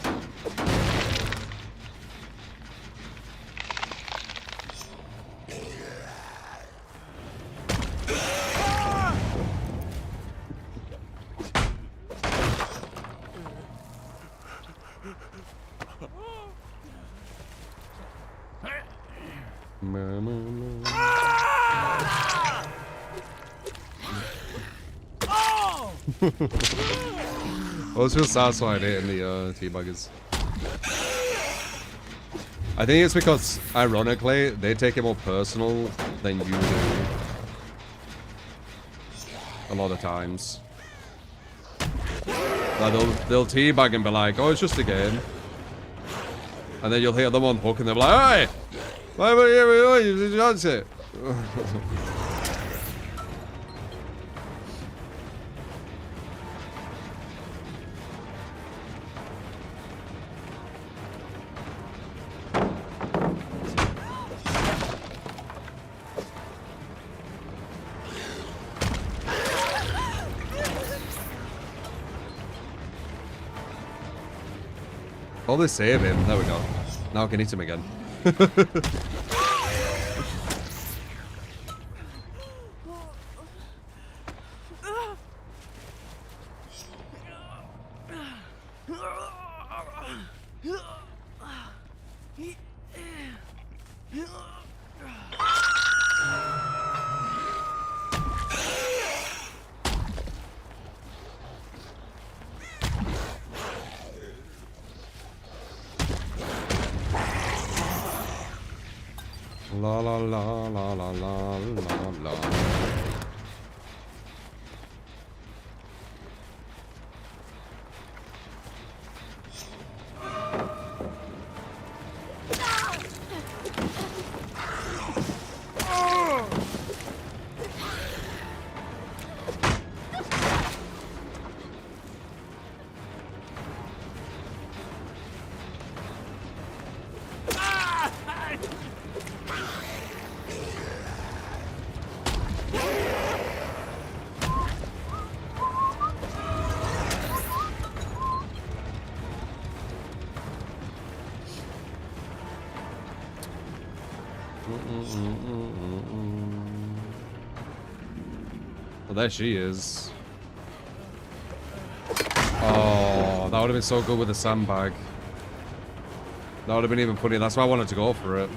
I was real satisfied hitting the teabuggers. I think it's because, ironically, they take it more personal than you do. A lot of times. Like they'll teabag and be like, oh, it's just a game. And then you'll hear them on hook and they'll be like, hey! Why were you dance it? Oh, they save him. There we go. Now I can hit him again. La la la la la la la la. Well, there she is. Oh, that would have been so good with the sandbag. That would have been even funny. That's why I wanted to go for it.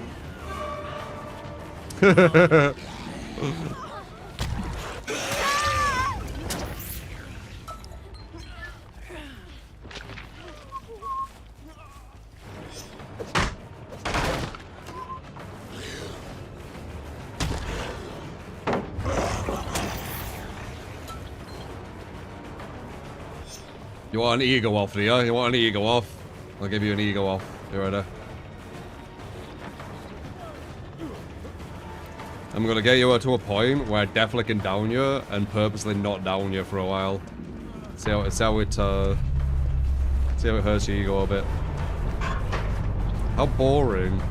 You want an ego off, do you? You want an ego off? I'll give you an ego off. You ready? I'm gonna get you to a point where I definitely can down you and purposely not down you for a while. See how it hurts your ego a bit. How boring.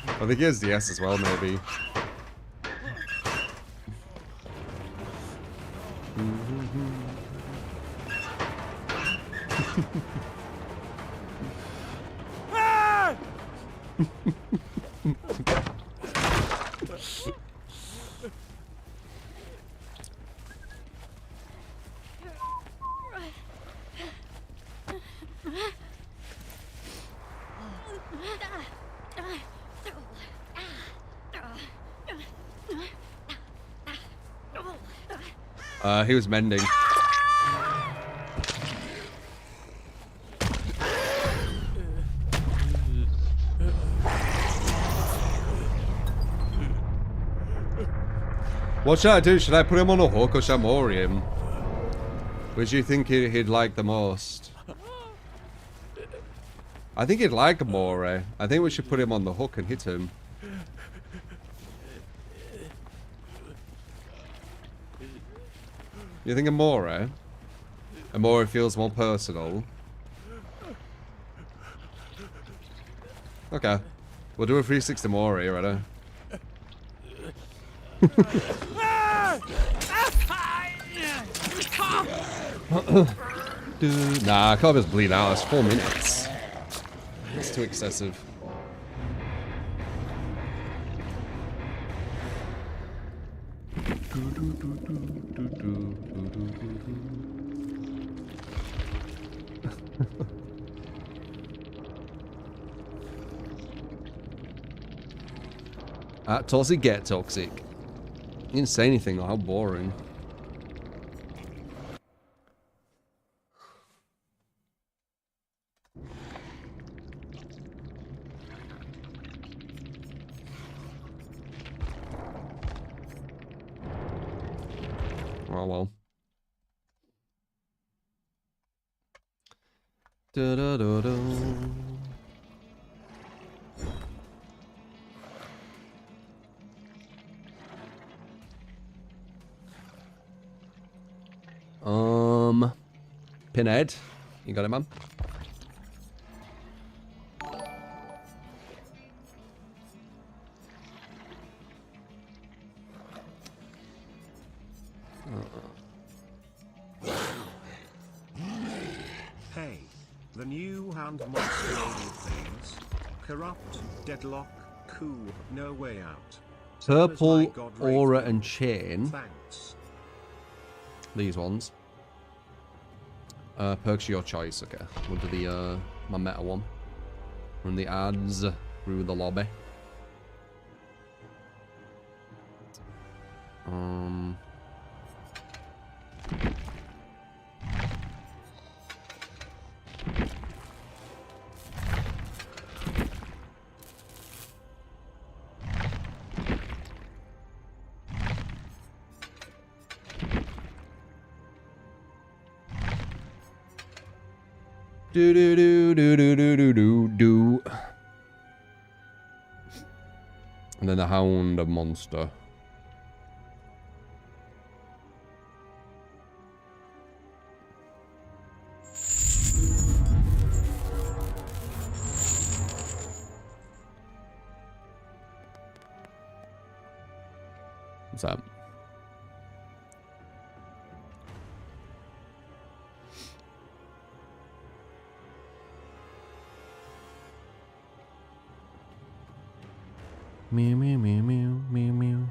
I think he has DS as well, maybe. He was mending. What should I do? Should I put him on a hook or should I mori him? Which do you think he'd like the most? I think he'd like a mori. I think we should put him on the hook and hit him. You think a mori? A mori feels more personal. Okay. We'll do a 360 mori, right? Nah, I can't just bleed out. It's 4 minutes. It's too excessive. Toxic, get toxic. You didn't say anything though, how boring. Oh well. Da da da da. Pinhead, you got it, man. Hey, the new Houndmaster things. Corrupt, deadlock, coup, no way out. Purple, aura, and chain. Thanks. These ones. Perks your choice, okay. We'll do the my meta one. Run the ads through the lobby. Do do do do do do do do do. And then the Hound monster. What's that? Meow meow meow meow meow meow.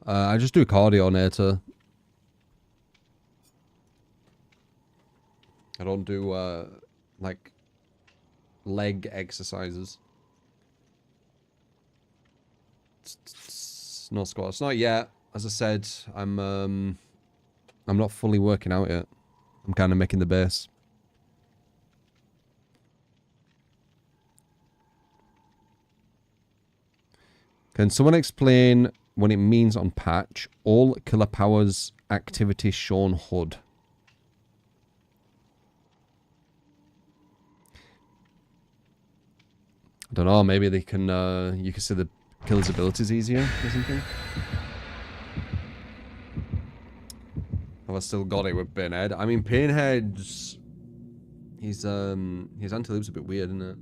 I just do cardio later. I don't do like leg exercises. No squats, not yet. As I said, I'm not fully working out yet. I'm kind of making the base. Can someone explain what it means on patch? All killer powers activity shown HUD. I don't know, maybe they can, you can see the killer's abilities easier or something. Have I still got it with Pinhead? I mean, Pinhead's... his anti-loop's a bit weird, isn't it?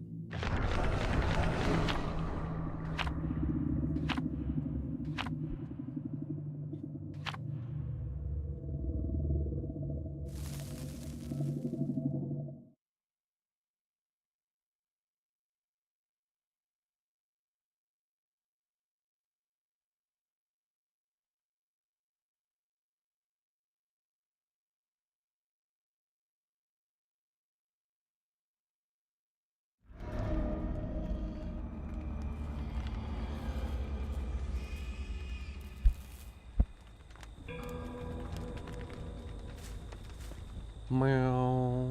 Meow.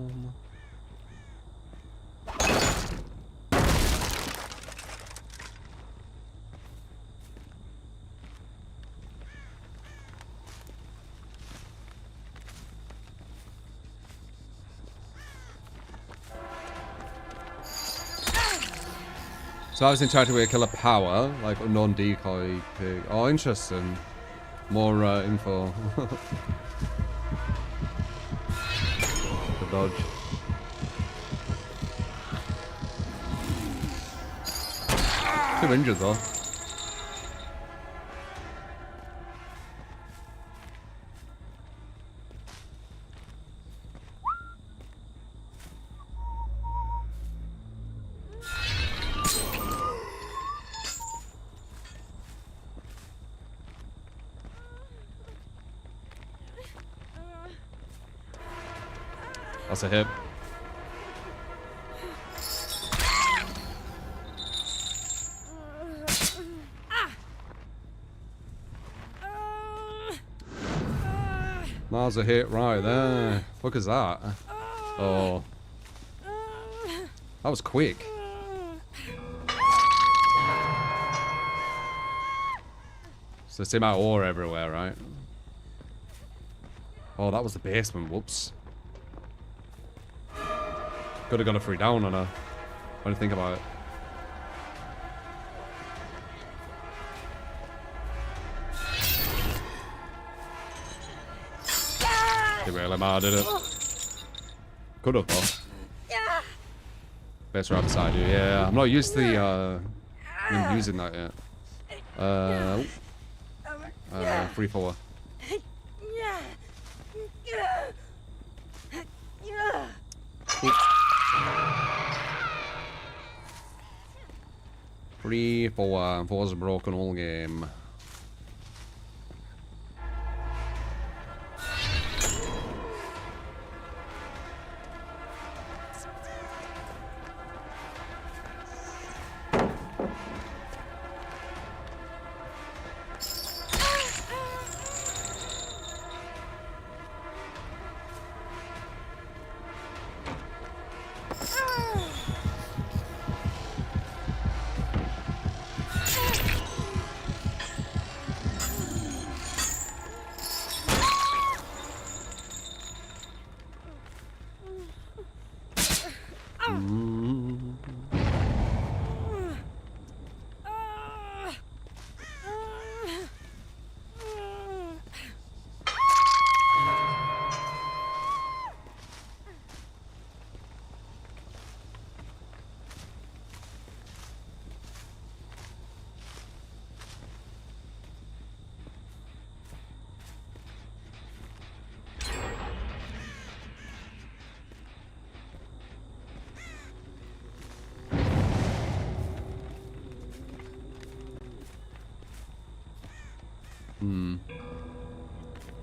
So I was entitled to a killer power, like a non-decoy pig. Oh, interesting. More info. The dodge. Too injured though. That's a hit. That's a hit right there. Look at that. Oh. That was quick. So the same amount of ore everywhere, right? Oh, that was the basement. Whoops. Could have got a free down on her. What do you think about it? Didn't really matter, did it? Could have though. Better right beside you. Yeah, I'm not used to the using that yet. 3-4. Three, 4. 4's broken all game.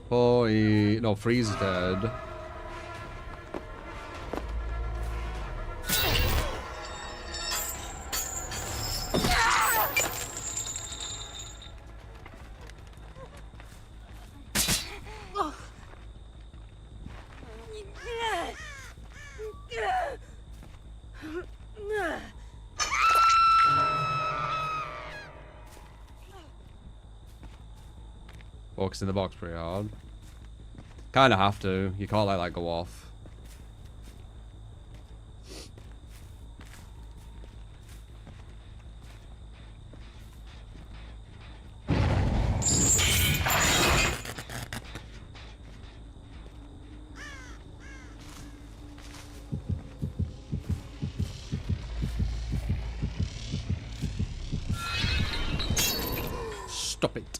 Oh, no, Freeze is dead. Focusing the box pretty hard. Kind of have to. You can't let that go off. Stop it.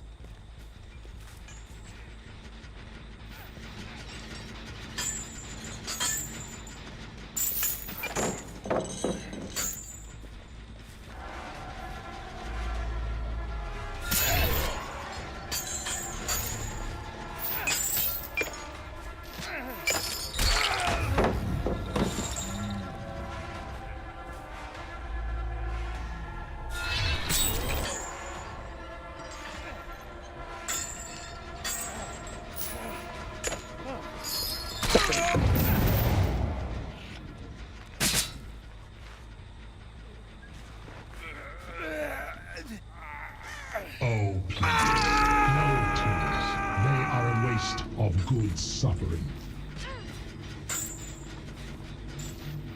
Oh, please. No tears. They are a waste of good suffering.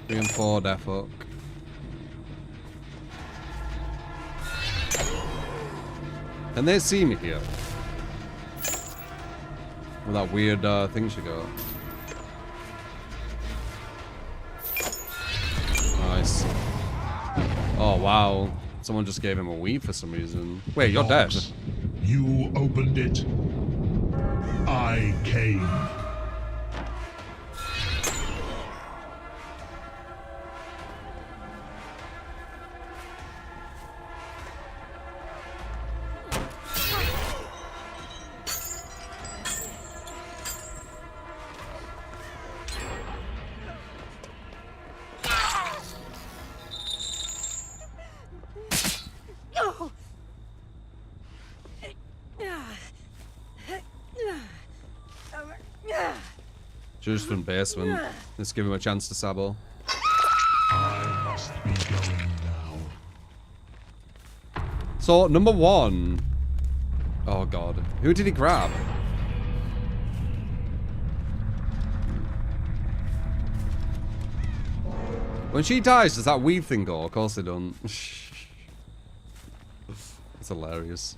3 and 4, death hook. Can they see me here? With that weird thing she got. Nice. Oh, wow. Someone just gave him a weave for some reason. Wait, you're dead. Dogs, you opened it. I came. Just in basement. Let's give him a chance to sabo. I must be going now. So, number 1. Oh, God. Who did he grab? When she dies, does that weave thing go? Of course they don't. It's hilarious.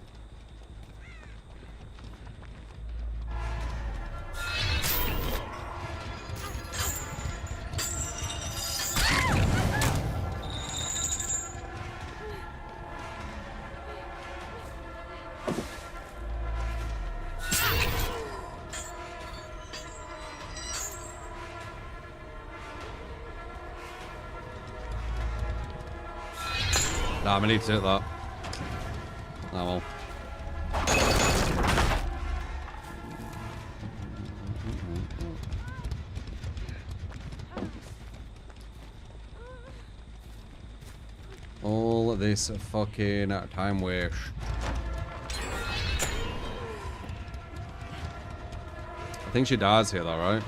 Nah, I need to hit that. Oh well. All this fucking time waste. I think she dies here though, right?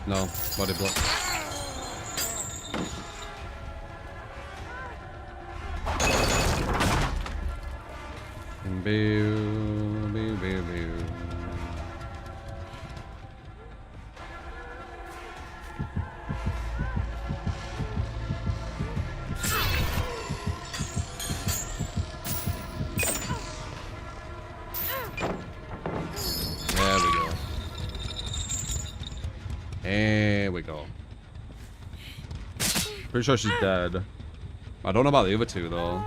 No, body block. Boo, boo, boo, boo. There we go. There we go. Pretty sure she's dead. I don't know about the other two though.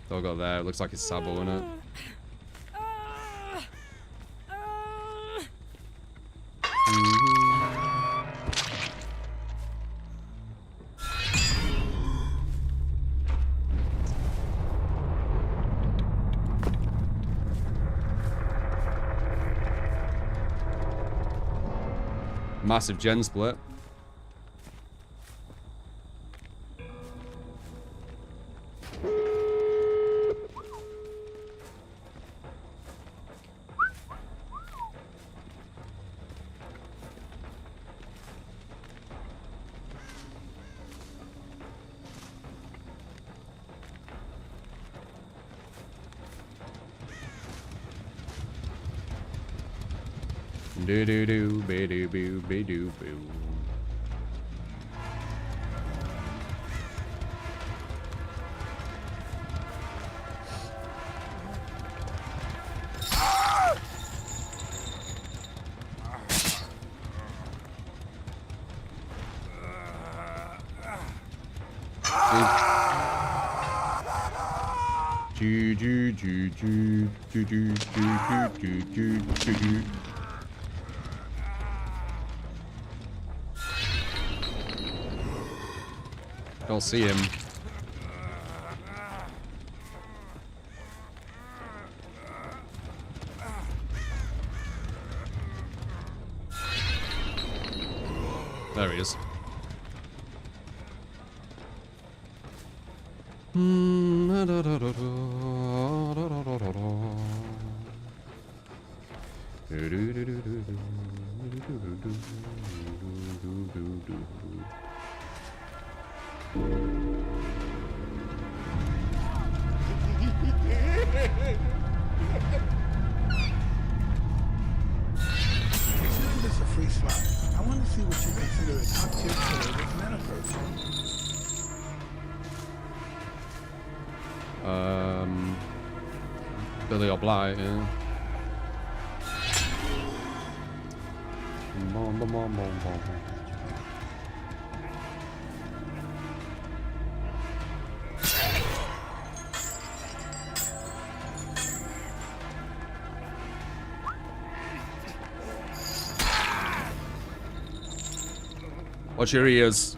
They'll go there. It looks like it's Sabo in it. Massive gen split. Do do do be do boo be do boo. Do do do do do do do do do do do. Don't see him. There he is. Consider this a free slot. I want to see what you consider a top tier killer with mana perk. Billy or Blight, yeah. Watch your ears.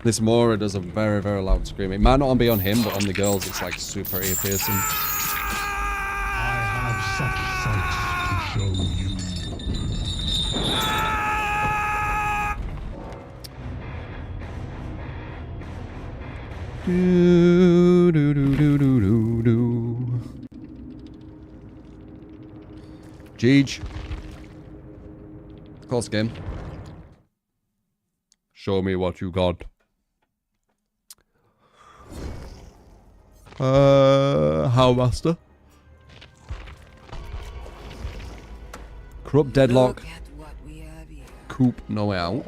This Mora does a very, very loud scream. It might not be on him, but on the girls, it's like super ear piercing. I have such sights to show you. Do do do do do do do. Jeej. Close game. Show me what you got. Houndmaster. Corrupt deadlock. Look at what we have here. Coop no way out.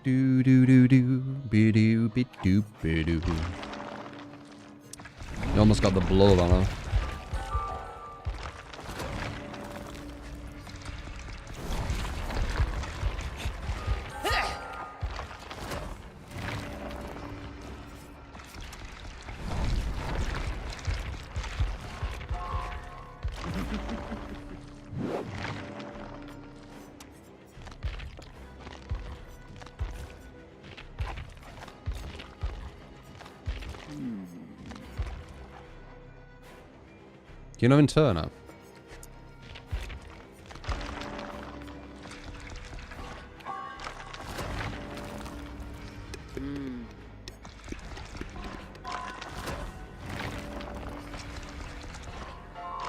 Do do do do be do be do be do. You almost got the blow on her. You know in Turner?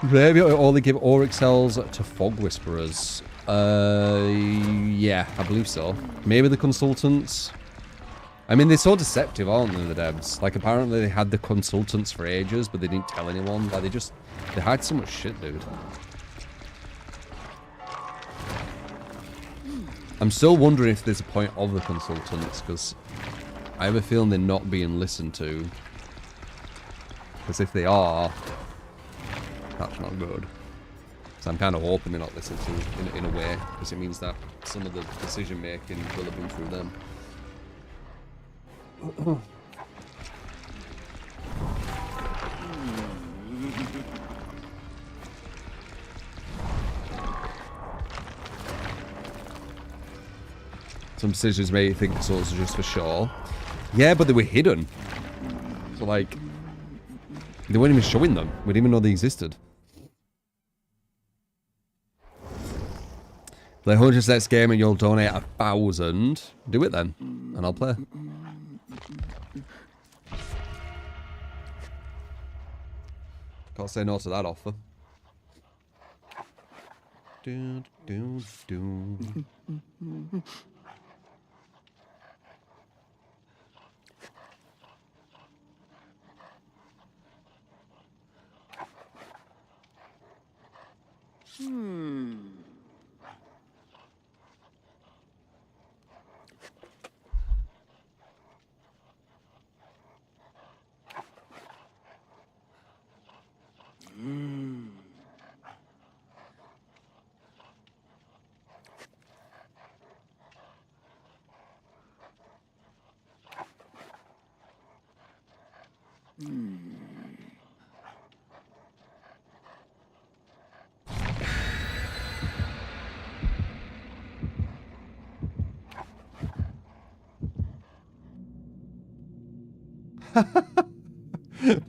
Maybe only give Auric cells to Fog Whisperers. Yeah, I believe so. Maybe the Consultants. I mean, they're so deceptive, aren't they, the devs? Like, apparently they had the Consultants for ages, but they didn't tell anyone. Like, they hide so much shit, dude. I'm still wondering if there's a point of the Consultants, because I have a feeling they're not being listened to. Because if they are, that's not good. So I'm kind of hoping they're not listened to in a way, because it means that some of the decision making will have been through them. Some decisions made you think souls are just for sure. Yeah, but they were hidden. So, like, they weren't even showing them. We didn't even know they existed. Play 100 next game and you'll donate 1,000. Do it then, and I'll play. Can't say no to that offer. Do, do, do.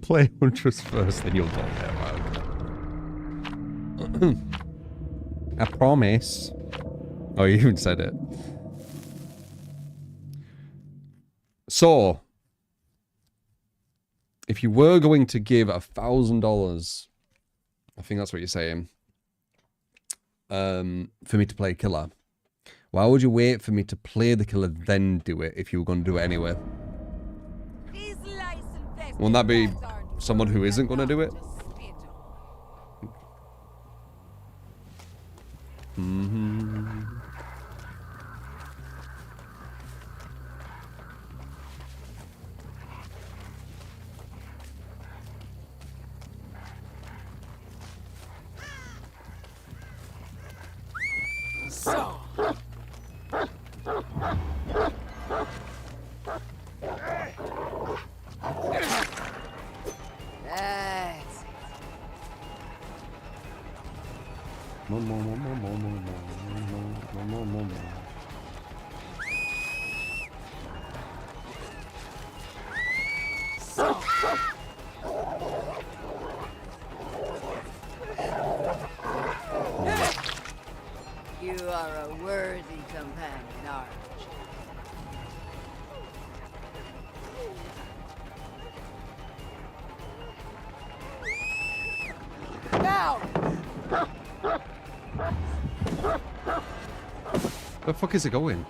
Play Huntress first, then you'll donate. I promise. Oh, you even said it. So, if you were going to give $1,000, I think that's what you're saying, for me to play killer, why would you wait for me to play the killer then do it if you were going to do it anyway? Wouldn't that be someone who isn't going to do it? You are a worthy companion, aren't you? Now! Where the fuck is it going?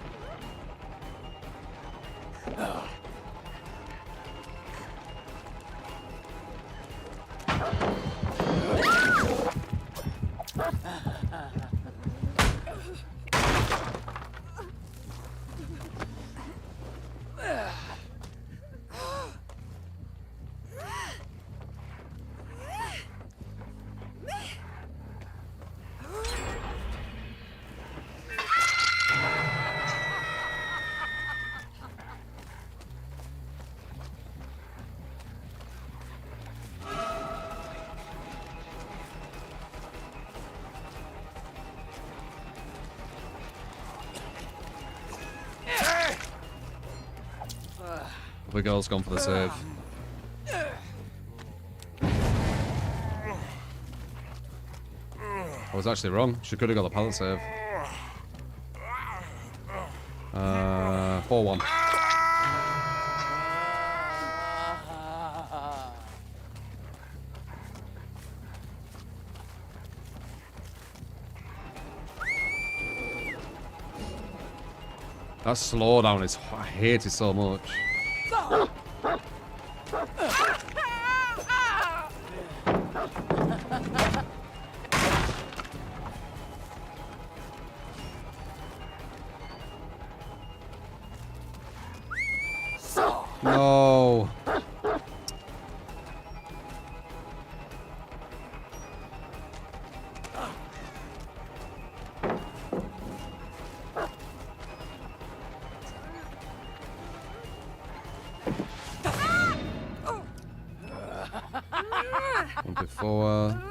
The girl's gone for the save. I was actually wrong. She could have got the pallet save. 4-1. That slowdown is... I hate it so much. No. One before.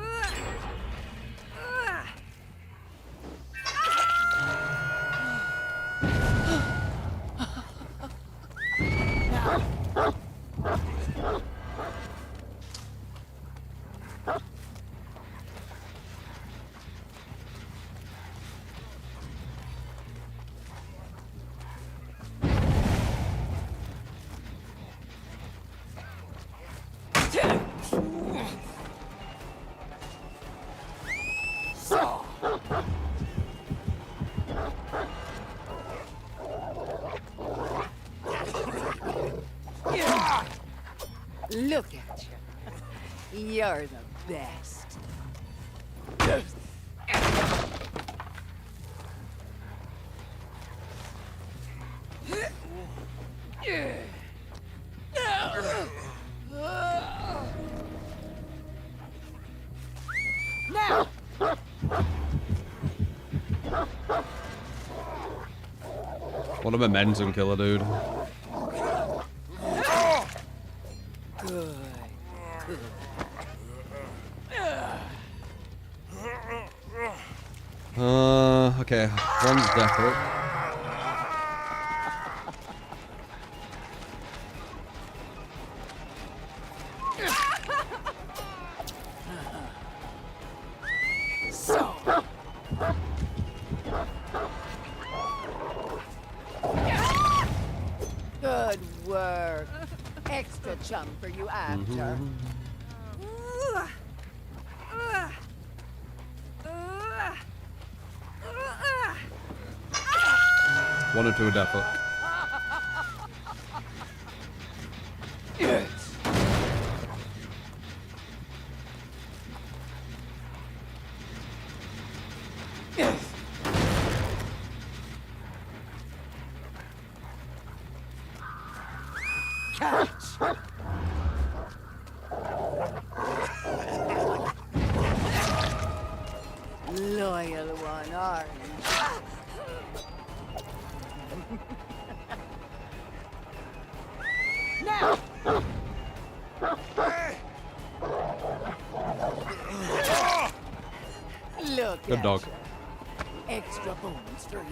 Look at you. You're the best. Now. What a momentum killer, dude. Good. Okay. One's definite. So. Good work. Extra chum for you after. One or two are definite. Catch. Loyal one, orange. Now. Look Good at dog. you. Extra bones for you.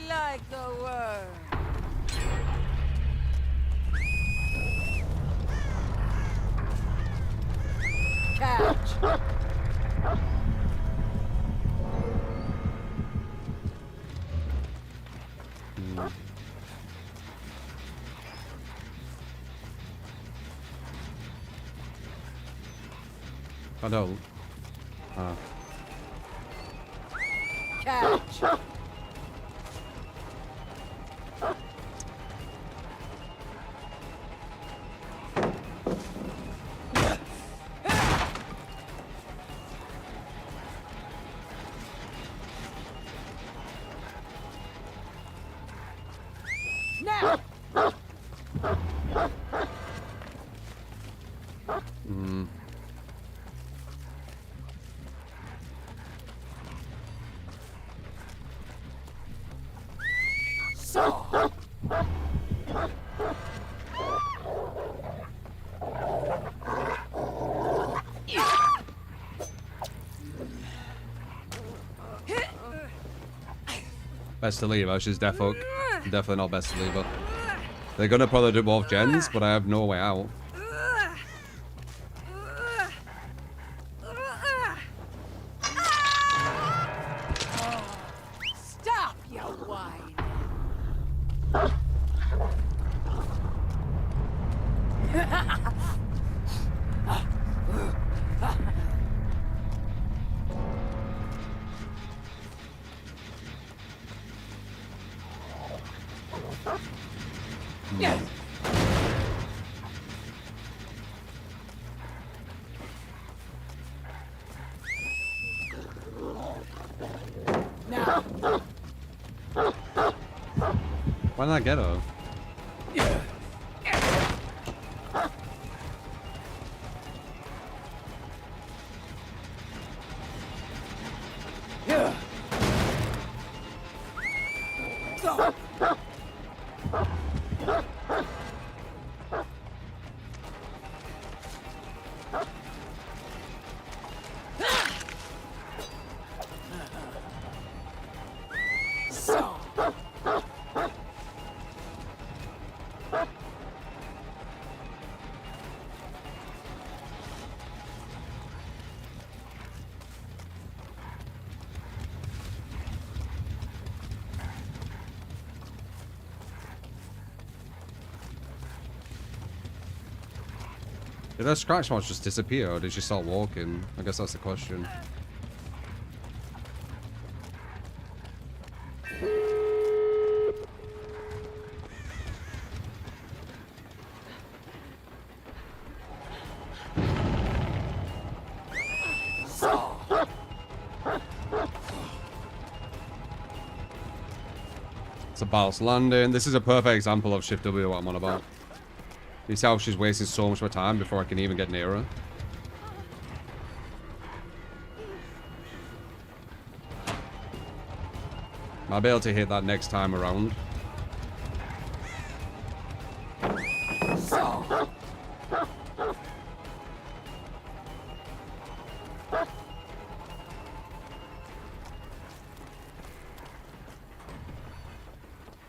Like the worm. Catch. I don't. Catch. Now. So. Best to leave her. She's definitely not best to leave her. They're gonna probably do both gens, but I have no way out. Stop, you whine. Yes. Now. Why did I get her? Did her scratch marks just disappear, or did she start walking? I guess that's the question. It's a bounce landing. This is a perfect example of Shift W, what I'm on about. You see how she's wasted so much of her time before I can even get near her? I'll be able to hit that next time around.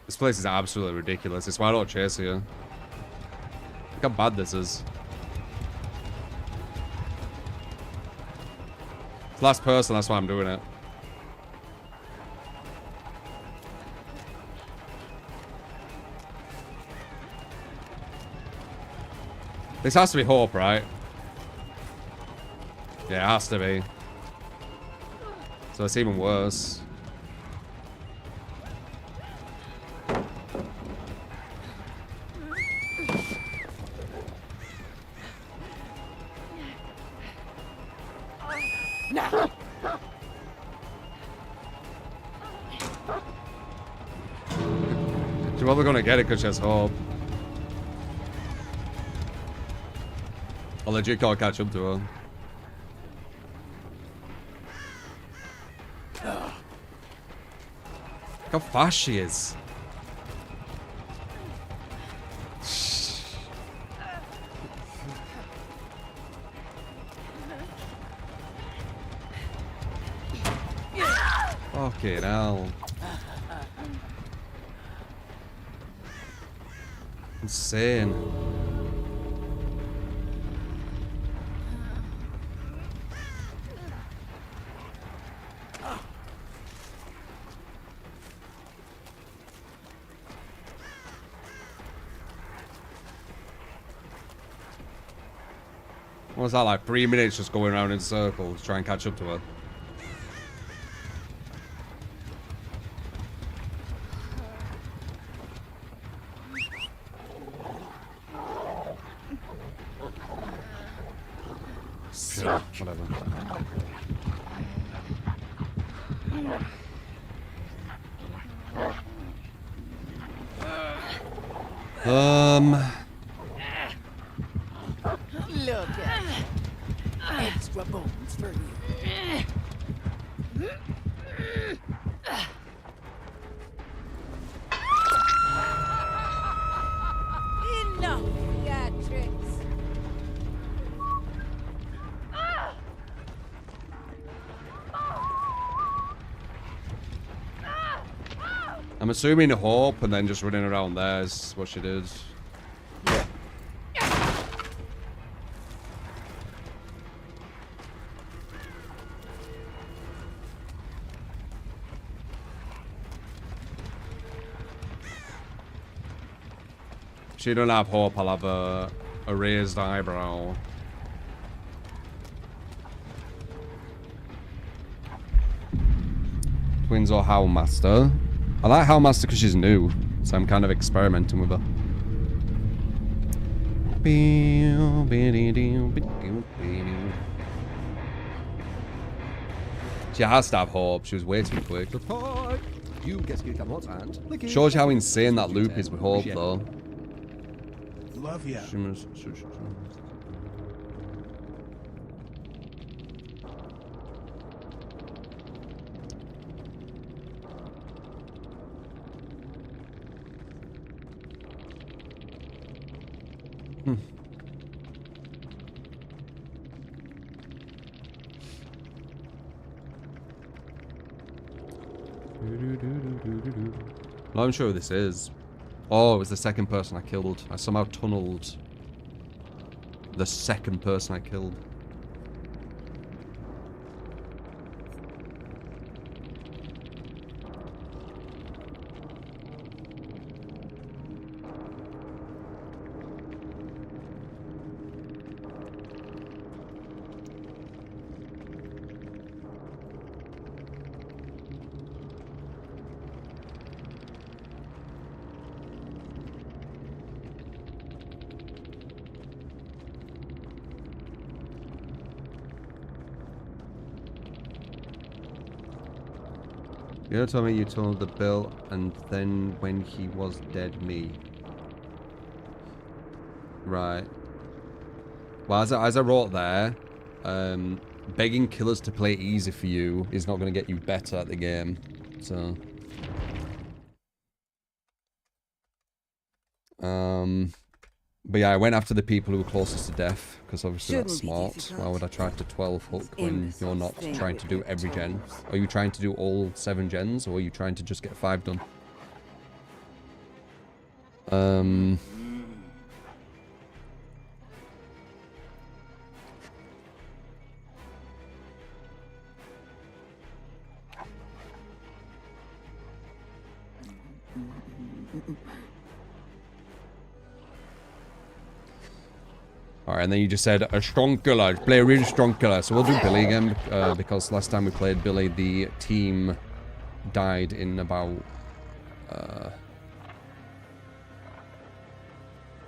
This place is absolutely ridiculous. It's why I don't chase here. Look how bad this is. It's last person, that's why I'm doing it. This has to be Hope, right? Yeah, it has to be. So it's even worse. She's probably gonna get it because she has Hope. I'll legit can't catch up to her. Look how fast she is. Fucking hell. Insane. What was that, like 3 minutes just going around in circles, try and catch up to her? Yeah, whatever. Look at it. Extra bones for you. Enough theatrics. I'm assuming Hope and then just running around there is what she did. If she don't have Hope, I'll have a raised eyebrow. Twins or Houndmaster? I like Houndmaster because she's new, so I'm kind of experimenting with her. She has to have Hope. She was way too quick. You get to come and Shows you how insane that loop is with Hope, though. Love ya. Not even sure who this is. Oh, it was the second person I killed. I somehow tunneled the second person I killed. You told me you told the Bill, and then when he was dead, me. Right. Well, as I wrote there, begging killers to play easy for you is not going to get you better at the game. So, but yeah, I went after the people who were closest to death, because obviously that's smart. Why would I try to 12 hook when you're not trying to do every gen? Are you trying to do all 7 gens, or are you trying to just get 5 done? Alright, and then you just said a strong killer. Play a really strong killer. So we'll do Billy again, because last time we played Billy, the team died in about...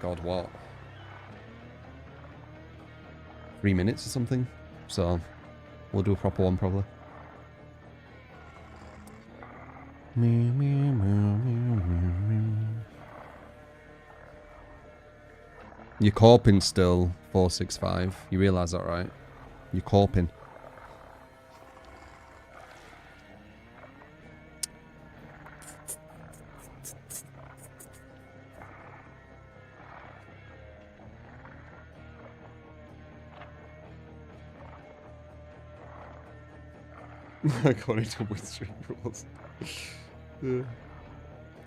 God, what? 3 minutes or something? So, we'll do a proper one, probably. You're corping still, 465. You realise that, right? You're corping. According to win streak rules.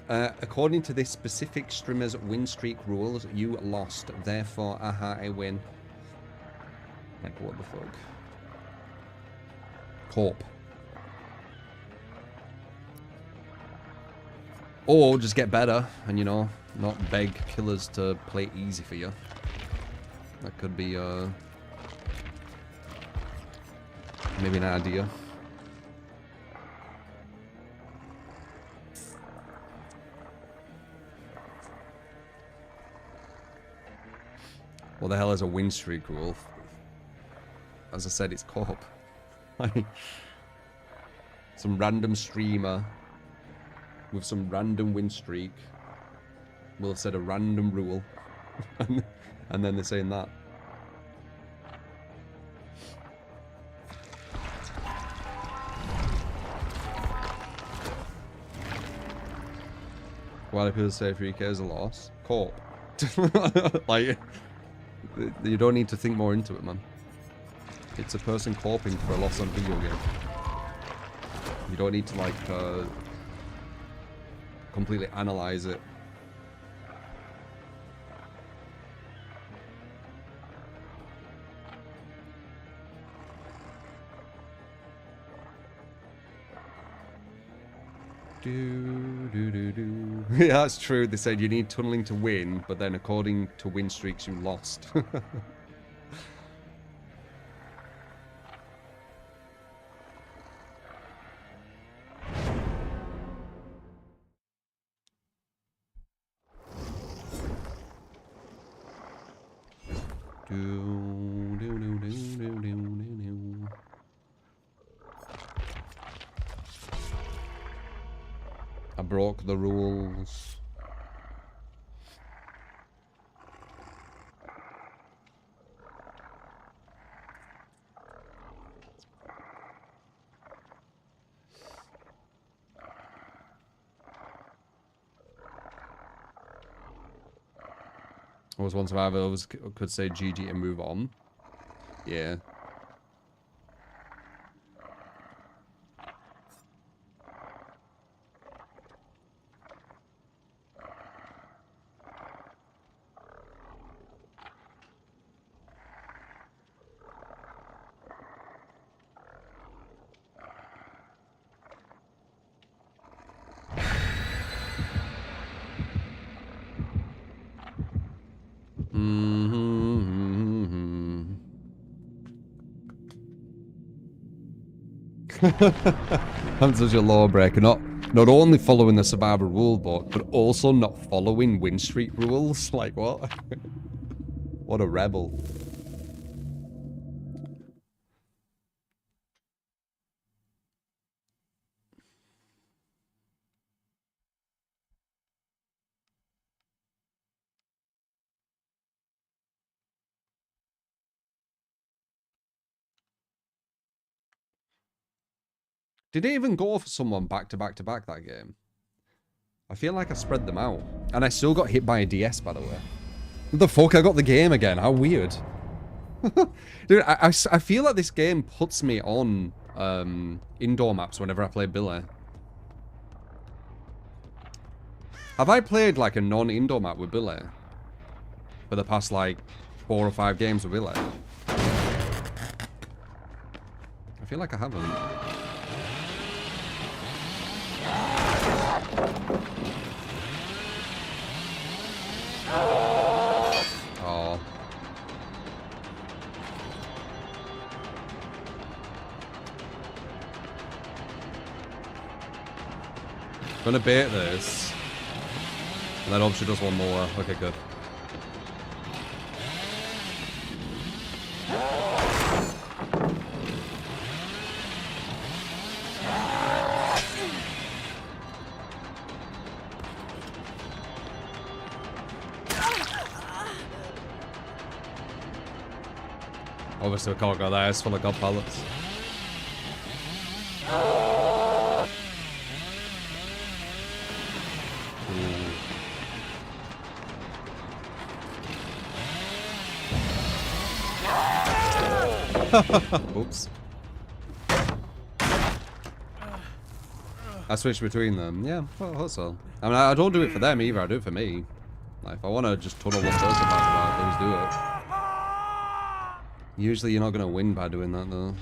According to this specific streamer's win streak rules, you lost. Therefore, aha, I win. Like, what the fuck? Corp. Or just get better and, you know, not beg killers to play easy for you. That could be, maybe an idea. What the hell is a win streak rule? As I said, it's co-op. Some random streamer with some random win streak will have said a random rule. And then they're saying that. Why do people say 3k is a loss? Co-op. Like... You don't need to think more into it, man. It's a person corping for a loss on video game. You don't need to, like, completely analyze it. Yeah, that's true. They said you need tunneling to win, but then according to win streaks, you lost. I broke the rules. I was one survivor, I was, could say GG and move on. Yeah. I'm such a lawbreaker, not only following the survivor rule book, but also not following win streak rules. Like, what? What a rebel. Did it even go for someone back to back to back that game? I feel like I spread them out. And I still got hit by a DS, by the way. What the fuck? I got the game again. How weird. Dude, I feel like this game puts me on indoor maps whenever I play Billy. Have I played like a non-indoor map with Billy? For the past like 4 or 5 games with Billy? I feel like I haven't. Oh. Gonna bait this. And then hope she does one more. Okay, good. Obviously, we can't go there. It's full of god pallets. Oops. I switch between them. Yeah, well, so. I mean, I don't do it for them either. I do it for me. Like, if I want to just tunnel one person back, please do it. Usually, you're not going to win by doing that, though.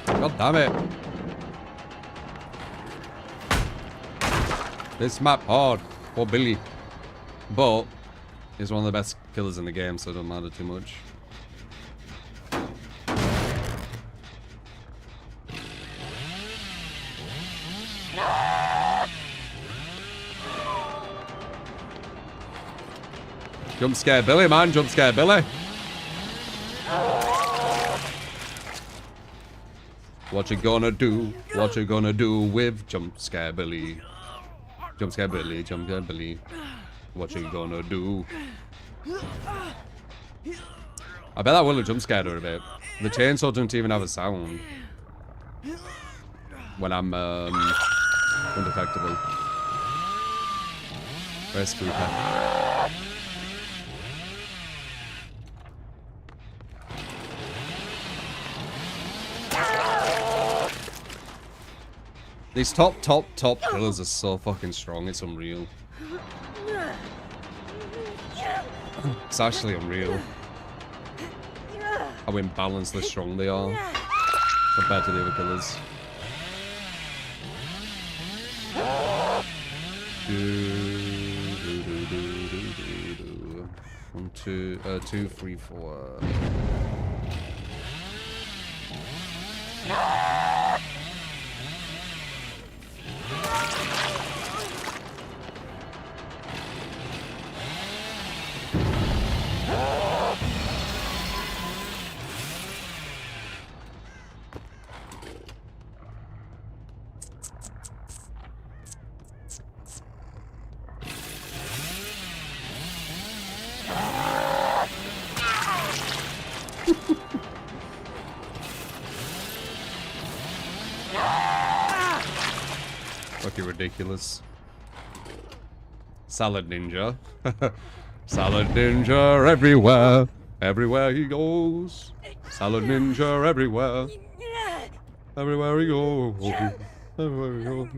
God damn it. This map hard for Billy. But he's one of the best killers in the game, so it doesn't matter too much. Jump scare Billy, man. Jump scare Billy. What you gonna do? What you gonna do with jump scare Billy? Jump scare Billy, jump scare Billy. What you gonna do? I bet that will have jump scared her a bit. The chainsaw doesn't even have a sound when I'm undetectable. Very spooky. These top killers are so fucking strong, it's unreal. It's actually unreal. How imbalancedly strong they are compared to the other killers. 1, 2, 2, 3, 4. Fucking ridiculous. Salad Ninja. Salad Ninja everywhere. Everywhere he goes. Salad Ninja everywhere. Everywhere he goes. Everywhere he goes.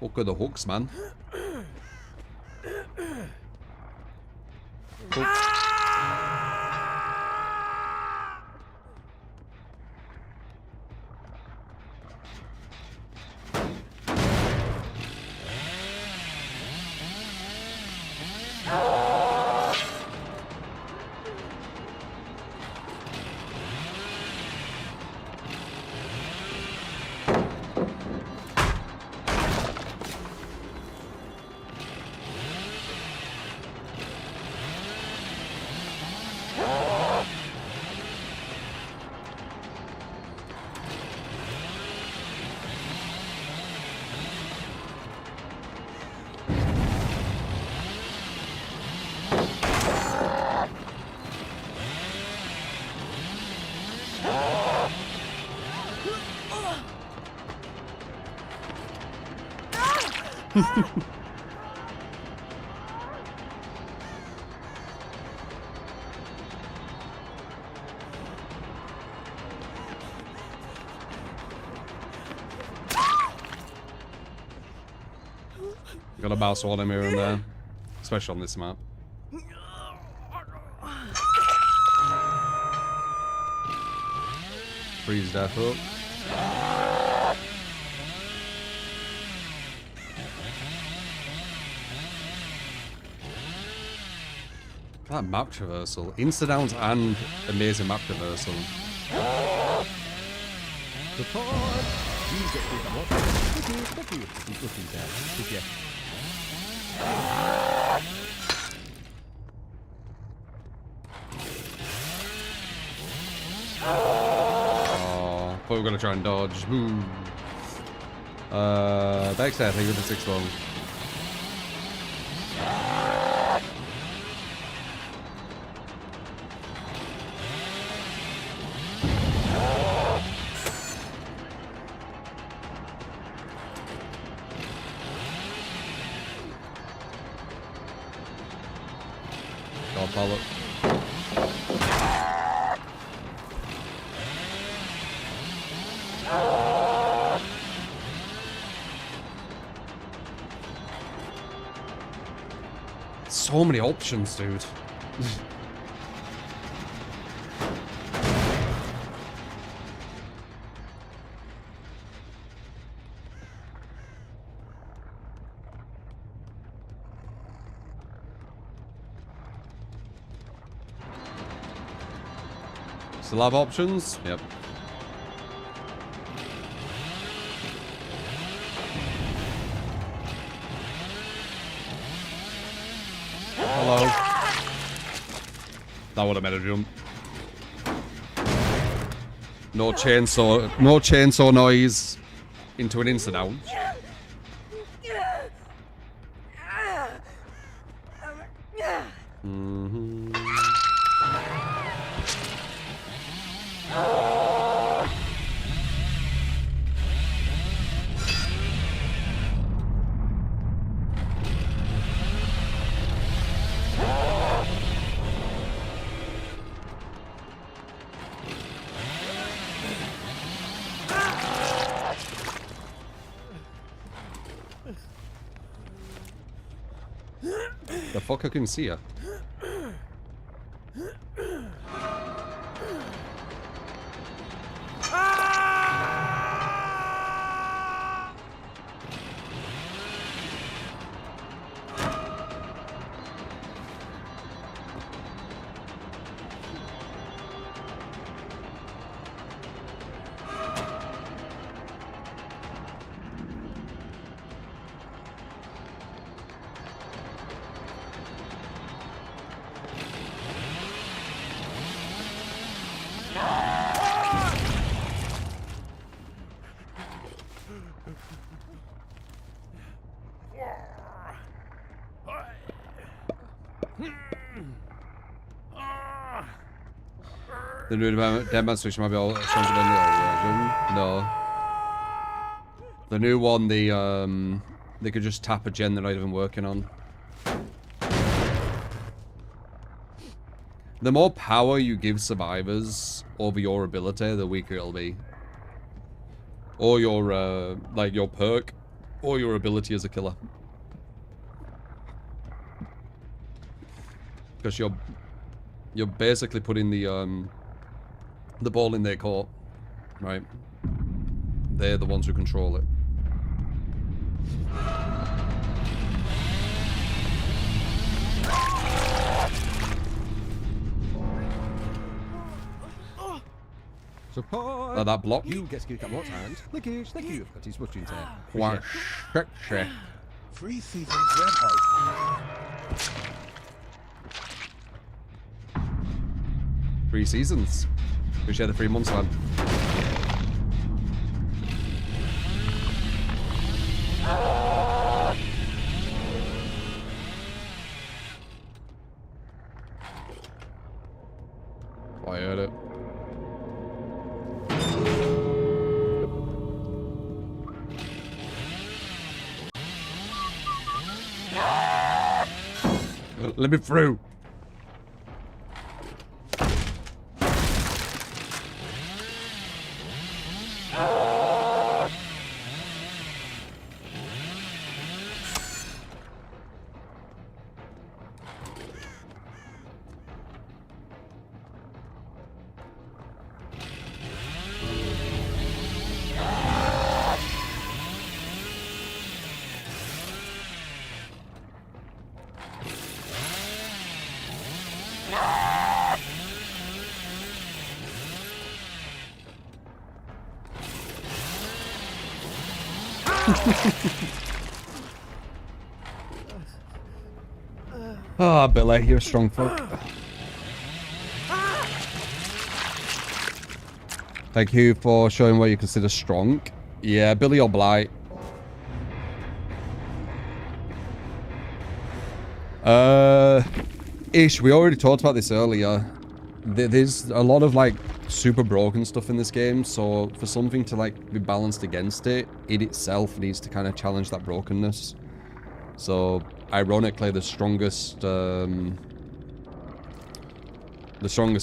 Hook of the hooks, man. Hooks. Gotta bounce all them here and there, especially on this map. Freeze death up. That map traversal, insta-downs and amazing map traversal. The pod. You get to come up. Thank you. He's looking down. Good guess. Oh, thought we were gonna try and dodge. Woo. Backstab, thank you for the 6 long. God, follow. So many options, dude. Still have options? Yep. Hello. That would have made a jump. No chainsaw noise into an instant out. The fuck, I couldn't see her. The new demonstration might be all stronger than the old version. No. The new one, they could just tap a gen they're not even working on. The more power you give survivors over your ability, the weaker it'll be. Or your, like your perk, or your ability as a killer. Because you're basically putting the ball in their court, right? They're the ones who control it. Support. That block. You get to come up and lickage. Thank you. Got his mushroom tail. Wow. Free seasons Red Heart. 3 seasons. We share the 3 months, man. Oh, I heard it. Let me through. Oh, Billy, you're a strong fuck. Thank you for showing what you consider strong. Yeah, Billy or Blight. Ish, we already talked about this earlier. There's a lot of, like, super broken stuff in this game, so for something to, like, be balanced against it, it itself needs to kind of challenge that brokenness. So, ironically, the strongest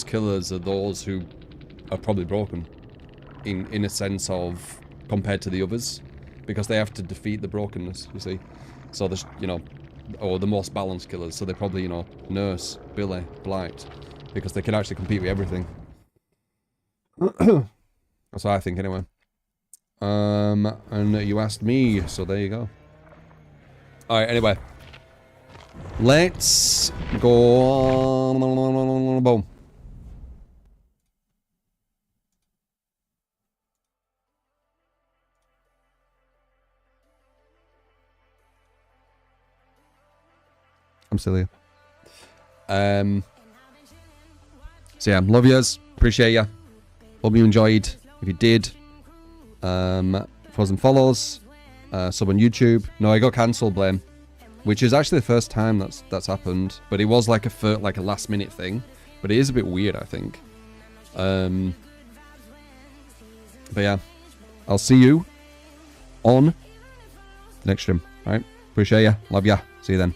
killers are those who are probably broken, in a sense of, compared to the others, because they have to defeat the brokenness, you see. So there's, you know, or the most balanced killers, so they probably, you know, Nurse, Billy, Blight, because they can actually compete with everything. That's what I think, anyway. And you asked me, so there you go. Alright, anyway. Let's go on. Boom. I'm still here. So yeah, love yous. Appreciate ya. Hope you enjoyed. If you did, frozen follows, sub on YouTube. No, I got cancelled, Blame, which is actually the first time that's happened. But it was like a last minute thing. But it is a bit weird, I think. But yeah, I'll see you on the next stream. All right, appreciate ya. Love ya. See you then.